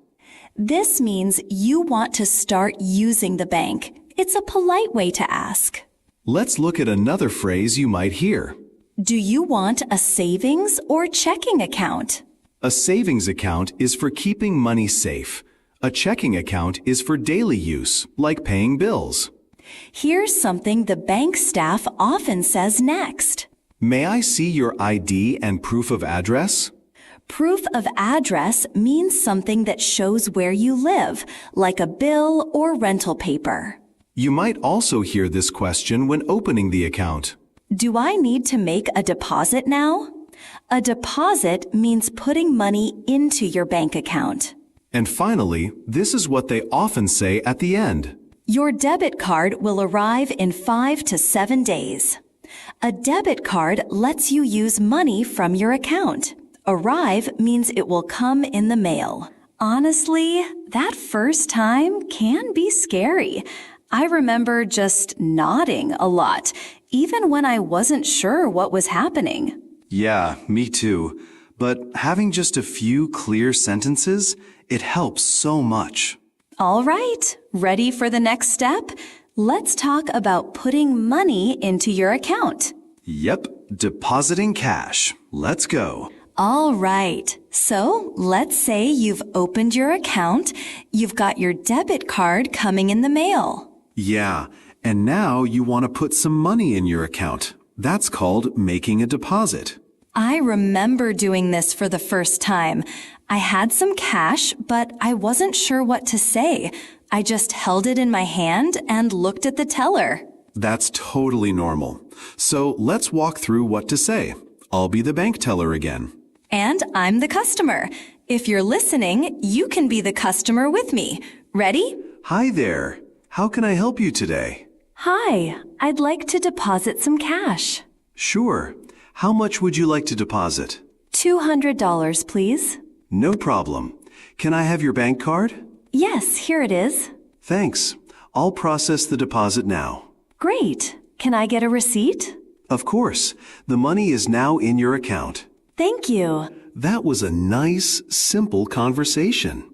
This means you want to start using the bank. It's a polite way to ask. Let's look at another phrase you might hear. Do you want a savings or checking account? A savings account is for keeping money safe. A checking account is for daily use, like paying bills. Here's something the bank staff often says next. May I see your ID and proof of address? Proof of address means something that shows where you live, like a bill or rental paper. You might also hear this question when opening the account. Do I need to make a deposit now? A deposit means putting money into your bank account. And finally, this is what they often say at the end. Your debit card will arrive in 5 to 7 days. A debit card lets you use money from your account. Arrive means it will come in the mail. Honestly, that first time can be scary. I remember just nodding a lot, even when I wasn't sure what was happening. Yeah, me too. But having just a few clear sentences, it helps so much. All right, ready for the next step? Let's talk about putting money into your account. Yep, depositing cash. Let's go. All right, so let's say you've opened your account. You've got your debit card coming in the mail. Yeah, and now you want to put some money in your account. That's called making a deposit. I remember doing this for the first time. I had some cash, but I wasn't sure what to say. I just held it in my hand and looked at the teller. That's totally normal. So let's walk through what to say. I'll be the bank teller again. And I'm the customer. If you're listening, you can be the customer with me. Ready? Hi there. How can I help you today? Hi, I'd like to deposit some cash. Sure. How much would you like to deposit? $200, please. No problem. Can I have your bank card? Yes, here it is. Thanks. I'll process the deposit now. Great. Can I get a receipt? Of course. The money is now in your account. Thank you. That was a nice, simple conversation.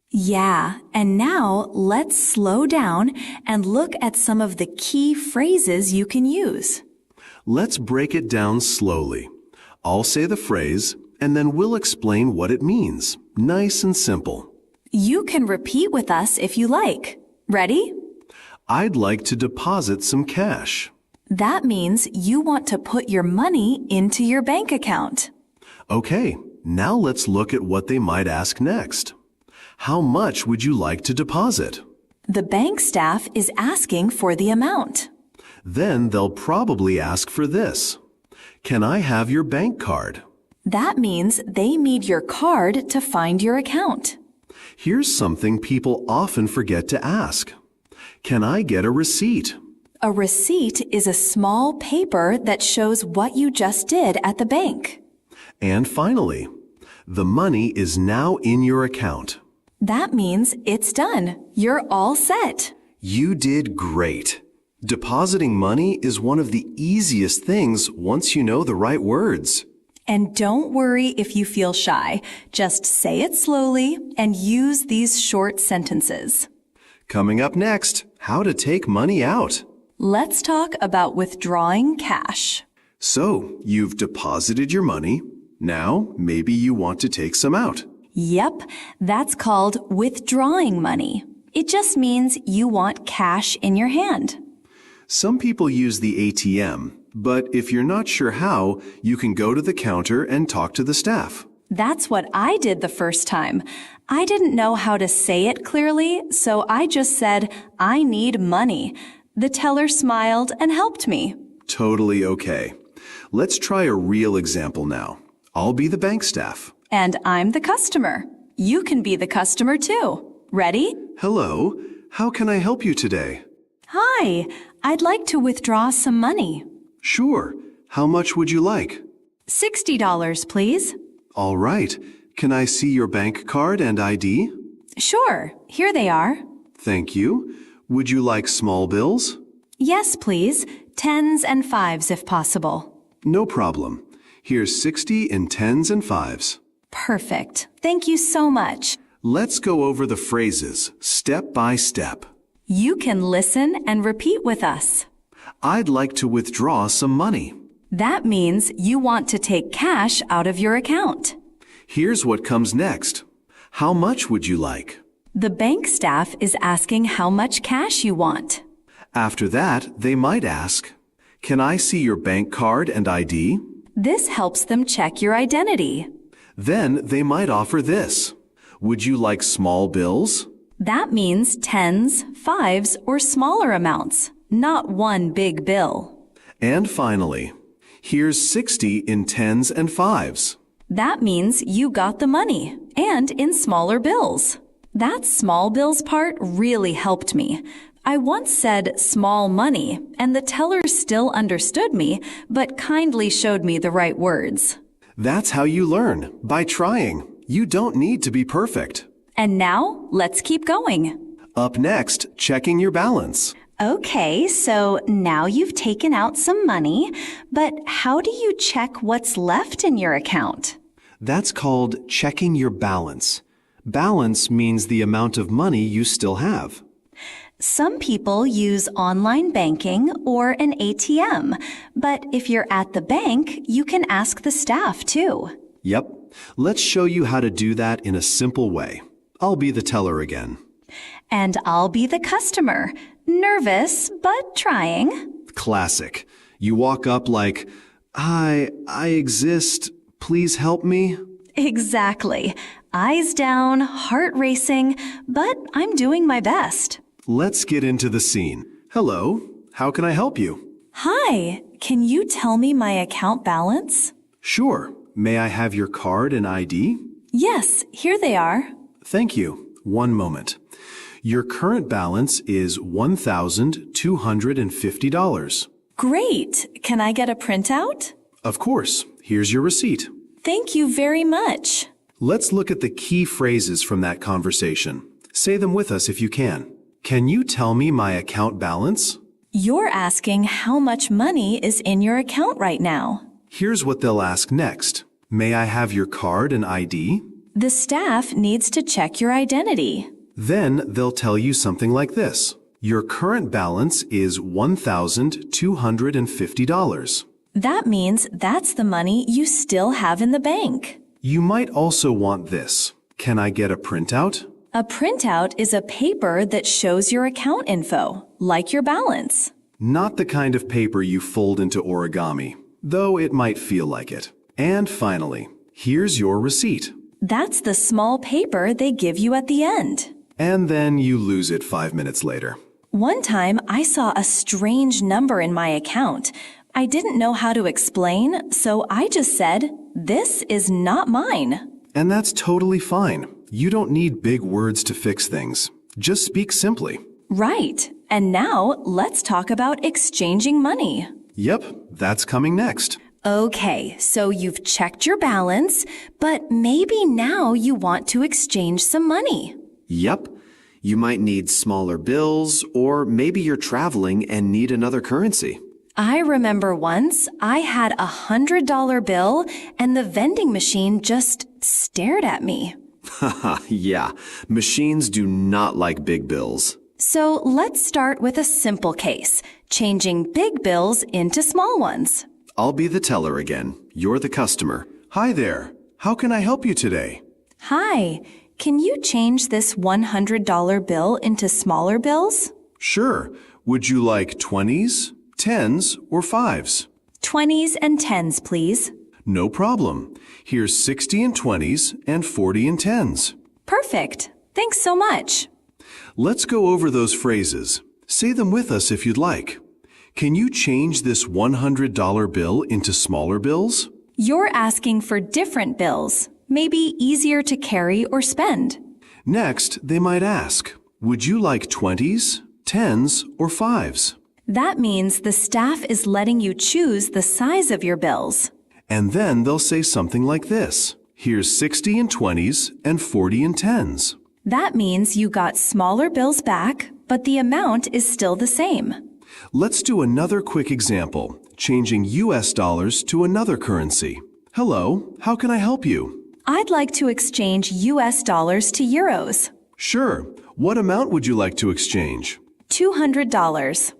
Yeah, and now let's slow down and look at some of the key phrases you can use. Let's break it down slowly. I'll say the phrase, and then we'll explain what it means. Nice and simple. You can repeat with us if you like. Ready? I'd like to deposit some cash. That means you want to put your money into your bank account. Okay, now let's look at what they might ask next. How much would you like to deposit? The bank staff is asking for the amount. Then they'll probably ask for this. Can I have your bank card? That means they need your card to find your account. Here's something people often forget to ask. Can I get a receipt? A receipt is a small paper that shows what you just did at the bank. And finally, the money is now in your account. That means it's done. You're all set. You did great. Depositing money is one of the easiest things once you know the right words. And don't worry if you feel shy. Just say it slowly and use these short sentences. Coming up next, how to take money out. Let's talk about withdrawing cash. So, you've deposited your money. Now, maybe you want to take some out. Yep, that's called withdrawing money. It just means you want cash in your hand. Some people use the ATM, but if you're not sure how, you can go to the counter and talk to the staff. That's what I did the first time. I didn't know how to say it clearly, so I just said, I need money. The teller smiled and helped me. Totally okay. Let's try a real example now. I'll be the bank staff. And I'm the customer. You can be the customer too. Ready? Hello, how can I help you today? Hi, I'd like to withdraw some money. Sure. How much would you like? $60, please. All right. Can I see your bank card and ID? Sure, here they are. Thank you. Would you like small bills? Yes, please. 10s and 5s if possible. No problem. Here's 60 in 10s and 5s. Perfect. Thank you so much. Let's go over the phrases step by step. You can listen and repeat with us. I'd like to withdraw some money. That means you want to take cash out of your account. Here's what comes next. How much would you like? The bank staff is asking how much cash you want. After that, they might ask, can I see your bank card and ID? This helps them check your identity. Then they might offer this. Would you like small bills? That means 10s, 5s, or smaller amounts, not one big bill. And finally, here's 60 in 10s and 5s. That means you got the money, and in smaller bills. That small bills part really helped me. I once said small money, and the teller still understood me, but kindly showed me the right words. That's how you learn, by trying. You don't need to be perfect. And now, let's keep going. Up next, checking your balance. Okay, so now you've taken out some money, but how do you check what's left in your account? That's called checking your balance. Balance means the amount of money you still have. Some people use online banking or an ATM, but if you're at the bank, you can ask the staff too. Yep. Let's show you how to do that in a simple way. I'll be the teller again. And I'll be the customer. Nervous, but trying. Classic. You walk up like, Hi, I exist. Please help me. Exactly. Eyes down, heart racing, but I'm doing my best. Let's get into the scene. Hello, how can I help you? Hi, can you tell me my account balance? Sure. May I have your card and ID? Yes, here they are. Thank you. One moment. Your current balance is $1,250. Great. Can I get a printout? Of course. Here's your receipt. Thank you very much. Let's look at the key phrases from that conversation. Say them with us if you can. Can you tell me my account balance? You're asking how much money is in your account right now. Here's what they'll ask next. May I have your card and ID? The staff needs to check your identity. Then they'll tell you something like this. Your current balance is $1,250. That means that's the money you still have in the bank. You might also want this. Can I get a printout? A printout is a paper that shows your account info, like your balance. Not the kind of paper you fold into origami, though it might feel like it. And finally, here's your receipt. That's the small paper they give you at the end. And then you lose it 5 minutes later. One time, I saw a strange number in my account. I didn't know how to explain, so I just said, "This is not mine." And that's totally fine. You don't need big words to fix things. Just speak simply. Right. And now, let's talk about exchanging money. Yep, that's coming next. Okay, so you've checked your balance, but maybe now you want to exchange some money. Yep. You might need smaller bills, or maybe you're traveling and need another currency. I remember once I had a $100 bill and the vending machine just stared at me. Haha, yeah. Machines do not like big bills. So let's start with a simple case, changing big bills into small ones. I'll be the teller again. You're the customer. Hi there. How can I help you today? Hi, can you change this $100 bill into smaller bills? Sure. Would you like 20s, 10s, or 5s? 20s and 10s, please. No problem. Here's 60 in 20s and 40 in 10s. Perfect. Thanks so much. Let's go over those phrases. Say them with us if you'd like. Can you change this $100 bill into smaller bills? You're asking for different bills, maybe easier to carry or spend. Next, they might ask, would you like 20s, 10s, or 5s? That means the staff is letting you choose the size of your bills. And then they'll say something like this. Here's 60 in 20s and 40 in 10s. That means you got smaller bills back, but the amount is still the same. Let's do another quick example, changing US dollars to another currency. Hello, how can I help you? I'd like to exchange US dollars to euros. Sure. What amount would you like to exchange? $200.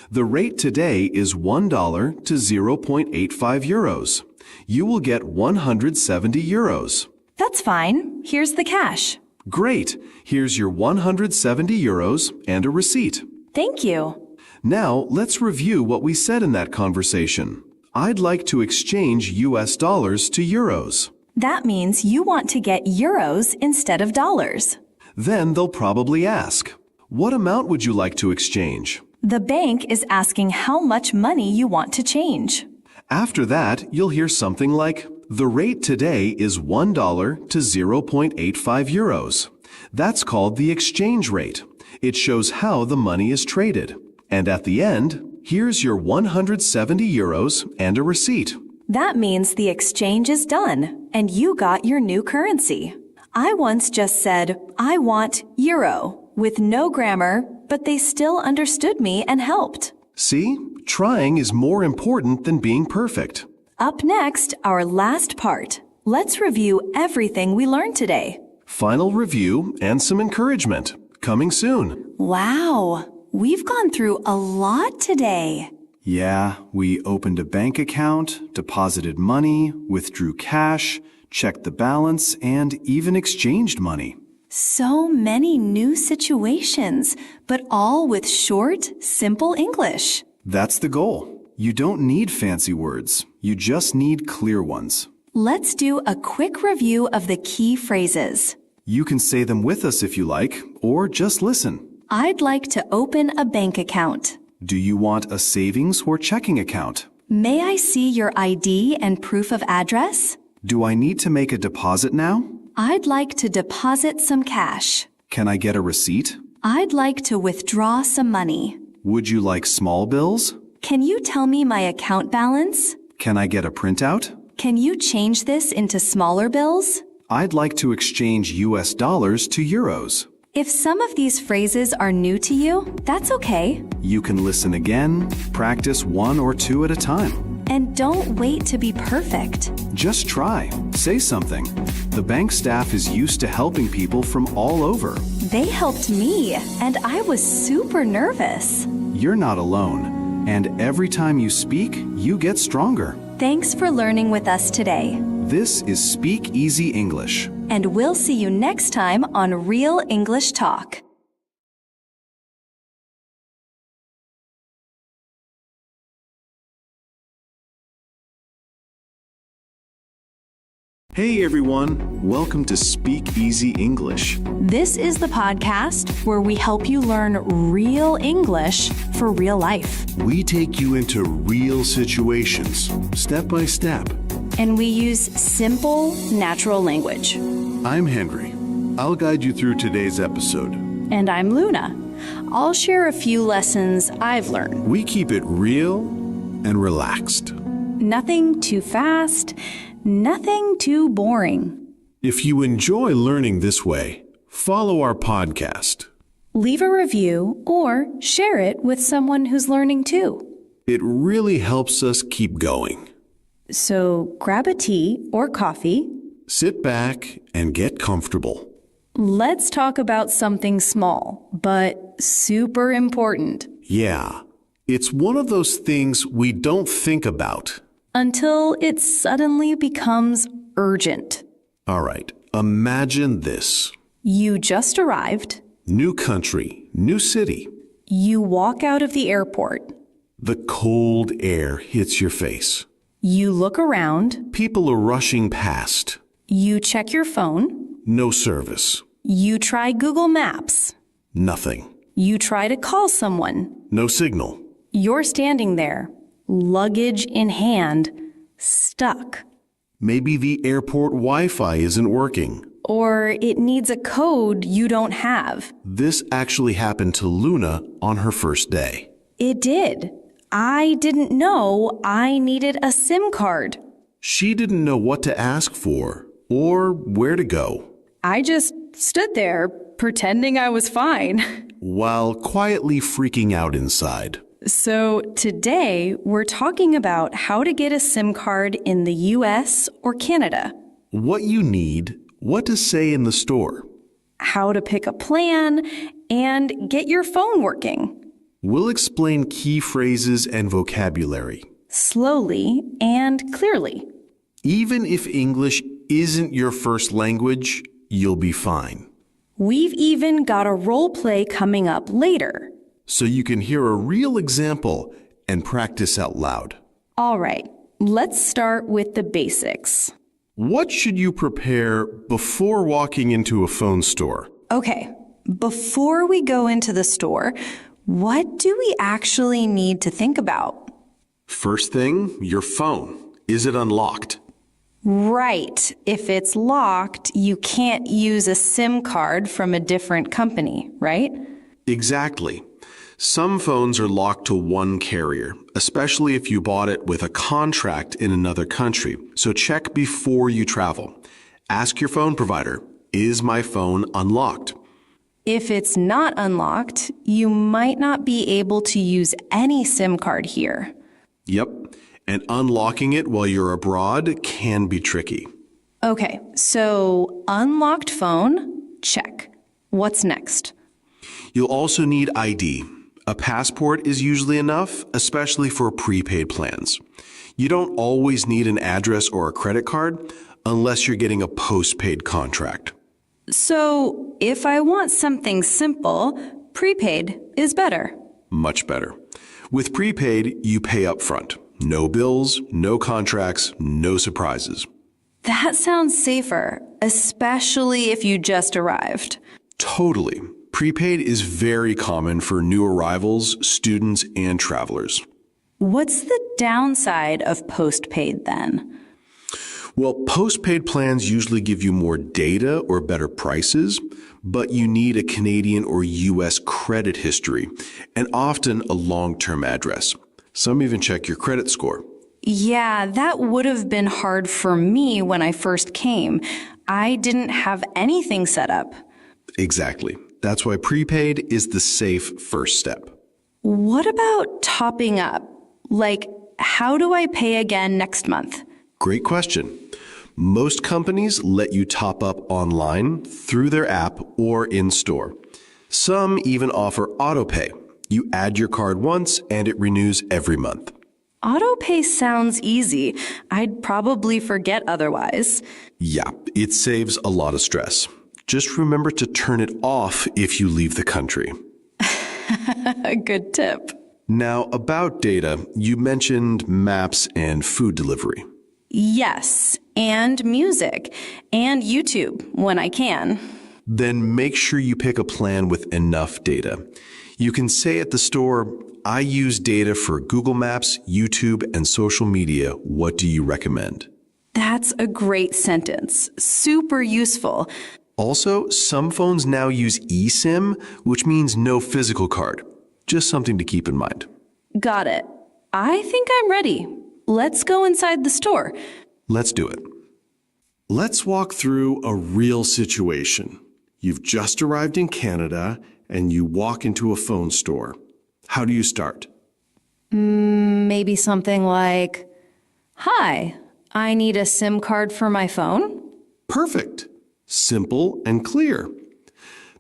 The rate today is $1 to 0.85 euros. You will get 170 euros. That's fine. Here's the cash. Great. Here's your 170 euros and a receipt. Thank you. Now, let's review what we said in that conversation. I'd like to exchange US dollars to euros. That means you want to get euros instead of dollars. Then they'll probably ask, what amount would you like to exchange? The bank is asking how much money you want to change. After that, you'll hear something like, the rate today is $1 to 0.85 euros. That's called the exchange rate. It shows how the money is traded. And at the end, here's your 170 euros and a receipt. That means the exchange is done, and you got your new currency. I once just said, I want euro, with no grammar, but they still understood me and helped. See? Trying is more important than being perfect. Up next, our last part. Let's review everything we learned today. Final review and some encouragement. Coming soon. Wow, we've gone through a lot today. Yeah, we opened a bank account, deposited money, withdrew cash, checked the balance, and even exchanged money. So many new situations, but all with short, simple English. That's the goal. You don't need fancy words. You just need clear ones. Let's do a quick review of the key phrases. You can say them with us if you like, or just listen. I'd like to open a bank account. Do you want a savings or checking account? May I see your ID and proof of address? Do I need to make a deposit now? I'd like to deposit some cash. Can I get a receipt? I'd like to withdraw some money. Would you like small bills? Can you tell me my account balance? Can I get a printout? Can you change this into smaller bills? I'd like to exchange US dollars to euros. If some of these phrases are new to you, that's okay. You can listen again, practice 1 or 2 at a time. And don't wait to be perfect. Just try. Say something. The bank staff is used to helping people from all over. They helped me, and I was super nervous. You're not alone. And every time you speak, you get stronger. Thanks for learning with us today. This is Speak Easy English. And we'll see you next time on Real English Talk. Hey everyone, welcome to Speak Easy English. This is the podcast where we help you learn real English for real life. We take you into real situations, step by step. And we use simple, natural language. I'm Henry. I'll guide you through today's episode. And I'm Luna. I'll share a few lessons I've learned. We keep it real and relaxed. Nothing too fast, nothing too boring. If you enjoy learning this way, follow our podcast. Leave a review or share it with someone who's learning too. It really helps us keep going. So grab a tea or coffee. Sit back and get comfortable. Let's talk about something small, but super important. Yeah, it's one of those things we don't think about. Until it suddenly becomes urgent. All right, imagine this. You just arrived. New country, new city. You walk out of the airport. The cold air hits your face. You look around. People are rushing past. You check your phone. No service. You try Google Maps. Nothing. You try to call someone. No signal. You're standing there, luggage in hand, stuck. Maybe the airport Wi-Fi isn't working. Or it needs a code you don't have. This actually happened to Luna on her first day. It did. I didn't know I needed a SIM card. She didn't know what to ask for or where to go. I just stood there, pretending I was fine. While quietly freaking out inside. So today, we're talking about how to get a SIM card in the US or Canada. What you need, what to say in the store. How to pick a plan, and get your phone working. We'll explain key phrases and vocabulary. Slowly and clearly. Even if English isn't your first language, you'll be fine. We've even got a role play coming up later. So you can hear a real example and practice out loud. All right, let's start with the basics. What should you prepare before walking into a phone store? Okay, before we go into the store, what do we actually need to think about? First thing, your phone. Is it unlocked? Right. If it's locked, you can't use a SIM card from a different company, right? Exactly. Some phones are locked to one carrier, especially if you bought it with a contract in another country. So check before you travel. Ask your phone provider, is my phone unlocked? If it's not unlocked, you might not be able to use any SIM card here. Yep, and unlocking it while you're abroad can be tricky. Okay, so unlocked phone, check. What's next? You'll also need ID. A passport is usually enough, especially for prepaid plans. You don't always need an address or a credit card unless you're getting a postpaid contract. So, if I want something simple, prepaid is better. Much better. With prepaid, you pay up front. No bills, no contracts, no surprises. That sounds safer, especially if you just arrived. Totally. Prepaid is very common for new arrivals, students, and travelers. What's the downside of postpaid then? Well, postpaid plans usually give you more data or better prices, but you need a Canadian or US credit history, and often a long-term address. Some even check your credit score. Yeah, that would have been hard for me when I first came. I didn't have anything set up. Exactly. That's why prepaid is the safe first step. What about topping up? Like, how do I pay again next month? Great question. Most companies let you top up online through their app or in-store. Some even offer autopay. You add your card once and it renews every month. Autopay sounds easy. I'd probably forget otherwise. Yeah, it saves a lot of stress. Just remember to turn it off if you leave the country. A good tip. Now, about data, you mentioned maps and food delivery. Yes, and music, and YouTube when I can. Then make sure you pick a plan with enough data. You can say at the store, I use data for Google Maps, YouTube, and social media. What do you recommend? That's a great sentence. Super useful. Also, some phones now use eSIM, which means no physical card. Just something to keep in mind. Got it. I think I'm ready. Let's go inside the store. Let's do it. Let's walk through a real situation. You've just arrived in Canada, and you walk into a phone store. How do you start? Maybe something like, "Hi, I need a SIM card for my phone." Perfect. Simple and clear.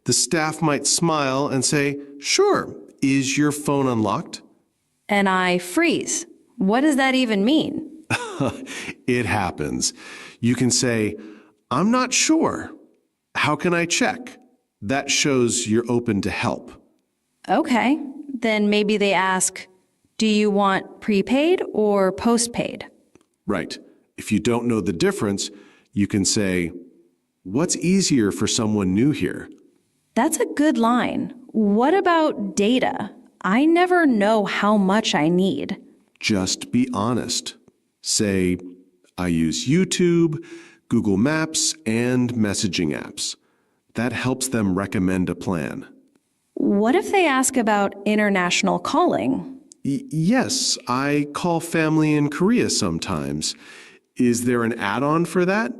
The staff might smile and say, "Sure, is your phone unlocked?" And I freeze. What does that even mean? It happens. You can say, "I'm not sure. How can I check?" That shows you're open to help. Okay, then maybe they ask, "Do you want prepaid or postpaid?" Right. If you don't know the difference, you can say, "What's easier for someone new here?" That's a good line. What about data? I never know how much I need. Just be honest. Say, "I use YouTube, Google Maps, and messaging apps." That helps them recommend a plan. What if they ask about international calling? Yes, I call family in Korea sometimes. Is there an add-on for that?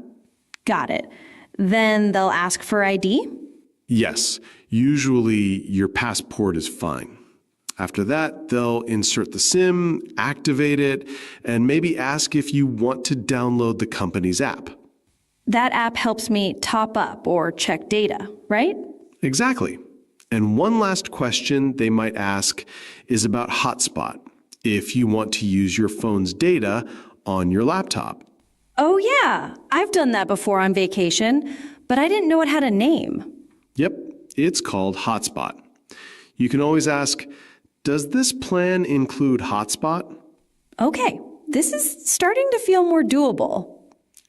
Got it. Then they'll ask for ID? Yes, usually your passport is fine. After that, they'll insert the SIM, activate it, and maybe ask if you want to download the company's app. That app helps me top up or check data, right? Exactly. And one last question they might ask is about hotspot, if you want to use your phone's data on your laptop. Oh yeah, I've done that before on vacation, but I didn't know it had a name. Yep, it's called hotspot. You can always ask, "Does this plan include hotspot?" Okay, this is starting to feel more doable.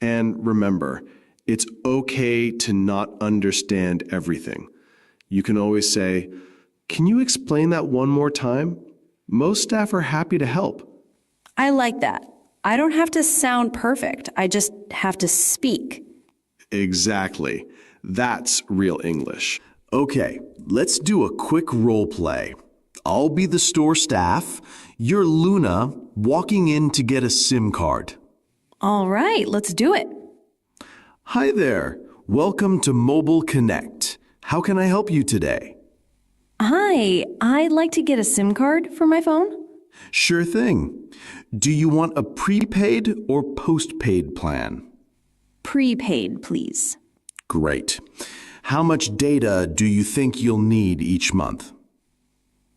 And remember, it's okay to not understand everything. You can always say, "Can you explain that one more time?" Most staff are happy to help. I like that. I don't have to sound perfect. I just have to speak. Exactly. That's real English. Okay, let's do a quick role play. I'll be the store staff. You're Luna, walking in to get a SIM card. All right, let's do it. Hi there. Welcome to Mobile Connect. How can I help you today? Hi, I'd like to get a SIM card for my phone. Sure thing. Do you want a prepaid or postpaid plan? Prepaid, please. Great. How much data do you think you'll need each month?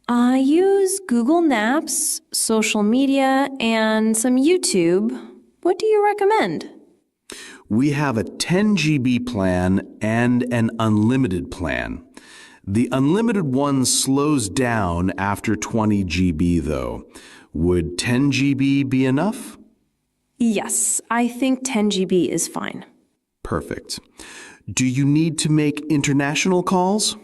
I use Google Maps, social media, and some YouTube. What do you recommend? We have a 10 GB plan and an unlimited plan. The unlimited one slows down after 20 GB though. Would 10 GB be enough? Yes, I think 10 GB is fine. Perfect. Do you need to make international calls?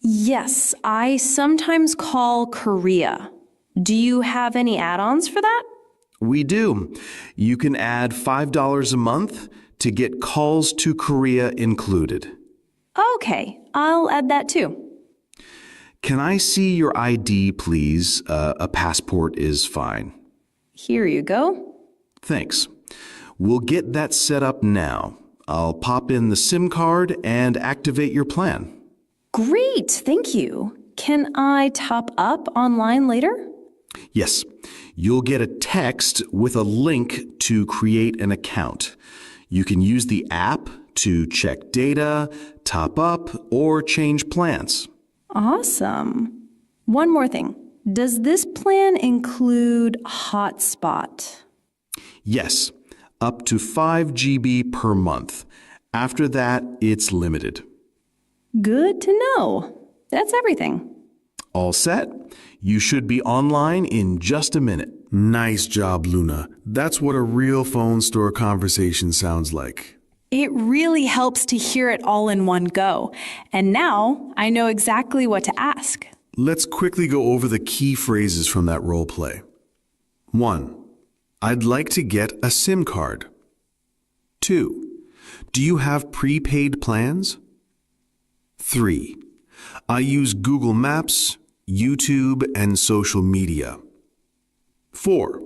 Yes, I sometimes call Korea. Do you have any add-ons for that? We do. You can add $5 a month to get calls to Korea included. Okay, I'll add that too. Can I see your ID, please? A passport is fine. Here you go. Thanks. We'll get that set up now. I'll pop in the SIM card and activate your plan. Great, thank you. Can I top up online later? Yes. You'll get a text with a link to create an account. You can use the app to check data, top up, or change plans. Awesome. One more thing. Does this plan include hotspot? Yes, up to 5 GB per month. After that, it's limited. Good to know. That's everything. All set? You should be online in just a minute. Nice job, Luna. That's what a real phone store conversation sounds like. It really helps to hear it all in one go. And now I know exactly what to ask. Let's quickly go over the key phrases from that role play. 1. I'd like to get a SIM card. 2. Do you have prepaid plans? 3. I use Google Maps, YouTube, and social media. 4.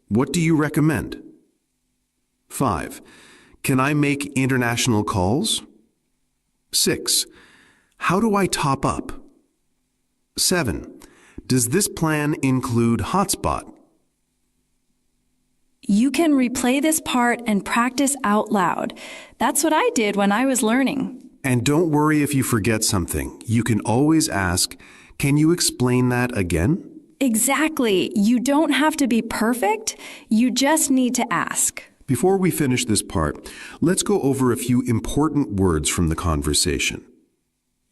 What do you recommend? 5. Can I make international calls? 6. How do I top up? 7. Does this plan include hotspot? You can replay this part and practice out loud. That's what I did when I was learning. And don't worry if you forget something. You can always ask, can you explain that again? Exactly. You don't have to be perfect. You just need to ask. Before we finish this part, let's go over a few important words from the conversation.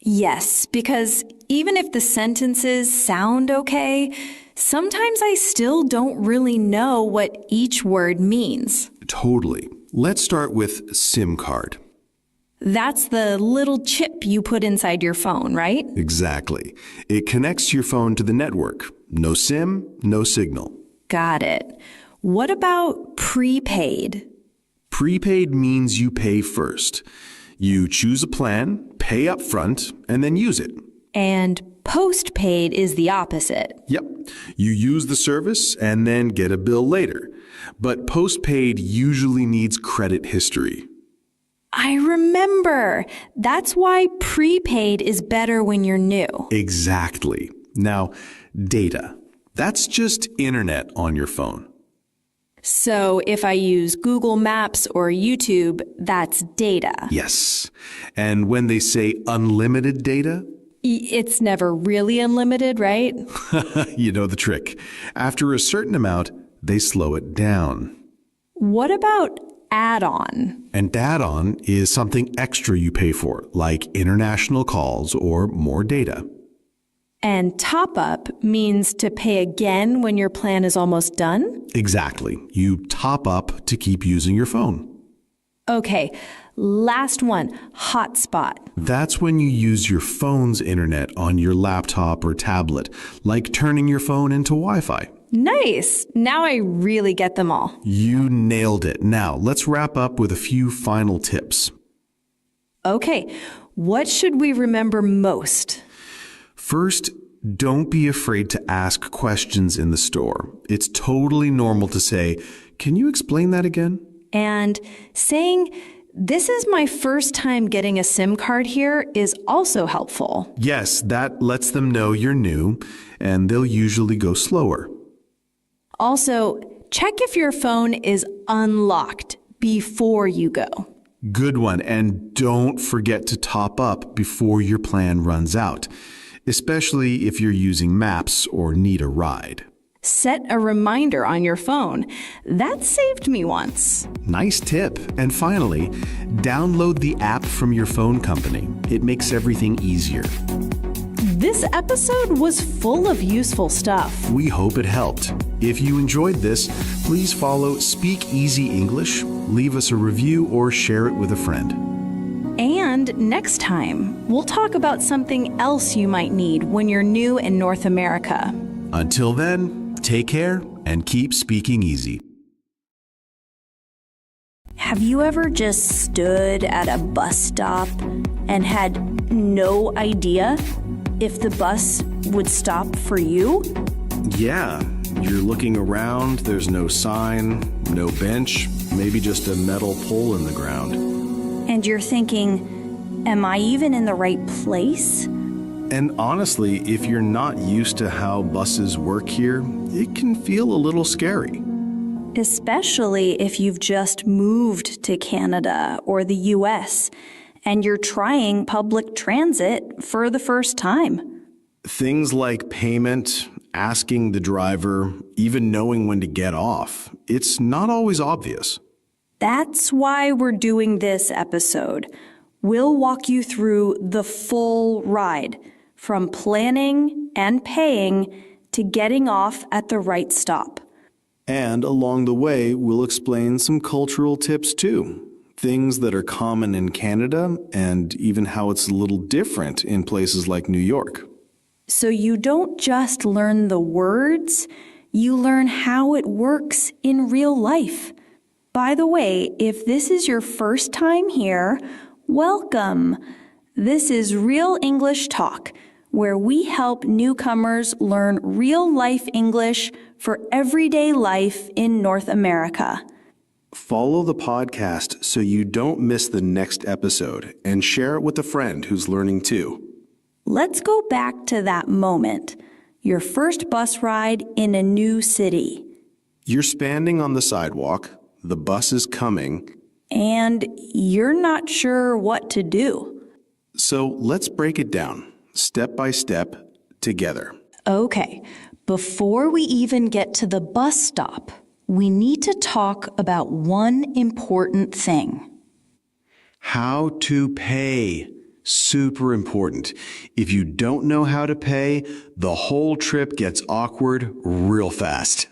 Yes, because even if the sentences sound okay, sometimes I still don't really know what each word means. Totally. Let's start with SIM card. That's the little chip you put inside your phone, right? Exactly. It connects your phone to the network. No SIM, no signal. Got it. What about prepaid? Prepaid means you pay first. You choose a plan, pay up front, and then use it. And postpaid is the opposite. Yep. You use the service and then get a bill later. But postpaid usually needs credit history. I remember. That's why prepaid is better when you're new. Exactly. Now, data. That's just internet on your phone. So if I use Google Maps or YouTube, that's data. Yes. And when they say unlimited data, it's never really unlimited, right? you know the trick. After a certain amount, they slow it down. What about add-on? An add-on is something extra you pay for, like international calls or more data. And top-up means to pay again when your plan is almost done? Exactly. You top up to keep using your phone. Okay, last one, hotspot. That's when you use your phone's internet on your laptop or tablet, like turning your phone into Wi-Fi. Nice. Now I really get them all. You nailed it. Now, let's wrap up with a few final tips. Okay, what should we remember most? First, don't be afraid to ask questions in the store. It's totally normal to say, "Can you explain that again?" And saying, "This is my first time getting a SIM card here," is also helpful. Yes, that lets them know you're new, and they'll usually go slower. Also, check if your phone is unlocked before you go. Good one. And don't forget to top up before your plan runs out, especially if you're using maps or need a ride. Set a reminder on your phone. That saved me once. Nice tip. And finally, download the app from your phone company. It makes everything easier. This episode was full of useful stuff. We hope it helped. If you enjoyed this, please follow Speak Easy English, leave us a review, or share it with a friend. And next time, we'll talk about something else you might need when you're new in North America. Until then, take care and keep speaking easy. Have you ever just stood at a bus stop and had no idea if the bus would stop for you? Yeah, you're looking around, there's no sign, no bench, maybe just a metal pole in the ground. And you're thinking, am I even in the right place? And honestly, if you're not used to how buses work here, it can feel a little scary. Especially if you've just moved to Canada or the US and you're trying public transit for the first time. Things like payment, asking the driver, even knowing when to get off, it's not always obvious. That's why we're doing this episode. We'll walk you through the full ride, from planning and paying to getting off at the right stop. And along the way, we'll explain some cultural tips too. Things that are common in Canada and even how it's a little different in places like New York. So you don't just learn the words, you learn how it works in real life. By the way, if this is your first time here, welcome. This is Real English Talk, where we help newcomers learn real-life English for everyday life in North America. Follow the podcast so you don't miss the next episode and share it with a friend who's learning too. Let's go back to that moment. Your first bus ride in a new city. You're standing on the sidewalk, the bus is coming, and you're not sure what to do. So let's break it down, step by step, together. Okay, before we even get to the bus stop, we need to talk about one important thing. How to pay. Super important. If you don't know how to pay, the whole trip gets awkward real fast.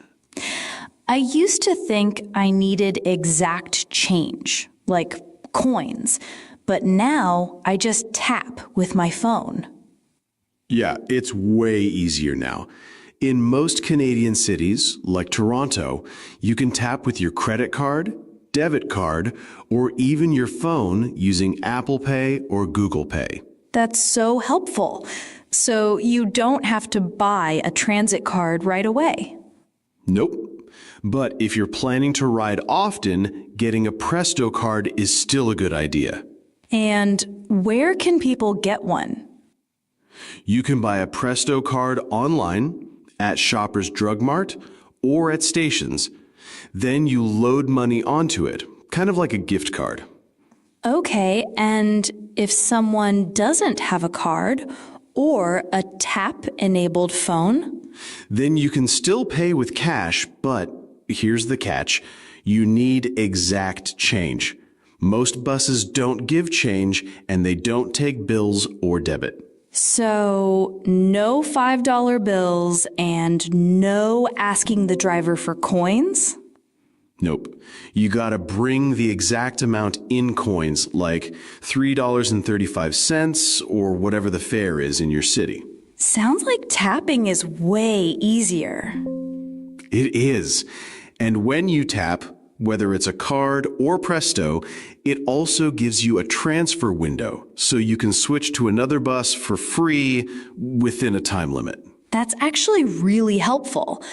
I used to think I needed exact change, like coins, but now I just tap with my phone. Yeah, it's way easier now. In most Canadian cities, like Toronto, you can tap with your credit card, debit card, or even your phone using Apple Pay or Google Pay. That's so helpful. So you don't have to buy a transit card right away. Nope. But if you're planning to ride often, getting a Presto card is still a good idea. And where can people get one? You can buy a Presto card online, at Shoppers Drug Mart, or at stations. Then you load money onto it, kind of like a gift card. Okay, and if someone doesn't have a card or a tap-enabled phone? Then you can still pay with cash, but here's the catch. You need exact change. Most buses don't give change, and they don't take bills or debit. So, no $5 bills and no asking the driver for coins? Nope. You gotta bring the exact amount in coins, like $3.35 or whatever the fare is in your city. Sounds like tapping is way easier. It is. And when you tap, whether it's a card or Presto, it also gives you a transfer window, so you can switch to another bus for free within a time limit. That's actually really helpful.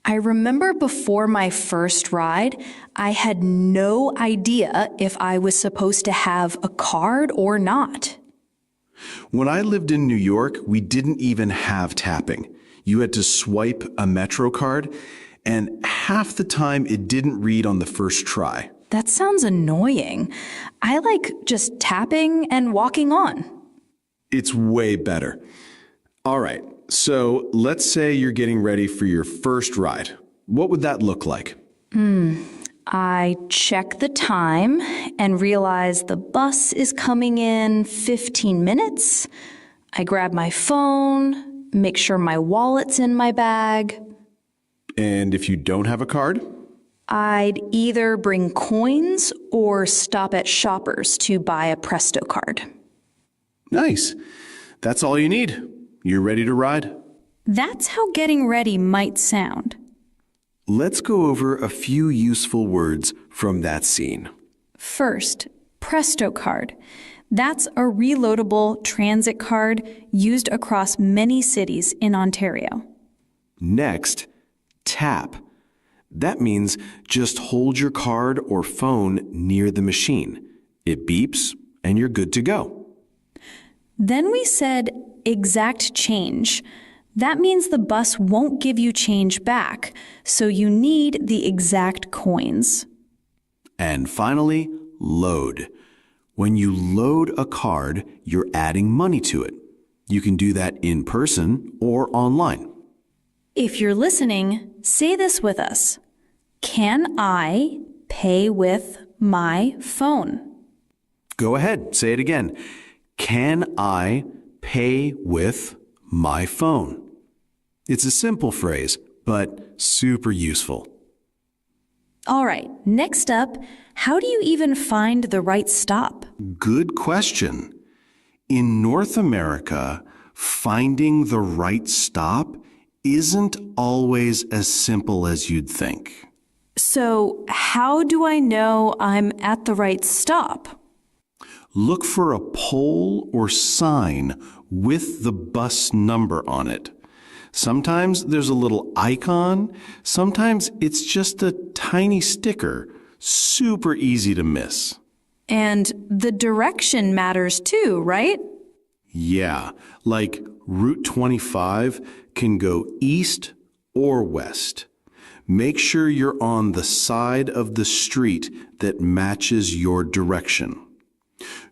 I remember before my first ride, I had no idea if I was supposed to have a card or not. When I lived in New York, we didn't even have tapping. You had to swipe a Metro card, and half the time it didn't read on the first try. That sounds annoying. I like just tapping and walking on. It's way better. All right, so let's say you're getting ready for your first ride. What would that look like? I check the time and realize the bus is coming in 15 minutes. I grab my phone, make sure my wallet's in my bag. And if you don't have a card? I'd either bring coins or stop at Shoppers to buy a Presto card. Nice. That's all you need. You're ready to ride? That's how getting ready might sound. Let's go over a few useful words from that scene. First, Presto card. That's a reloadable transit card used across many cities in Ontario. Next, tap. That means just hold your card or phone near the machine. It beeps and you're good to go. Then we said exact change. That means the bus won't give you change back, so you need the exact coins. And finally, load. When you load a card, you're adding money to it. You can do that in person or online. If you're listening, say this with us. Can I pay with my phone? Go ahead, say it again. Can I pay with my phone? It's a simple phrase, but super useful. All right, next up, how do you even find the right stop? Good question. In North America, finding the right stop isn't always as simple as you'd think. So, how do I know I'm at the right stop? Look for a pole or sign with the bus number on it. Sometimes there's a little icon. Sometimes it's just a tiny sticker. Super easy to miss. And the direction matters too, right? Yeah, like Route 25 can go east or west. Make sure you're on the side of the street that matches your direction.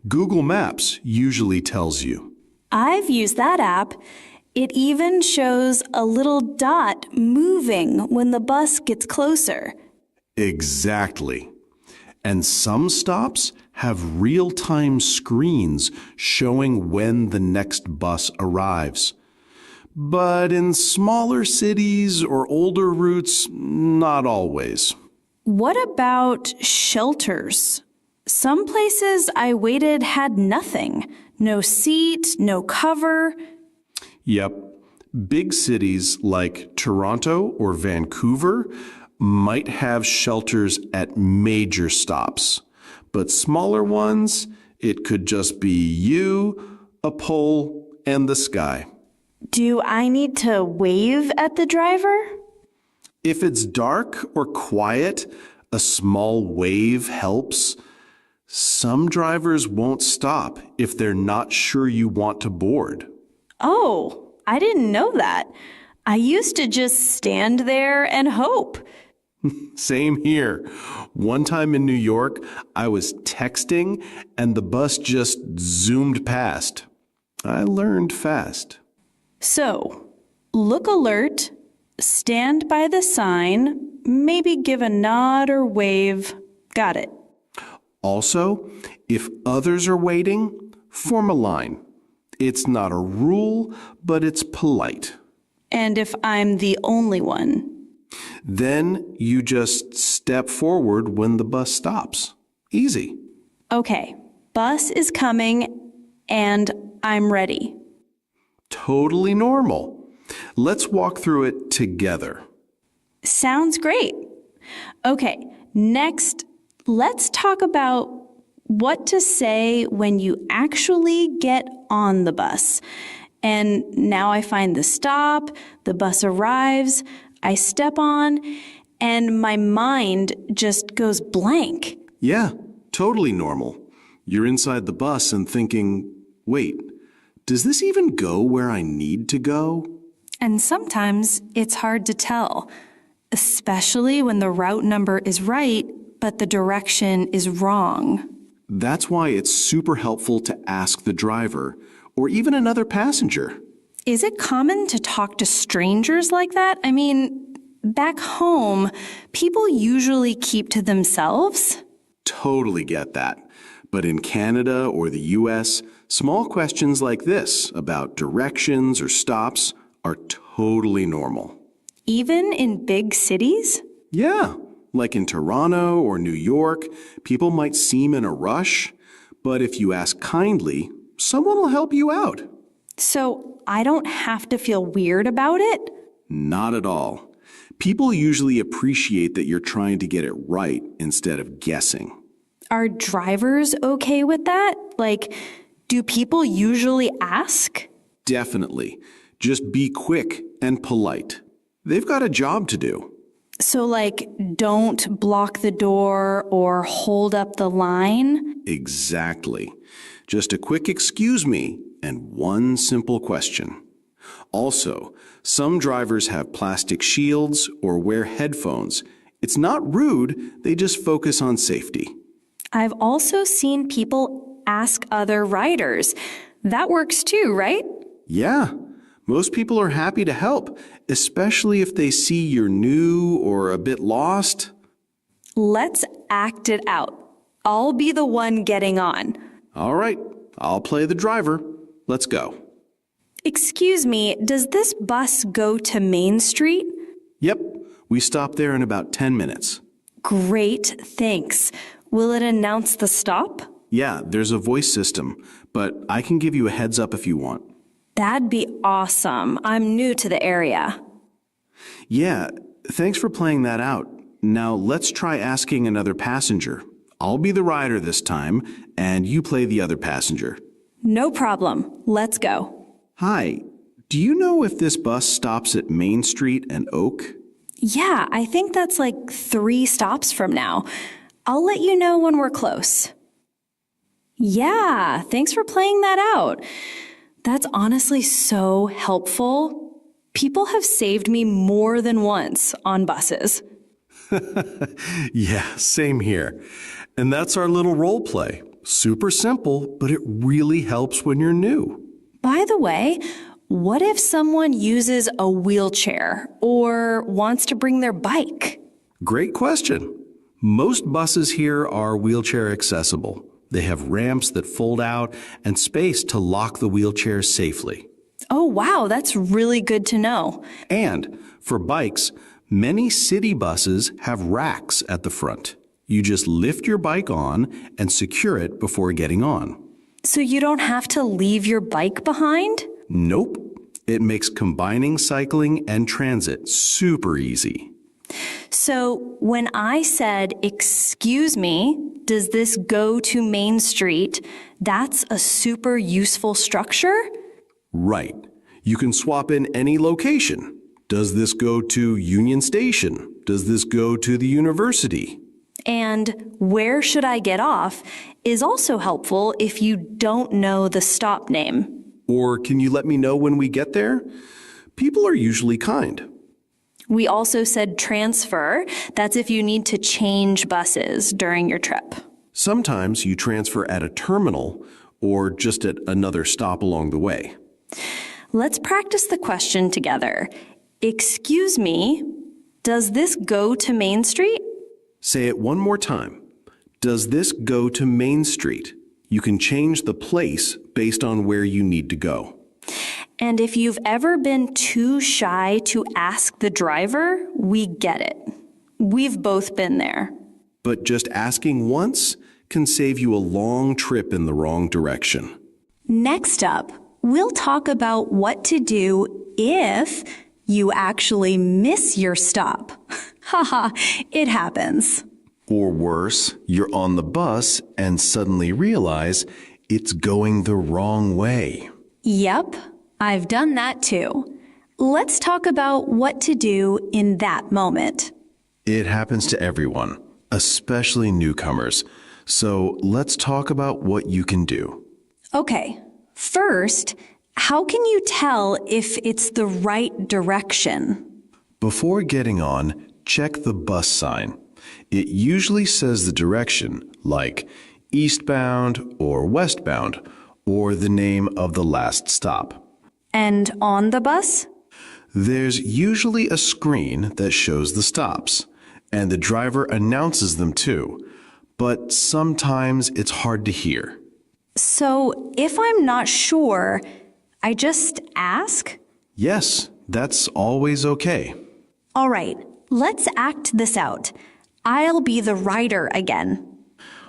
Google Maps usually tells you. I've used that app. It even shows a little dot moving when the bus gets closer. Exactly. And some stops have real-time screens showing when the next bus arrives. But in smaller cities or older routes, not always. What about shelters? Some places I waited had nothing. No seat, no cover. Yep. Big cities like Toronto or Vancouver might have shelters at major stops. But smaller ones, it could just be you, a pole, and the sky. Do I need to wave at the driver? If it's dark or quiet, a small wave helps. Some drivers won't stop if they're not sure you want to board. Oh, I didn't know that. I used to just stand there and hope. Same here. One time in New York, I was texting and the bus just zoomed past. I learned fast. So, look alert, stand by the sign, maybe give a nod or wave. Got it. Also, if others are waiting, form a line. It's not a rule, but it's polite. And if I'm the only one? Then you just step forward when the bus stops. Easy. Okay, bus is coming and I'm ready. Totally normal. Let's walk through it together. Sounds great. Okay, next, let's talk about what to say when you actually get on the bus. And now I find the stop, the bus arrives, I step on, and my mind just goes blank. Yeah, totally normal. You're inside the bus and thinking, wait, does this even go where I need to go? And sometimes it's hard to tell, especially when the route number is right, but the direction is wrong. That's why it's super helpful to ask the driver or even another passenger. Is it common to talk to strangers like that? I mean, back home, people usually keep to themselves. Totally get that. But in Canada or the US, small questions like this about directions or stops are totally normal. Even in big cities? Yeah, like in Toronto or New York, people might seem in a rush, but if you ask kindly, someone will help you out. So I don't have to feel weird about it? Not at all. People usually appreciate that you're trying to get it right instead of guessing. Are drivers okay with that? Like, do people usually ask? Definitely. Just be quick and polite. They've got a job to do. So, like, don't block the door or hold up the line? Exactly. Just a quick excuse me and one simple question. Also, some drivers have plastic shields or wear headphones. It's not rude, they just focus on safety. I've also seen people ask other riders. That works too, right? Yeah, most people are happy to help, especially if they see you're new or a bit lost. Let's act it out. I'll be the one getting on. All right, I'll play the driver. Let's go. Excuse me, does this bus go to Main Street? Yep, we stop there in about 10 minutes. Great, thanks. Will it announce the stop? Yeah, there's a voice system, but I can give you a heads up if you want. That'd be awesome. I'm new to the area. Yeah, thanks for playing that out. Now let's try asking another passenger. I'll be the rider this time, and you play the other passenger. No problem. Let's go. Hi, do you know if this bus stops at Main Street and Oak? Yeah, I think that's like 3 stops from now. I'll let you know when we're close. Yeah, thanks for playing that out. That's honestly so helpful. People have saved me more than once on buses. Yeah, same here. And that's our little role play. Super simple, but it really helps when you're new. By the way, what if someone uses a wheelchair or wants to bring their bike? Great question. Most buses here are wheelchair accessible. They have ramps that fold out and space to lock the wheelchairs safely. Oh, wow, that's really good to know. And for bikes, many city buses have racks at the front. You just lift your bike on and secure it before getting on. So you don't have to leave your bike behind? Nope. It makes combining cycling and transit super easy. So when I said, "Excuse me, does this go to Main Street?" that's a super useful structure? Right. You can swap in any location. Does this go to Union Station? Does this go to the university? And "where should I get off?" is also helpful if you don't know the stop name. Or can you let me know when we get there? People are usually kind. We also said transfer. That's if you need to change buses during your trip. Sometimes you transfer at a terminal or just at another stop along the way. Let's practice the question together. Excuse me, does this go to Main Street? Say it one more time. Does this go to Main Street? You can change the place based on where you need to go. And if you've ever been too shy to ask the driver, we get it. We've both been there. But just asking once can save you a long trip in the wrong direction. Next up, we'll talk about what to do if you actually miss your stop. Haha, it happens. Or worse, you're on the bus and suddenly realize it's going the wrong way. Yep, I've done that too. Let's talk about what to do in that moment. It happens to everyone, especially newcomers. So let's talk about what you can do. Okay, first, how can you tell if it's the right direction? Before getting on, check the bus sign. It usually says the direction, like eastbound or westbound, or the name of the last stop. And on the bus? There's usually a screen that shows the stops, and the driver announces them too, but sometimes it's hard to hear. So if I'm not sure, I just ask? Yes, that's always okay. All right, let's act this out. I'll be the rider again.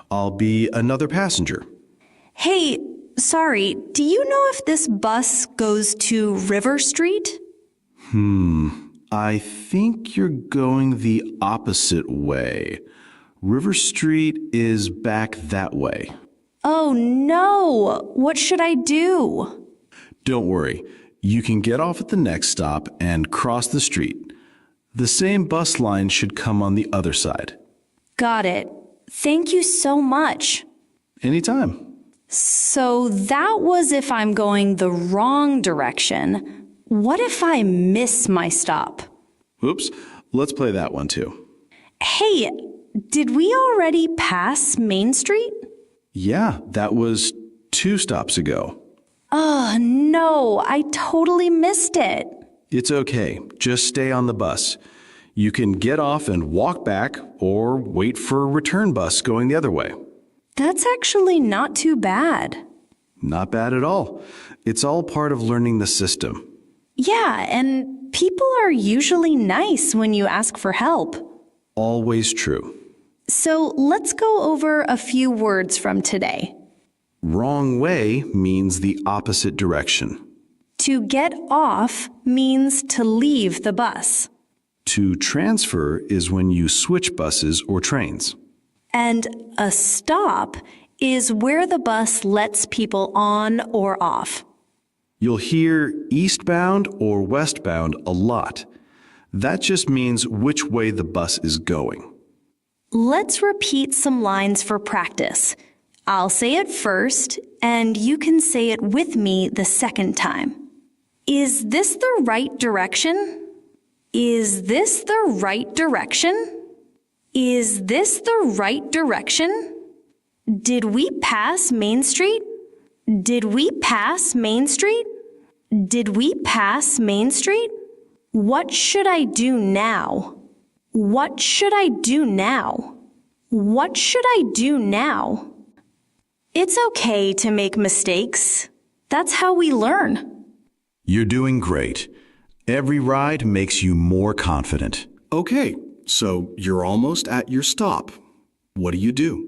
I'll be another passenger. Hey, sorry, do you know if this bus goes to River Street? I think you're going the opposite way. River Street is back that way. Oh no, what should I do? Don't worry, you can get off at the next stop and cross the street. The same bus line should come on the other side. Got it. Thank you so much. Anytime. So that was if I'm going the wrong direction. What if I miss my stop? Oops, let's play that one too. Hey, did we already pass Main Street? Yeah, that was 2 stops ago. Oh, no, I totally missed it. It's okay, just stay on the bus. You can get off and walk back or wait for a return bus going the other way. That's actually not too bad. Not bad at all. It's all part of learning the system. Yeah, and people are usually nice when you ask for help. Always true. So let's go over a few words from today. Wrong way means the opposite direction. To get off means to leave the bus. To transfer is when you switch buses or trains. And a stop is where the bus lets people on or off. You'll hear eastbound or westbound a lot. That just means which way the bus is going. Let's repeat some lines for practice. I'll say it first, and you can say it with me the second time. Is this the right direction? Is this the right direction? Is this the right direction? Did we pass Main Street? Did we pass Main Street? Did we pass Main Street? What should I do now? What should I do now? What should I do now? It's okay to make mistakes. That's how we learn. You're doing great. Every ride makes you more confident. Okay, so you're almost at your stop. What do?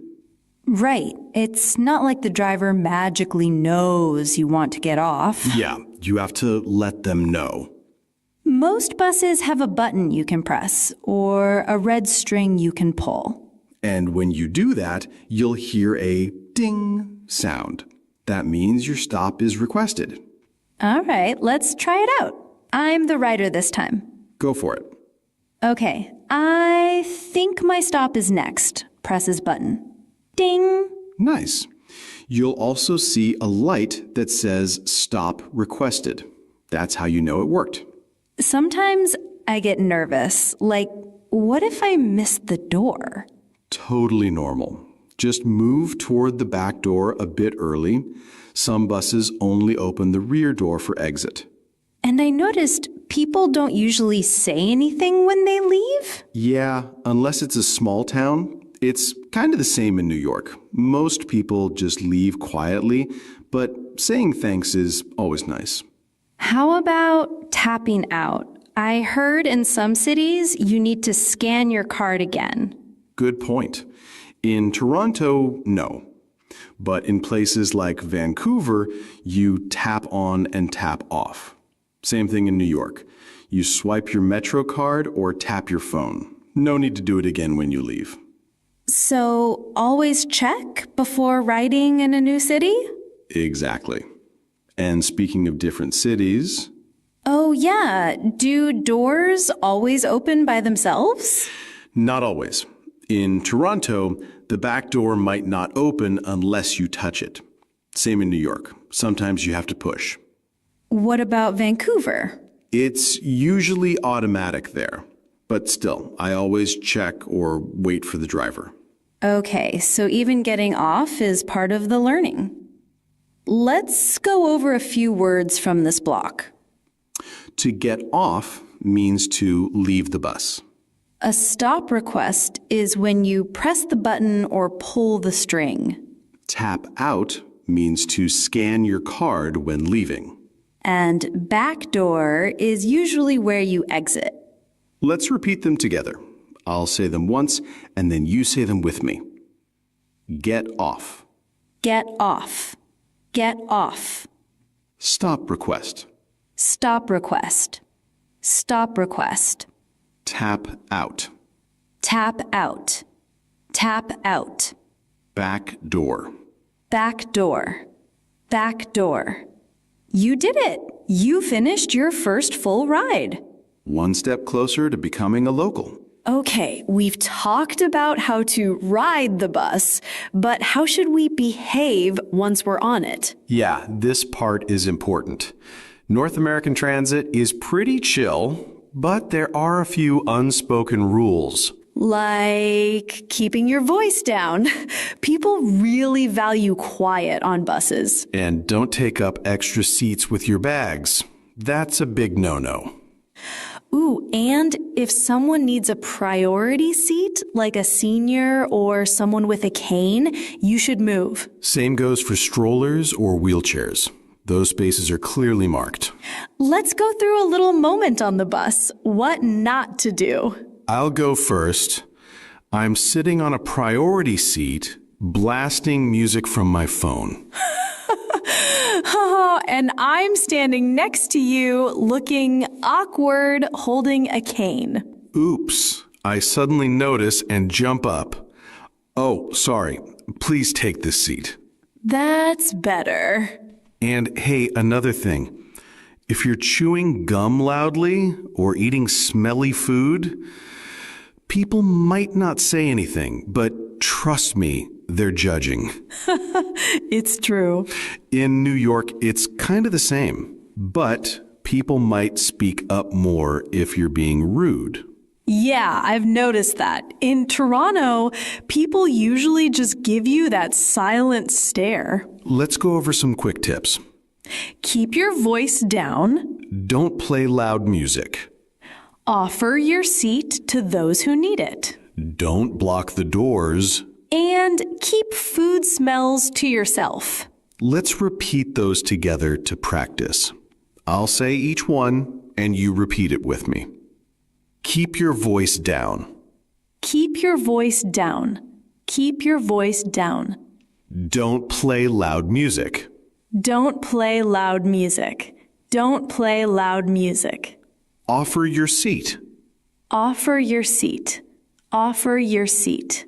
Right. It's not like the driver magically knows you want to get off. Yeah, you have to let them know. Most buses have a button you can press or a red string you can pull. And when you do that, you'll hear a ding sound. That means your stop is requested. All right, let's try it out. I'm the rider this time. Go for it. Okay, I think my stop is next. Presses button. Ding! Nice. You'll also see a light that says stop requested. That's how you know it worked. Sometimes I get nervous. Like, what if I miss the door? Totally normal. Just move toward the back door a bit early. Some buses only open the rear door for exit. And I noticed people don't usually say anything when they leave. Yeah, unless it's a small town. It's kind of the same in New York. Most people just leave quietly, but saying thanks is always nice. How about tapping out? I heard in some cities you need to scan your card again. Good point. In Toronto, no. But in places like Vancouver, you tap on and tap off. Same thing in New York. You swipe your Metro card or tap your phone. No need to do it again when you leave. So always check before riding in a new city? Exactly. And speaking of different cities... Oh yeah, do doors always open by themselves? Not always. In Toronto, the back door might not open unless you touch it. Same in New York. Sometimes you have to push. What about Vancouver? It's usually automatic there. But still, I always check or wait for the driver. Okay, so even getting off is part of the learning. Let's go over a few words from this block. To get off means to leave the bus. A stop request is when you press the button or pull the string. Tap out means to scan your card when leaving. And back door is usually where you exit. Let's repeat them together. I'll say them once, and then you say them with me. Get off. Get off. Get off. Stop request. Stop request. Stop request. Tap out. Tap out. Tap out. Back door. Back door. Back door. You did it. You finished your first full ride. One step closer to becoming a local. Okay, we've talked about how to ride the bus, but how should we behave once we're on it? Yeah, this part is important. North American transit is pretty chill, but there are a few unspoken rules. Like keeping your voice down. People really value quiet on buses. And don't take up extra seats with your bags. That's a big no-no. Ooh, and if someone needs a priority seat, like a senior or someone with a cane, you should move. Same goes for strollers or wheelchairs. Those spaces are clearly marked. Let's go through a little moment on the bus. What not to do. I'll go first. I'm sitting on a priority seat, blasting music from my phone. And I'm standing next to you, looking awkward, holding a cane. Oops. I suddenly notice and jump up. Oh, sorry. Please take this seat. That's better. And hey, another thing. If you're chewing gum loudly or eating smelly food, people might not say anything, but trust me, they're judging. It's true. In New York, it's kind of the same, but people might speak up more if you're being rude. Yeah, I've noticed that. In Toronto, people usually just give you that silent stare. Let's go over some quick tips. Keep your voice down. Don't play loud music. Offer your seat to those who need it. Don't block the doors. And keep food smells to yourself. Let's repeat those together to practice. I'll say each one, and you repeat it with me. Keep your voice down. Keep your voice down. Keep your voice down. Don't play loud music. Don't play loud music. Don't play loud music. Offer your seat. Offer your seat. Offer your seat.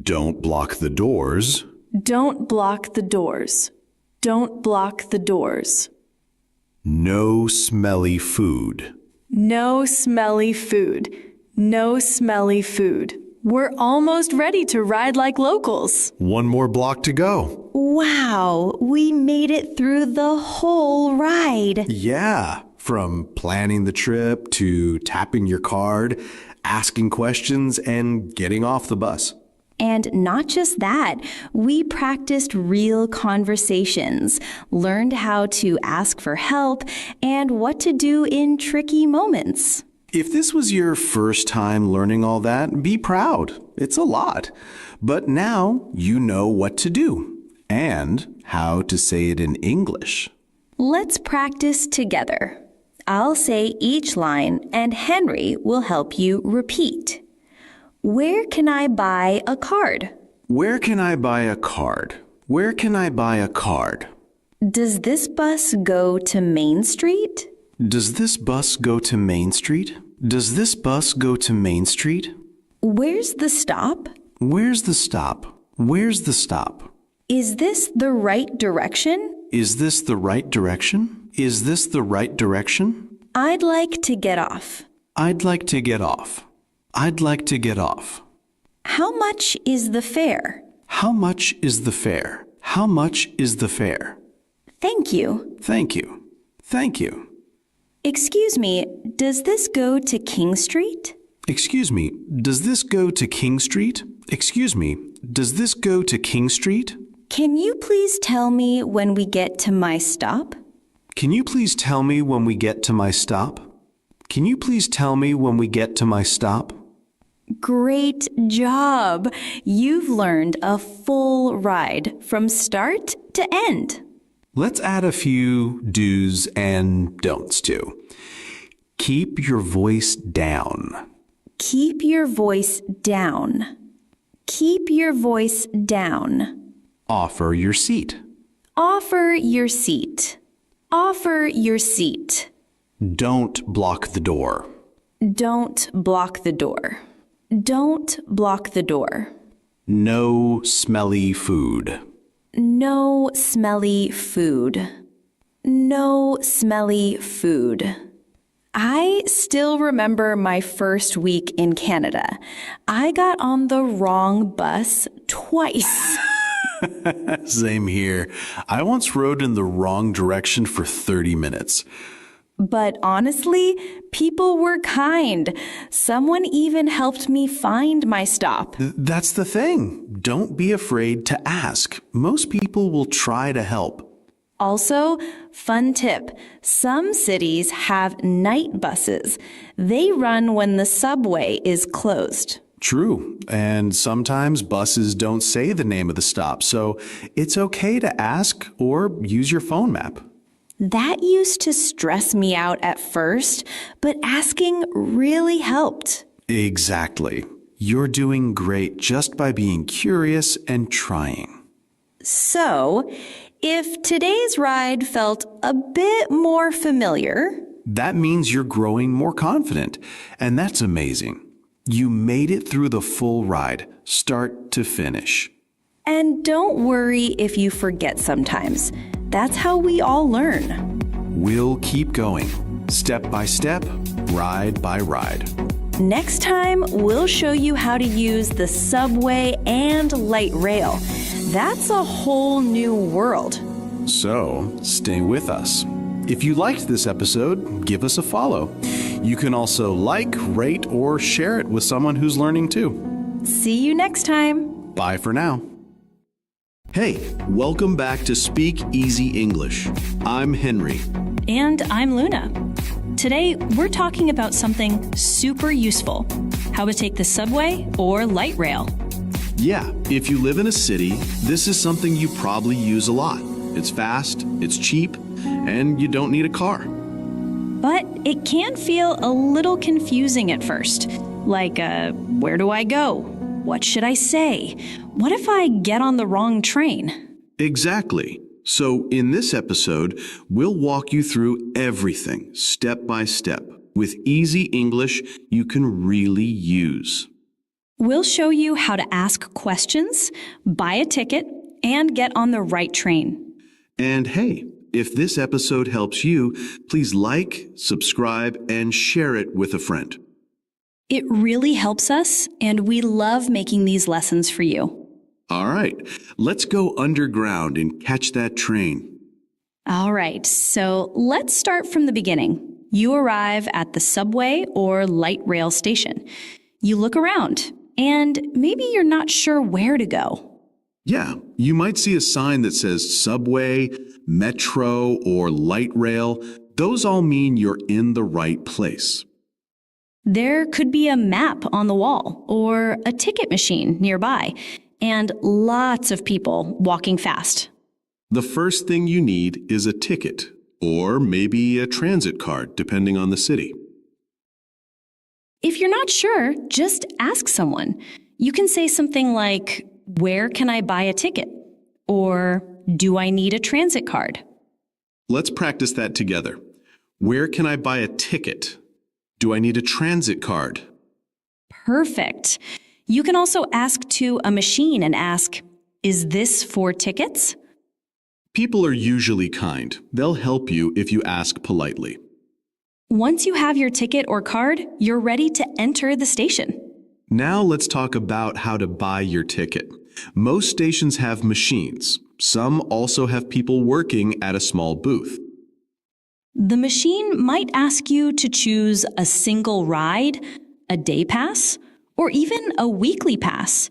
Don't block the doors. Don't block the doors. Don't block the doors. No smelly food. No smelly food. No smelly food. We're almost ready to ride like locals. One more block to go. Wow, we made it through the whole ride. Yeah, from planning the trip to tapping your card, asking questions, and getting off the bus. And not just that, we practiced real conversations, learned how to ask for help, and what to do in tricky moments. If this was your first time learning all that, be proud. It's a lot. But now you know what to do and how to say it in English. Let's practice together. I'll say each line, and Henry will help you repeat. Where can I buy a card? Where can I buy a card? Where can I buy a card? Does this bus go to Main Street? Does this bus go to Main Street? Does this bus go to Main Street? Where's the stop? Where's the stop? Where's the stop? Is this the right direction? Is this the right direction? Is this the right direction? I'd like to get off. I'd like to get off. I'd like to get off. How much is the fare? How much is the fare? How much is the fare? Thank you. Thank you. Thank you. Excuse me, does this go to King Street? Excuse me, does this go to King Street? Excuse me, does this go to King Street? Can you please tell me when we get to my stop? Can you please tell me when we get to my stop? Can you please tell me when we get to my stop? Great job! You've learned a full ride from start to end. Let's add a few do's and don'ts too. Keep your voice down. Keep your voice down. Keep your voice down. Offer your seat. Offer your seat. Offer your seat. Don't block the door. Don't block the door. Don't block the door. No smelly food. No smelly food. No smelly food. I still remember my first week in Canada. I got on the wrong bus twice. Same here. I once rode in the wrong direction for 30 minutes. But honestly, people were kind. Someone even helped me find my stop. That's the thing. Don't be afraid to ask. Most people will try to help. Also, fun tip, some cities have night buses. They run when the subway is closed. True. And sometimes buses don't say the name of the stop, so it's okay to ask or use your phone map. That used to stress me out at first, but asking really helped. Exactly. You're doing great just by being curious and trying. So, if today's ride felt a bit more familiar, that means you're growing more confident, and that's amazing. You made it through the full ride, start to finish. And don't worry if you forget sometimes. That's how we all learn. We'll keep going, step by step, ride by ride. Next time, we'll show you how to use the subway and light rail. That's a whole new world. So, stay with us. If you liked this episode, give us a follow. You can also like, rate, or share it with someone who's learning too. See you next time. Bye for now. Hey, welcome back to Speak Easy English. I'm Henry. And I'm Luna. Today, we're talking about something super useful: how to take the subway or light rail. Yeah, if you live in a city, this is something you probably use a lot. It's fast, it's cheap, and you don't need a car. But it can feel a little confusing at first. Like, where do I go? What should I say? What if I get on the wrong train? Exactly. So in this episode, we'll walk you through everything step by step with easy English you can really use. We'll show you how to ask questions, buy a ticket, and get on the right train. And hey, if this episode helps you, please like, subscribe, and share it with a friend. It really helps us, and we love making these lessons for you. All right, let's go underground and catch that train. All right, so let's start from the beginning. You arrive at the subway or light rail station. You look around, and maybe you're not sure where to go. Yeah, you might see a sign that says subway, metro, or light rail. Those all mean you're in the right place. There could be a map on the wall or a ticket machine nearby, and lots of people walking fast. The first thing you need is a ticket, or maybe a transit card, depending on the city. If you're not sure, just ask someone. You can say something like, "Where can I buy a ticket?" Or, "Do I need a transit card?" Let's practice that together. Where can I buy a ticket? Do I need a transit card? Perfect. You can also ask to a machine and ask, "Is this for tickets?" People are usually kind. They'll help you if you ask politely. Once you have your ticket or card, you're ready to enter the station. Now let's talk about how to buy your ticket. Most stations have machines. Some also have people working at a small booth. The machine might ask you to choose a single ride, a day pass, or even a weekly pass.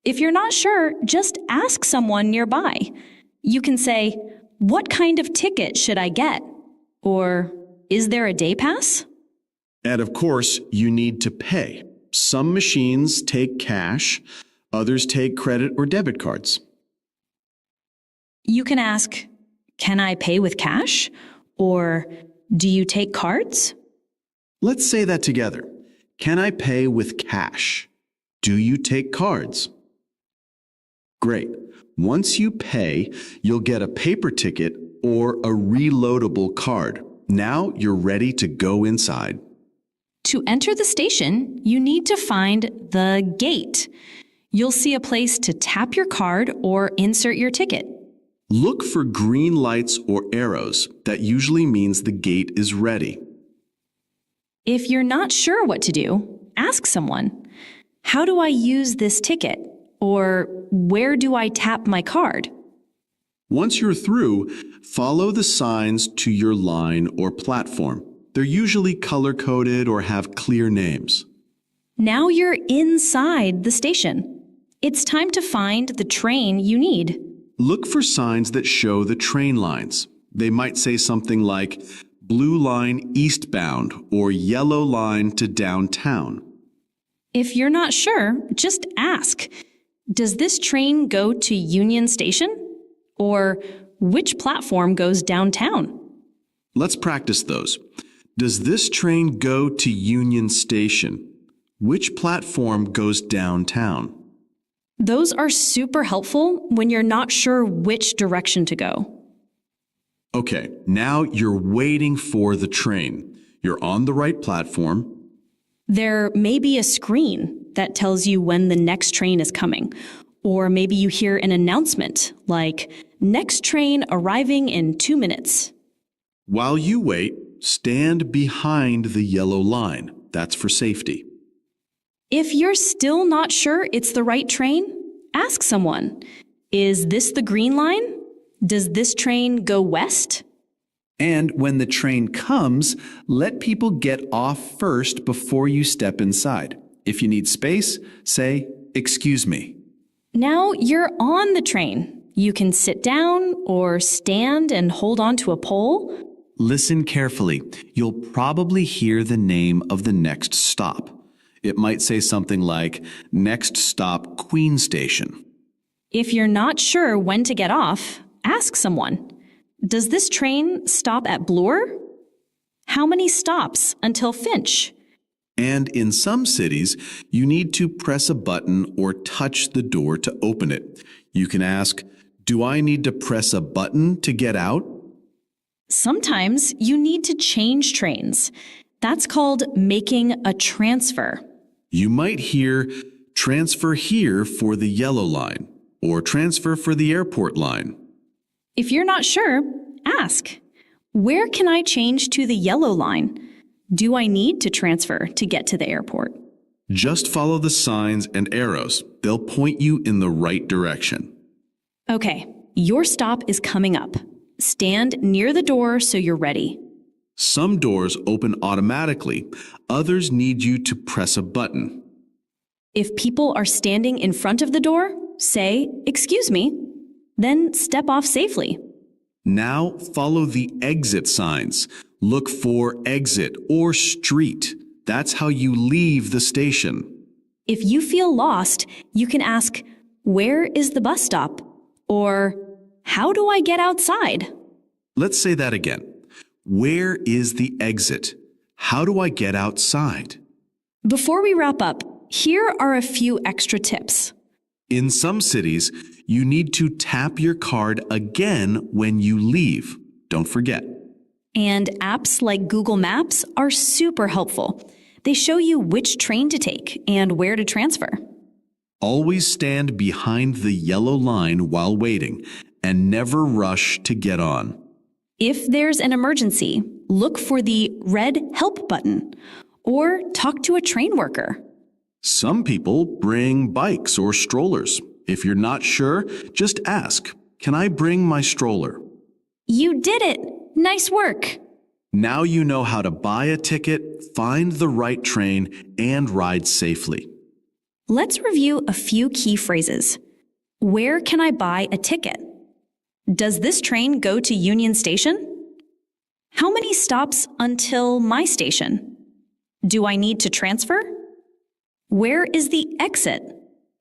If you're not sure, just ask someone nearby. You can say, "What kind of ticket should I get?" Or, "Is there a day pass?" And of course, you need to pay. Some machines take cash, others take credit or debit cards. You can ask, "Can I pay with cash?" Or, "Do you take cards?" Let's say that together. Can I pay with cash? Do you take cards? Great. Once you pay, you'll get a paper ticket or a reloadable card. Now you're ready to go inside. To enter the station, you need to find the gate. You'll see a place to tap your card or insert your ticket. Look for green lights or arrows. That usually means the gate is ready. If you're not sure what to do, ask someone. "How do I use this ticket?" Or, "Where do I tap my card?" Once you're through, follow the signs to your line or platform. They're usually color-coded or have clear names. Now you're inside the station. It's time to find the train you need. Look for signs that show the train lines. They might say something like blue line eastbound or yellow line to downtown. If you're not sure, just ask, "Does this train go to Union Station?" Or, "Which platform goes downtown?" Let's practice those. Does this train go to Union Station? Which platform goes downtown? Those are super helpful when you're not sure which direction to go. Okay, now you're waiting for the train. You're on the right platform. There may be a screen that tells you when the next train is coming. Or maybe you hear an announcement like, "Next train arriving in 2 minutes." While you wait, stand behind the yellow line. That's for safety. If you're still not sure it's the right train, ask someone. Is this the green line? Does this train go west? And when the train comes, let people get off first before you step inside. If you need space, say, "Excuse me." Now you're on the train. You can sit down or stand and hold on to a pole. Listen carefully. You'll probably hear the name of the next stop. It might say something like, "Next stop, Queen Station." If you're not sure when to get off, ask someone. Does this train stop at Bloor? How many stops until Finch? And in some cities, you need to press a button or touch the door to open it. You can ask, "Do I need to press a button to get out?" Sometimes you need to change trains. That's called making a transfer. You might hear, "Transfer here for the yellow line," or "Transfer for the airport line." If you're not sure, ask. Where can I change to the yellow line? Do I need to transfer to get to the airport? Just follow the signs and arrows. They'll point you in the right direction. Okay, your stop is coming up. Stand near the door so you're ready. Some doors open automatically. Others need you to press a button. If people are standing in front of the door, say, "Excuse me," then step off safely. Now follow the exit signs. Look for exit or street. That's how you leave the station. If you feel lost, you can ask, "Where is the bus stop?" Or, "How do I get outside?" Let's say that again. Where is the exit? How do I get outside? Before we wrap up, here are a few extra tips. In some cities, you need to tap your card again when you leave. Don't forget. And apps like Google Maps are super helpful. They show you which train to take and where to transfer. Always stand behind the yellow line while waiting, and never rush to get on. If there's an emergency, look for the red help button or talk to a train worker. Some people bring bikes or strollers. If you're not sure, just ask, "Can I bring my stroller?" You did it! Nice work! Now you know how to buy a ticket, find the right train, and ride safely. Let's review a few key phrases. Where can I buy a ticket? Does this train go to Union Station? How many stops until my station? Do I need to transfer? Where is the exit?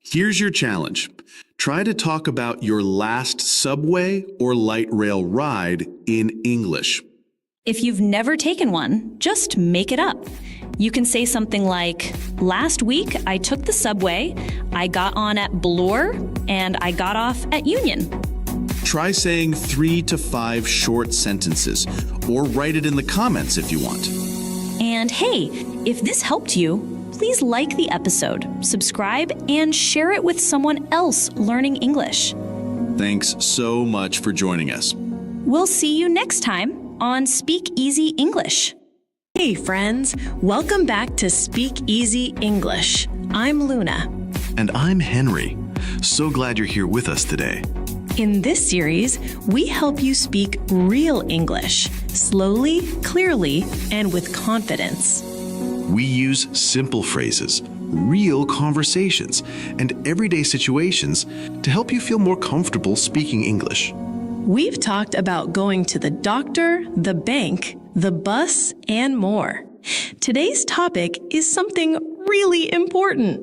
Here's your challenge. Try to talk about your last subway or light rail ride in English. If you've never taken one, just make it up. You can say something like, "Last week I took the subway, I got on at Bloor, and I got off at Union." Try saying 3 to 5 short sentences, or write it in the comments if you want. And hey, if this helped you, please like the episode, subscribe, and share it with someone else learning English. Thanks so much for joining us. We'll see you next time on Speak Easy English. Hey friends, welcome back to Speak Easy English. I'm Luna. And I'm Henry. So glad you're here with us today. In this series, we help you speak real English, slowly, clearly, and with confidence. We use simple phrases, real conversations, and everyday situations to help you feel more comfortable speaking English. We've talked about going to the doctor, the bank, the bus, and more. Today's topic is something really important.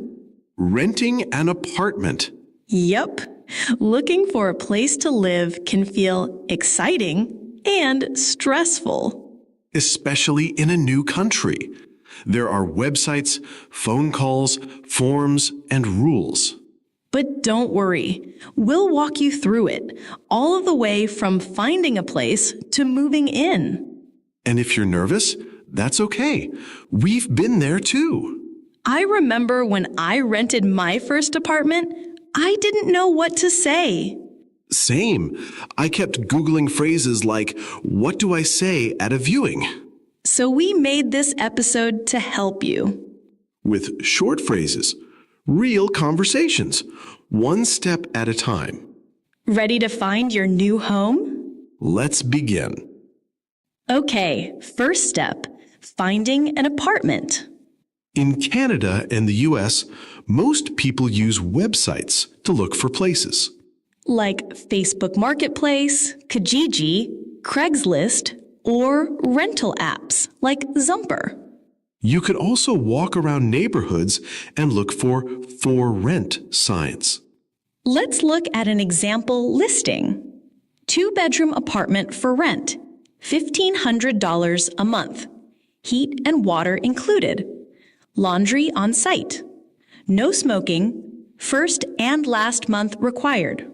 Renting an apartment. Yep. Looking for a place to live can feel exciting and stressful. Especially in a new country. There are websites, phone calls, forms, and rules. But don't worry, we'll walk you through it, all of the way from finding a place to moving in. And if you're nervous, that's okay. We've been there too. I remember when I rented my first apartment, I didn't know what to say. Same. I kept Googling phrases like, "What do I say at a viewing?" So we made this episode to help you. with short phrases, real conversations, one step at a time. Ready to find your new home? Let's begin. Okay, first step, finding an apartment. In Canada and the US, most people use websites to look for places. Like Facebook Marketplace, Kijiji, Craigslist, or rental apps like Zumper. You could also walk around neighborhoods and look for rent signs. Let's look at an example listing. 2-bedroom apartment for rent, $1,500 a month. Heat and water included. Laundry on site. No smoking. First and last month required.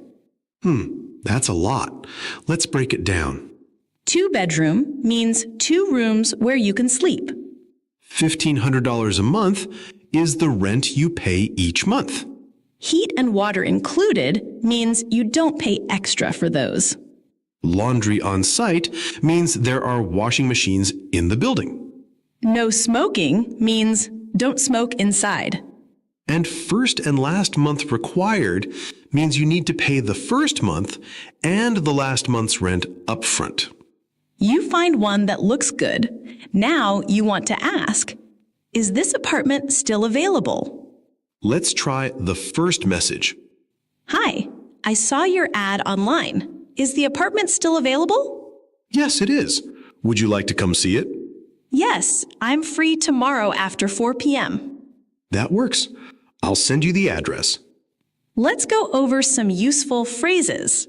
That's a lot. Let's break it down. 2-bedroom means 2 rooms where you can sleep. $1,500 a month is the rent you pay each month. Heat and water included means you don't pay extra for those. Laundry on site means there are washing machines in the building. No smoking means don't smoke inside. And first and last month required means you need to pay the first month and the last month's rent upfront. You find one that looks good. Now you want to ask, is this apartment still available? Let's try the first message. Hi, I saw your ad online. Is the apartment still available? Yes, it is. Would you like to come see it? Yes, I'm free tomorrow after 4 p.m. That works. I'll send you the address. Let's go over some useful phrases.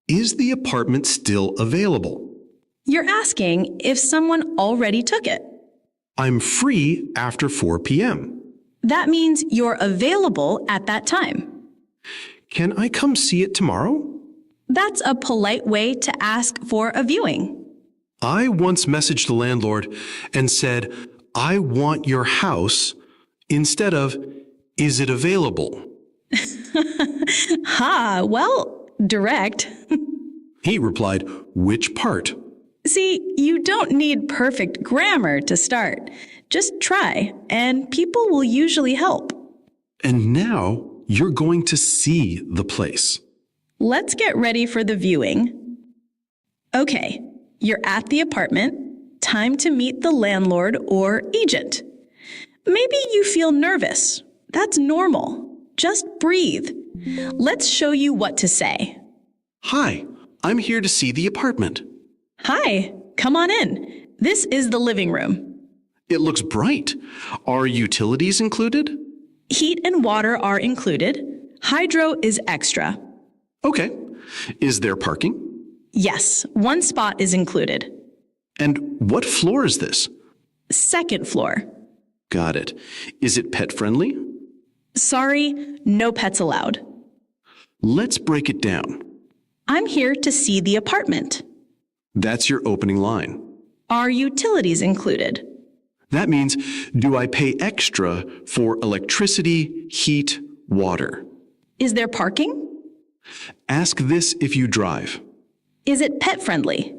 Is the apartment still available? You're asking if someone already took it. I'm free after 4 p.m. That means you're available at that time. Can I come see it tomorrow? That's a polite way to ask for a viewing. I once messaged the landlord and said, I want your house, instead of, is it available? Well, direct. He replied, which part? See, you don't need perfect grammar to start. Just try, and people will usually help. And now you're going to see the place. Let's get ready for the viewing. Okay, you're at the apartment. Time to meet the landlord or agent. Maybe you feel nervous. That's normal. Just breathe. Let's show you what to say. Hi, I'm here to see the apartment. Hi, come on in. This is the living room. It looks bright. Are utilities included? Heat and water are included. Hydro is extra. Okay. Is there parking? Yes, 1 spot is included. And what floor is this? 2nd floor. Got it. Is it pet friendly? Sorry, no pets allowed. Let's break it down. I'm here to see the apartment. That's your opening line. Are utilities included? That means, do I pay extra for electricity, heat, water? Is there parking? Ask this if you drive. Is it pet friendly?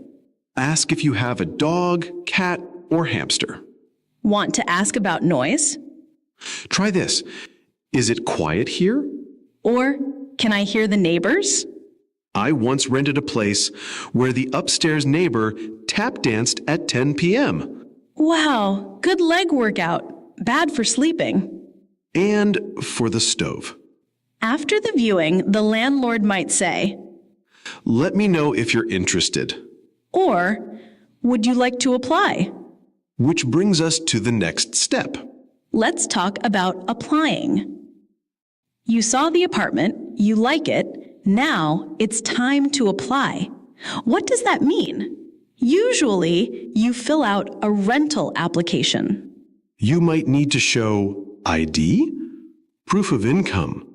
Ask if you have a dog, cat, or hamster. Want to ask about noise? Try this. Is it quiet here? Or can I hear the neighbors? I once rented a place where the upstairs neighbor tap danced at 10 p.m. Wow, good leg workout. Bad for sleeping. And for the stove. After the viewing, the landlord might say, let me know if you're interested. Or, would you like to apply? Which brings us to the next step. Let's talk about applying. You saw the apartment, you like it, now it's time to apply. What does that mean? Usually, you fill out a rental application. You might need to show ID, proof of income,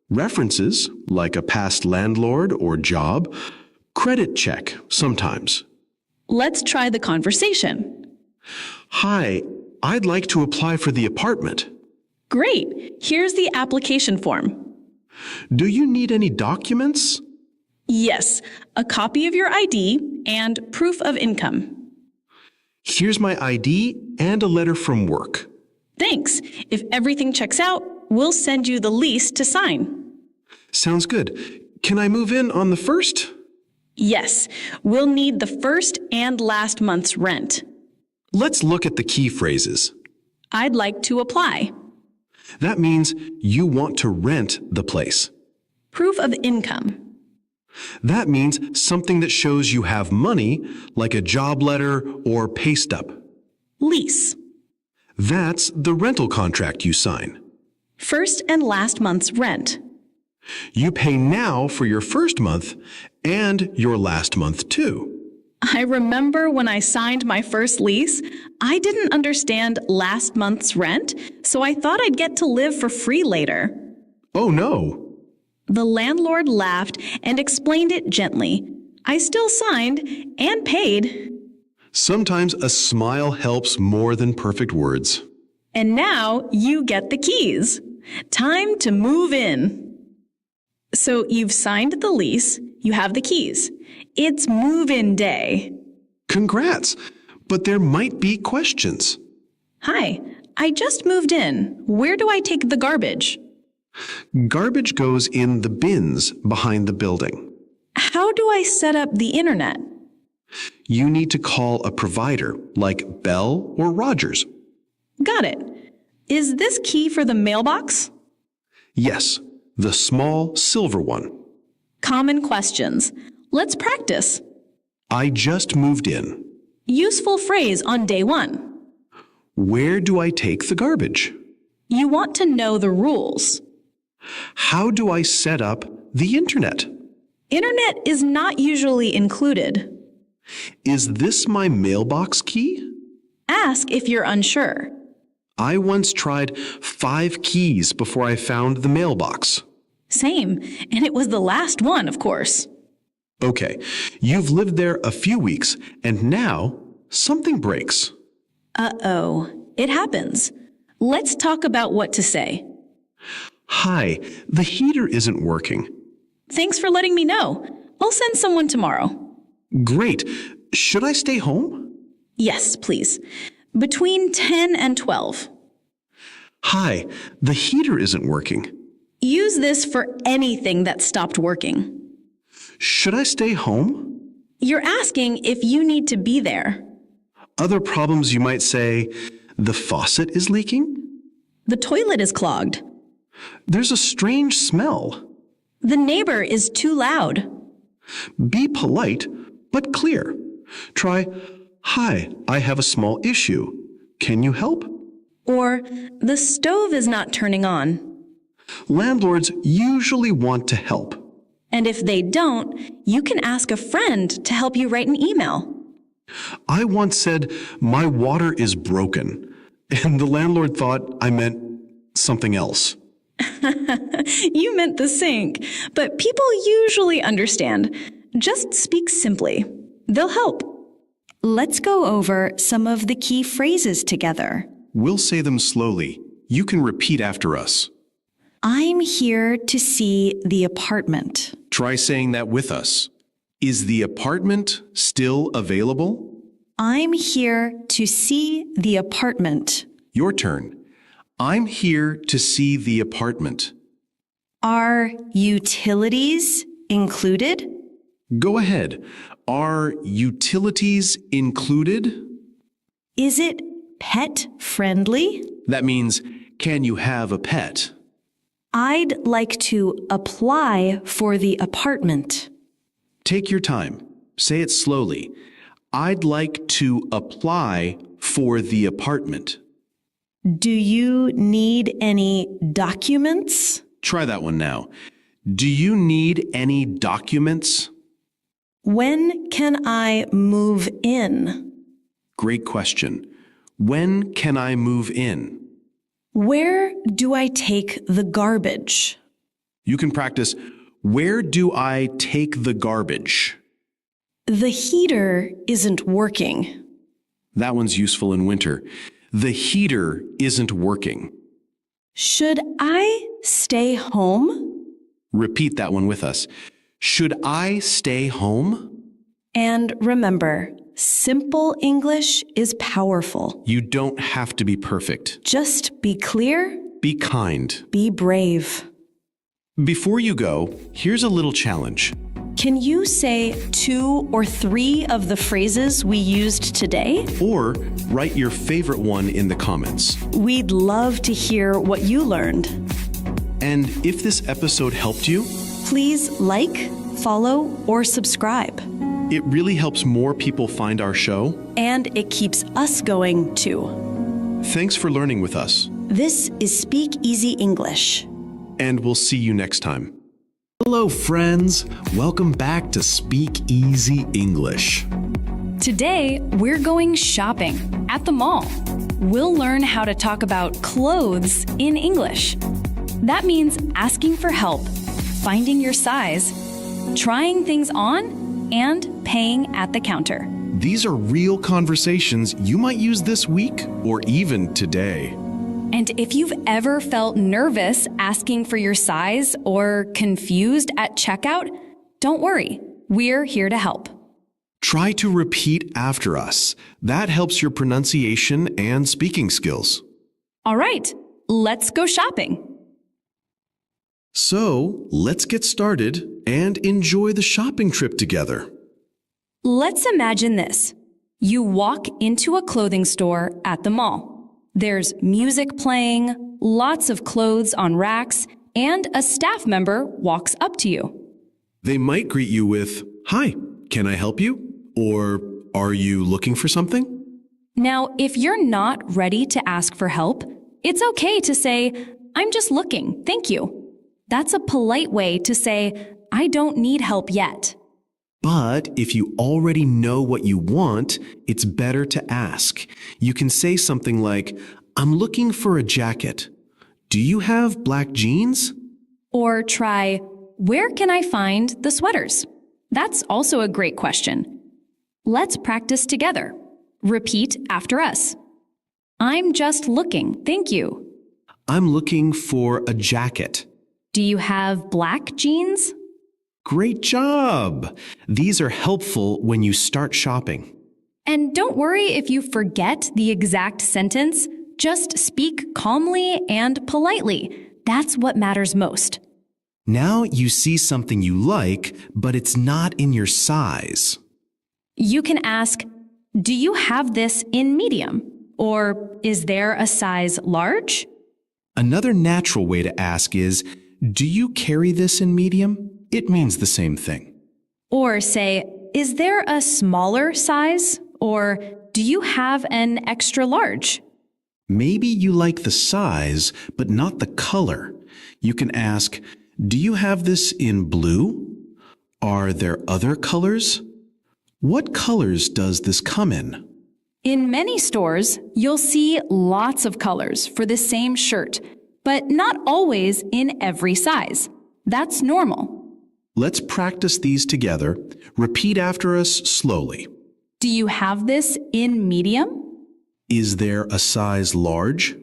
references like a past landlord or job, credit check sometimes. Let's try the conversation. Hi, I'd like to apply for the apartment. Great. Here's the application form. Do you need any documents? Yes, a copy of your ID and proof of income. Here's my ID and a letter from work. Thanks. If everything checks out, we'll send you the lease to sign. Sounds good. Can I move in on the 1st? Yes, we'll need the first and last month's rent. Let's look at the key phrases. I'd like to apply. That means you want to rent the place. Proof of income. That means something that shows you have money, like a job letter or pay stub. Lease. That's the rental contract you sign. First and last month's rent. You pay now for your first month and your last month too. I remember when I signed my first lease, I didn't understand last month's rent, so I thought I'd get to live for free later. Oh no. The landlord laughed and explained it gently. I still signed and paid. Sometimes a smile helps more than perfect words. And now you get the keys. Time to move in. So you've signed the lease, you have the keys. It's move-in day. Congrats, but there might be questions. Hi, I just moved in. Where do I take the garbage? Garbage goes in the bins behind the building. How do I set up the internet? You need to call a provider like Bell or Rogers. Got it. Is this key for the mailbox? Yes, the small silver one. Common questions. Let's practice. I just moved in. Useful phrase on day 1. Where do I take the garbage? You want to know the rules. How do I set up the internet? Internet is not usually included. Is this my mailbox key? Ask if you're unsure. I once tried 5 keys before I found the mailbox. Same, and it was the last one, of course. Okay, you've lived there a few weeks, and now something breaks. Uh-oh, it happens. Let's talk about what to say. Hi, the heater isn't working. Thanks for letting me know. I'll send someone tomorrow. Great. Should I stay home? Yes, please. Between 10 and 12. Hi, the heater isn't working. Use this for anything that stopped working. Should I stay home? You're asking if you need to be there. Other problems you might say, the faucet is leaking? The toilet is clogged. There's a strange smell. The neighbor is too loud. Be polite, but clear. Try, hi, I have a small issue. Can you help? Or, the stove is not turning on. Landlords usually want to help. And if they don't, you can ask a friend to help you write an email. I once said, my water is broken, and the landlord thought I meant something else. You meant the sink, but people usually understand. Just speak simply. They'll help. Let's go over some of the key phrases together. We'll say them slowly. You can repeat after us. I'm here to see the apartment. Try saying that with us. Is the apartment still available? I'm here to see the apartment. Your turn. I'm here to see the apartment. Are utilities included? Go ahead. Are utilities included? Is it pet friendly? That means, can you have a pet? I'd like to apply for the apartment. Take your time. Say it slowly. I'd like to apply for the apartment. Do you need any documents? Try that one now. Do you need any documents? When can I move in? Great question. When can I move in? Where do I take the garbage? You can practice, where do I take the garbage? The heater isn't working. That one's useful in winter. The heater isn't working. Should I stay home? Repeat that one with us. Should I stay home? And remember, Simple English is powerful. You don't have to be perfect. Just be clear, Be kind. be brave. Before you go, here's a little challenge. Can you say 2 or 3 of the phrases we used today? Or write your favorite one in the comments. We'd love to hear what you learned. And if this episode helped you, Please like, follow, or subscribe. it really helps more people find our show. And it keeps us going too. Thanks for learning with us, This is Speak Easy English. and we'll see you next time. Hello, friends. Welcome back to Speak Easy English. Today, we're going shopping at the mall. We'll learn how to talk about clothes in English. That means asking for help, finding your size, trying things on, and paying at the counter. These are real conversations you might use this week or even today. And if you've ever felt nervous asking for your size or confused at checkout, don't worry, we're here to help. Try to repeat after us. That helps your pronunciation and speaking skills. All right, let's go shopping. So, let's get started and enjoy the shopping trip together. Let's imagine this. You walk into a clothing store at the mall. There's music playing, lots of clothes on racks, and a staff member walks up to you. They might greet you with, "Hi, can I help you?" Or, "Are you looking for something?" Now, if you're not ready to ask for help, it's okay to say, "I'm just looking, thank you." That's a polite way to say, "I don't need help yet." But if you already know what you want, it's better to ask. You can say something like, "I'm looking for a jacket. Do you have black jeans?" Or try, "Where can I find the sweaters?" That's also a great question. Let's practice together. Repeat after us. "I'm just looking, thank you." "I'm looking for a jacket." "Do you have black jeans?" Great job! These are helpful when you start shopping. And don't worry if you forget the exact sentence. Just speak calmly and politely. That's what matters most. Now you see something you like, but it's not in your size. You can ask, "Do you have this in medium?" Or, "Is there a size large?" Another natural way to ask is, "Do you carry this in medium?" It means the same thing. Or say, "Is there a smaller size?" Or, "Do you have an extra large?" Maybe you like the size, but not the color. You can ask, "Do you have this in blue? Are there other colors? What colors does this come in?" In many stores, you'll see lots of colors for the same shirt, but not always in every size. That's normal. Let's practice these together. Repeat after us slowly. Do you have this in medium? Is there a size large?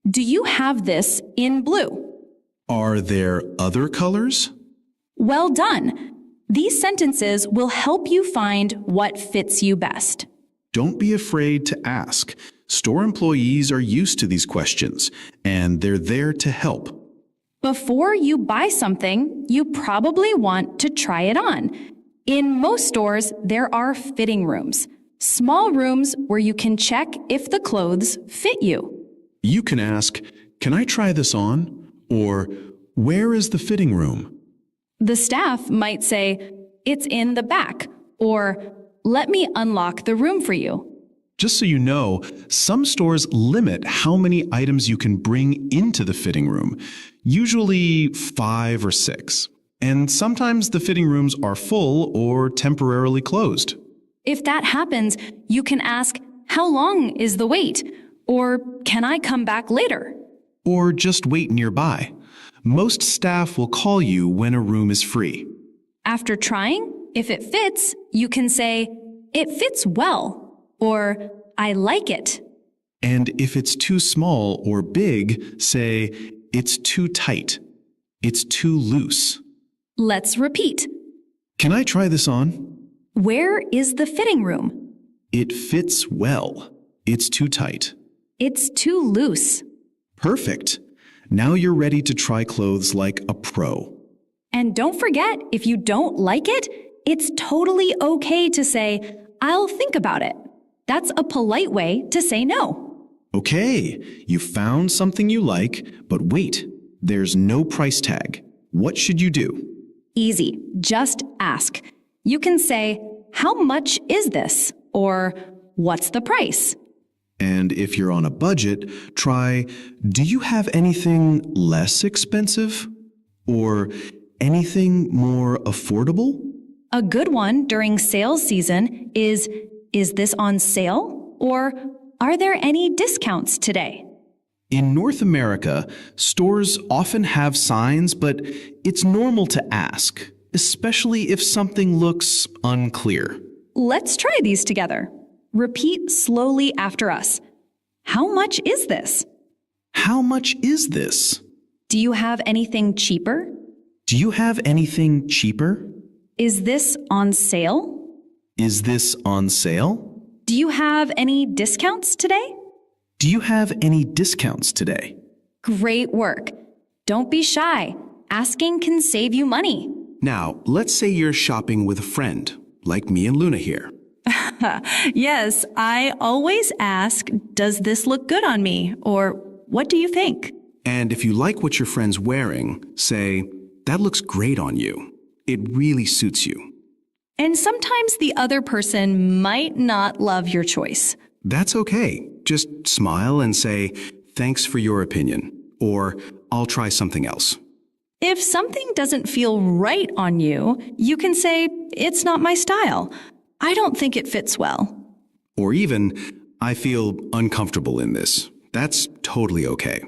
Do you have this in blue? Are there other colors? Well done. These sentences will help you find what fits you best. Don't be afraid to ask. Store employees are used to these questions, and they're there to help. Before you buy something, you probably want to try it on. In most stores, there are fitting rooms, small rooms where you can check if the clothes fit you. You can ask, "Can I try this on?" Or, "Where is the fitting room?" The staff might say, "It's in the back," or "Let me unlock the room for you." Just so you know, some stores limit how many items you can bring into the fitting room, usually 5 or 6. And sometimes the fitting rooms are full or temporarily closed. If that happens, you can ask, "How long is the wait?" Or, "Can I come back later?" Or just wait nearby. Most staff will call you when a room is free. After trying, if it fits, you can say, "It fits well," or "I like it." And if it's too small or big, say, "It's too tight. It's too loose." Let's repeat. "Can I try this on?" Where is the fitting room? It fits well. It's too tight. It's too loose. Perfect. Now you're ready to try clothes like a pro. And don't forget, if you don't like it, it's totally okay to say, I'll think about it. That's a polite way to say no. Okay, you found something you like, but wait, there's no price tag. What should you do? Easy. Just ask. You can say, how much is this? Or what's the price? And if you're on a budget, try, do you have anything less expensive? Or anything more affordable? A good one during sales season is this on sale? Or are there any discounts today? In North America, stores often have signs, but it's normal to ask, especially if something looks unclear. Let's try these together. Repeat slowly after us. How much is this? How much is this? Do you have anything cheaper? Do you have anything cheaper? Is this on sale? Is this on sale? Do you have any discounts today? Do you have any discounts today? Great work. Don't be shy. Asking can save you money. Now, let's say you're shopping with a friend, like me and Luna here. Yes, I always ask, does this look good on me? Or what do you think? And if you like what your friend's wearing, say, that looks great on you. It really suits you. And sometimes the other person might not love your choice. That's okay. Just smile and say, thanks for your opinion, or I'll try something else. If something doesn't feel right on you, you can say, it's not my style. I don't think it fits well. Or even, I feel uncomfortable in this. That's totally okay.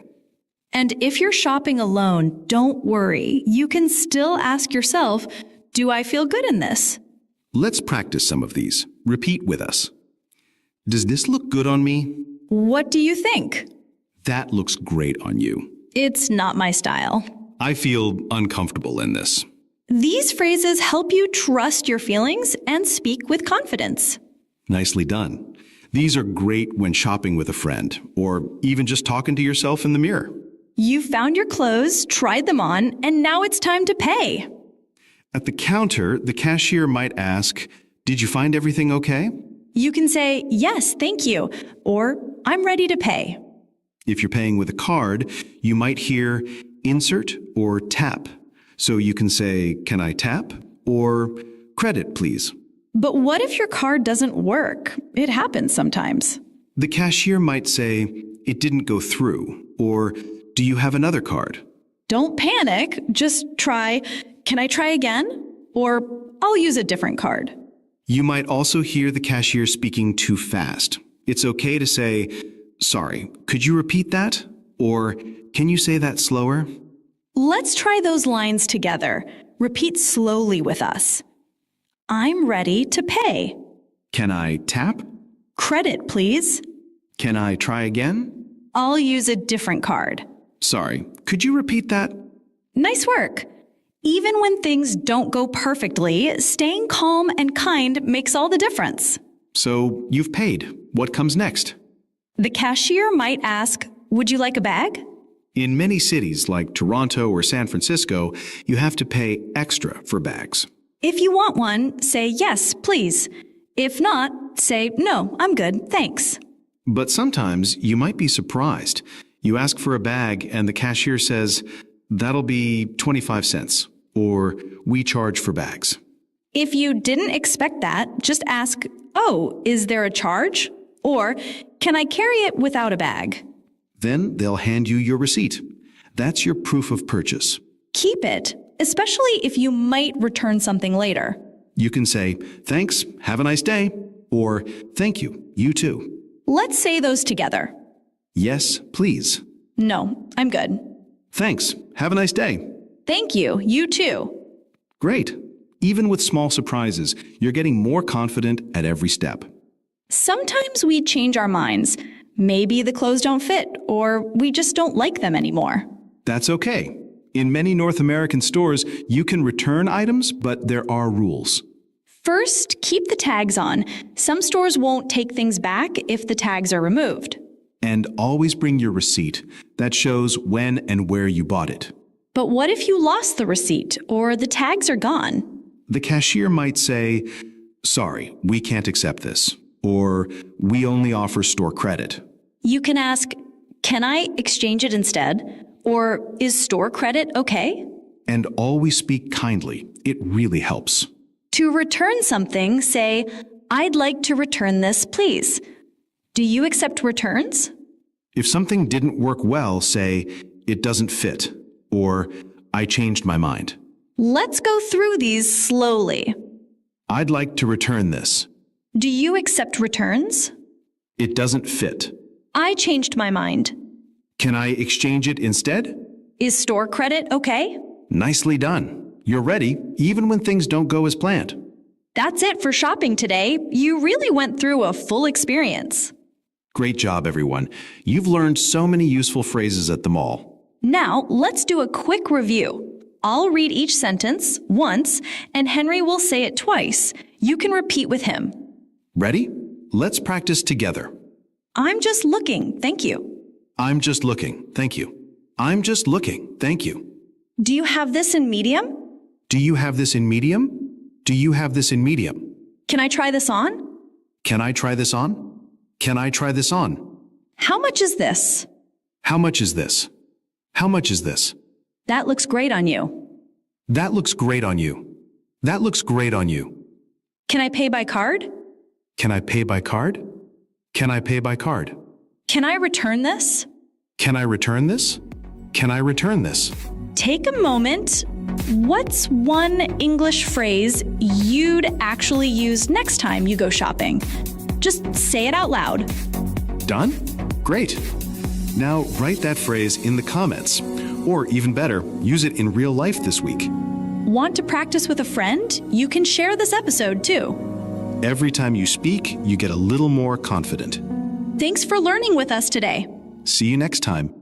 And if you're shopping alone, don't worry. You can still ask yourself, do I feel good in this? Let's practice some of these. Repeat with us. Does this look good on me? What do you think? That looks great on you. It's not my style. I feel uncomfortable in this. These phrases help you trust your feelings and speak with confidence. Nicely done. These are great when shopping with a friend, or even just talking to yourself in the mirror. You found your clothes, tried them on, and now it's time to pay. At the counter, the cashier might ask, did you find everything okay? You can say, yes, thank you, or I'm ready to pay. If you're paying with a card, you might hear insert or tap. So you can say, can I tap? Or credit, please. But what if your card doesn't work? It happens sometimes. The cashier might say, it didn't go through, or do you have another card? Don't panic. Just try, can I try again? Or I'll use a different card. You might also hear the cashier speaking too fast. It's okay to say, sorry, could you repeat that? Or can you say that slower? Let's try those lines together. Repeat slowly with us. I'm ready to pay. Can I tap? Credit, please. Can I try again? I'll use a different card. Sorry, could you repeat that? Nice work. Even when things don't go perfectly, staying calm and kind makes all the difference. So you've paid. What comes next? The cashier might ask, would you like a bag? In many cities like Toronto or San Francisco, you have to pay extra for bags. If you want one, say yes, please. If not, say no, I'm good, thanks. But sometimes you might be surprised. You ask for a bag and the cashier says, that'll be 25 cents, or we charge for bags. If you didn't expect that, just ask, oh, is there a charge? Or, can I carry it without a bag? Then they'll hand you your receipt. That's your proof of purchase. Keep it, especially if you might return something later. You can say, thanks, have a nice day, or thank you, you too. Let's say those together. Yes, please. No, I'm good. Thanks, have a nice day. Thank you, you too. Great. Even with small surprises, you're getting more confident at every step. Sometimes we change our minds. Maybe the clothes don't fit, or we just don't like them anymore. That's okay. In many North American stores, you can return items, but there are rules. First, keep the tags on. Some stores won't take things back if the tags are removed. And always bring your receipt. That shows when and where you bought it. But what if you lost the receipt or the tags are gone? The cashier might say, "Sorry, we can't accept this," or "We only offer store credit." You can ask, "Can I exchange it instead?" Or, "Is store credit okay?" And always speak kindly. It really helps. To return something, say, "I'd like to return this, please." Do you accept returns? If something didn't work well, say, "It doesn't fit," or "I changed my mind." Let's go through these slowly. "I'd like to return this." Do you accept returns? "It doesn't fit." I changed my mind. "Can I exchange it instead?" Is store credit okay? Nicely done. You're ready, even when things don't go as planned. That's it for shopping today. You really went through a full experience. Great job, everyone. You've learned so many useful phrases at the mall. Now, let's do a quick review. I'll read each sentence once, and Henry will say it twice. You can repeat with him. Ready? Let's practice together. I'm just looking, thank you. I'm just looking, thank you. I'm just looking, thank you. Do you have this in medium? Do you have this in medium? Do you have this in medium? Can I try this on? Can I try this on? Can I try this on? How much is this? How much is this? How much is this? That looks great on you. That looks great on you. That looks great on you. Can I pay by card? Can I pay by card? Can I pay by card? Can I return this? Can I return this? Can I return this? Take a moment. What's one English phrase you'd actually use next time you go shopping? Just say it out loud. Done? Great. Now write that phrase in the comments. Or even better, use it in real life this week. Want to practice with a friend? You can share this episode too. Every time you speak, you get a little more confident. Thanks for learning with us today. See you next time.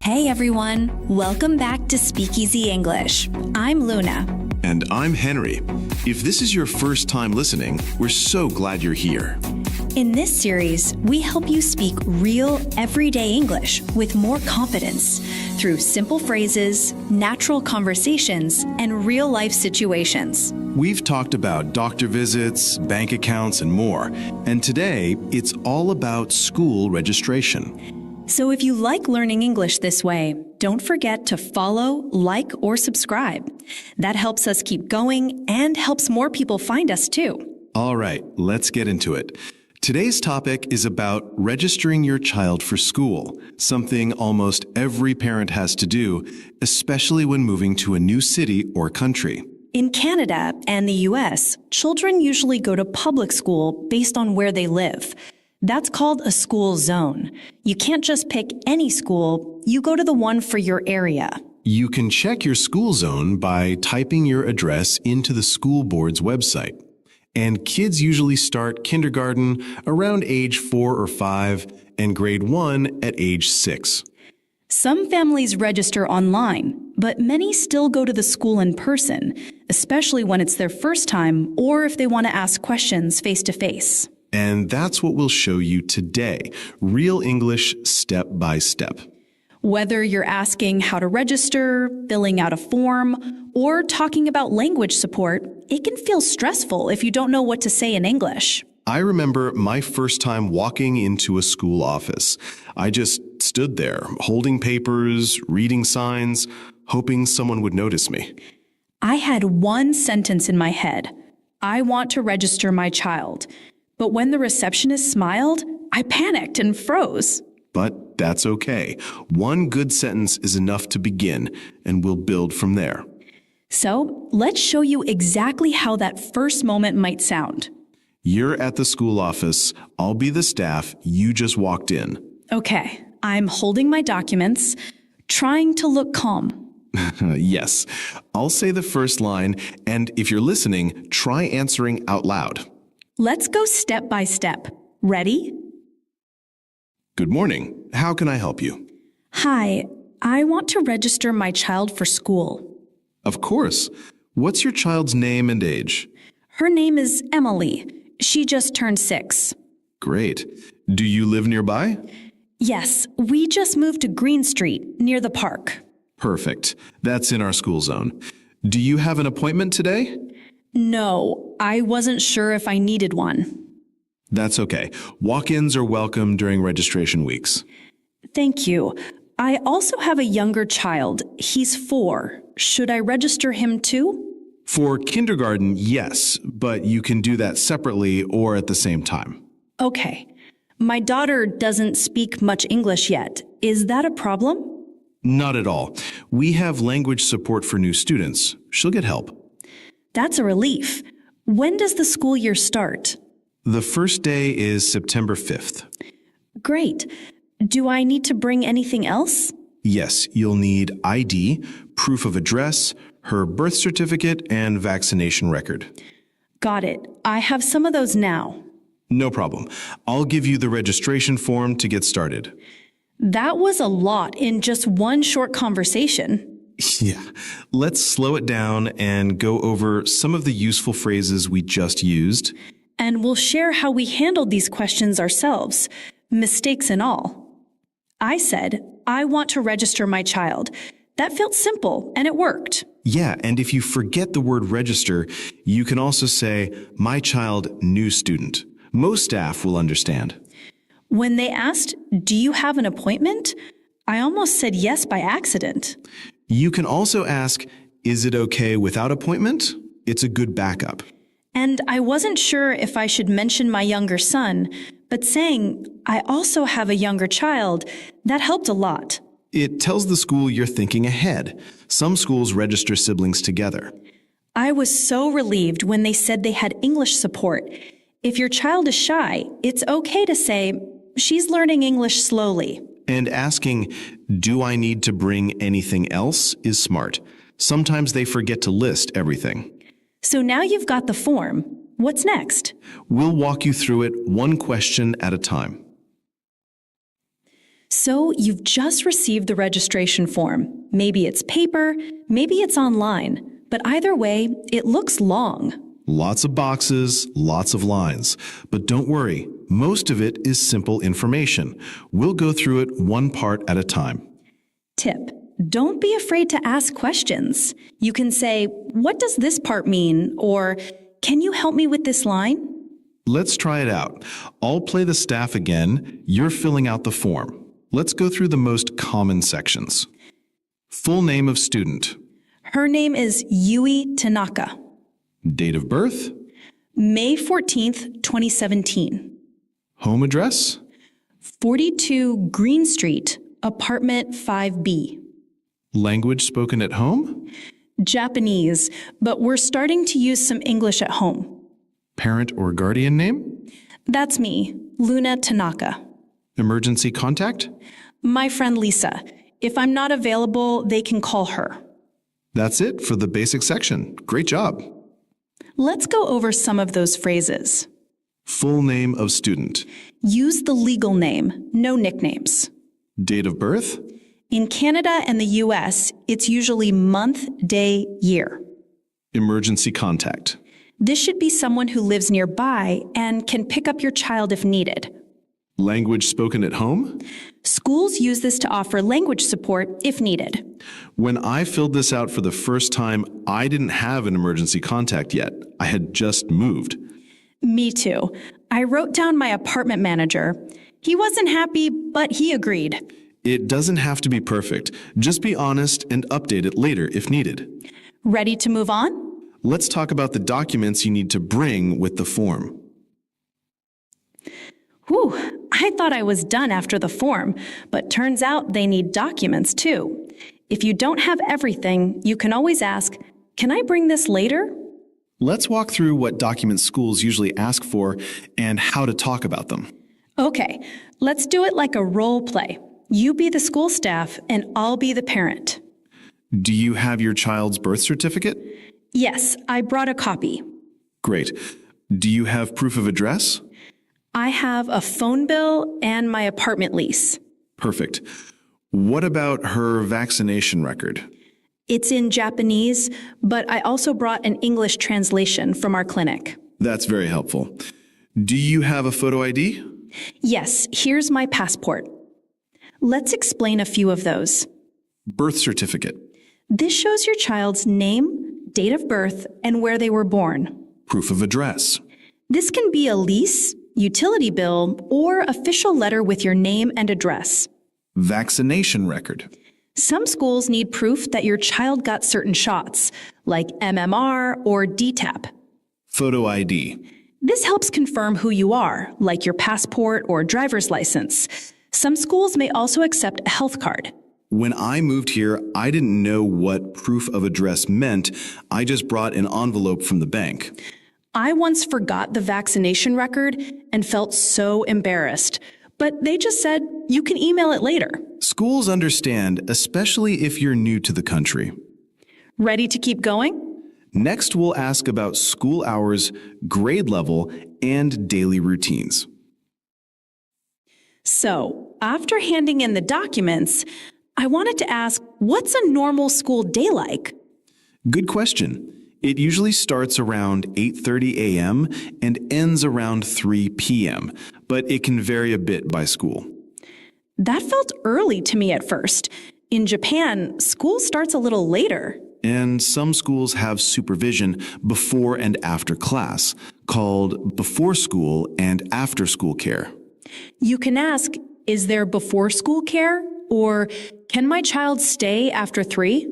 Hey everyone, welcome back to Speakeasy English. I'm Luna. And I'm Henry. If this is your first time listening, we're so glad you're here. In this series, we help you speak real, everyday English with more confidence through simple phrases, natural conversations, and real-life situations. We've talked about doctor visits, bank accounts, and more. And today, it's all about school registration. So if you like learning English this way, don't forget to follow, like, or subscribe. That helps us keep going and helps more people find us too. All right, let's get into it. Today's topic is about registering your child for school, something almost every parent has to do, especially when moving to a new city or country. In Canada and the US, children usually go to public school based on where they live. That's called a school zone. You can't just pick any school, you go to the one for your area. You can check your school zone by typing your address into the school board's website. And kids usually start kindergarten around age 4 or 5 and grade 1 at age 6. Some families register online, but many still go to the school in person, especially when it's their first time or if they want to ask questions face to face. And that's what we'll show you today, real English step by step. Whether you're asking how to register, filling out a form, or talking about language support, it can feel stressful if you don't know what to say in English. I remember my first time walking into a school office. I just stood there, holding papers, reading signs, hoping someone would notice me. I had one sentence in my head. I want to register my child. But when the receptionist smiled, I panicked and froze. But that's okay. One good sentence is enough to begin, and we'll build from there. So let's show you exactly how that first moment might sound. You're at the school office. I'll be the staff. You just walked in. Okay, I'm holding my documents, trying to look calm. Yes. I'll say the first line, and if you're listening, try answering out loud. Let's go step by step. Ready? Good morning. How can I help you? Hi, I want to register my child for school. Of course. What's your child's name and age? Her name is Emily. She just turned 6. Great. Do you live nearby? Yes, we just moved to Green Street, near the park. Perfect. That's in our school zone. Do you have an appointment today? No, I wasn't sure if I needed one. That's okay. Walk-ins are welcome during registration weeks. Thank you. I also have a younger child. He's 4. Should I register him too? For kindergarten, yes, but you can do that separately or at the same time. Okay. My daughter doesn't speak much English yet. Is that a problem? Not at all. We have language support for new students. She'll get help. That's a relief. When does the school year start? The first day is September 5th. Great. Do I need to bring anything else? Yes, you'll need ID, proof of address, her birth certificate, and vaccination record. Got it. I have some of those now. No problem. I'll give you the registration form to get started. That was a lot in just one short conversation. Yeah. Let's slow it down and go over some of the useful phrases we just used. And we'll share how we handled these questions ourselves, mistakes and all. I said, I want to register my child. That felt simple, and it worked. Yeah, and if you forget the word register, you can also say, my child, new student. Most staff will understand. When they asked, do you have an appointment? I almost said yes by accident. You can also ask, is it okay without appointment? It's a good backup. And I wasn't sure if I should mention my younger son, but saying, I also have a younger child, that helped a lot. It tells the school you're thinking ahead. Some schools register siblings together. I was so relieved when they said they had English support. If your child is shy, it's okay to say, she's learning English slowly. And asking, do I need to bring anything else is smart. Sometimes they forget to list everything. So now you've got the form. What's next? We'll walk you through it one question at a time. So you've just received the registration form. Maybe it's paper, maybe it's online, but either way, it looks long. Lots of boxes, lots of lines. But don't worry, most of it is simple information. We'll go through it one part at a time. Tip: don't be afraid to ask questions. You can say, what does this part mean? Or, can you help me with this line? Let's try it out. I'll play the staff again. You're filling out the form. Let's go through the most common sections. Full name of student. Her name is Yui Tanaka. Date of birth. May 14th, 2017. Home address. 42 Green Street, apartment 5B. Language spoken at home. Japanese, but we're starting to use some English at home. Parent or guardian name. That's me, Luna Tanaka. Emergency contact. My friend Lisa. If I'm not available, they can call her. That's it for the basic section. Great job. Let's go over some of those phrases. Full name of student. Use the legal name, no nicknames. Date of birth. In Canada and the US, it's usually month, day, year. Emergency contact. This should be someone who lives nearby and can pick up your child if needed. Language spoken at home. Schools use this to offer language support if needed. When I filled this out for the first time, I didn't have an emergency contact yet. I had just moved. Me too. I wrote down my apartment manager. He wasn't happy, but he agreed. It doesn't have to be perfect. Just be honest and update it later if needed. Ready to move on? Let's talk about the documents you need to bring with the form. Whew, I thought I was done after the form, but turns out they need documents too. If you don't have everything, you can always ask, can I bring this later? Let's walk through what documents schools usually ask for and how to talk about them. Okay, let's do it like a role play. You be the school staff and I'll be the parent. Do you have your child's birth certificate? Yes, I brought a copy. Great. Do you have proof of address? I have a phone bill and my apartment lease. Perfect. What about her vaccination record? It's in Japanese, but I also brought an English translation from our clinic. That's very helpful. Do you have a photo ID? Yes, here's my passport. Let's explain a few of those. Birth certificate. This shows your child's name, date of birth, and where they were born. Proof of address. This can be a lease, utility bill, or official letter with your name and address. Vaccination record. Some schools need proof that your child got certain shots, like MMR or DTaP. Photo ID. This helps confirm who you are, like your passport or driver's license. Some schools may also accept a health card. When I moved here, I didn't know what proof of address meant. I just brought an envelope from the bank. I once forgot the vaccination record and felt so embarrassed, but they just said, you can email it later. Schools understand, especially if you're new to the country. Ready to keep going? Next, we'll ask about school hours, grade level, and daily routines. So, after handing in the documents, I wanted to ask, what's a normal school day like? Good question. It usually starts around 8:30 a.m. and ends around 3 p.m., but it can vary a bit by school. That felt early to me at first. In Japan, school starts a little later. And some schools have supervision before and after class, called before school and after school care. You can ask, is there before school care? Or can my child stay after 3?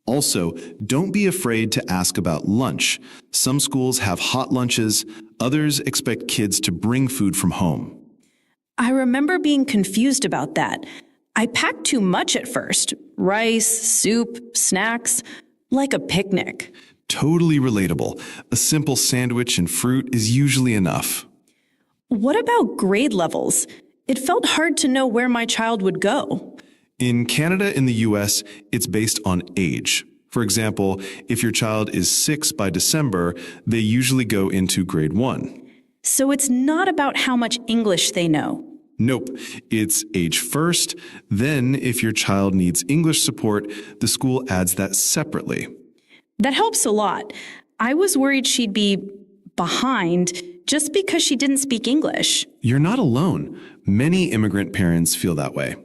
Also, don't be afraid to ask about lunch. Some schools have hot lunches, others expect kids to bring food from home. I remember being confused about that. I packed too much at first. Rice, soup, snacks, like a picnic. Totally relatable. A simple sandwich and fruit is usually enough. What about grade levels? It felt hard to know where my child would go. In Canada and the US, it's based on age. For example, if your child is 6 by December, they usually go into grade 1. So it's not about how much English they know. Nope, it's age first. Then, if your child needs English support, the school adds that separately. That helps a lot. I was worried she'd be behind just because she didn't speak English. You're not alone. Many immigrant parents feel that way.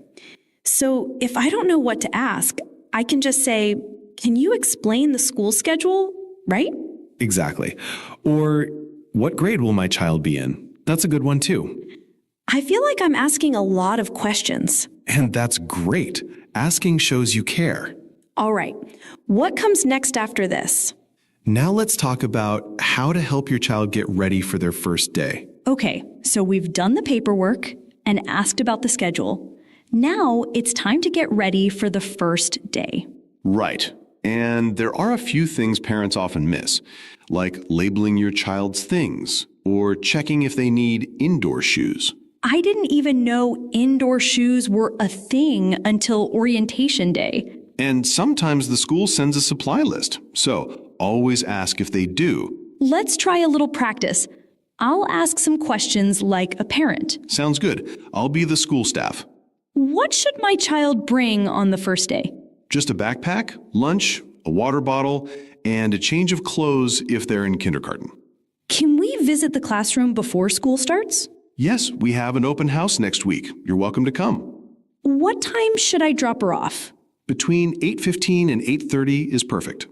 So if I don't know what to ask, I can just say, can you explain the school schedule, right? Exactly. Or, what grade will my child be in? That's a good one too. I feel like I'm asking a lot of questions. And that's great. Asking shows you care. All right. What comes next after this? Now let's talk about how to help your child get ready for their first day. Okay, so we've done the paperwork and asked about the schedule. Now it's time to get ready for the first day. Right. And there are a few things parents often miss, like labeling your child's things or checking if they need indoor shoes. I didn't even know indoor shoes were a thing until orientation day. And sometimes the school sends a supply list, so always ask if they do. Let's try a little practice. I'll ask some questions like a parent. Sounds good. I'll be the school staff. What should my child bring on the first day? Just a backpack, lunch, a water bottle, and a change of clothes if they're in kindergarten. Can we visit the classroom before school starts? Yes, we have an open house next week. You're welcome to come. What time should I drop her off? Between 8:15 and 8:30 is perfect.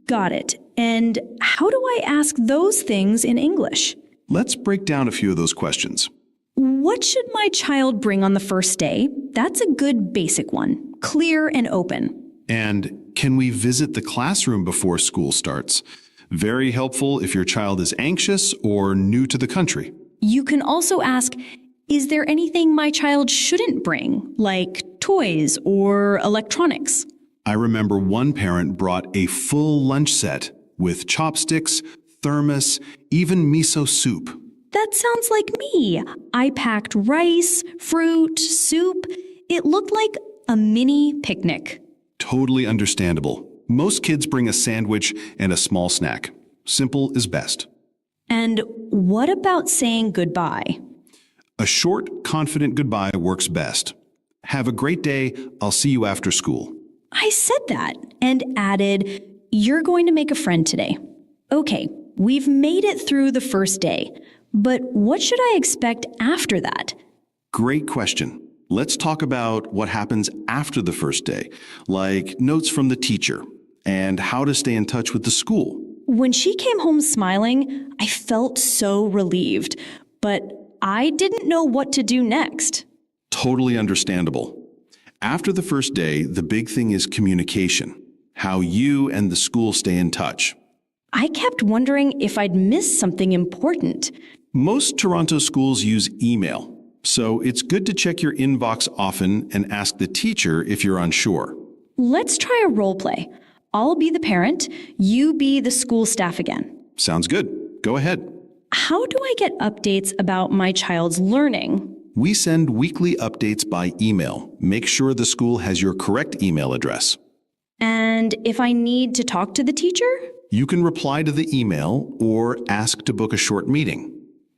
Got it. And how do I ask those things in English? Let's break down a few of those questions. What should my child bring on the first day? That's a good basic one. Clear and open. And can we visit the classroom before school starts? Very helpful if your child is anxious or new to the country. You can also ask, is there anything my child shouldn't bring, like toys or electronics? I remember one parent brought a full lunch set with chopsticks, thermos, even miso soup. That sounds like me. I packed rice, fruit, soup. It looked like a mini picnic. Totally understandable. Most kids bring a sandwich and a small snack. Simple is best. And what about saying goodbye? A short, confident goodbye works best. Have a great day. I'll see you after school. I said that and added, "You're going to make a friend today." Okay, we've made it through the first day, but what should I expect after that? Great question. Let's talk about what happens after the first day, like notes from the teacher and how to stay in touch with the school. When she came home smiling, I felt so relieved, but I didn't know what to do next. Totally understandable. After the first day, the big thing is communication, how you and the school stay in touch. I kept wondering if I'd missed something important. Most Toronto schools use email, so it's good to check your inbox often and ask the teacher if you're unsure. Let's try a role play. I'll be the parent, you be the school staff again. Sounds good. Go ahead. How do I get updates about my child's learning? We send weekly updates by email. Make sure the school has your correct email address. And if I need to talk to the teacher? You can reply to the email or ask to book a short meeting.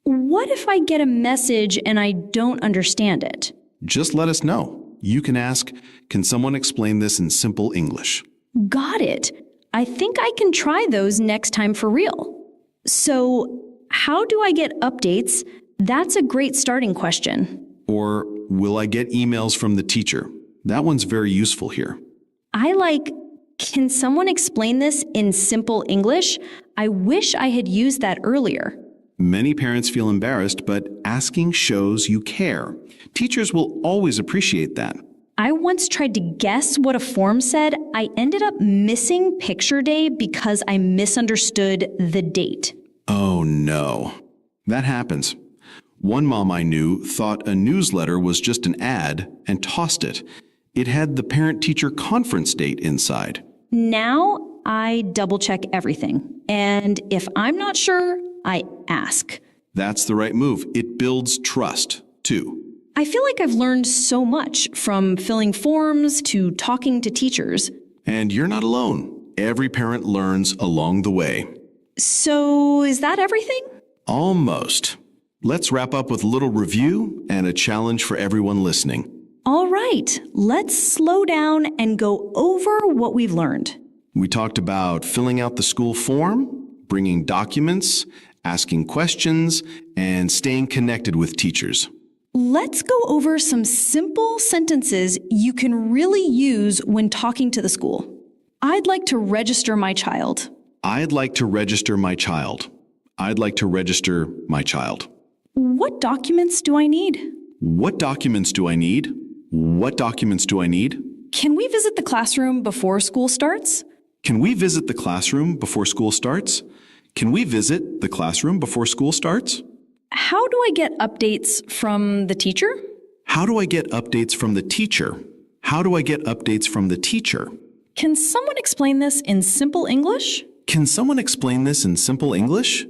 What if I get a message and I don't understand it? Just let us know. You can ask, "Can someone explain this in simple English?" Got it. I think I can try those next time for real. So, how do I get updates? That's a great starting question. Or, will I get emails from the teacher? That one's very useful here. I like, "Can someone explain this in simple English?" I wish I had used that earlier. Many parents feel embarrassed, but asking shows you care. Teachers will always appreciate that. I once tried to guess what a form said. I ended up missing picture day because I misunderstood the date. Oh no. That happens. One mom I knew thought a newsletter was just an ad and tossed it. It had the parent-teacher conference date inside. Now I double-check everything. And if I'm not sure, I ask. That's the right move. It builds trust, too. I feel like I've learned so much, from filling forms to talking to teachers. And you're not alone. Every parent learns along the way. So, is that everything? Almost. Let's wrap up with a little review and a challenge for everyone listening. All right, let's slow down and go over what we've learned. We talked about filling out the school form, bringing documents, asking questions, and staying connected with teachers. Let's go over some simple sentences you can really use when talking to the school. I'd like to register my child. I'd like to register my child. I'd like to register my child. What documents do I need? What documents do I need? What documents do I need? Can we visit the classroom before school starts? Can we visit the classroom before school starts? Can we visit the classroom before school starts? How do I get updates from the teacher? How do I get updates from the teacher? How do I get updates from the teacher? Can someone explain this in simple English? Can someone explain this in simple English?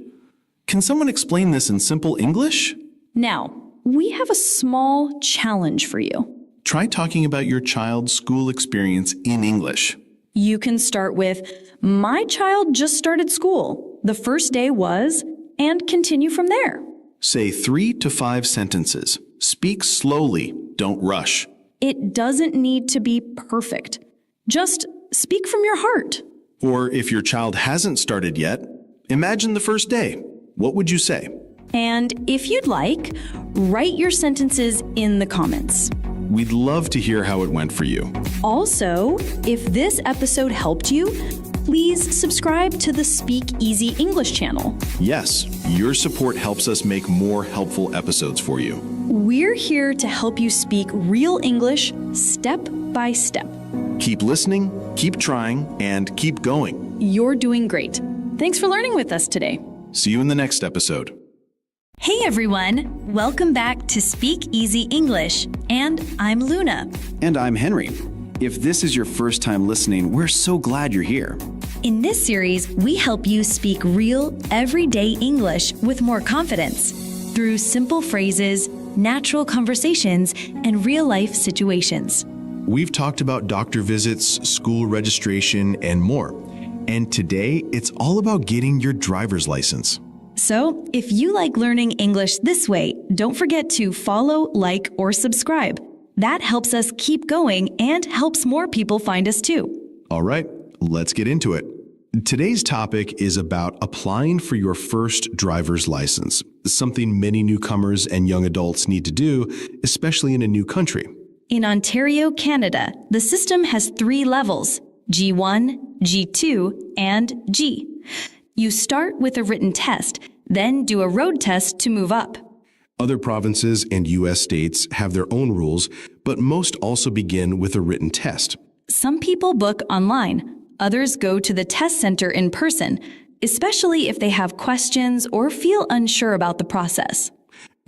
Can someone explain this in simple English? Now, we have a small challenge for you. Try talking about your child's school experience in English. You can start with, "My child just started school. The first day was," and continue from there. Say 3 to 5 sentences. Speak slowly, don't rush. It doesn't need to be perfect. Just speak from your heart. Or if your child hasn't started yet, imagine the first day. What would you say? And if you'd like, write your sentences in the comments. We'd love to hear how it went for you. Also, if this episode helped you, please subscribe to the Speak Easy English channel. Yes, your support helps us make more helpful episodes for you. We're here to help you speak real English step by step. Keep listening, keep trying, and keep going. You're doing great. Thanks for learning with us today. See you in the next episode. Hey everyone, welcome back to Speak Easy English, and I'm Luna. And I'm Henry. If this is your first time listening, we're so glad you're here. In this series, we help you speak real, everyday English with more confidence through simple phrases, natural conversations, and real-life situations. We've talked about doctor visits, school registration, and more. And today, it's all about getting your driver's license. So, if you like learning English this way, don't forget to follow, like, or subscribe. That helps us keep going and helps more people find us too. All right, let's get into it. Today's topic is about applying for your first driver's license, something many newcomers and young adults need to do, especially in a new country. In Ontario, Canada, the system has 3 levels: G1, G2, and G. You start with a written test, then do a road test to move up. Other provinces and U.S. states have their own rules, but most also begin with a written test. Some people book online. Others go to the test center in person, especially if they have questions or feel unsure about the process.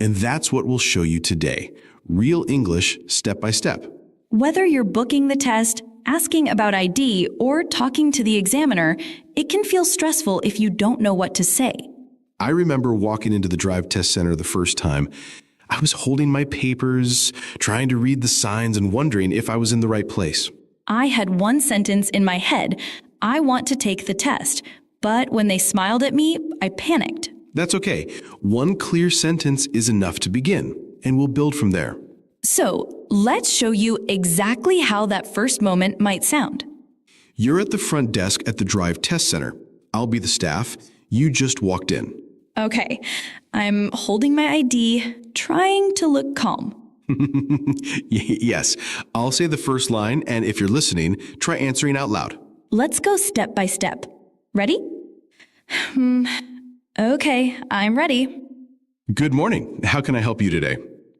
And that's what we'll show you today. Real English, step by step. Whether you're booking the test, asking about ID, or talking to the examiner, it can feel stressful if you don't know what to say. I remember walking into the drive test center the first time. I was holding my papers, trying to read the signs and wondering if I was in the right place. I had one sentence in my head: I want to take the test. But when they smiled at me, I panicked. That's okay. One clear sentence is enough to begin, and we'll build from there. So, let's show you exactly how that first moment might sound. You're at the front desk at the Drive Test Center. I'll be the staff. You just walked in. Okay, I'm holding my ID, trying to look calm. Yes, I'll say the first line, and if you're listening, try answering out loud. Let's go step by step. Ready? Okay, I'm ready. Good morning. How can I help you today?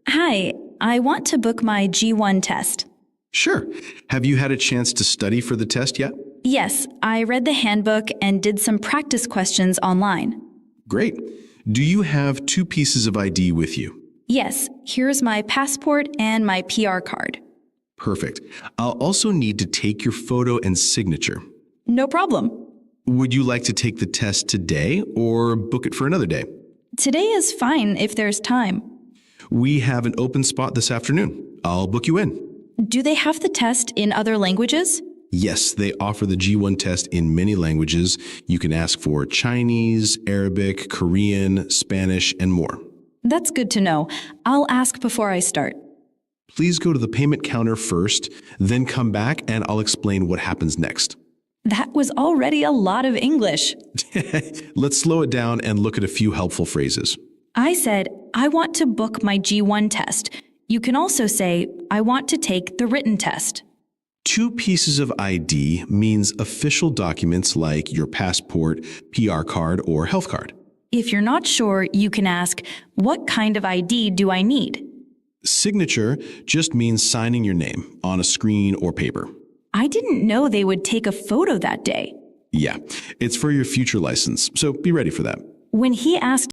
Hi, I want to book my G1 test. Sure. Have you had a chance to study for the test yet? Yes, I read the handbook and did some practice questions online. Great. Do you have 2 pieces of ID with you? Yes, here's my passport and my PR card. Perfect. I'll also need to take your photo and signature. No problem. Would you like to take the test today or book it for another day? Today is fine if there's time. We have an open spot this afternoon. I'll book you in. Do they have the test in other languages? Yes, they offer the G1 test in many languages. You can ask for Chinese, Arabic, Korean, Spanish, and more. That's good to know. I'll ask before I start. Please go to the payment counter first, then come back and I'll explain what happens next. That was already a lot of English. Let's slow it down and look at a few helpful phrases. I said, I want to book my G1 test. You can also say, I want to take the written test. 2 pieces of ID means official documents like your passport, PR card, or health card. If you're not sure, you can ask, what kind of ID do I need? Signature just means signing your name on a screen or paper. I didn't know they would take a photo that day. Yeah, it's for your future license, so be ready for that. When he asked